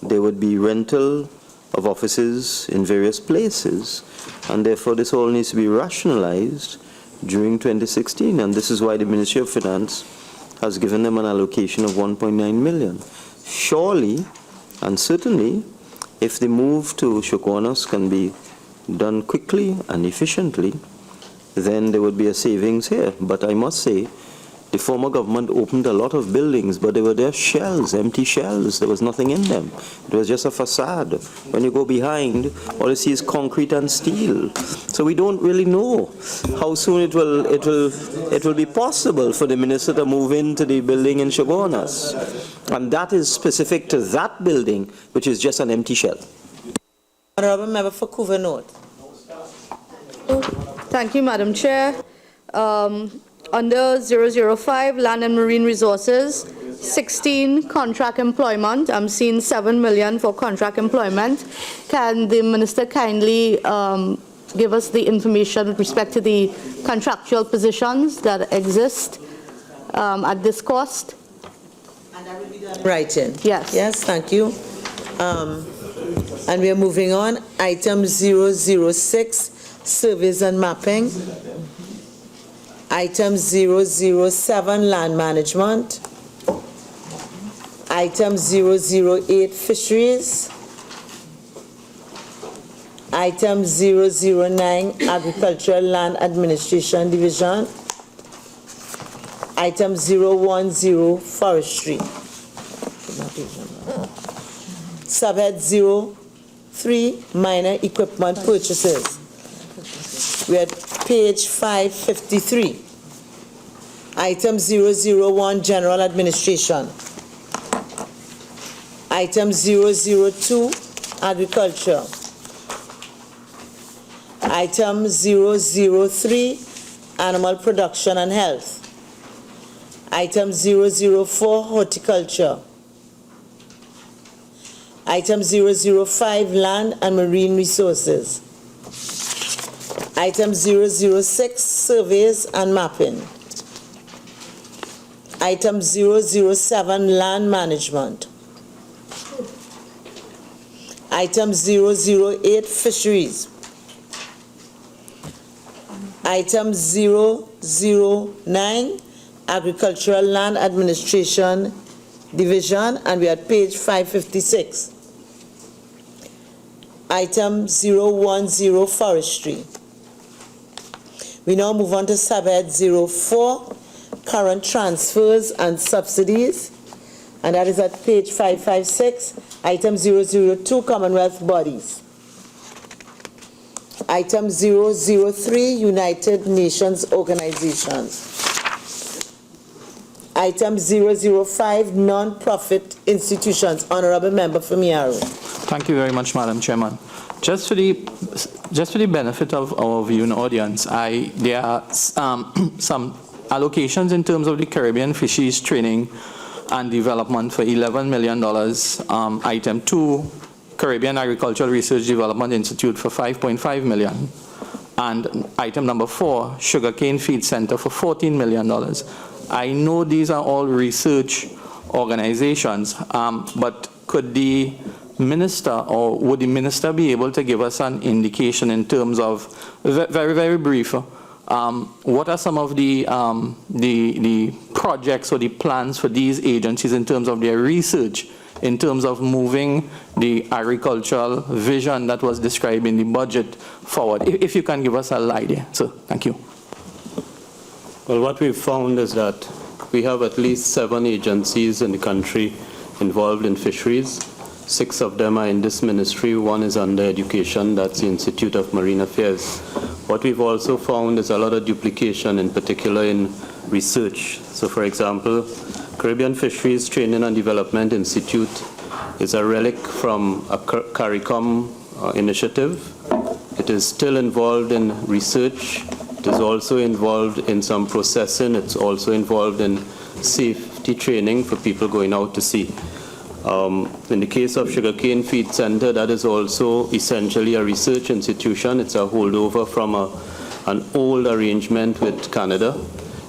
There would be rental of offices in various places, and therefore this all needs to be rationalized during 2016, and this is why the Ministry of Finance has given them an allocation of $1.9 million. Surely, and certainly, if the move to Chaguanas can be done quickly and efficiently, then there would be a savings here. But I must say, the former government opened a lot of buildings, but they were just shells, empty shells. There was nothing in them. It was just a facade. When you go behind, all you see is concrete and steel. So we don't really know how soon it will be possible for the minister to move into the building in Chaguanas. And that is specific to that building, which is just an empty shell. Honorable Member for Couva North. Thank you, Madam Chair. Under 005, Land and Marine Resources, 16, contract employment. I'm seeing $7 million for contract employment. Can the Minister kindly give us the information with respect to the contractual positions that exist at this cost? And that will be done right in. Yes. Yes, thank you. And we are moving on. Item 006, surveys and mapping. Item 007, land management. Item 008, fisheries. Item 009, agricultural land administration division. Item 010, forestry. Subhead 03, minor equipment purchases. We're at page 553. Item 001, general administration. Item 002, agriculture. Item 003, animal production and health. Item 004, horticulture. Item 005, land and marine resources. Item 006, surveys and mapping. Item 007, land management. Item 008, fisheries. Item 009, agricultural land administration division, and we are at page 556. Item 010, forestry. We now move on to subhead 04, current transfers and subsidies, and that is at page 556. Item 002, Commonwealth bodies. Item 003, United Nations organizations. Item 005, non-profit institutions. Honorable Member for Miaro. Thank you very much, Madam Chairman. Just for the benefit of our viewing audience, there are some allocations in terms of the Caribbean fisheries training and development for $11 million. Item 2, Caribbean Agricultural Research Development Institute for $5.5 million. And item number 4, Sugarcane Feed Center for $14 million. I know these are all research organizations, but could the minister, or would the minister be able to give us an indication in terms of, very, very brief, what are some of the projects or the plans for these agencies in terms of their research, in terms of moving the agricultural vision that was described in the budget forward? If you can give us a idea. So, thank you. Well, what we've found is that we have at least 7 agencies in the country involved in fisheries. 6 of them are in this ministry. 1 is under education, that's the Institute of Marine Affairs. What we've also found is a lot of duplication, in particular in research. So, for example, Caribbean Fisheries Training and Development Institute is a relic from a CARICOM initiative. It is still involved in research. It is also involved in some processing. It's also involved in safety training for people going out to sea. In the case of Sugarcane Feed Center, that is also essentially a research institution. It's a holdover from an old arrangement with Canada.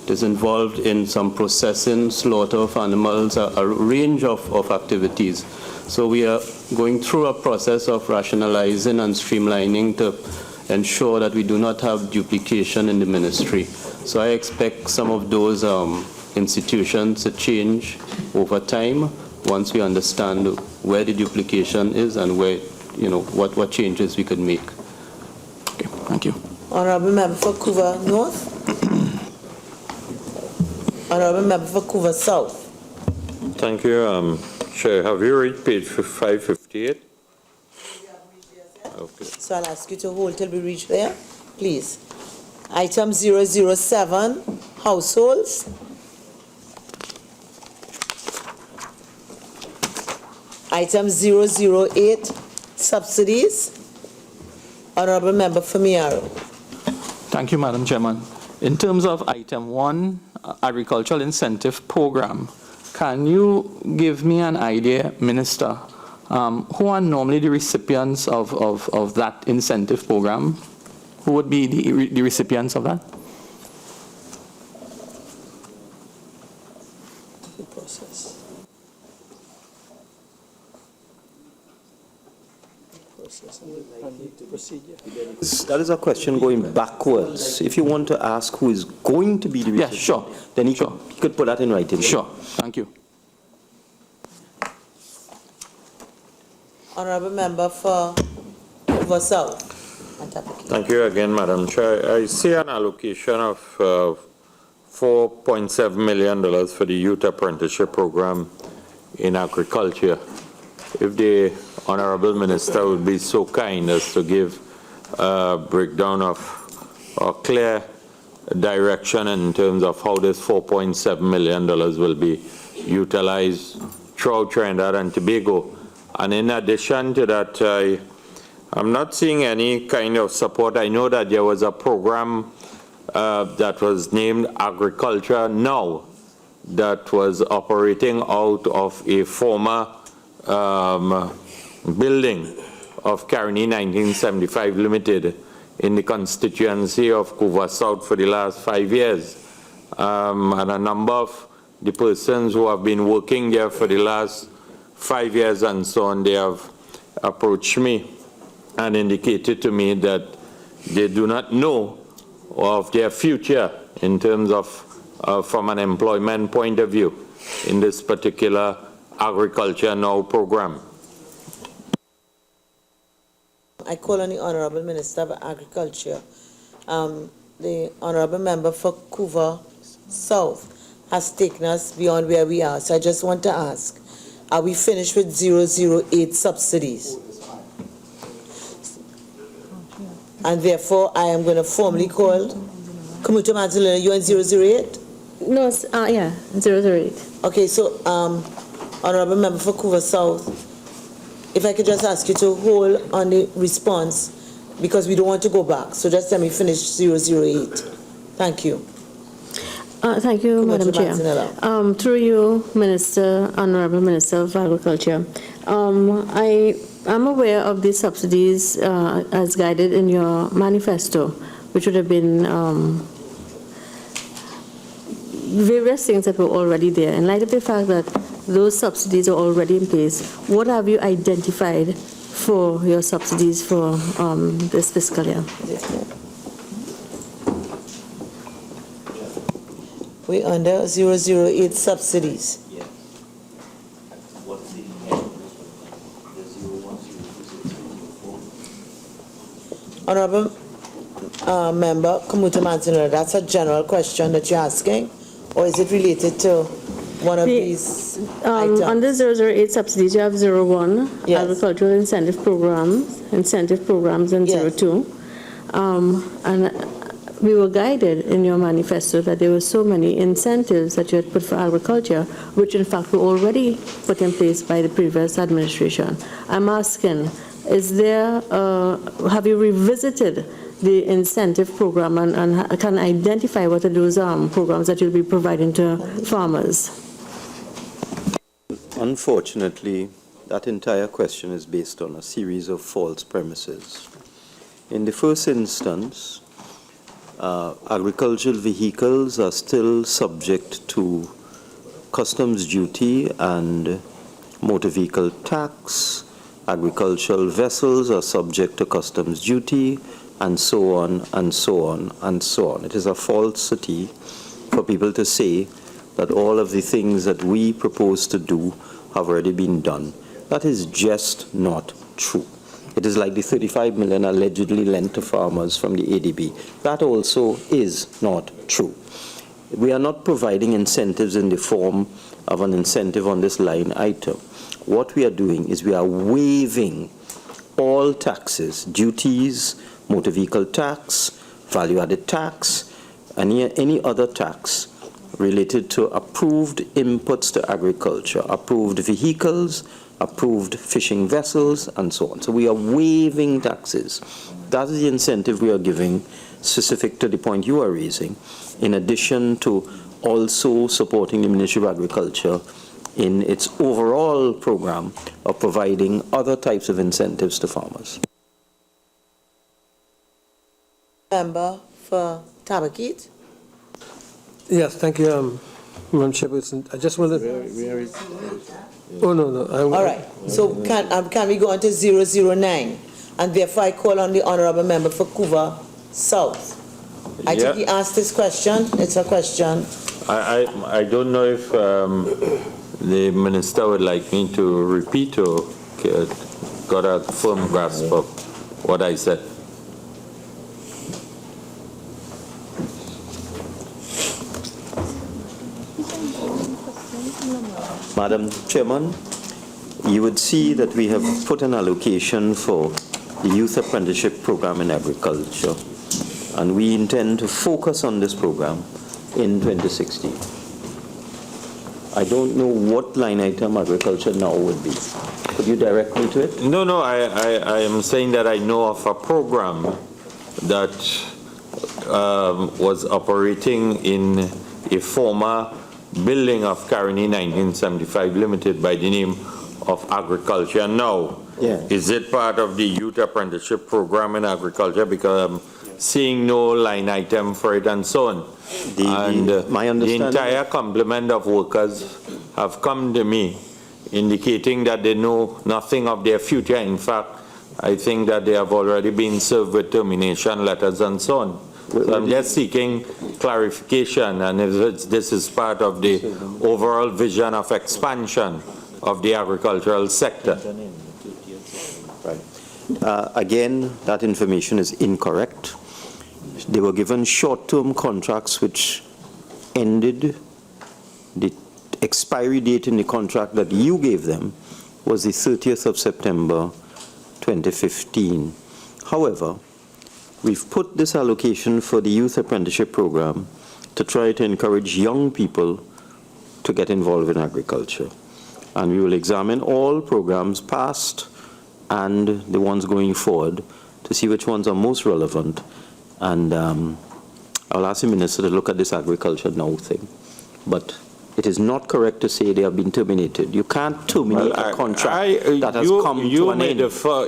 It is involved in some processing, slaughter of animals, a range of activities. So we are going through a process of rationalizing and streamlining to ensure that we do not have duplication in the ministry. So I expect some of those institutions to change over time once we understand where the duplication is and where, what changes we could make. Okay, thank you. Honorable Member for Couva North. Honorable Member for Couva South. Thank you, Chair. Have you reached page 558? Okay. So I'll ask you to hold till we reach there, please. Item 007, households. Item 008, subsidies. Honorable Member for Miaro. Thank you, Madam Chairman. In terms of item 1, agricultural incentive program, can you give me an idea, Minister, who are normally the recipients of that incentive program? Who would be the recipients of that? The process. That is a question going backwards. If you want to ask who is going to be the recipient, sure. Then you could put that in writing. Sure, thank you. Honorable Member for Couva South. Thank you again, Madam Chair. I see an allocation of $4.7 million for the youth apprenticeship program in agriculture. If the Honorable Minister would be so kind as to give a breakdown of a clear direction in terms of how this $4.7 million will be utilized throughout Trinidad and Tobago. And in addition to that, I'm not seeing any kind of support. I know that there was a program that was named Agriculture Now that was operating out of a former building of Carney 1975 Limited in the constituency of Couva South for the last 5 years. And a number of the persons who have been working there for the last 5 years and so on, they have approached me and indicated to me that they do not know of their future in terms of from an employment point of view in this particular Agriculture Now program. I call on the Honorable Minister of Agriculture. The Honorable Member for Couva South has taken us beyond where we are. So I just want to ask, are we finished with 008 subsidies? And therefore, I am going to formally call Kamuto Manzalina. You on 008? No, yeah, 008. Okay, so Honorable Member for Couva South, if I could just ask you to hold on the response because we don't want to go back. So just let me finish 008. Thank you. Thank you, Madam Chair. Through you, Minister, Honorable Minister of Agriculture, I am aware of the subsidies as guided in your manifesto, which would have been various things that were already there. In light of the fact that those subsidies are already in place. What have you identified for your subsidies for this fiscal year? We under 008 subsidies. Honorable Member Kamuta Manzanilla, that's a general question that you're asking, or is it related to one of these items? Under 008 subsidies, you have 01, Yes. agricultural incentive programs, and Yes. 02. And we were guided in your manifesto that there were so many incentives that you had put for agriculture, which in fact were already put in place by the previous administration. I'm asking, have you revisited the incentive program and can identify what are those programs that you'll be providing to farmers? Unfortunately, that entire question is based on a series of false premises. In the first instance, agricultural vehicles are still subject to customs duty and motor vehicle tax. Agricultural vessels are subject to customs duty, and so on, and so on, and so on. It is a falsity for people to say that all of the things that we propose to do have already been done. That is just not true. It is like the 35 million allegedly lent to farmers from the ADB. That also is not true. We are not providing incentives in the form of an incentive on this line item. What we are doing is we are waiving all taxes, duties, motor vehicle tax, value-added tax, any other tax related to approved inputs to agriculture, approved vehicles, approved fishing vessels, and so on. So we are waiving taxes. That is the incentive we are giving, specific to the point you are raising, in addition to also supporting the Ministry of Agriculture in its overall program of providing other types of incentives to farmers. Member for Tabakit. Yes, thank you, Madam Chairperson. I just wanted. Where is Oh, no. All right. So can we go on to 009? And therefore I call on the Honorable Member for Couva South. I think he asked this question. It's a question. I don't know if the minister would like me to repeat or got a firm grasp of what I said. Madam Chairman, you would see that we have put an allocation for the Youth Apprenticeship Program in Agriculture, and we intend to focus on this program in 2016. I don't know what line item agriculture now would be. Could you direct me to it? No, I am saying that I know of a program that was operating in a former building of Caroni 1975 Limited by the name of Agriculture Now. Yeah. Is it part of the Youth Apprenticeship Program in Agriculture? Because I'm seeing no line item for it and so on. My understanding, the entire complement of workers have come to me indicating that they know nothing of their future. In fact, I think that they have already been served with termination letters and so on. So I'm just seeking clarification, and if this is part of the overall vision of expansion of the agricultural sector. Right. Again, that information is incorrect. They were given short-term contracts which ended. The expiry date in the contract that you gave them was the 30th of September 2015. However, we've put this allocation for the Youth Apprenticeship Program to try to encourage young people to get involved in agriculture. And we will examine all programs past and the ones going forward to see which ones are most relevant. And I'll ask the Minister to look at this Agriculture Now thing. But it is not correct to say they have been terminated. You can't terminate a contract that has come to an end.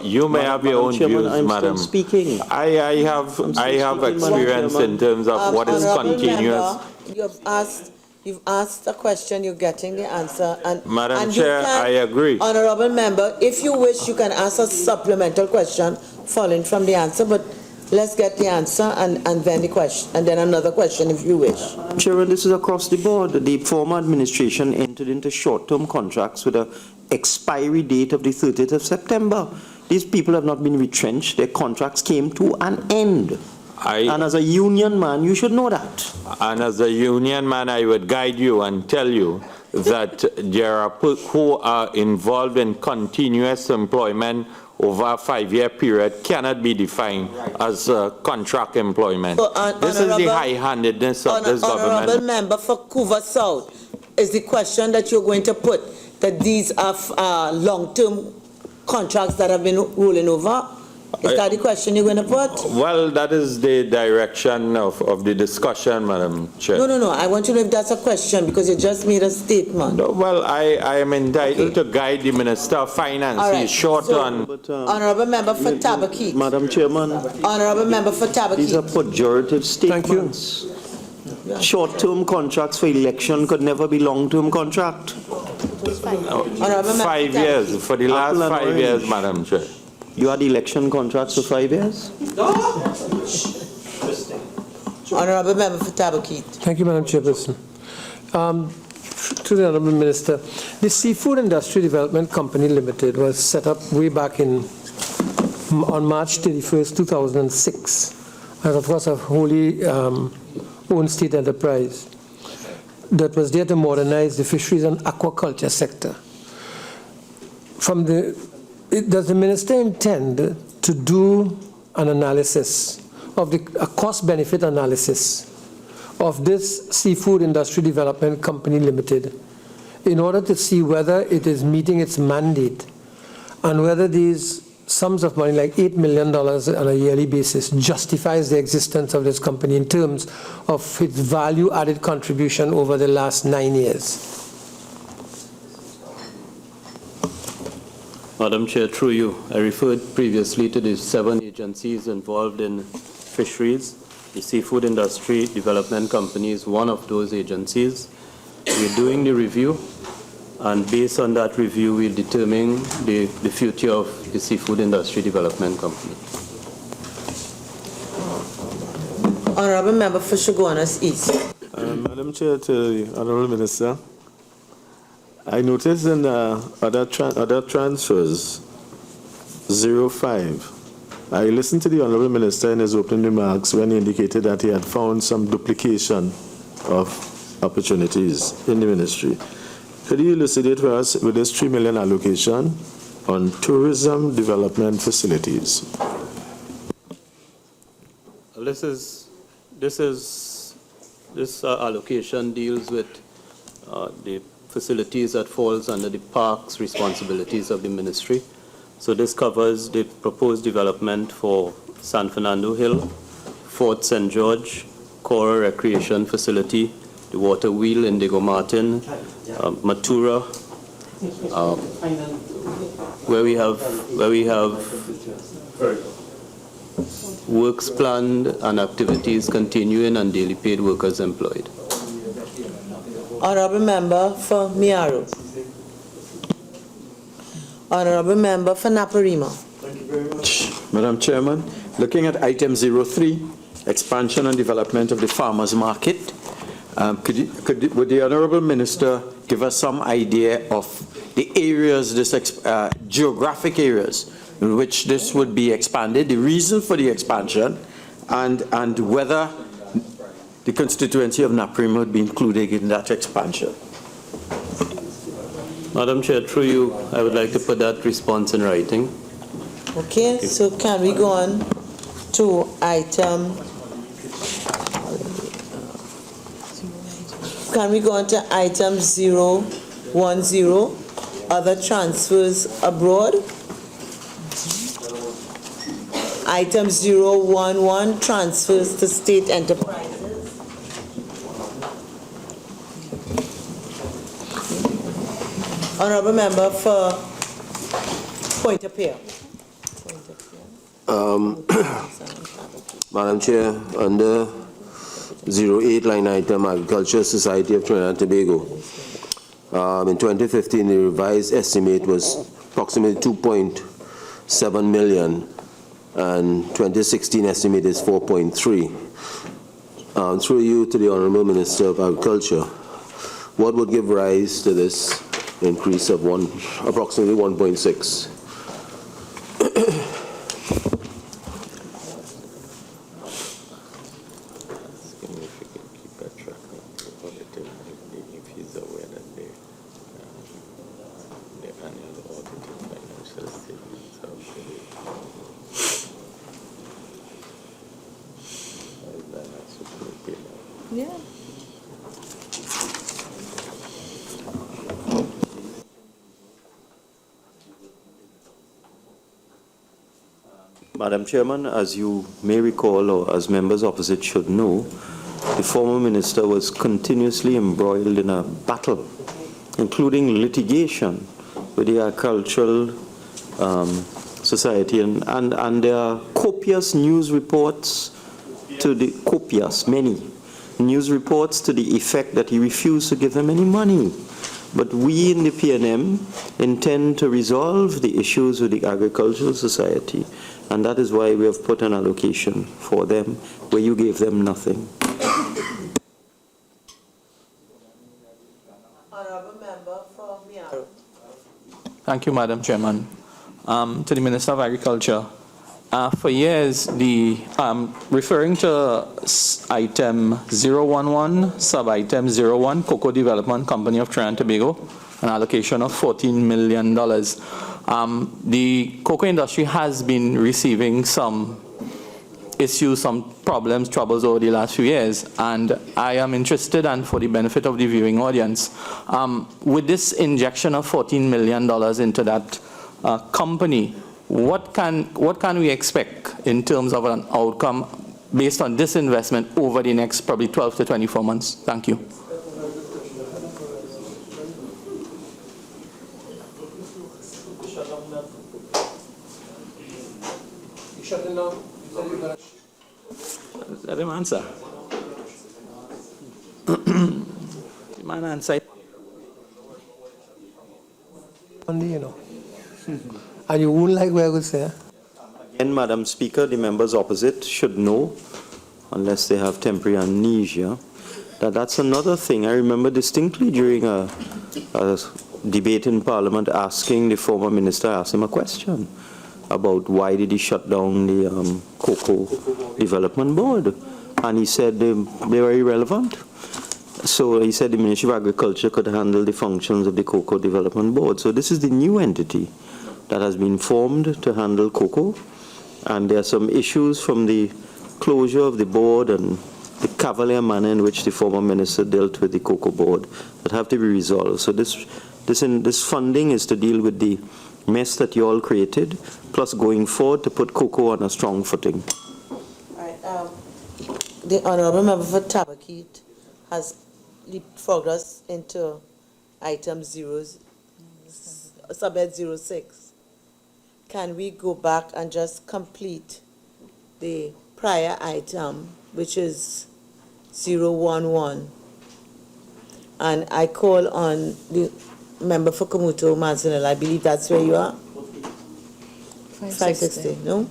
You may have your own views, Madam. Still speaking. I have experience in terms of what is continuous. You have asked You've asked a question, you're getting the answer, and Madam and you Chair, can, I agree. Honorable member, if you wish, you can ask a supplemental question following from the answer, but let's get the answer and then the question, and then another question if you wish. Chairman, this is across the board. The former administration entered into short-term contracts with an expiry date of the 30th of September. These people have not been retrenched. Their contracts came to an end. And as a union man, you should know that. And as a union man, I would guide you and tell you that there are people who are involved in continuous employment over a 5-year period cannot be defined as contract employment. This is the high-handedness of this government. Honorable member for Couva South, is the question that you're going to put that these are long-term contracts that have been rolling over? Is that the question you're going to put? Well, that is the direction of the discussion, Madam Chair. No. I want to know if that's a question because you just made a statement. No, well, I am entitled to guide the Minister of Finance. All right. He's short on... Honorable member for Tabakit. Madam Chairman. Honorable member for Tabakit. These are pejorative statements. Short-term contracts for election could never be long-term contract. 5 years, for the last 5 years, Madam Chair. You had election contracts for 5 years? Honorable member for Tabakit. Thank you, Madam Chairperson. To the Honorable Minister, the Seafood Industry Development Company Limited was set up way back on March 31st, 2006, and of course a wholly owned state enterprise that was there to modernize the fisheries and aquaculture sector. Does the minister intend to do an analysis of a cost-benefit analysis of this Seafood Industry Development Company Limited in order to see whether it is meeting its mandate and whether these sums of money, like $8 million on a yearly basis, justifies the existence of this company in terms of its value-added contribution over the last 9 years? Madam Chair, through you, I referred previously to the 7 agencies involved in fisheries. The Seafood Industry Development Company is one of those agencies. We're doing the review, and based on that review, we'll determine the future of the Seafood Industry Development Company. Honorable member for Shogunas East. Madam Chair, to the Honorable Minister, I noticed in other transfers, 05, I listened to the Honorable Minister in his opening remarks when he indicated that he had found some duplication of opportunities in the ministry. Could you elucidate for us with this 3 million allocation on tourism development facilities? This allocation deals with the facilities that falls under the parks responsibilities of the ministry. So this covers the proposed development for San Fernando Hill, Fort St. George, Coral Recreation Facility, the Water Wheel in Diego Martin, Matura, where we have works planned and activities continuing and daily paid workers employed. Honorable member for Miaru. Honorable member for Naparima. Thank you very much. Madam Chairman, looking at item 03, expansion and development of the farmers market, would the Honorable Minister give us some idea of the areas, geographic areas in which this would be expanded, the reason for the expansion, and whether the constituency of Naparima would be included in that expansion? Madam Chair, through you, I would like to put that response in writing. Okay, so can we go on to item 010, other transfers abroad? Item 011, transfers to state enterprises. Honorable member for Point of Peer. Madam Chair, under 08 line item, Agricultural Society of Trinidad and Tobago. In 2015, the revised estimate was approximately 2.7 million, and 2016 estimate is 4.3. Through you to the Honorable Minister of Agriculture, what would give rise to this increase of approximately 1.6? Yeah. Madam Chairman, as you may recall, or as members opposite should know, the former minister was continuously embroiled in a battle, including litigation with the Agricultural Society, and there are copious news reports many news reports to the effect that he refused to give them any money. But we in the PNM intend to resolve the issues with the Agricultural Society, and that is why we have put an allocation for them where you gave them nothing. Honorable Member for Miaro. Thank you, Madam Chairman. To the Minister of Agriculture, for years, referring to item 011, sub-item 01, Cocoa Development Company of Trinidad and Tobago, an allocation of $14 million. The cocoa industry has been receiving some issues, some problems, troubles over the last few years, and I am interested, and for the benefit of the viewing audience, with this injection of $14 million into that company, what can we expect in terms of an outcome based on this investment over the next probably 12 to 24 months? Thank you. Let him answer. The man answered. Only, you know. And you wouldn't like what I would say. Again, Madam Speaker, the members opposite should know, unless they have temporary amnesia, that that's another thing. I remember distinctly during a debate in Parliament asking the former minister, asked him a question about why did he shut down the Cocoa Development Board. And he said they were irrelevant. So he said the Ministry of Agriculture could handle the functions of the Cocoa Development Board. So this is the new entity that has been formed to handle cocoa. And there are some issues from the closure of the board and the cavalier manner in which the former minister dealt with the cocoa board that have to be resolved. So this funding is to deal with the mess that you all created, plus going forward to put cocoa on a strong footing. All right. The Honorable Member for Tabakit has leapfrogged us into item sub-head 06. Can we go back and just complete the prior item, which is 011? And I call on the member for Kamuto Manzanilla. I believe that's where you are. 560. No?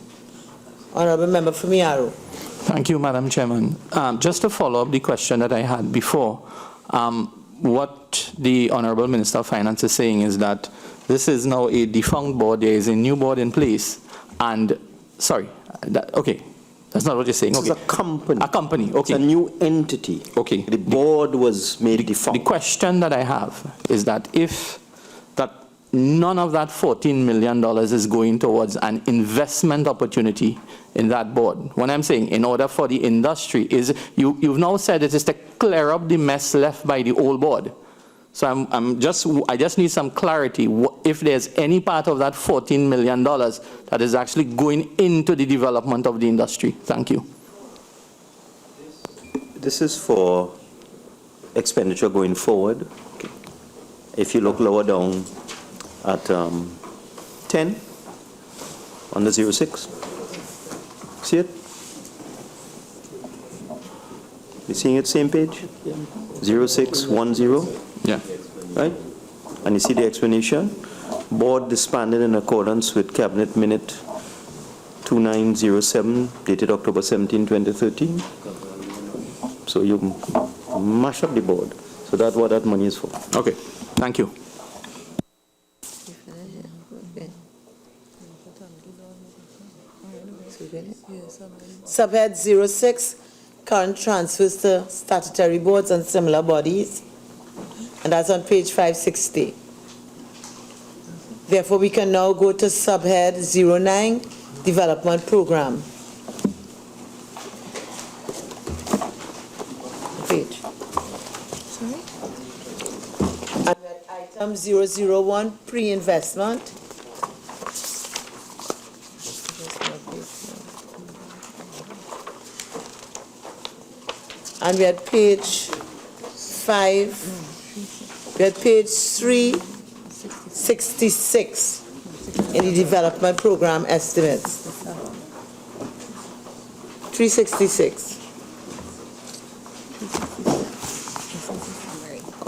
Honorable Member for Miaro. Thank you, Madam Chairman. Just to follow up the question that I had before, what the Honorable Minister of Finance is saying is that this is now a defunct board, there is a new board in place, and, sorry, okay, that's not what you're saying. This is a company. A company, okay. It's a new entity. Okay. The board was made defunct. The question that I have is that if none of that $14 million is going towards an investment opportunity in that board. When I'm saying in order for the industry, you've now said it is to clear up the mess left by the old board. So I just need some clarity if there's any part of that $14 million that is actually going into the development of the industry. Thank you. This is for expenditure going forward. If you look lower down at 10 on the 06. See it? You seeing it, same page? 0610? Yeah. Right? And you see the explanation? Board disbanded in accordance with Cabinet Minute 2907, dated October 17, 2013. So you mash up the board. So that's what that money is for. Okay, thank you. Subhead 06, current transfers to statutory boards and similar bodies, and that's on page 560. Therefore, we can now go to subhead 09, development program. Page. Sorry? And then item 001, pre-investment. And we had page 5, we had page 366 in the development program estimates. 366.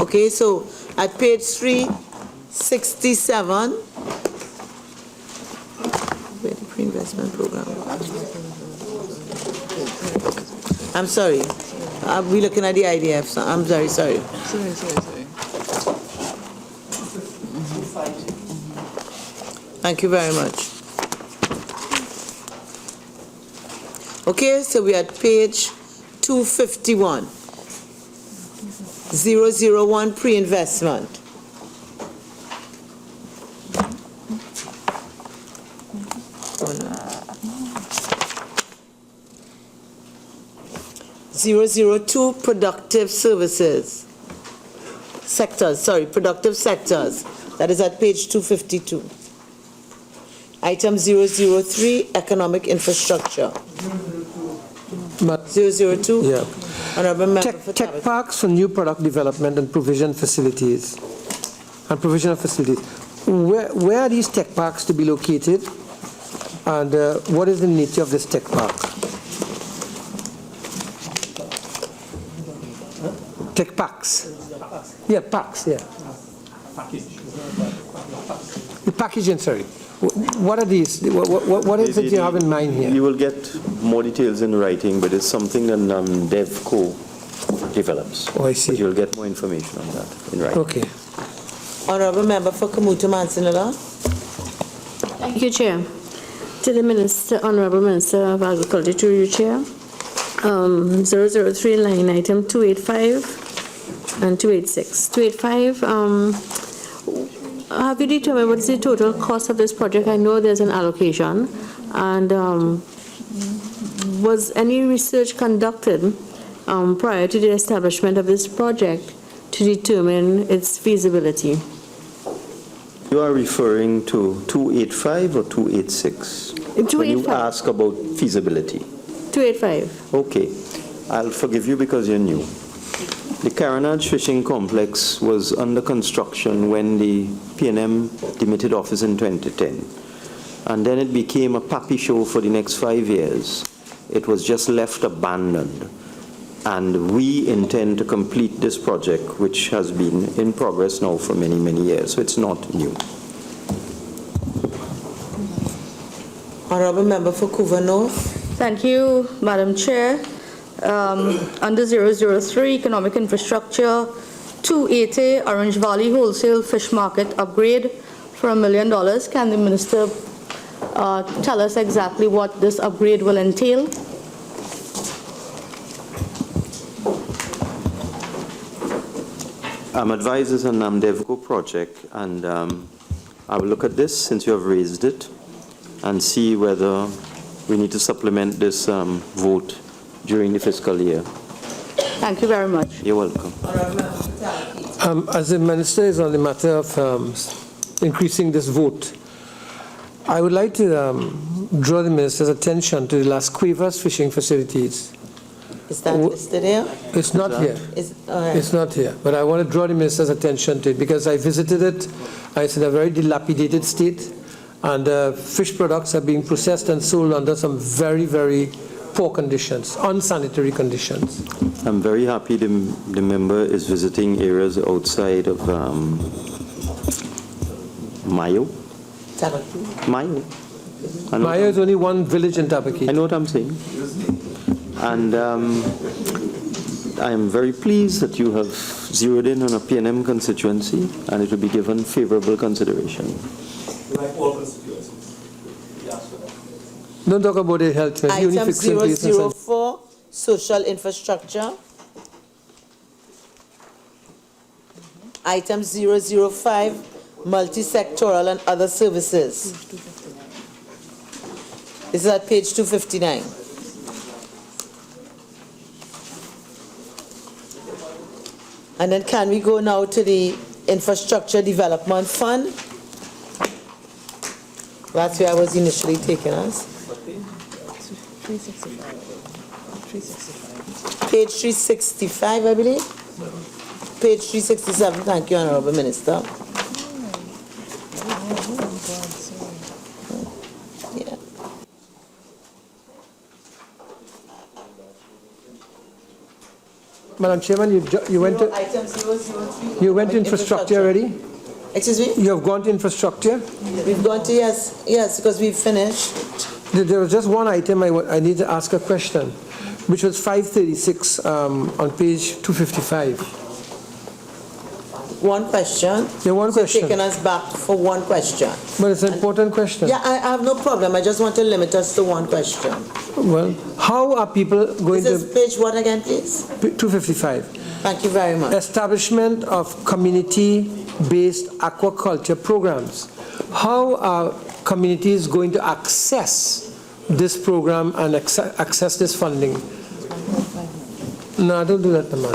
Okay, so at page 367, where the pre-investment program. I'm sorry. We're looking at the IDF, so I'm sorry. Sorry. Thank you very much. Okay, so we at page 251. 001 pre-investment. Oh, no. 002 productive services. Productive sectors. That is at page 252. Item 003, economic infrastructure. 002? Yeah. Honorable Member for Tech parks for new product development and provision facilities. And provision of facilities. Where are these tech parks to be located? And what is the nature of this tech park? Tech parks. Yeah, parks, yeah. The packaging, sorry. What are these? What is it you have in mind here? You will get more details in writing, but it's something that DevCo develops. Oh, I see. But you'll get more information on that in writing. Okay. Honorable Member for Kamuta Mansinala. Thank you, Chair. To the Minister, Honorable Minister of Agriculture, to you, Chair. 003 line item 285 and 286. 285, have you determined what is the total cost of this project? I know there's an allocation. And was any research conducted prior to the establishment of this project to determine its feasibility? You are referring to 285 or 286? 285. When you ask about feasibility. 285. Okay. I'll forgive you because you're new. The Caranage Fishing Complex was under construction when the P&M demitted office in 2010. And then it became a puppy show for the next 5 years. It was just left abandoned. And we intend to complete this project, which has been in progress now for many, many years. So it's not new. Honorable Member for Couva North. Thank you, Madam Chair. Under 003, Economic Infrastructure, 280, Orange Valley Wholesale Fish Market Upgrade for $1 million. Can the Minister tell us exactly what this upgrade will entail? I'm advised it's a NAMDEVCO project, and I will look at this since you have raised it and see whether we need to supplement this vote during the fiscal year. Thank you very much. You're welcome. As the Minister is on the matter of increasing this vote, I would like to draw the Minister's attention to the Las Cuevas fishing facilities. Is that listed here? It's not here. It's not here. But I want to draw the Minister's attention to it because I visited it. It's in a very dilapidated state, and fish products are being processed and sold under some very, very poor conditions, unsanitary conditions. I'm very happy the member is visiting areas outside of Mayo. Mayo. Mayo is only one village in Tabakit. I know what I'm saying. And I am very pleased that you have zeroed in on a PNM constituency and it will be given favorable consideration. Like all constituencies. Don't talk about the health. Item 004, social infrastructure. Item 005, multi-sectoral and other services. This is at page 259. And then can we go now to the Infrastructure Development Fund? That's where I was initially taking us. 365. Page 365, I believe. Page 367. Thank you, Honorable Minister. Yeah. Madam Chairman, you went to Item 003. you went to infrastructure already? Excuse me? You have gone to infrastructure? We've gone to yes, because we've finished. There was just one item I need to ask a question, which was 536 on page 255. One question. Yeah, one question. Taking us back for one question. But it's an important question. Yeah, I have no problem. I just want to limit us to one question. Well, how are people going This is page what again, please? 255. Thank you very much. Establishment of community-based aquaculture programs. How are communities going to access this program and access this funding? No, don't do that, man.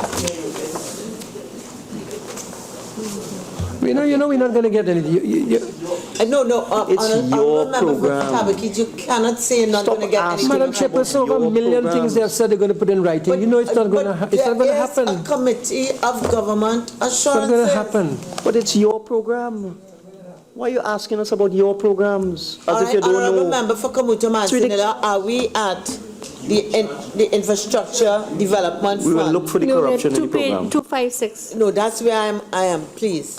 You know, we're not going to get anything. No. It's your program. You cannot say you're not going to get anything. Madam Chairperson, over a million things they have said they're going to put in writing. But, you know it's not going to happen. It's not going to happen. There is a committee of government assurances. It's not going to happen. But it's your program. Why are you asking us about your programs? As if you don't know. Remember for Kamuto Mansinila, are we at the Infrastructure Development Fund? We will look for the corruption in the program. 256. No, that's where I am, please.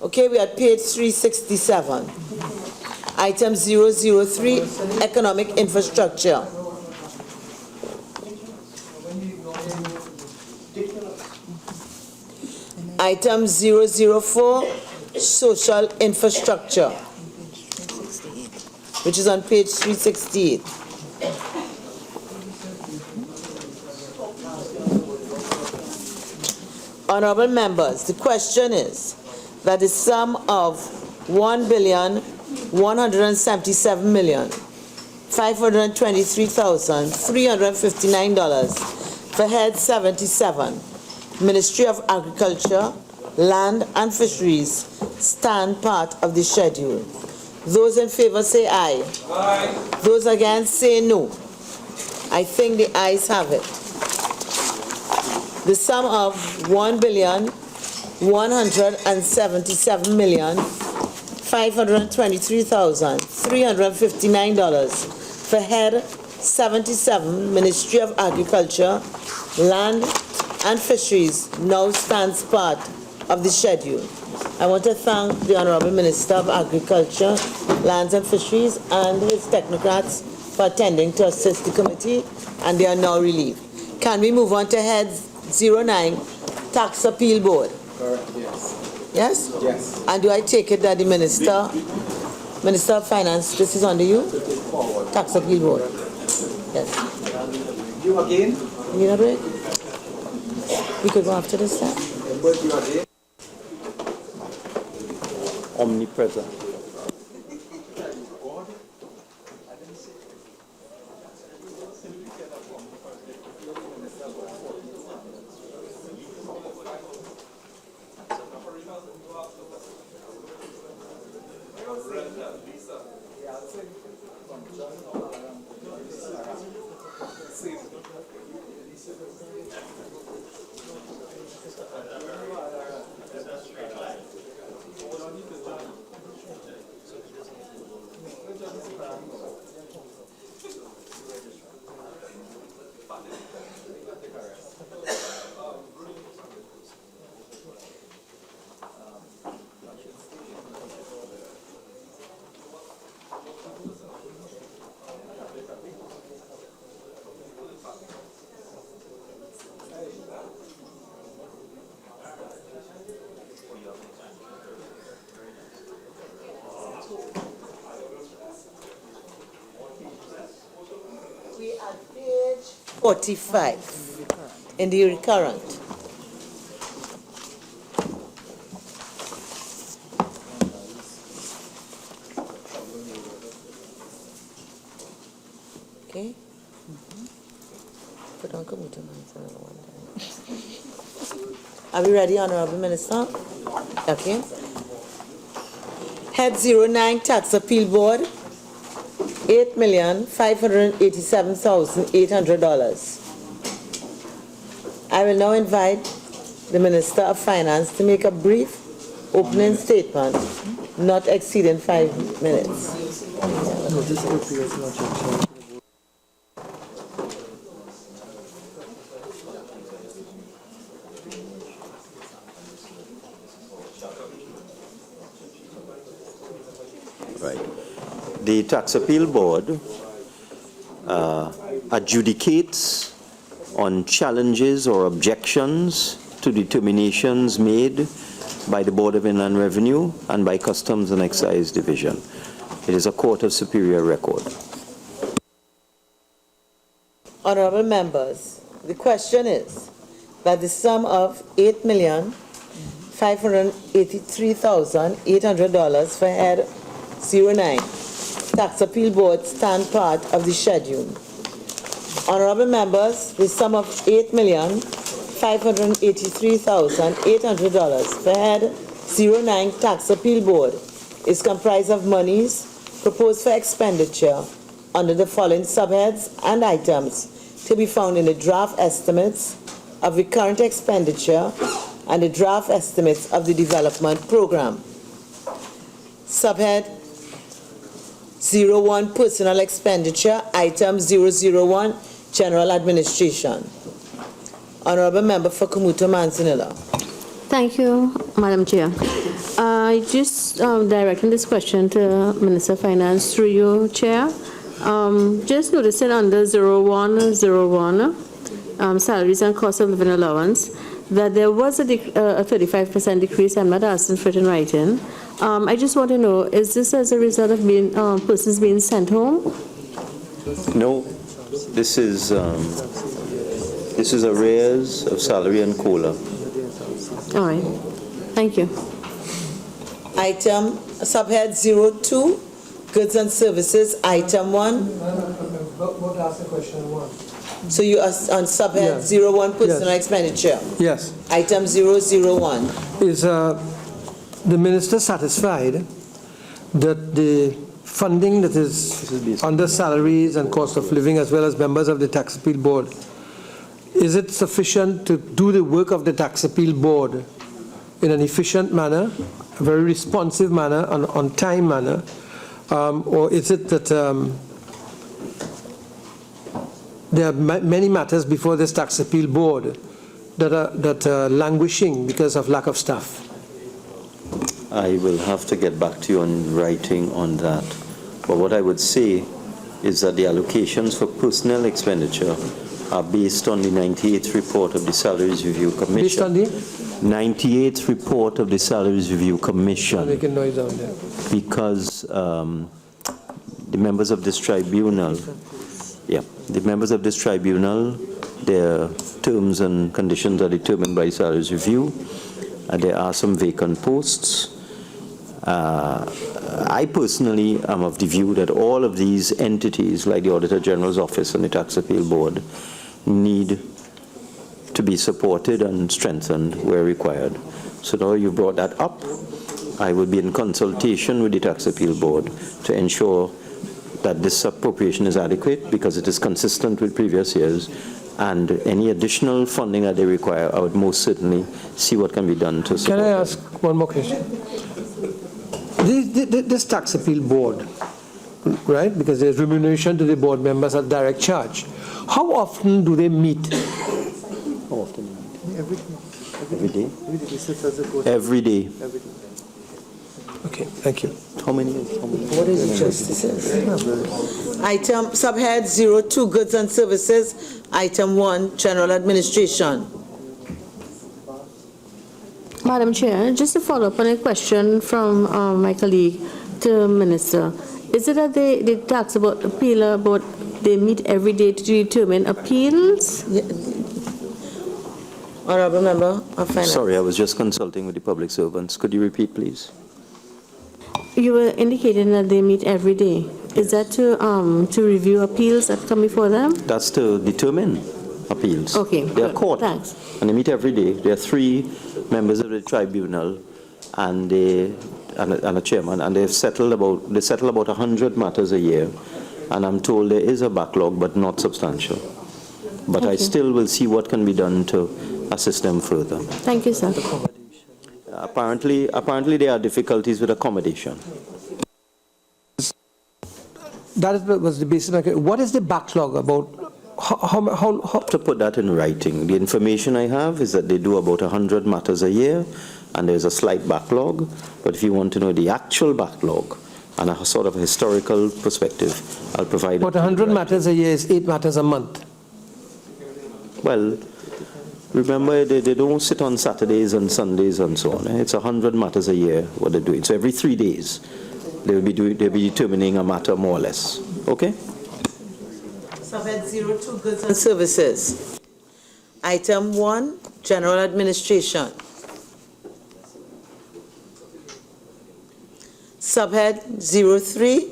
Okay, we are at page 367. Item 003, economic infrastructure. Item 004, social infrastructure, which is on page 368. Honorable members, the question is that the sum of $1,177,523,359 for head 77, Ministry of Agriculture, Land and Fisheries, stand part of the schedule. Those in favor say aye. Aye. Those against say no. I think the ayes have it. The sum of $1,177,523,359 for head 77, Ministry of Agriculture, Land and Fisheries now stands part of the schedule. I want to thank the Honorable Minister of Agriculture, Lands and Fisheries and his technocrats for attending to assist the committee, and they are now relieved. Can we move on to head 09, Tax Appeal Board? Correct, yes. Yes? Yes. And do I take it that the Minister of Finance, this is under you? Tax Appeal Board. Yes. You again? You need a break? We could go after this, sir. Omnipresent. 45 in the recurrent. Okay. Put on commuter management one day. Are we ready, Honorable Minister? Okay. Head 09 Tax Appeal Board, $8,587,800. I will now invite the Minister of Finance to make a brief opening statement, not exceeding 5 minutes. Right. The Tax Appeal Board adjudicates on challenges or objections to determinations made by the Board of Inland Revenue and by Customs and Excise Division. It is a court of superior record. Honorable members, the question is that the sum of $8,583,800 for head 09 Tax Appeal Board stand part of the schedule. Honorable members, the sum of $8,583,800 for head 09 Tax Appeal Board is comprised of monies proposed for expenditure under the following subheads and items to be found in the draft estimates of the current expenditure and the draft estimates of the development program. Subhead 01 Personal Expenditure, item 001 General Administration. Honorable Member for Kamuto Manzanilla. Thank you, Madam Chair. I just directing this question to Minister of Finance through you, Chair. Just noticing under 0101, salaries and cost of living allowance, that there was a 35% decrease. I'm not asking for it in writing. I just want to know, is this as a result of persons being sent home? No, this is arrears of salary and COLA. All right. Thank you. Item subhead 02 Goods and Services, item 1. What ask the question 1? So you are on subhead 01 Personal Expenditure. Yes. Item 001. Is the minister satisfied that the funding that is under salaries and cost of living as well as members of the Tax Appeal Board, is it sufficient to do the work of the Tax Appeal Board in an efficient manner, a very responsive manner, on time manner, or is it that there are many matters before this Tax Appeal Board that are languishing because of lack of staff? I will have to get back to you on writing on that. But what I would say is that the allocations for personnel expenditure are based on the 98th report of the Salaries Review Commission. Based on the 98th report of the Salaries Review Commission. Making noise down there. Because the members of this tribunal, their terms and conditions are determined by Salaries Review, and there are some vacant posts. I personally am of the view that all of these entities, like the Auditor General's Office and the Tax Appeal Board, need to be supported and strengthened where required. So now you brought that up, I will be in consultation with the Tax Appeal Board to ensure that this appropriation is adequate because it is consistent with previous years, and any additional funding that they require, I would most certainly see what can be done to support. Can I ask one more question? This Tax Appeal Board, right, because there's remuneration to the board members at direct charge. How often do they meet? How often? Every day. Every day. Okay, thank you. How many? What is it, Justices? Item subhead 02 Goods and Services, item 1 General Administration. Madam Chair, just to follow up on a question from my colleague to Minister, is it that the Tax Appeal Board they meet every day to determine appeals? Honorable Member of Finance. Sorry, I was just consulting with the public servants. Could you repeat, please? You were indicating that they meet every day. Is that to review appeals that come before them? That's to determine appeals. Okay, They are good. court. Thanks. And they meet every day. There are 3 members of the tribunal and a chairman, and they settle about 100 matters a year. And I'm told there is a backlog, but not substantial. But I still will see what can be done to assist them further. Thank you, sir. Apparently there are difficulties with accommodation. That was the basis. What is the backlog about? How to put that in writing? The information I have is that they do about 100 matters a year, and there's a slight backlog. But if you want to know the actual backlog and a sort of historical perspective, I'll provide. About 100 matters a year is 8 matters a month. Well, remember, they don't sit on Saturdays and Sundays and so on. It's 100 matters a year what they're doing. So every 3 days, they'll be determining a matter more or less. Okay? Subhead 02, Goods and Services. Item 1, General Administration. Subhead 03,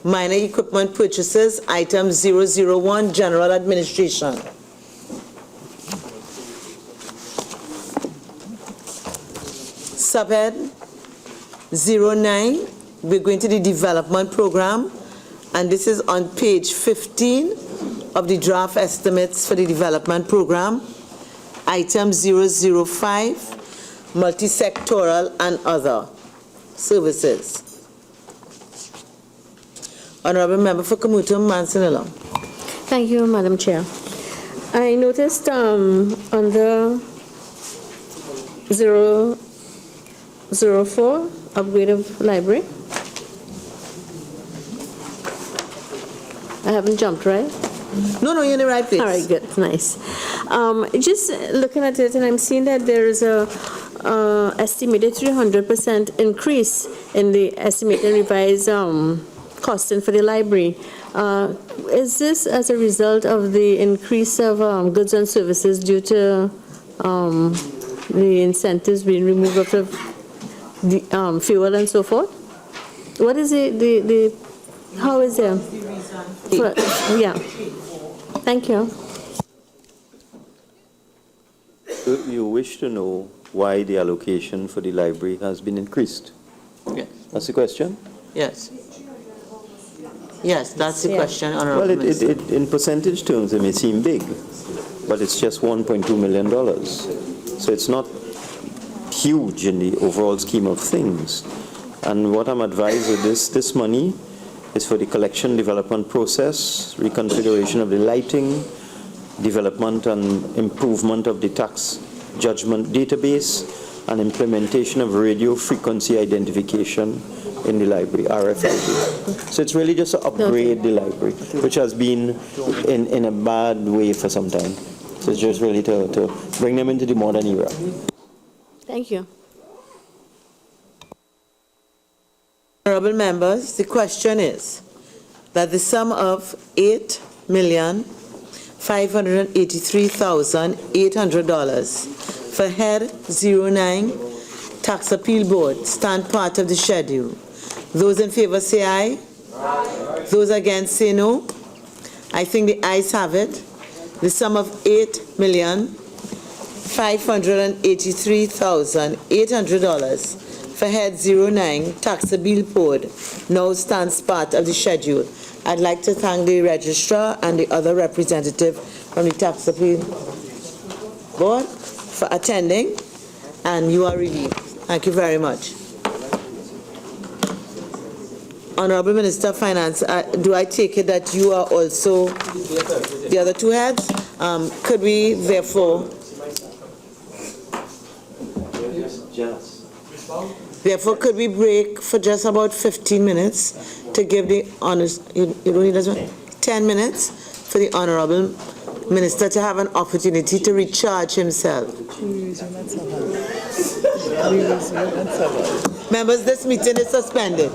Minor Equipment Purchases. Item 001, General Administration. Subhead 09, we're going to the Development Program, and this is on page 15 of the draft estimates for the Development Program. Item 005, Multi-sectoral and Other Services. Honorable Member for Kamuto Mansanilla. Thank you, Madam Chair. I noticed under 004, upgrade of library. I haven't jumped, right? No, you're in the right place. All right, good, nice. Just looking at it, and I'm seeing that there is a estimated 300% increase in the estimated revised costing for the library. Is this as a result of the increase of goods and services due to the incentives being removed of the fuel and so forth? What is the how is it? Yeah. Thank you. You wish to know why the allocation for the library has been increased? Yes. That's the question? Yes. Yes, that's the question, Honorable Well, Minister. in percentage terms, it may seem big, but it's just $1.2 million. So it's not huge in the overall scheme of things. And what I'm advised of this money is for the collection development process, reconfiguration of the lighting, development and improvement of the tax judgment database, and implementation of radio frequency identification in the library, RFID. So it's really just to upgrade the library, which has been in a bad way for some time. So it's just really to bring them into the modern era. Thank you. Honorable members, the question is that the sum of $8,583,800 for Head 09 Tax Appeal Board stand part of the schedule. Those in favor say aye. Aye. Those against say no. I think the ayes have it. The sum of $8,583,800 for Head 09 Tax Appeal Board now stands part of the schedule. I'd like to thank the registrar and the other representative from the Tax Appeal Board for attending, and you are relieved. Thank you very much. Honorable Minister of Finance, do I take it that you are also the other two heads? Could we therefore could we break for just about 15 minutes to give the honors, you don't need as well? 10 minutes for the Honorable Minister to have an opportunity to recharge himself. Members, this meeting is suspended.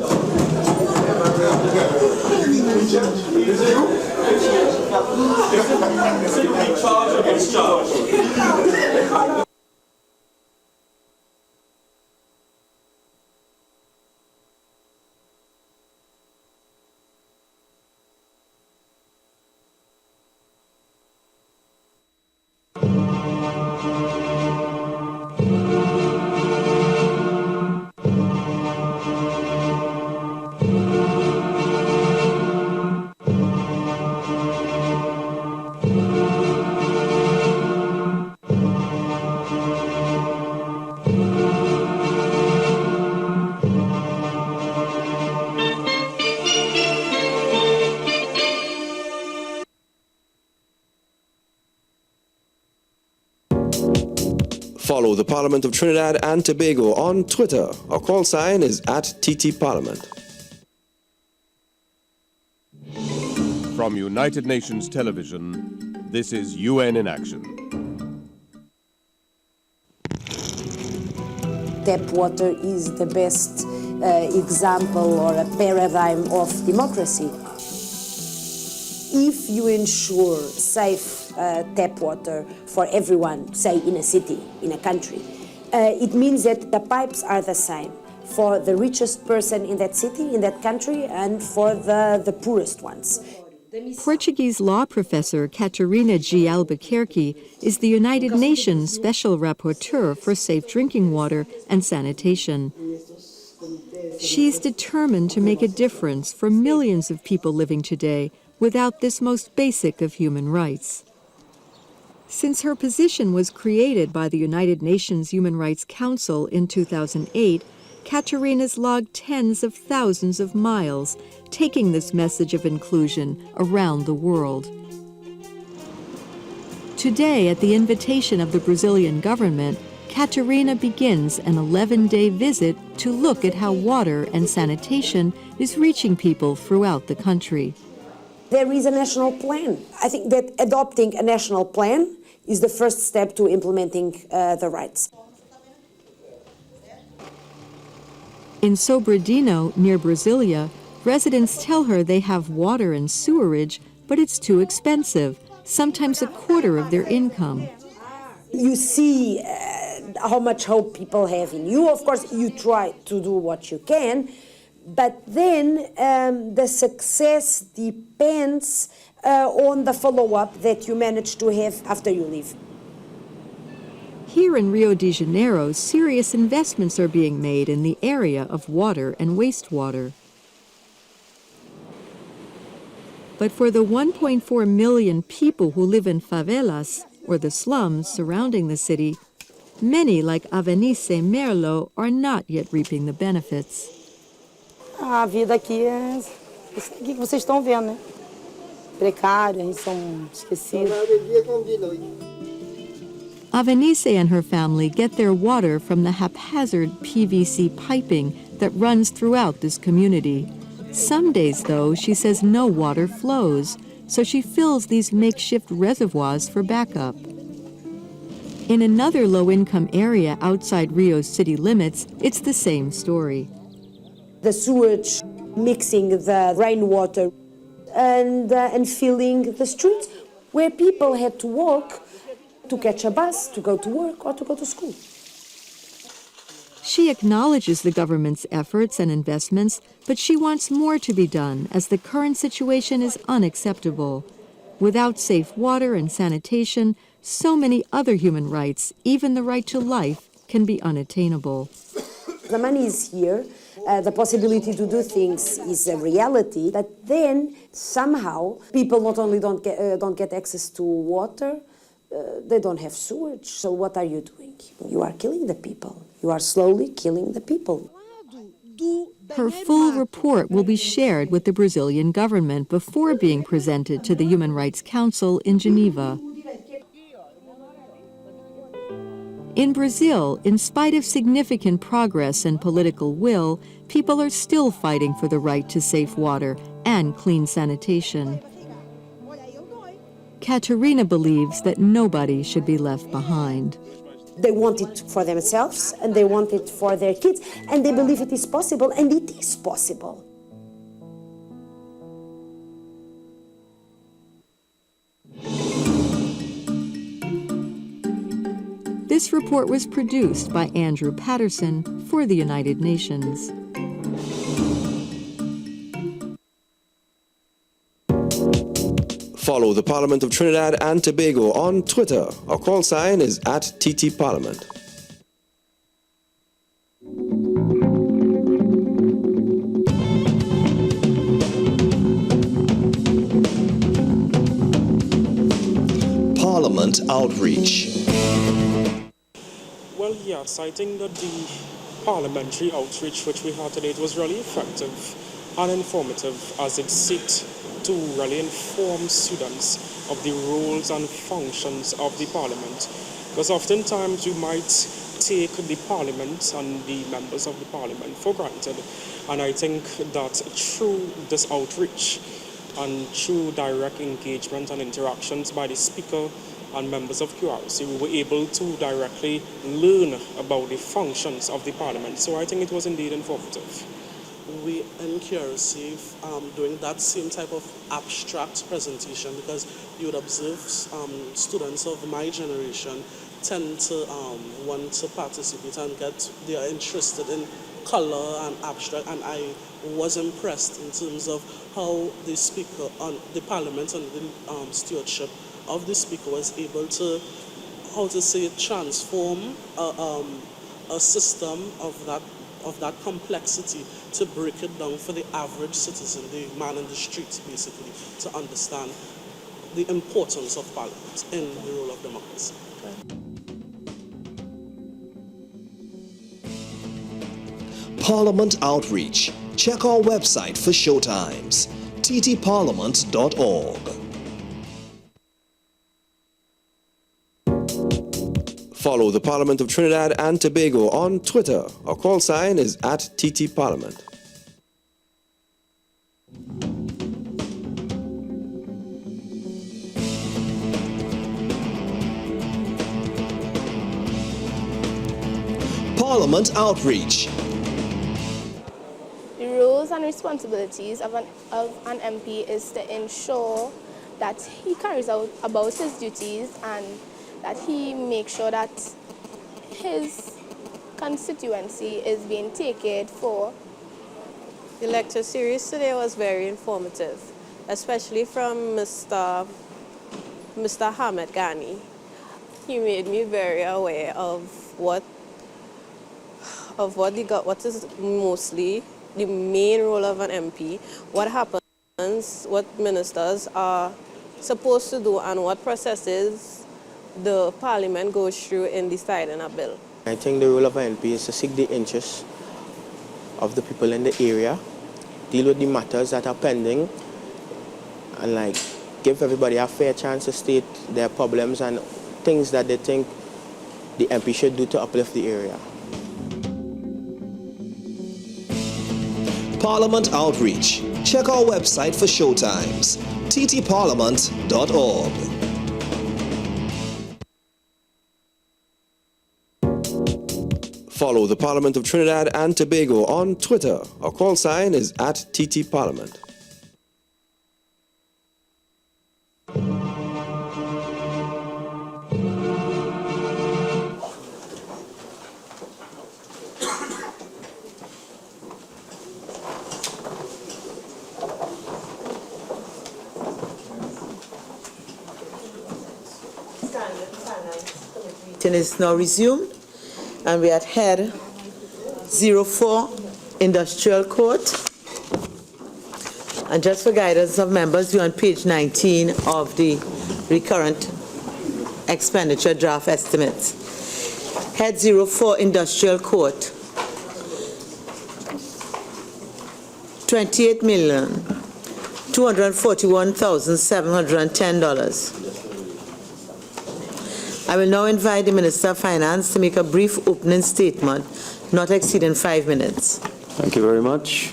Follow the Parliament of Trinidad and Tobago on Twitter. Our call sign is @TTParliament. From United Nations Television, this is UN in Action. Tap water is the best example or a paradigm of democracy. If you ensure safe tap water for everyone, say in a city, in a country, it means that the pipes are the same for the richest person in that city, in that country, and for the poorest ones. Portuguese law professor Catarina G. Albuquerque is the United Nations Special Rapporteur for safe drinking water and sanitation. She's determined to make a difference for millions of people living today without this most basic of human rights. Since her position was created by the United Nations Human Rights Council in 2008, Catarina's logged tens of thousands of miles, taking this message of inclusion around the world. Today, at the invitation of the Brazilian government, Catarina begins an 11-day visit to look at how water and sanitation is reaching people throughout the country. There is a national plan. I think that adopting a national plan is the first step to implementing the rights. In Sobradinho, near Brasilia, residents tell her they have water and sewerage, but it's too expensive, sometimes a quarter of their income. You see how much hope people have in you. Of course, you try to do what you can, but then the success depends on the follow-up that you manage to have after you leave. Here in Rio de Janeiro, serious investments are being made in the area of water and wastewater. But for the 1.4 million people who live in favelas, or the slums surrounding the city, many, like Avenice Merlo, are not yet reaping the benefits. A vida aqui é isso aqui que vocês estão vendo, né? Precária, eles são esquecidos. Avenice and her family get their water from the haphazard PVC piping that runs throughout this community. Some days, though, she says no water flows, so she fills these makeshift reservoirs for backup. In another low-income area outside Rio's city limits, it's the same story. The sewage mixing the rainwater and filling the streets where people had to walk to catch a bus, to go to work, or to go to school. She acknowledges the government's efforts and investments, but she wants more to be done, as the current situation is unacceptable. Without safe water and sanitation, so many other human rights, even the right to life, can be unattainable. The money is here. The possibility to do things is a reality, but then somehow people not only don't get access to water, they don't have sewage. So what are you doing? You are killing the people. You are slowly killing the people. Her full report will be shared with the Brazilian government before being presented to the Human Rights Council in Geneva. In Brazil, in spite of significant progress and political will, people are still fighting for the right to safe water and clean sanitation. Catarina believes that nobody should be left behind. They want it for themselves, and they want it for their kids, and they believe it is possible, and it is possible. This report was produced by Andrew Patterson for the United Nations. Follow the Parliament of Trinidad and Tobago on Twitter. Our call sign is @TTParliament. Parliament Outreach. Well, yes, I think that the parliamentary outreach which we had today was really effective and informative as it sought to really inform students of the roles and functions of the parliament. Because oftentimes you might take the parliament and the members of the parliament for granted. And I think that through this outreach and through direct engagement and interactions by the speaker and members of QRC, we were able to directly learn about the functions of the parliament. So I think it was indeed informative. We in QRC doing that same type of abstract presentation, because you would observe students of my generation tend to want to participate and they are interested in color and abstract, and I was impressed in terms of how the speaker on the parliament and the stewardship of the speaker was able to, transform a system of that complexity to break it down for the average citizen, the man in the street, basically, to understand the importance of parliament in the role of democracy. Parliament Outreach. Check our website for showtimes, ttparliament.org. Follow the Parliament of Trinidad and Tobago on Twitter. Our call sign is @TTParliament. Parliament Outreach. The roles and responsibilities of an MP is to ensure that he carries out about his duties and that he makes sure that his constituency is being taken for. The lecture series today was very informative, especially from Mr. Hamid Ghani. He made me very aware of what is mostly the main role of an MP, what happens, what ministers are supposed to do, and what processes the parliament goes through in deciding a bill. I think the role of an MP is to seek the interests of the people in the area, deal with the matters that are pending, and give everybody a fair chance to state their problems and things that they think the MP should do to uplift the area. Parliament Outreach. Check our website for showtimes, ttparliament.org. Follow the Parliament of Trinidad and Tobago on Twitter. Our call sign is @TTParliament. Meeting is now resumed, and we are at head 04 Industrial Court. And just for guidance of members, we're on page 19 of the recurrent expenditure draft estimates. Head 04 Industrial Court, $28,241,710. I will now invite the Minister of Finance to make a brief opening statement, not exceeding 5 minutes. Thank you very much.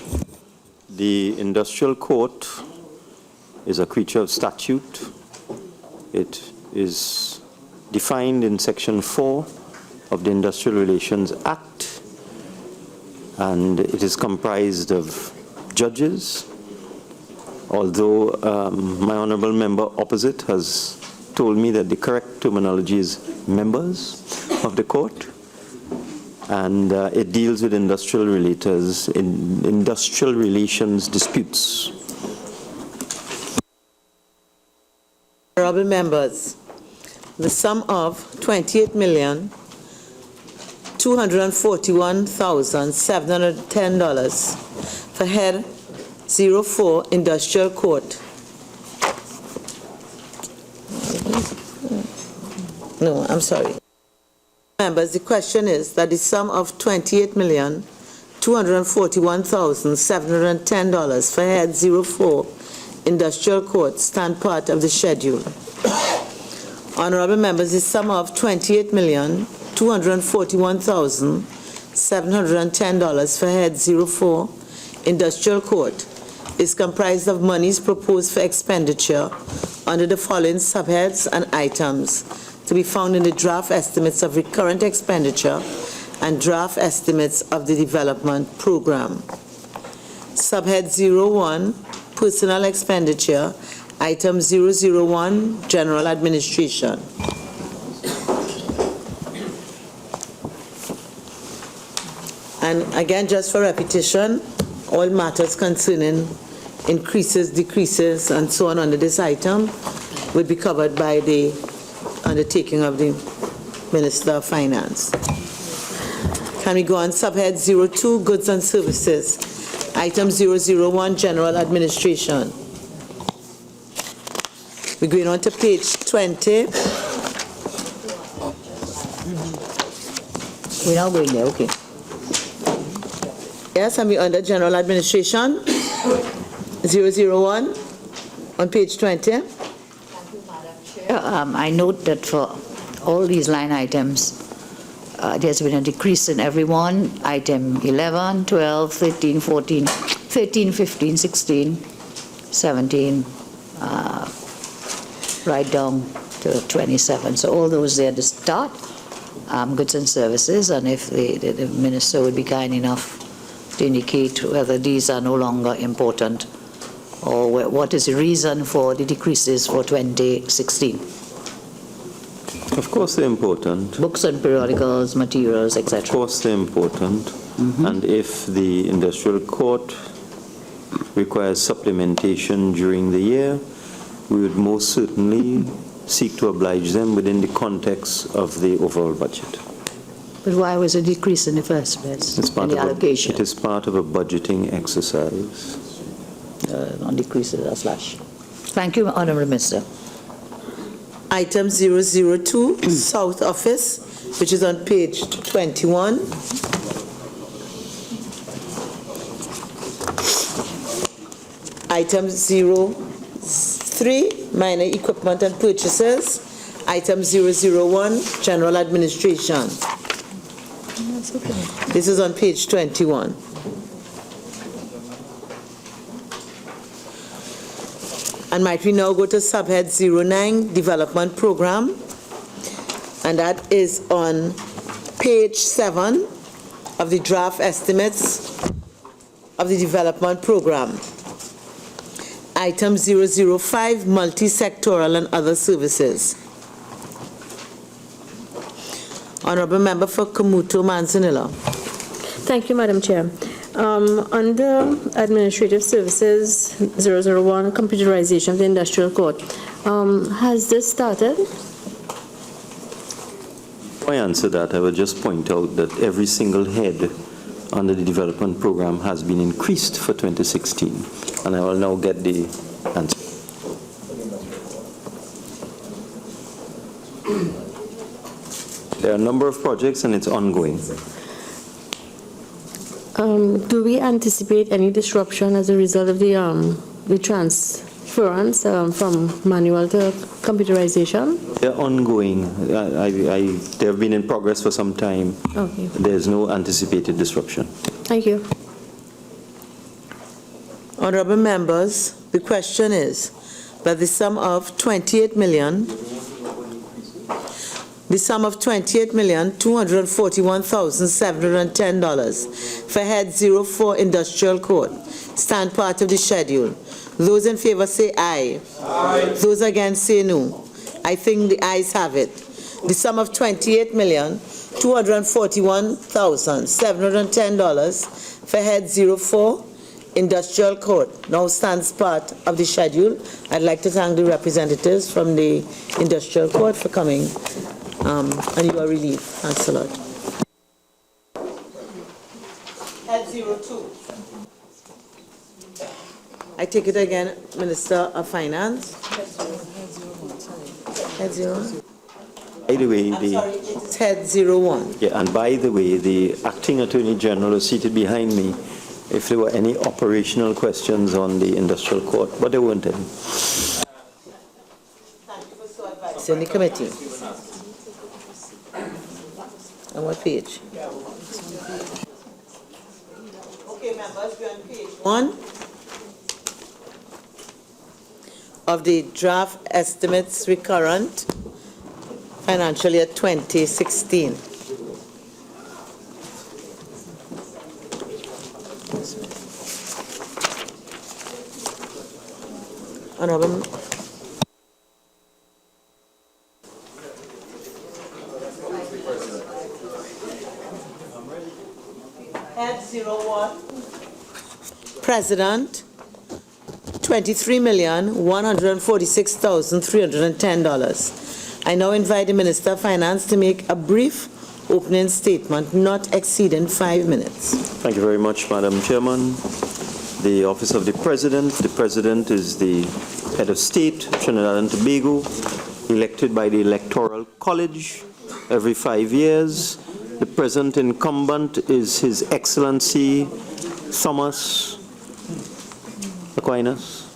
The Industrial Court is a creature of statute. It is defined in Section 4 of the Industrial Relations Act, and it is comprised of judges, although my honourable member opposite has told me that the correct terminology is members. of the court, and it deals with industrial relations disputes. Honorable members, the sum of $28,241,710 for head 04 Industrial Court. No, I'm sorry. Members, the question is that the sum of $28,241,710 for head 04 Industrial Court stand part of the schedule. Honorable members, the sum of $28,241,710 for head 04 Industrial Court is comprised of monies proposed for expenditure under the following subheads and items to be found in the draft estimates of recurrent expenditure and draft estimates of the development program. Subhead 01, personal expenditure, item 001, general administration. And again, just for repetition, all matters concerning increases, decreases, and so on under this item would be covered by the undertaking of the Minister of Finance. Can we go on subhead 02, goods and services, item 001, general administration. We're going on to page 20. We're now going there, okay. Yes, and we're under general administration, 001, on page 20. I note that for all these line items, there's been a decrease in every one. Item 11, 12, 13, 14, 13, 15, 16, 17, right down to 27. So all those there to start, goods and services, and if the minister would be kind enough to indicate whether these are no longer important or what is the reason for the decreases for 2016. Of course they're important. Books and periodicals, materials, etc. Of course they're important. And if the industrial court requires supplementation during the year, we would most certainly seek to oblige them within the context of the overall budget. But why was a decrease in the first place? It's part in the allocation? It is part of a budgeting exercise. On decreases or slash. Thank you, Honourable Minister. Item 002, South Office, which is on page 21. Item 03, minor equipment and purchases. Item 001, general administration. This is on page 21. And might we now go to subhead 09, development program, and that is on page 7 of the draft estimates of the development program. Item 005, multi-sectoral and other services. Honourable Member for Kamuto Manzanilla. Thank you, Madam Chair. Under Administrative Services 001, computerization of the Industrial Court, has this started? Before I answer that, I will just point out that every single head under the development program has been increased for 2016, and I will now get the answer. There are a number of projects and it's ongoing. Do we anticipate any disruption as a result of the transference from manual to computerization? They're ongoing. They have been in progress for some time. Okay. There's no anticipated disruption. Thank you. Honourable members, the question is that the sum of $28,241,710 for head 04 Industrial Court stand part of the schedule. Those in favor say aye. Aye. Those against say no. I think the ayes have it. the sum of $28,241,710 for Head 04, Industrial Court, now stands part of the schedule. I'd like to thank the representatives from the Industrial Court for coming, and you are relieved. Thanks a lot. Head 02. I take it again, Minister of Finance. Head 01. By the way, It's Head 01. yeah, and by the way, the Acting Attorney General is seated behind me if there were any operational questions on the Industrial Court, but there weren't any. It's in the committee. On what page? Okay, members, we're on page 1 of the draft estimates recurrent financial year 2016. Honorable Head 01. President, $23,146,310. I now invite the Minister of Finance to make a brief opening statement, not exceeding 5 minutes. Thank you very much, Madam Chairman. The Office of the President. The President is the head of state, Trinidad and Tobago, elected by the Electoral College every 5 years. The present incumbent is His Excellency Thomas Aquinas.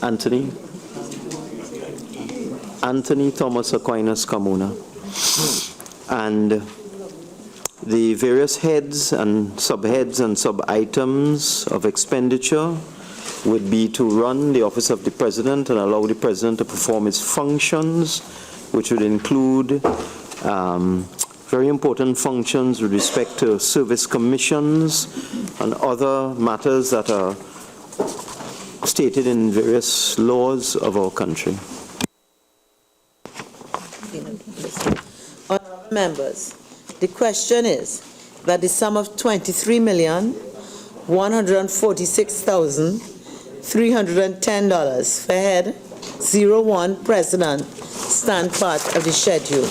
Anthony Thomas Aquinas Carmona. And the various heads and subheads and sub-items of expenditure would be to run the Office of the President and allow the President to perform his functions, which would include very important functions with respect to service commissions and other matters that are stated in various laws of our country. Honorable members, the question is that the sum of $23,146,310 for Head 01 President stand part of the schedule.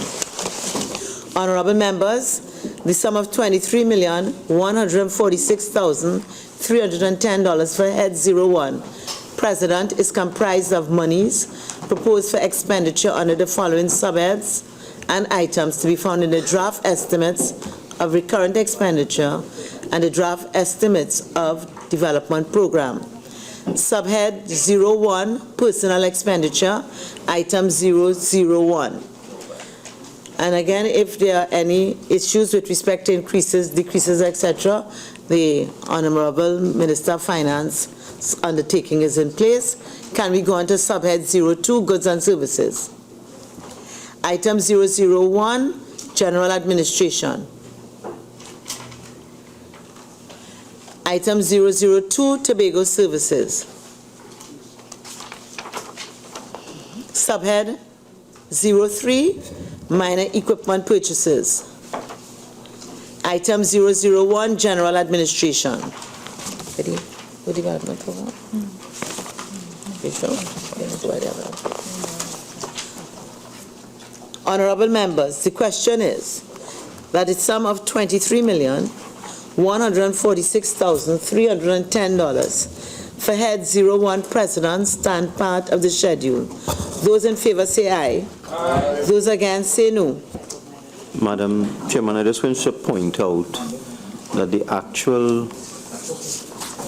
Honorable members, the sum of $23,146,310 for Head 01 President is comprised of monies proposed for expenditure under the following subheads and items to be found in the draft estimates of recurrent expenditure and the draft estimates of development program. Subhead 01, personal expenditure, item 001. And again, if there are any issues with respect to increases, decreases, etc., the Honorable Minister of Finance undertaking is in place. Can we go on to subhead 02, goods and services? Item 001, general administration. Item 002, Tobago services. Subhead 03, minor equipment purchases. Item 001, general administration. Ready? What development program? You sure? Honorable members, the question is that the sum of $23,146,310 for Head 01 President stand part of the schedule. Those in favor say aye. Aye. Those against say no. Madam Chairman, I just want to point out that the actual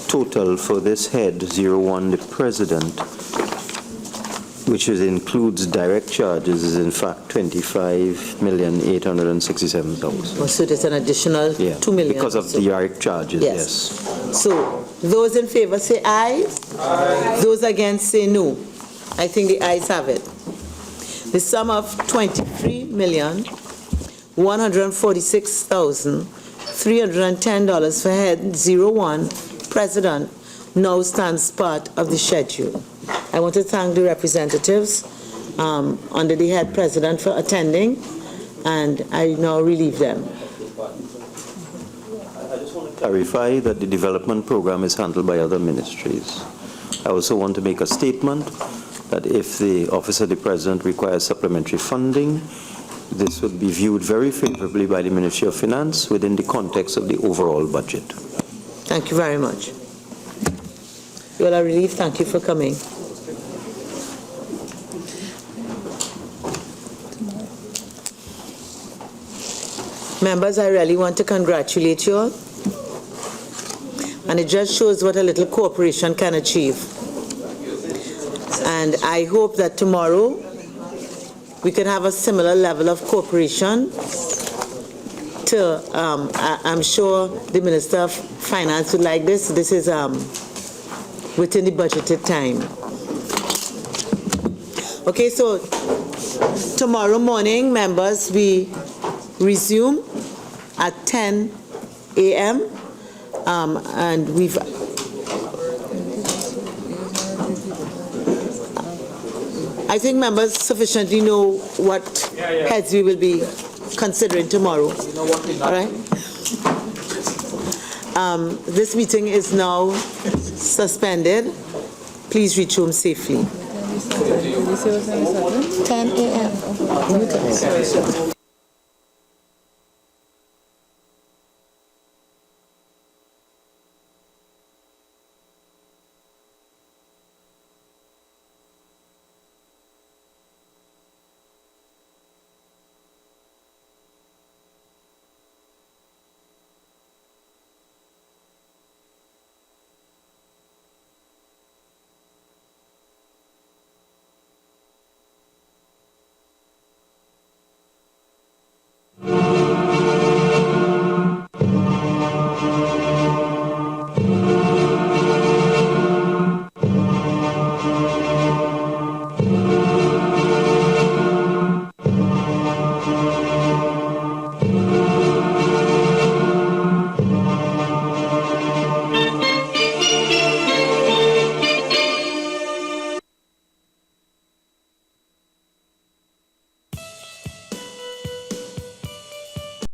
total for this Head 01, the President, which includes direct charges, is in fact $25,867,000. So there's an additional $2 million. Because of the direct charges, yes. So those in favor say aye. Aye. Those against say no. I think the ayes have it. The sum of $23,146,310 for Head 01 President now stands part of the schedule. I want to thank the representatives under the head president for attending, and I now relieve them. Clarify that the development program is handled by other ministries. I also want to make a statement that if the Office of the President requires supplementary funding, this would be viewed very favorably by the Ministry of Finance within the context of the overall budget. Thank you very much. You all are relieved. Thank you for coming. Members, I really want to congratulate you all. And it just shows what a little cooperation can achieve. And I hope that tomorrow we can have a similar level of cooperation to, I'm sure the Minister of Finance would like this. This is within the budgeted time. Okay, so tomorrow morning, members, we resume at 10 a.m. And I think members sufficiently know what heads we will be considering tomorrow. All right? This meeting is now suspended. Please reach home safely. 10 a.m.